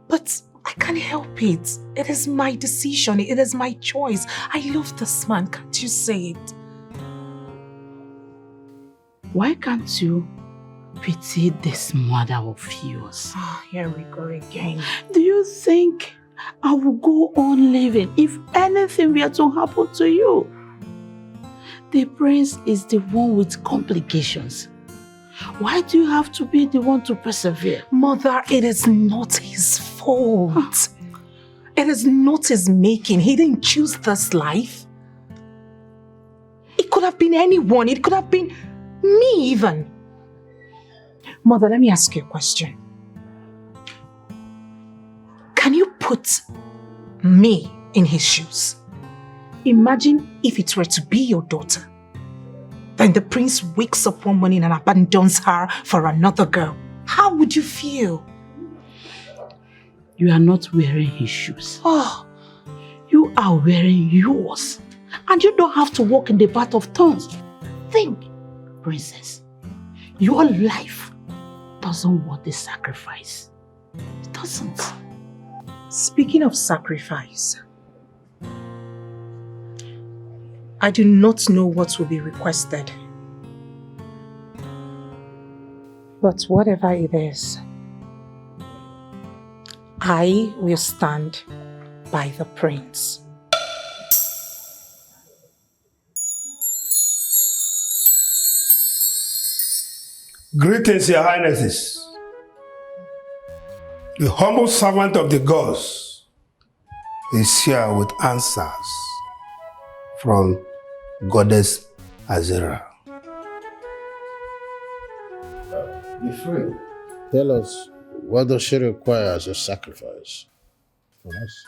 But I can't help it. It is my decision. It is my choice. I love this man. Can't you say it? Why can't you pity this mother of yours? Oh, here we go again. Do you think I will go on living if anything were to happen to you? The prince is the one with complications. Why do you have to be the one to persevere? Mother, it is not his fault. It is not his making. He didn't choose this life. It could have been anyone. It could have been me even. Mother, let me ask you a question. Can you put me in his shoes? Imagine if it were to be your daughter. Then the prince wakes up one morning and abandons her for another girl. How would you feel? You are not wearing his shoes. Oh. You are wearing yours. And you don't have to walk in the path of thorns. Think, princess, your life doesn't want the sacrifice. It doesn't. Speaking of sacrifice, I do not know what will be requested. But whatever it is, I will stand by the prince. Greetings, Your Highnesses. The humble servant of the gods is here with answers from Goddess Azera. Be free. Tell us, what does she require as a sacrifice from us?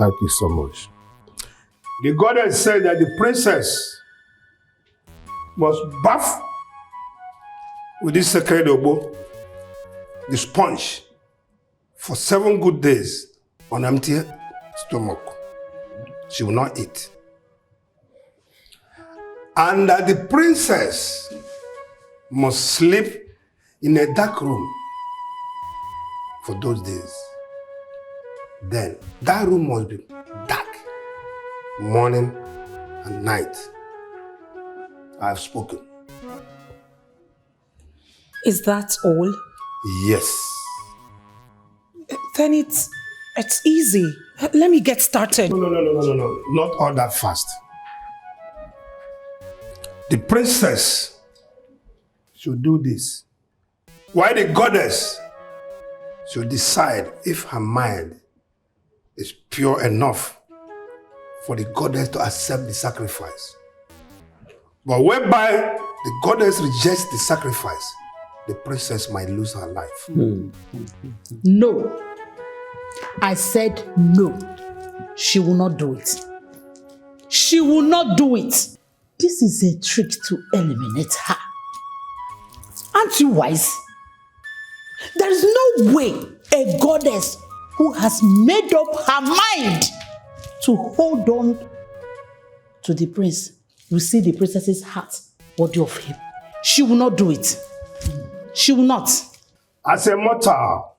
Thank you so much. The goddess said that the princess must bath with this sacred obo, the sponge, for 7 good days on empty stomach. She will not eat. And that the princess must sleep in a dark room for those days. Then that room must be dark, morning and night. I have spoken. Is that all? Yes. Then it's easy. Let me get started. No. Not all that fast. The princess should do this. Why the goddess should decide if her mind is pure enough for the goddess to accept the sacrifice. But whereby the goddess rejects the sacrifice, the princess might lose her life. No. I said no. She will not do it. She will not do it. This is a trick to eliminate her. Aren't you wise? There is no way a goddess who has made up her mind to hold on to the prince will see the princess's heart worthy of him. She will not do it. She will not. As a mortal,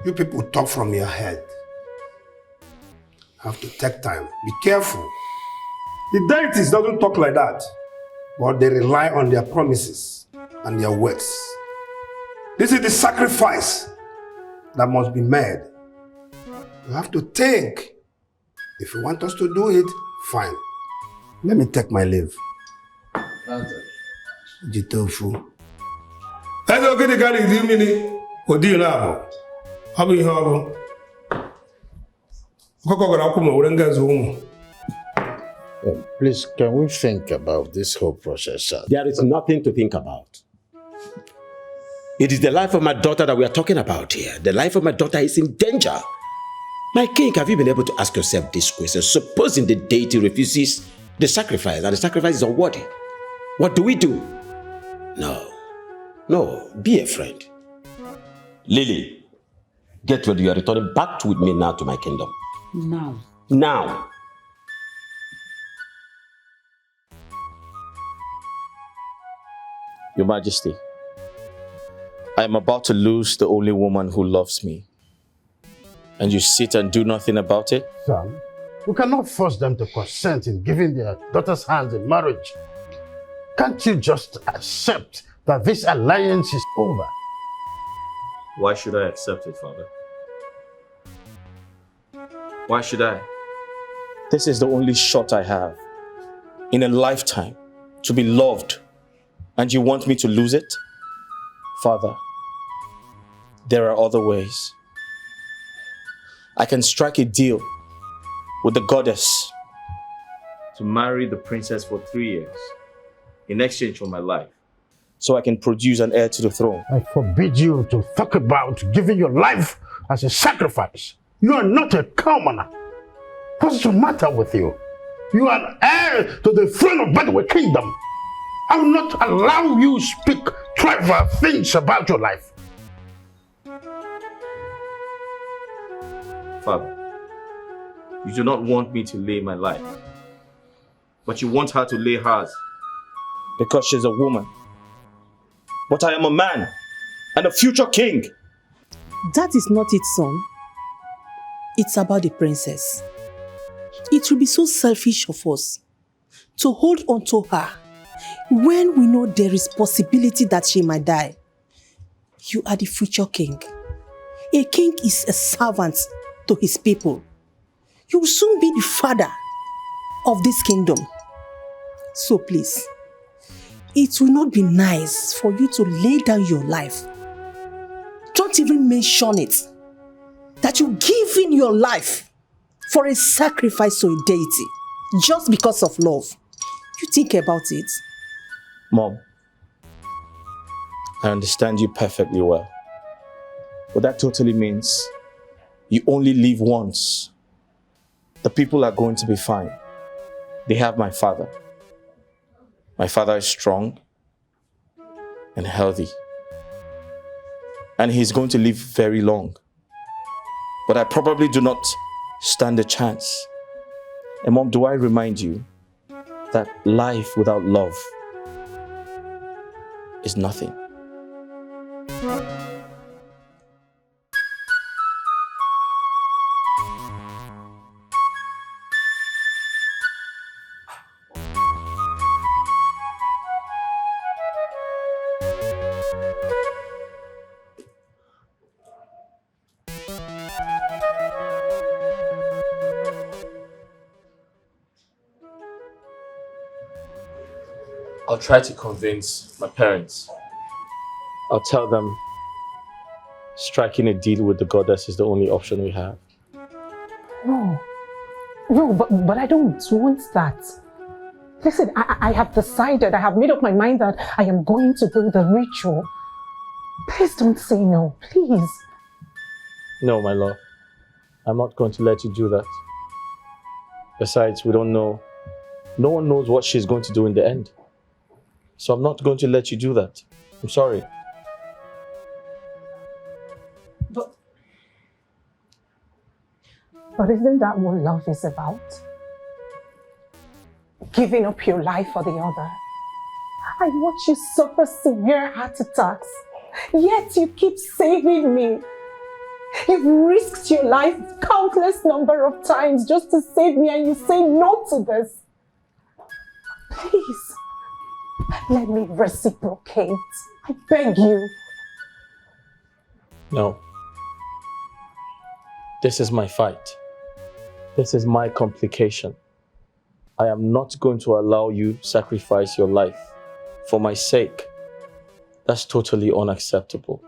you people talk from your head. Have to take time. Be careful. The deities don't talk like that, but they rely on their promises and their words. This is the sacrifice that must be made. You have to think. If you want us to do it, fine. Let me take my leave. Jitofu. Please, can we think about this whole process, sir? There is nothing to think about. It is the life of my daughter that we are talking about here. The life of my daughter is in danger. My king, have you been able to ask yourself this question? Supposing the deity refuses the sacrifice and the sacrifice is unworthy, what do we do? No, be a friend. Lily, get ready. You are returning back with me now to my kingdom. Now. Your Majesty, I am about to lose the only woman who loves me. And you sit and do nothing about it? Son, we cannot force them to consent in giving their daughter's hands in marriage. Can't you just accept that this alliance is over? Why should I accept it, Father? Why should I? This is the only shot I have in a lifetime to be loved, and you want me to lose it? Father, there are other ways. I can strike a deal with the goddess to marry the princess for 3 years in exchange for my life, so I can produce an heir to the throne. I forbid you to talk about giving your life as a sacrifice. You are not a commoner. What's the matter with you? You are an heir to the throne of Badwe Kingdom. I will not allow you to speak trivial things about your life. Father, you do not want me to lay my life, but you want her to lay hers because she's a woman. But I am a man and a future king. That is not it, son. It's about the princess. It will be so selfish of us to hold on to her when we know there is possibility that she might die. You are the future king. A king is a servant to his people. You will soon be the father of this kingdom. So please, it will not be nice for you to lay down your life. Don't even mention it. That you give in your life for a sacrifice to a deity just because of love. You think about it. Mom, I understand you perfectly well. But that totally means You only live once. The people are going to be fine. They have my father. My father is strong and healthy. And he's going to live very long. But I probably do not stand a chance. And Mom, do I remind you that life without love is nothing? I'll try to convince my parents. I'll tell them striking a deal with the goddess is the only option we have. No, but I don't want that. Listen, I have decided, I have made up my mind that I am going to do the ritual. Please don't say no, please. No, my love. I'm not going to let you do that. Besides, we don't know. No one knows what she's going to do in the end. So I'm not going to let you do that. I'm sorry. But isn't that what love is about? Giving up your life for the other. I watch you suffer severe heart attacks, yet you keep saving me. You've risked your life countless number of times just to save me, and you say no to this. Please, let me reciprocate. I beg you. No. This is my fight. This is my complication. I am not going to allow you sacrifice your life for my sake. That's totally unacceptable.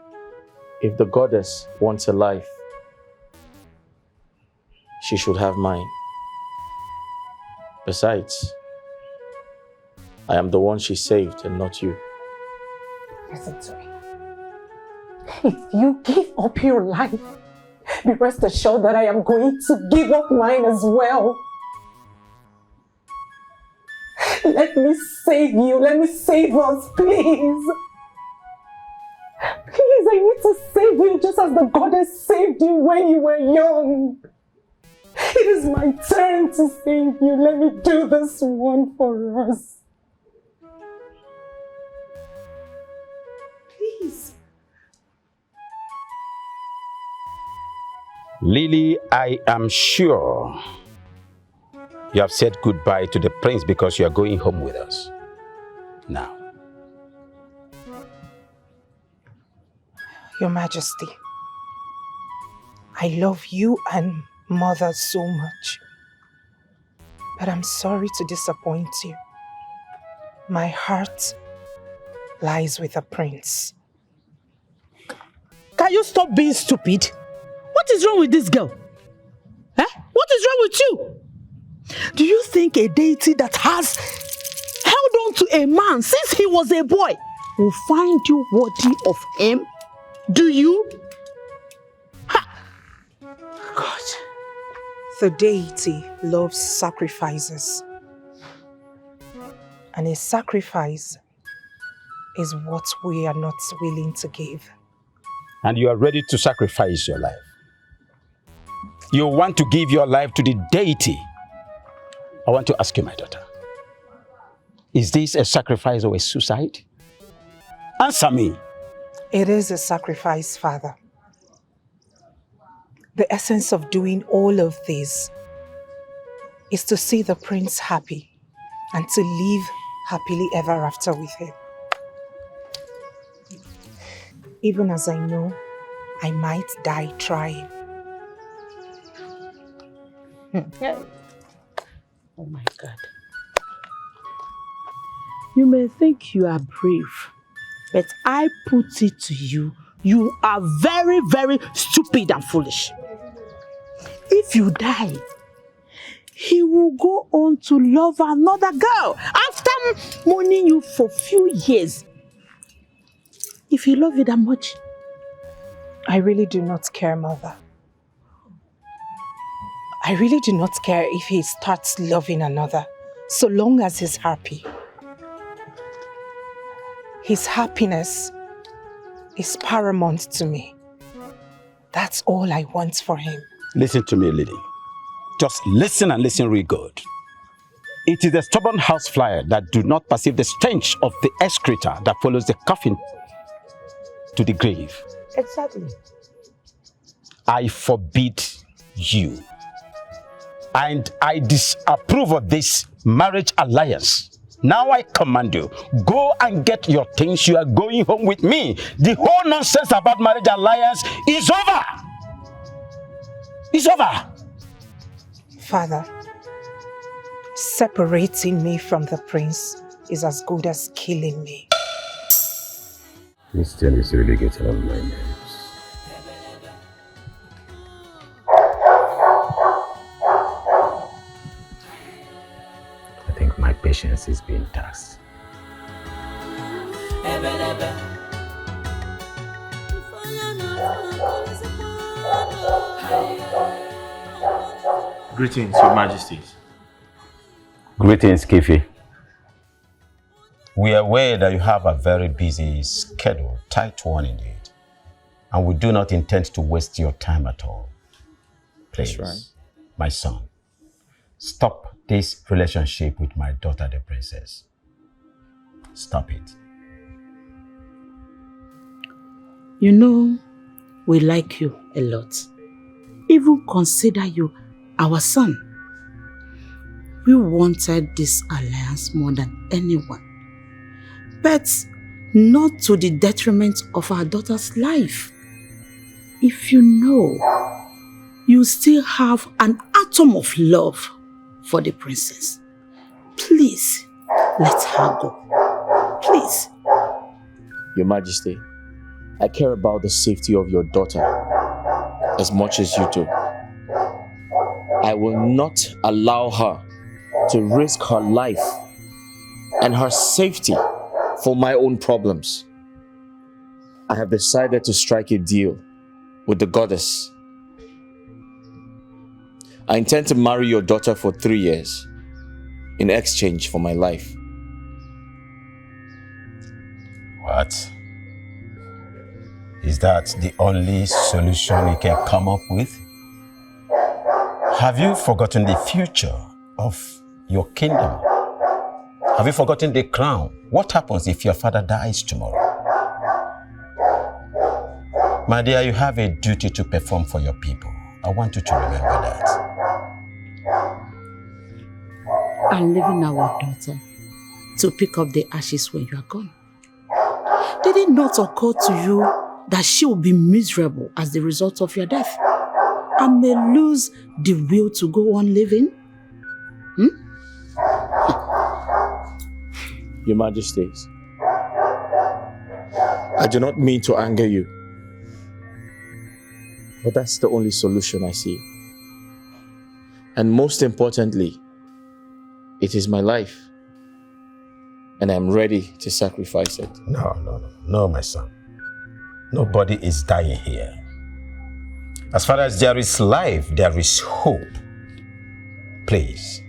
If the goddess wants a life, she should have mine. Besides, I am the one she saved and not you. Listen to me. If you give up your life, be rest assured that I am going to give up mine as well. Let me save you. Let me save us, please. Please, I need to save you just as the goddess saved you when you were young. It is my turn to save you. Let me do this one for us. Please. Lily, I am sure you have said goodbye to the prince because you are going home with us. Now. Your Majesty, I love you and Mother so much, but I'm sorry to disappoint you. My heart lies with the prince. Can you stop being stupid? What is wrong with this girl? Eh? What is wrong with you? Do you think a deity that has held on to a man since he was a boy will find you worthy of him? Do you? Ha! God, the deity loves sacrifices. And a sacrifice is what we are not willing to give. And you are ready to sacrifice your life. You want to give your life to the deity. I want to ask you, my daughter, is this a sacrifice or a suicide? Answer me. It is a sacrifice, Father. The essence of doing all of this is to see the prince happy and to live happily ever after with him. Even as I know I might die trying. Oh my God. You may think you are brave, but I put it to you, you are very, very stupid and foolish. If you die, he will go on to love another girl after mourning you for few years. If he loves you that much. I really do not care, Mother. I really do not care if he starts loving another, so long as he's happy. His happiness is paramount to me. That's all I want for him. Listen to me, lady. Just listen and listen real good. It is the stubborn housefly that do not perceive the stench of the excreta that follows the coffin to the grave. Exactly. I forbid you. And I disapprove of this marriage alliance. Now I command you, go and get your things. You are going home with me. The whole nonsense about marriage alliance is over. It's over. Father, separating me from the prince is as good as killing me. This thing is really getting on my nerves. I think my patience is being taxed. Greetings, Your Majesties. Greetings, Kifi. We are aware that you have a very busy schedule, tight one indeed, and we do not intend to waste your time at all. Please, That's right. my son, stop this relationship with my daughter, the princess. Stop it. You know, we like you a lot. Even consider you our son. We wanted this alliance more than anyone. But not to the detriment of our daughter's life. If you know, you still have an atom of love for the princess, please let her go. Please. Your Majesty, I care about the safety of your daughter as much as you do. I will not allow her to risk her life and her safety for my own problems. I have decided to strike a deal with the goddess. I intend to marry your daughter for 3 years in exchange for my life. What? Is that the only solution you can come up with? Have you forgotten the future of your kingdom? Have you forgotten the crown? What happens if your father dies tomorrow? My dear, you have a duty to perform for your people. I want you to remember that. I'm leaving our daughter to pick up the ashes when you are gone. Did it not occur to you that she will be miserable as the result of your death and may lose the will to go on living? Your Majesties, I do not mean to anger you, but that's the only solution I see. And most importantly, it is my life, and I'm ready to sacrifice it. No, my son. Nobody is dying here. As far as there is life, there is hope. Please,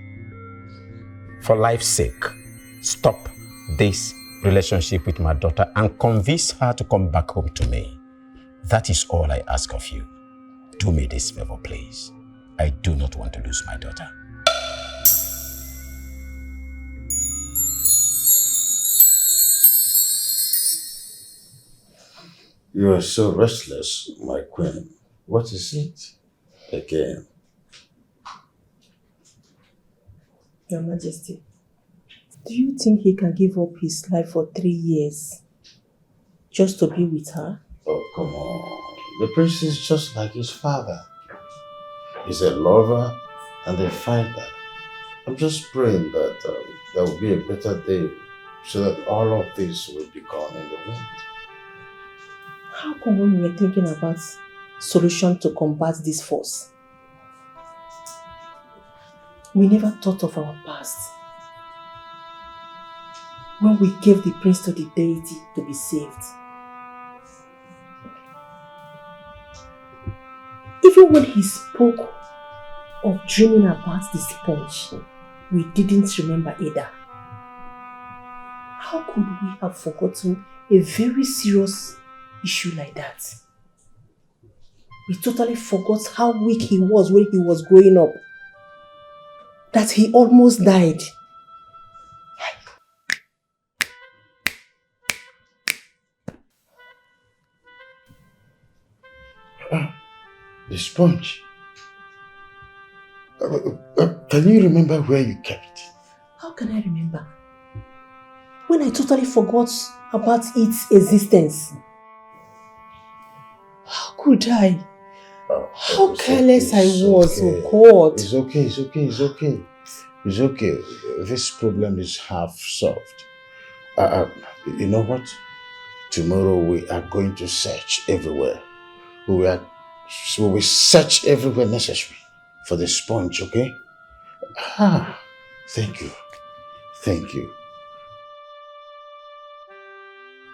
for life's sake, stop this relationship with my daughter and convince her to come back home to me. That is all I ask of you. Do me this favor, please. I do not want to lose my daughter. You are so restless, my queen. What is it again? Your Majesty, do you think he can give up his life for 3 years just to be with her? Oh, come on. The prince is just like his father. He's a lover and a fighter. I'm just praying that there will be a better day so that all of this will be gone in the wind. How come when we were thinking about solution to combat this force, we never thought of our past? When we gave the prince to the deity to be saved. Even when he spoke of dreaming about the sponge, we didn't remember Ada. How could we have forgotten a very serious issue like that? We totally forgot how weak he was when he was growing up. That he almost died. The sponge. Can you remember where you kept it? How can I remember? When I totally forgot about its existence. How could I? How careless I was, oh God. It's okay. This problem is half solved. You know what? Tomorrow we are going to search everywhere. We will search everywhere necessary for the sponge, okay? Thank you.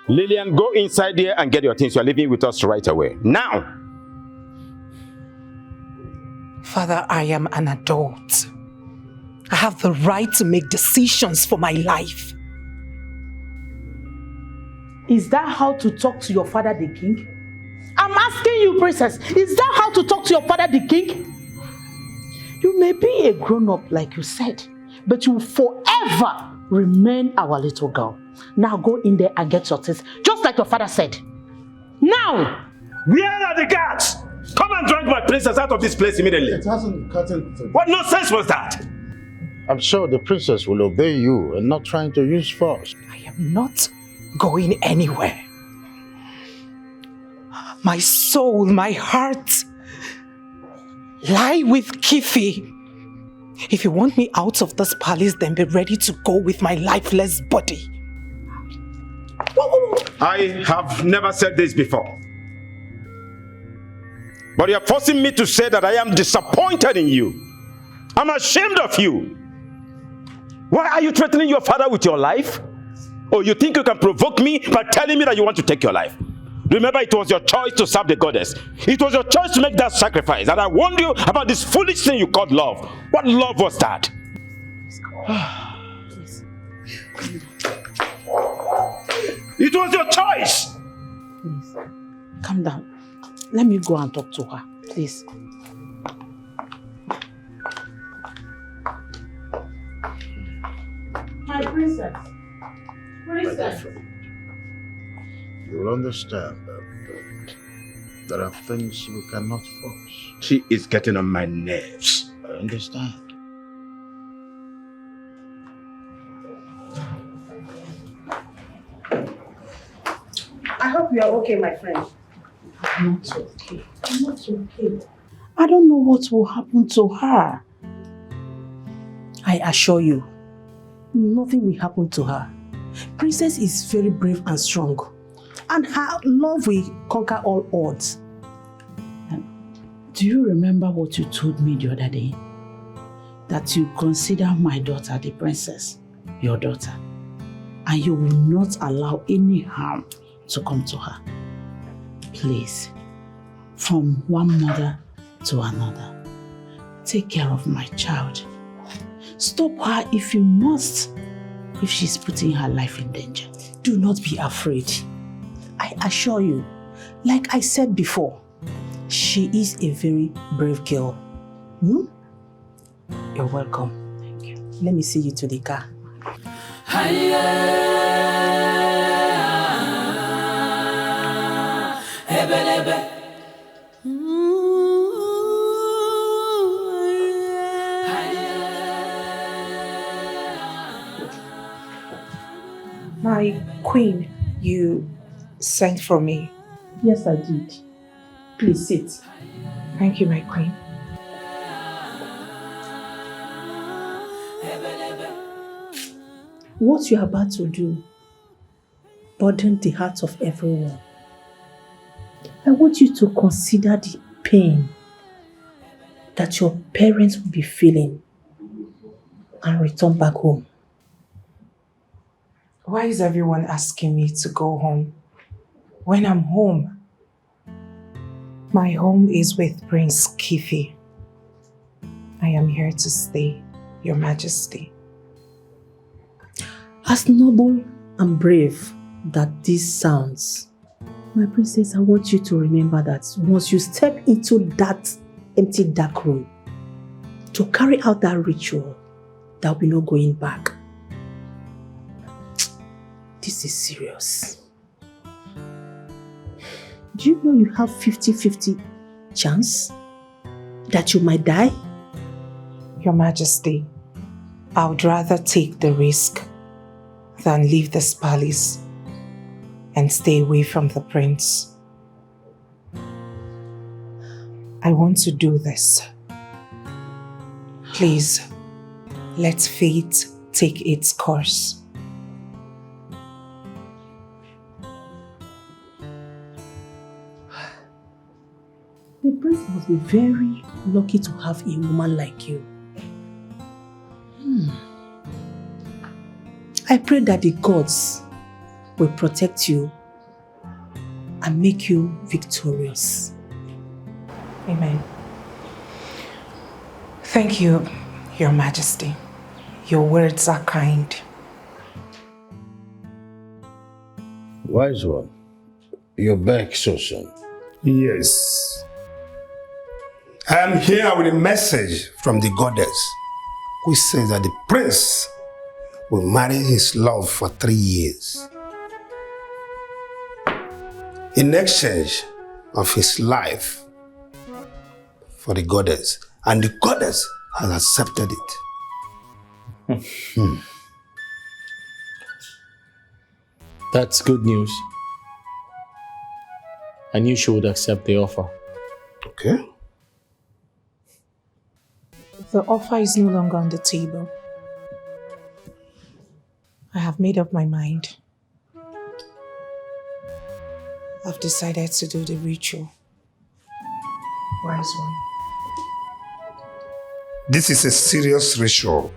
Lillian, go inside there and get your things. You are leaving with us right away. Now! Father, I am an adult. I have the right to make decisions for my life. Is that how to talk to your father, the king? I'm asking you, princess, is that how to talk to your father, the king? You may be a grown-up, like you said, but you will forever remain our little girl. Now go in there and get your things, just like your father said. Now! Where are the guards? Come and drag my princess out of this place immediately. It hasn't gotten to... What nonsense was that? I'm sure the princess will obey you and not trying to use force. I am not going anywhere. My soul, my heart lie with Kifi. If you want me out of this palace, then be ready to go with my lifeless body. I have never said this before. But you are forcing me to say that I am disappointed in you. I'm ashamed of you. Why are you threatening your father with your life? Or you think you can provoke me by telling me that you want to take your life? Remember, it was your choice to serve the goddess. It was your choice to make that sacrifice. And I warned you about this foolish thing you called love. What love was that? It was your choice. Please, calm down. Let me go and talk to her, please. My princess. Princess. You will understand that there are things we cannot force. She is getting on my nerves. I understand. I hope you are okay, my friend. I'm not okay. I'm not okay. I don't know what will happen to her. I assure you, nothing will happen to her. Princess is very brave and strong, and her love will conquer all odds. Do you remember what you told me the other day? That you consider my daughter, the princess, your daughter, and you will not allow any harm to come to her. Please, from one mother to another, take care of my child. Stop her if you must, if she's putting her life in danger. Do not be afraid. I assure you, like I said before, she is a very brave girl. You're welcome. Thank you. Let me see you to the car. My queen, you sent for me. Yes, I did. Please sit. Thank you, my queen. What you're about to do burdened the hearts of everyone. I want you to consider the pain that your parents will be feeling and return back home. Why is everyone asking me to go home when I'm home? My home is with Prince Kifi. I am here to stay, Your Majesty. As noble and brave that this sounds, my princess, I want you to remember that once you step into that empty dark room to carry out that ritual, there will be no going back. This is serious. Do you know you have 50-50 chance that you might die? Your Majesty, I would rather take the risk than leave this palace and stay away from the prince. I want to do this. Please, let fate take its course. The prince must be very lucky to have a woman like you. I pray that the gods will protect you and make you victorious. Amen. Thank you, Your Majesty. Your words are kind. Wise one, you're back so soon. Yes. I am here with a message from the goddess, which says that the prince will marry his love for 3 years in exchange of his life for the goddess, and the goddess has accepted it. That's good news. I knew she would accept the offer. Okay. The offer is no longer on the table. I have made up my mind. I've decided to do the ritual. Wise one. This is a serious ritual.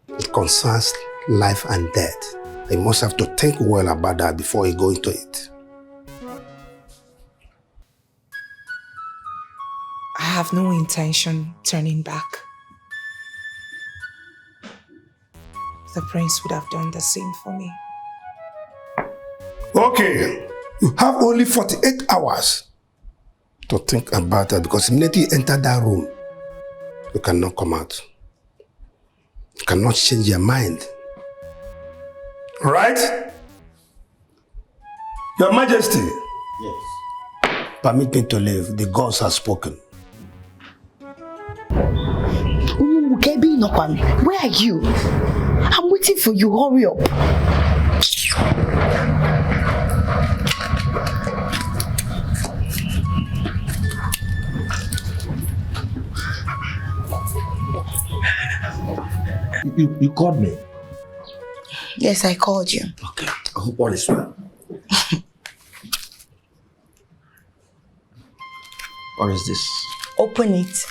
It concerns life and death. You must have to think well about that before you go into it. I have no intention turning back. The prince would have done the same for me. Okay, you have only 48 hours to think about it, because immediately you enter that room, you cannot come out. You cannot change your mind. Right? Your Majesty. Yes. Permit me to leave. The gods have spoken. Where are you? I'm waiting for you. Hurry up. You called me? Yes, I called you. Okay. I hope all is well. What is this? Open it.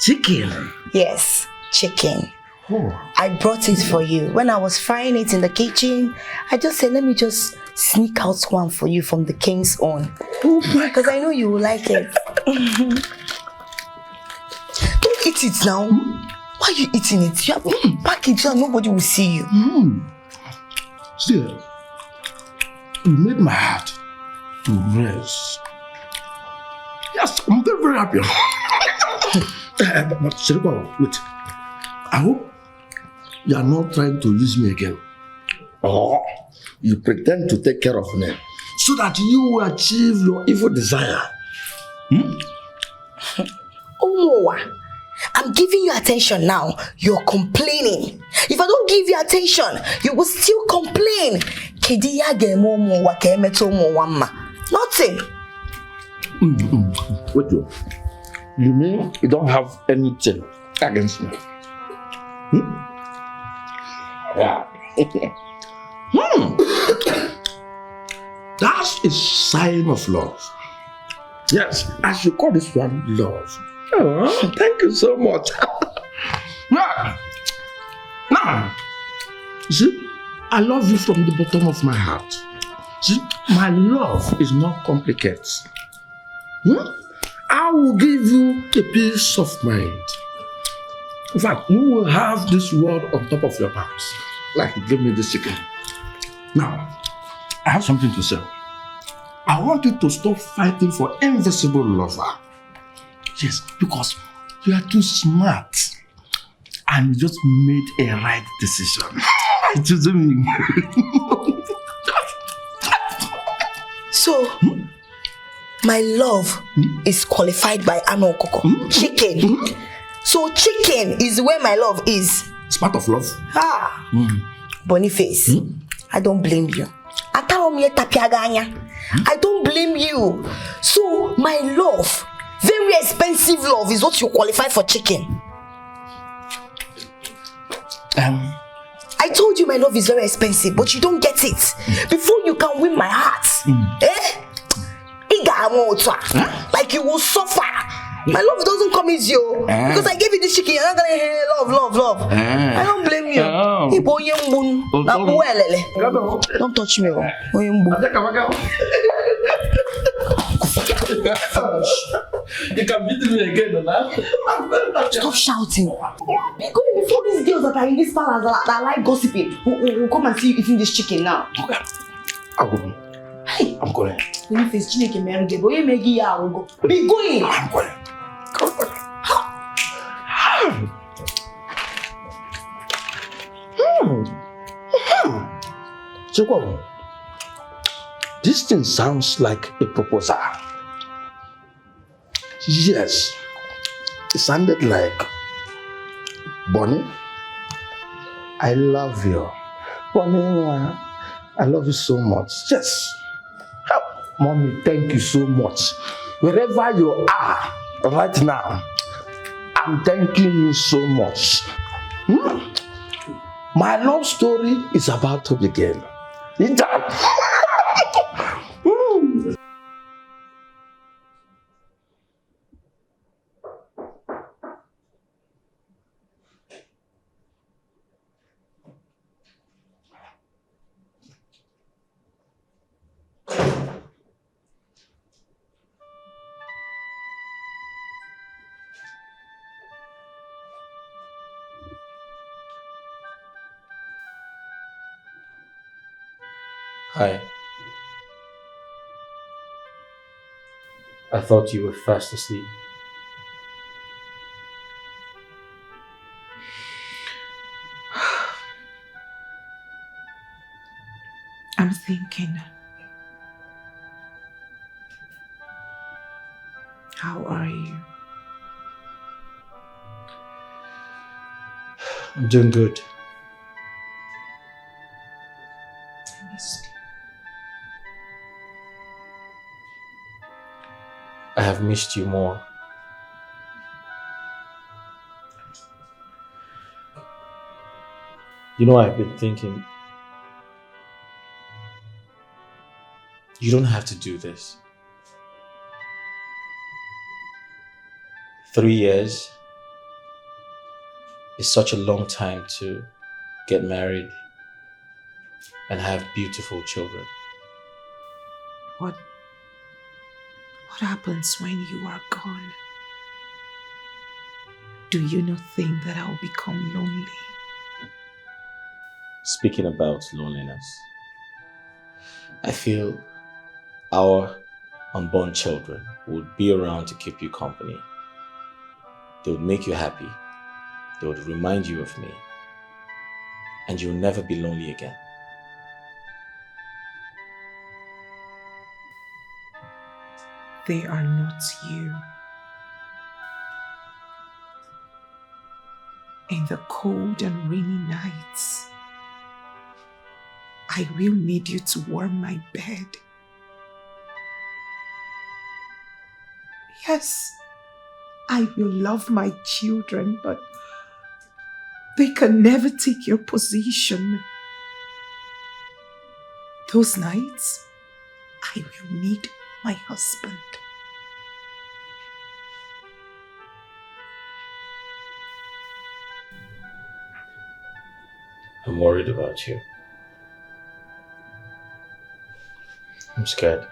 Chicken. Yes, chicken. Oh. I brought it for you. When I was frying it in the kitchen, I just said, let me just sneak out one for you from the king's own. Because I know you will like it. Don't eat it now. Why are you eating it? You have to pack it so nobody will see you. See, you made my heart to rest. Yes, I'm very, very happy. But Siripa, wait. I hope you are not trying to use me again. Or you pretend to take care of me so that you will achieve your evil desire. Omowa, I'm giving you attention now. You're complaining. If I don't give you attention, you will still complain. Nothing. Wait, you mean you don't have anything against me? Yeah. That's a sign of love. Yes, I should call this one love. Oh, thank you so much. Now, see, I love you from the bottom of my heart. See, my love is not complicated. I will give you a peace of mind. In fact, you will have this world on top of your palms. Like you gave me this chicken. Now, I have something to say. I want you to stop fighting for invisible lover. Yes, because you are too smart. And you just made a right decision. Choosing me. So, my love is qualified by Ano Koko. Chicken. So chicken is where my love is. It's part of love. Boniface, I don't blame you. I don't blame you. So my love, very expensive love, is what you qualify for chicken. I told you my love is very expensive, but you don't get it. Before you can win my heart, like you will suffer. My love doesn't come easy, because I gave you this chicken. You're not gonna hear love. I don't blame you. Don't touch me. You can beat me again, huh? Stop shouting. Before these girls that are in this palace that like gossiping, we'll come and see you eating this chicken now. Okay. I'm going. Boniface, Chineke marry the boy, make you go. Be going. I'm going. So, this thing sounds like a proposal. Yes, it sounded like, Bonnie, I love you. Bonnie, I love you so much. Yes. Mommy, thank you so much. Wherever you are right now, I'm thanking you so much. My love story is about to begin. Hi. I thought you were fast asleep. I'm thinking. How are you? I'm doing good. I missed you. I have missed you more. You know, I've been thinking, you don't have to do this. 3 years is such a long time to get married and have beautiful children. What happens when you are gone? Do you not think that I'll become lonely? Speaking about loneliness, I feel our unborn children would be around to keep you company. They would make you happy. They would remind you of me. And you'll never be lonely again. They are not you. In the cold and rainy nights, I will need you to warm my bed. Yes, I will love my children, but they can never take your position. Those nights, I will need my husband. I'm worried about you. I'm scared.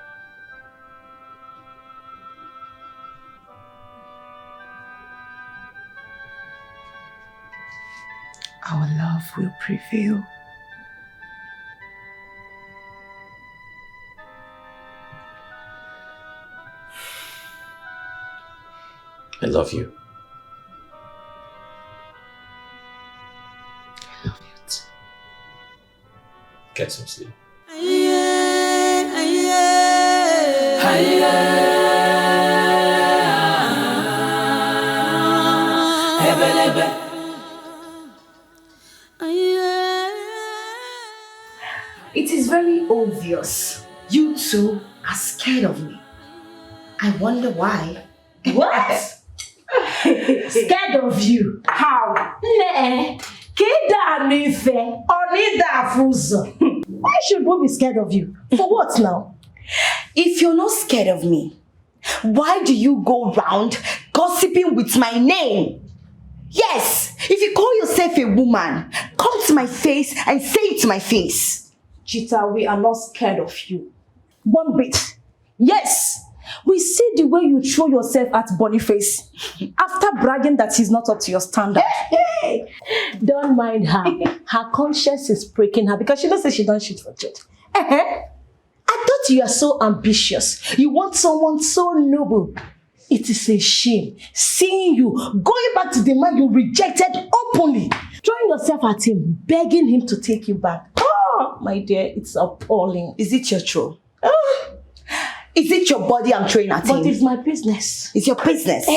Our love will prevail. I love you. I love you too. Get some sleep. It is very obvious you two are scared of me. I wonder why. What? Scared of you? How? Nah. Why should we be scared of you? For what now? If you're not scared of me, why do you go round gossiping with my name? Yes, if you call yourself a woman, come to my face and say it to my face. Chita, we are not scared of you. One bit. Yes, we see the way you throw yourself at Boniface after bragging that he's not up to your standard. Hey, don't mind her. Her conscience is breaking her because she knows that she don't shoot for church. I thought you are so ambitious. You want someone so noble. It is a shame seeing you going back to the man you rejected openly, throwing yourself at him, begging him to take you back. Oh, my dear, it's appalling. Is it your true? Is it your body I'm throwing at him? But it's my business. It's your business.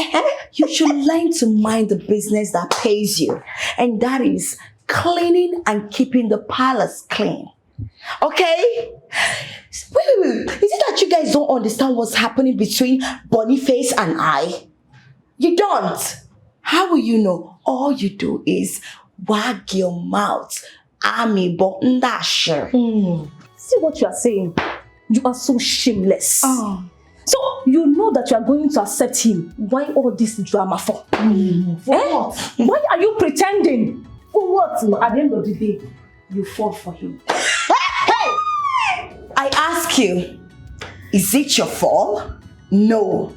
You should learn to mind the business that pays you. And that is cleaning and keeping the palace clean. Okay? Wait. Is it that you guys don't understand what's happening between Boniface and I? You don't. How will you know? All you do is wag your mouth. See what you are saying? You are so shameless. So you know that you are going to accept him. Why all this drama for? For what? Why are you pretending? For what? At the end of the day, you fall for him. Hey! I ask you, is it your fault? No.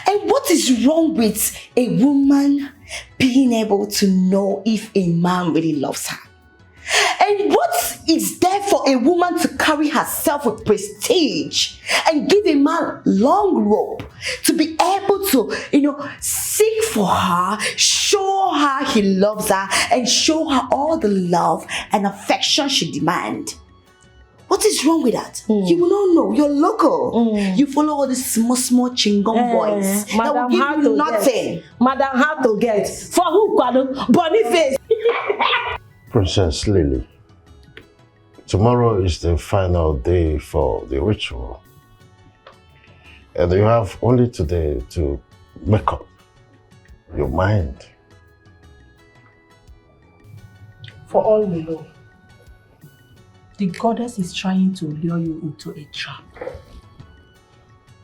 And what is wrong with a woman being able to know if a man really loves her? And what is there for a woman to carry herself with prestige and give a man long rope to be able to, seek for her, show her he loves her, and show her all the love and affection she demands? What is wrong with that? You will not know. You're local. You follow all these small chingom boys that will give you nothing. Madam, how to get? For who, Kwado? Boniface. Princess Lily, tomorrow is the final day for the ritual. And you have only today to make up your mind. For all we know, the goddess is trying to lure you into a trap.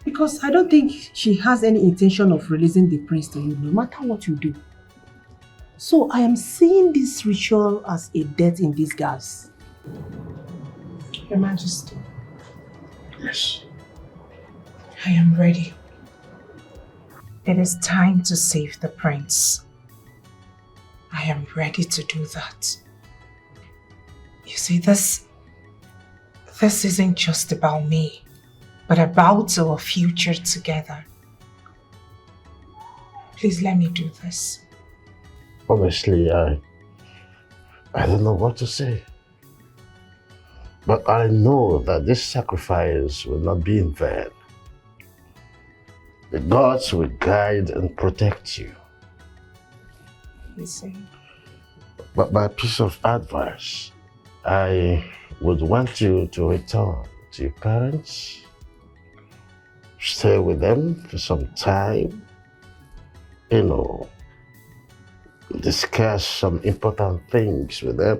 Because I don't think she has any intention of releasing the prince to you, no matter what you do. So I am seeing this ritual as a death in disguise. Your Majesty. Yes. I am ready. It is time to save the prince. I am ready to do that. You see, this isn't just about me, but about our future together. Please let me do this. Honestly, I don't know what to say. But I know that this sacrifice will not be in vain. The gods will guide and protect you. Listen. But my piece of advice, I would want you to return to your parents, stay with them for some time, discuss some important things with them.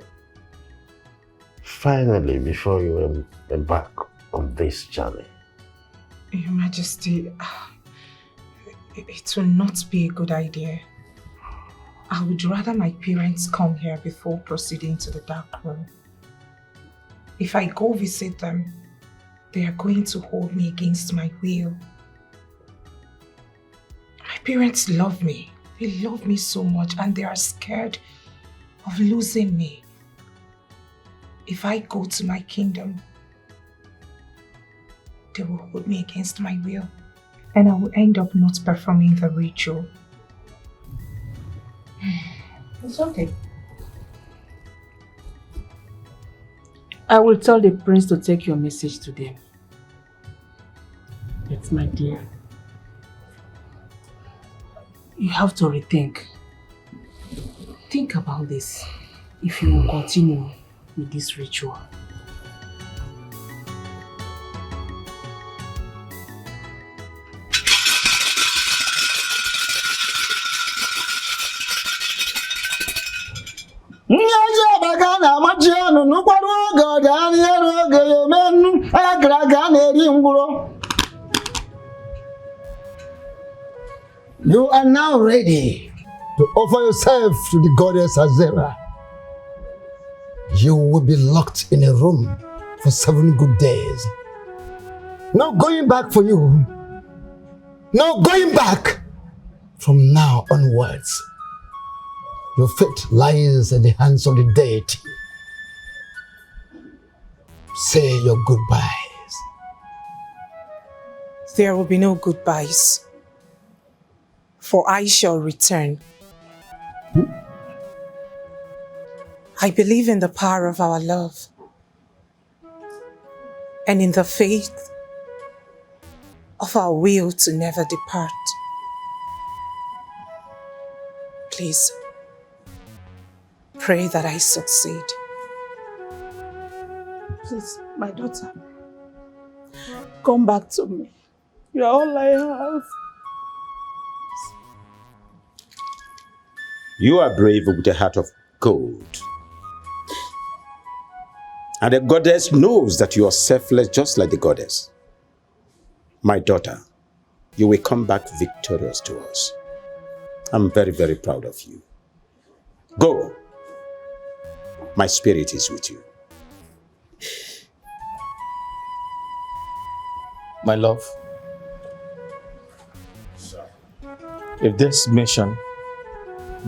Finally, before you embark on this journey. Your Majesty, it will not be a good idea. I would rather my parents come here before proceeding to the dark room. If I go visit them, they are going to hold me against my will. My parents love me. They love me so much and they are scared of losing me. If I go to my kingdom, they will hold me against my will and I will end up not performing the ritual. It's okay. I will tell the prince to take your message to them. Yes, my dear. You have to rethink. Think about this if you will continue with this ritual. You are now ready to offer yourself to the goddess Azera. You will be locked in a room for 7 good days. No going back for you. No going back from now onwards. Your fate lies in the hands of the deity. Say your goodbyes. There will be no goodbyes, for I shall return. I believe in the power of our love and in the faith of our will to never depart. Please, pray that I succeed. Please, my daughter, come back to me. You are all I have. You are brave with a heart of gold. And the goddess knows that you are selfless just like the goddess. My daughter, you will come back victorious to us. I'm very, very proud of you. Go. My spirit is with you. My love, if this mission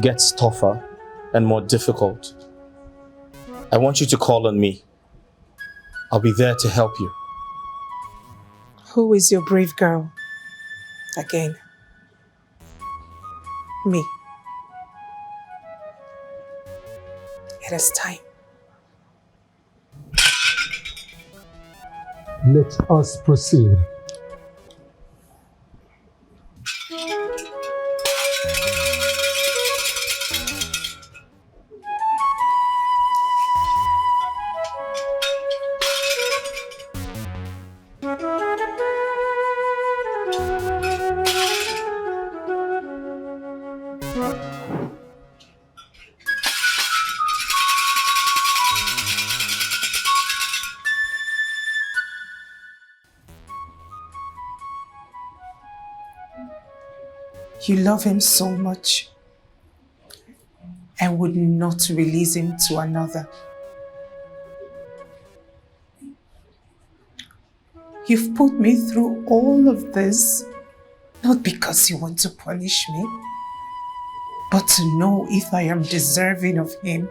gets tougher and more difficult, I want you to call on me. I'll be there to help you. Who is your brave girl? Again. Me. It is time. Let us proceed. You love him so much and would not release him to another. You've put me through all of this, not because you want to punish me, but to know if I am deserving of him.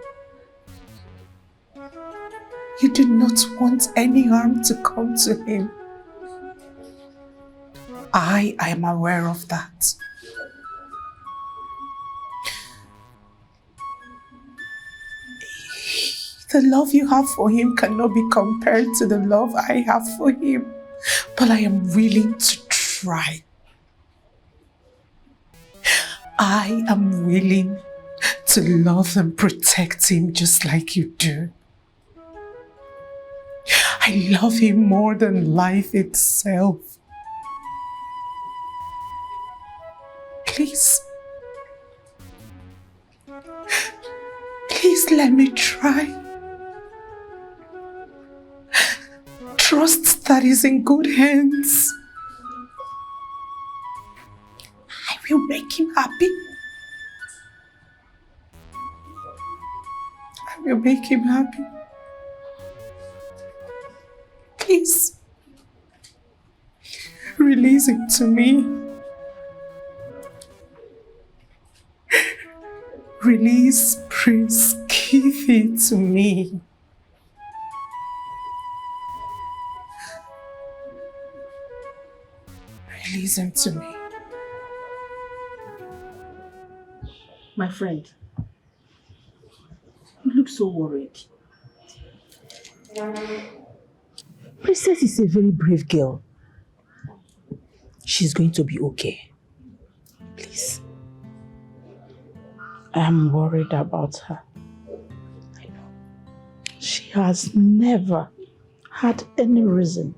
You do not want any harm to come to him. I am aware of that. The love you have for him cannot be compared to the love I have for him, but I am willing to try. I am willing to love and protect him just like you do. I love him more than life itself. Please let me try. Trust that is in good hands. I will make him happy. I will make him happy. Please. Release him to me. Release Prince Keithy to me. Release him to me. My friend, you look so worried. Princess is a very brave girl. She's going to be okay. Please. I'm worried about her. I know. She has never had any reason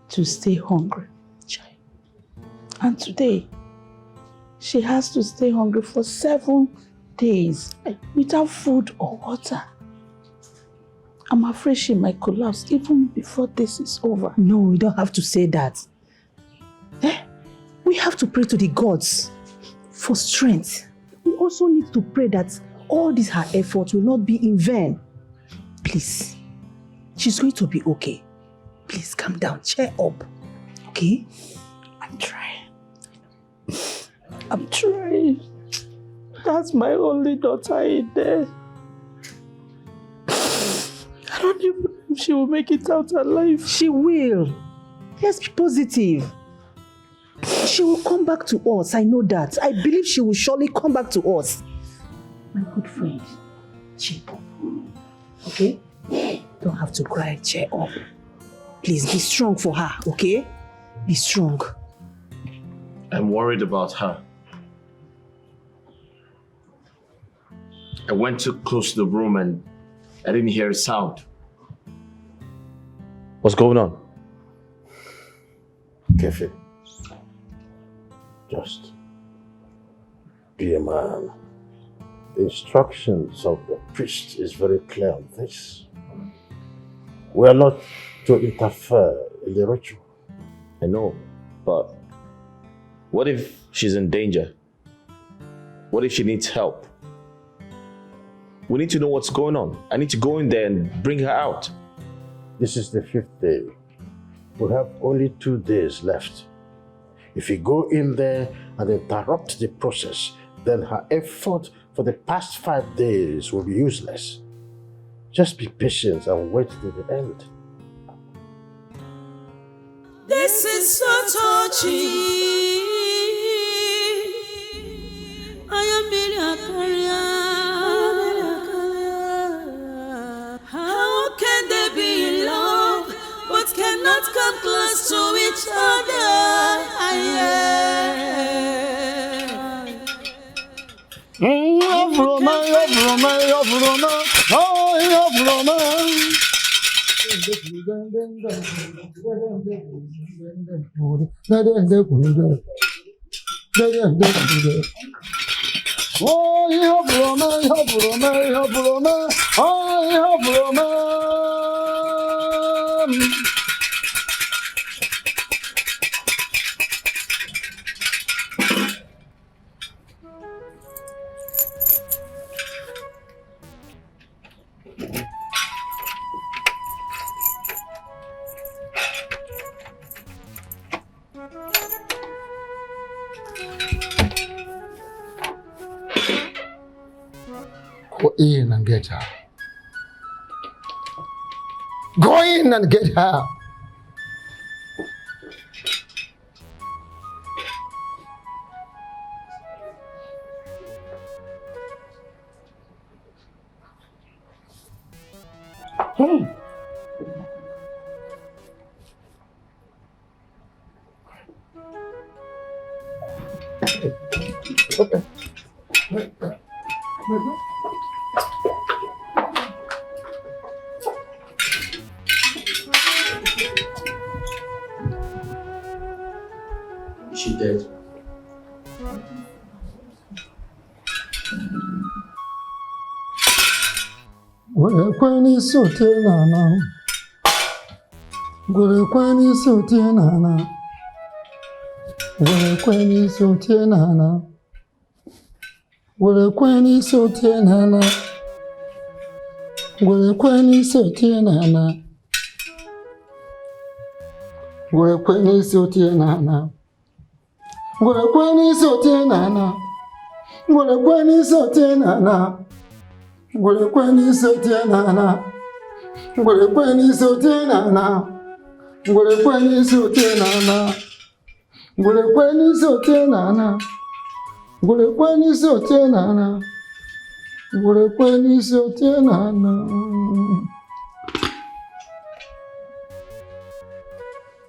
to stay hungry. And today, she has to stay hungry for 7 days without food or water. I'm afraid she might collapse even before this is over. No, you don't have to say that. We have to pray to the gods for strength. We also need to pray that all these her efforts will not be in vain. Please, she's going to be okay. Please calm down, cheer up, okay? I'm trying. That's my only daughter in there. I don't even know if she will make it out alive. She will. Let's be positive. She will come back to us. I know that. I believe she will surely come back to us. My good friend, cheer up. Okay? Don't have to cry. Cheer up. Please be strong for her, okay? Be strong. I'm worried about her. I went too close to the room and I didn't hear a sound. What's going on? Kefi, just be a man. The instructions of the priest is very clear on this. We are not to interfere in the ritual. I know, but what if she's in danger? What if she needs help? We need to know what's going on. I need to go in there and bring her out. This is the 5th day. We have only 2 days left. If we go in there and interrupt the process, then her effort for the past 5 days will be useless. Just be patient and wait till the end. This is so touching. I am in a career. How can they be in love but cannot come close to each other? Go in and get her. Go in and get her. Hey. Okay. Is she dead? Kwani sote nana. Gure kwani sote nana. Gure kwani sote nana. Gure kwani sote nana. Gure kwani sote nana. Ngwekwe n'isi otie n'ana. Ngwekwe n'isi otie n'ana. Ngwekwe n'isi otie n'ana. Ngwekwe n'isi otie n'ana. Ngwekwe n'isi otie n'ana. Ngwekwe n'isi otie n'ana. Ngwekwe n'isi otie n'ana. Ngwekwe n'isi otie n'ana. Ngwekwe n'isi otie n'ana.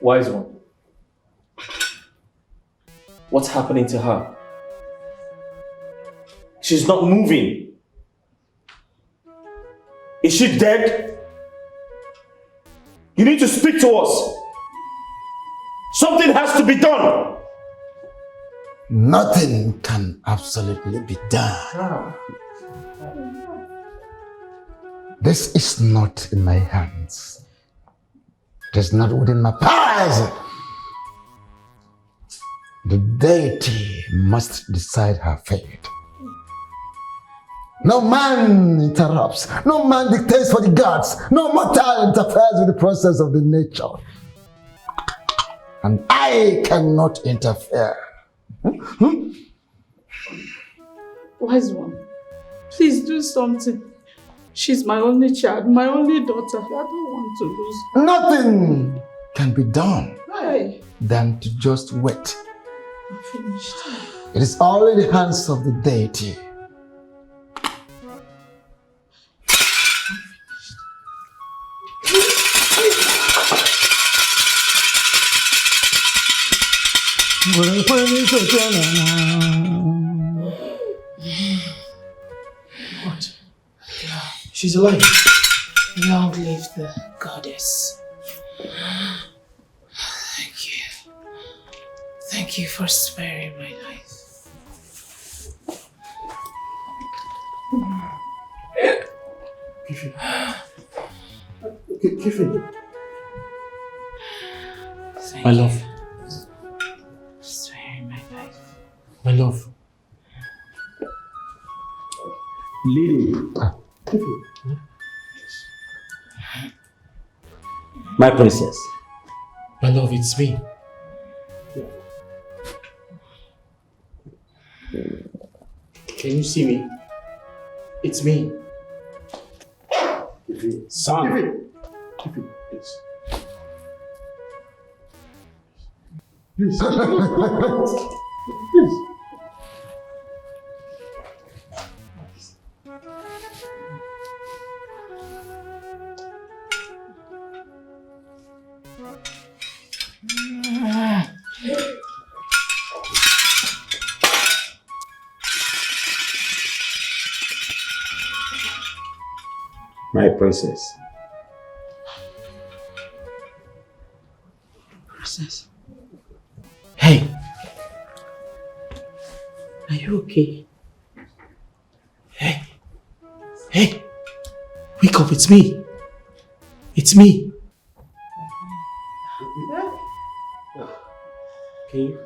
Wise one. What's happening to her? She's not moving. Is she dead? You need to speak to us. Something has to be done. Nothing can absolutely be done. This is not in my hands. It is not within my powers. The deity must decide her fate. No man interrupts. No man dictates for the gods. No mortal interferes with the process of the nature. And I cannot interfere. Wise one, please do something. She's my only child, my only daughter. I don't want to lose. Nothing can be done Why? than to just wait. I'm finished. It is all in the hands of the deity. What? She's alive. Long live the goddess. Thank you. Thank you for sparing my life. My love. Sparing my life. My love. Lady. My princess. My love, it's me. Can you see me? It's me. Son. Please. Please. Please. My princess. Princess, Hey, are you okay? hey, wake up, it's me. It's me. Can you?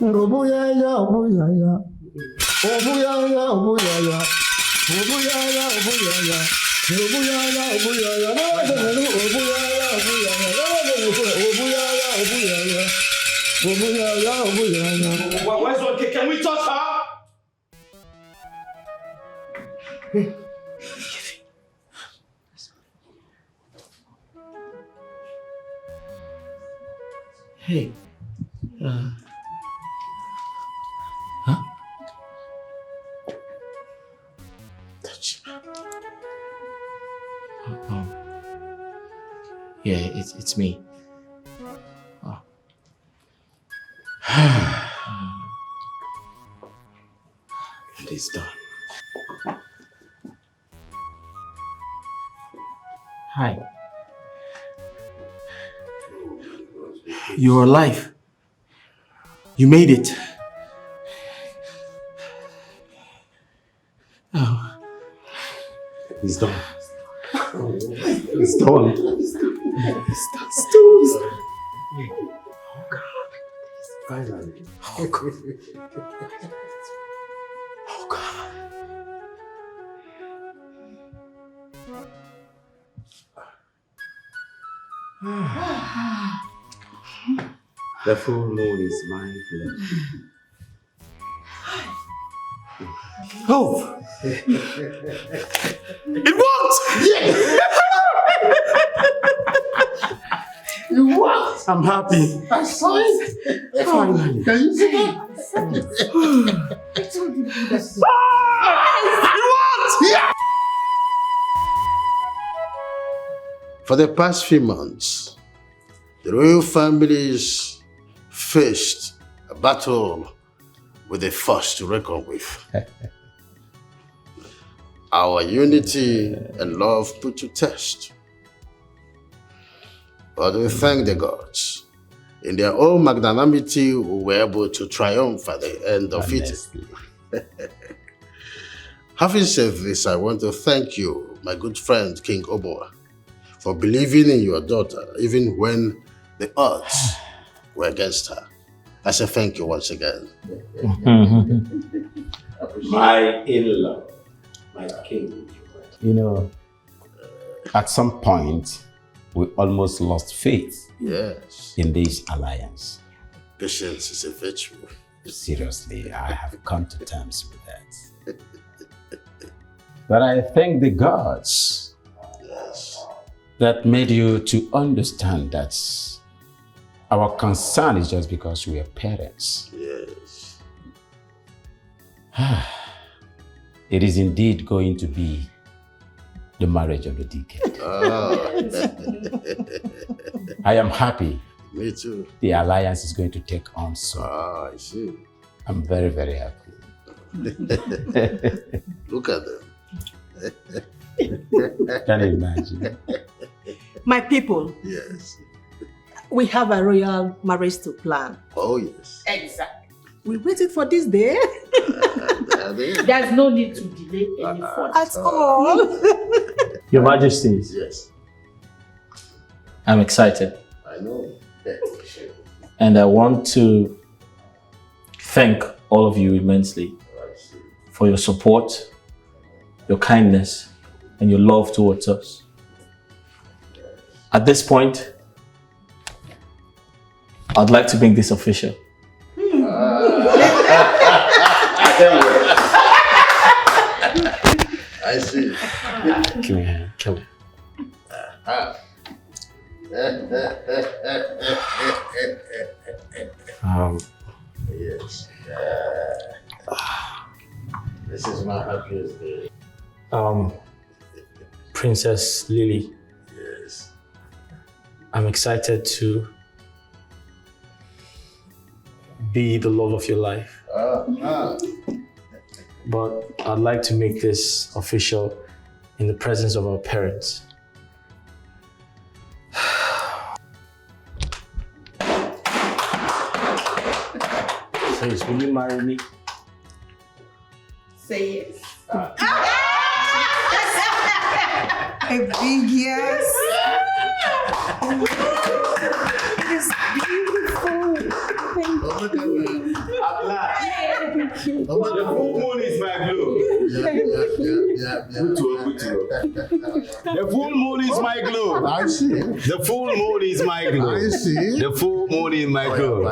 Obuyaya, obuyaya. Obuyaya, obuyaya. Obuyaya, obuyaya. Obuyaya, obuyaya. Obuyaya, obuyaya. Obuyaya, obuyaya. Where's one? Can we touch her? Hey. Huh? Touch. Oh. Yeah, it's me. Oh. It is done. Hi. You're alive. You made it. Oh. It's done. It's done. It's done. Oh God. Finally. Oh God. Oh God. The full moon is my blood. Oh! It worked! Yes! You what? I'm happy. I saw it. Finally. Can you see that? It worked! Yeah! For the past few months, the royal families faced a battle with a force to reckon with. Our unity and love put to test. But we thank the gods. In their own magnanimity, we were able to triumph at the end of it. Having said this, I want to thank you, my good friend, King Ubah, for believing in your daughter, even when the odds were against her. I say thank you once again. My in-law, my king. You know, at some point, we almost lost faith in this alliance. Patience is a virtue. Seriously, I have come to terms with that. But I thank the gods that made you to understand that our concern is just because we are parents. Yes. It is indeed going to be the marriage of the Dikeh. I am happy. Me too. The alliance is going to take on soon. I see. I'm very, very happy. Look at them. Can you imagine? My people. Yes. We have a royal marriage to plan. Oh, yes. Exactly. We waited for this day. There's no need to delay any further. At all. Your Majesties. Yes. I'm excited. I know. And I want to thank all of you immensely for your support, your kindness, and your love towards us. At this point, I'd like to make this official. I see. Come here, come here. Yes. This is my happiest day. Princess Lily. Yes. I'm excited to be the love of your life. But I'd like to make this official in the presence of our parents. Please, will you marry me? Say yes. A big yes. It's beautiful. Thank you. The full moon is my glow. The full moon is my glow. I see. The full moon is my glow. I see. The full moon is my glow.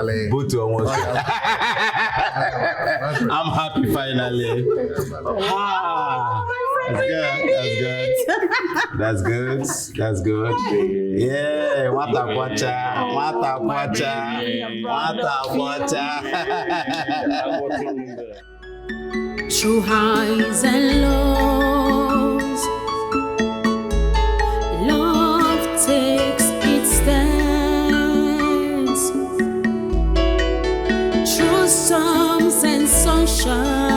I'm happy finally. That's good. That's good. Yeah, wata kwacha. Through highs and lows, love takes its stance. Through storms and sunshine,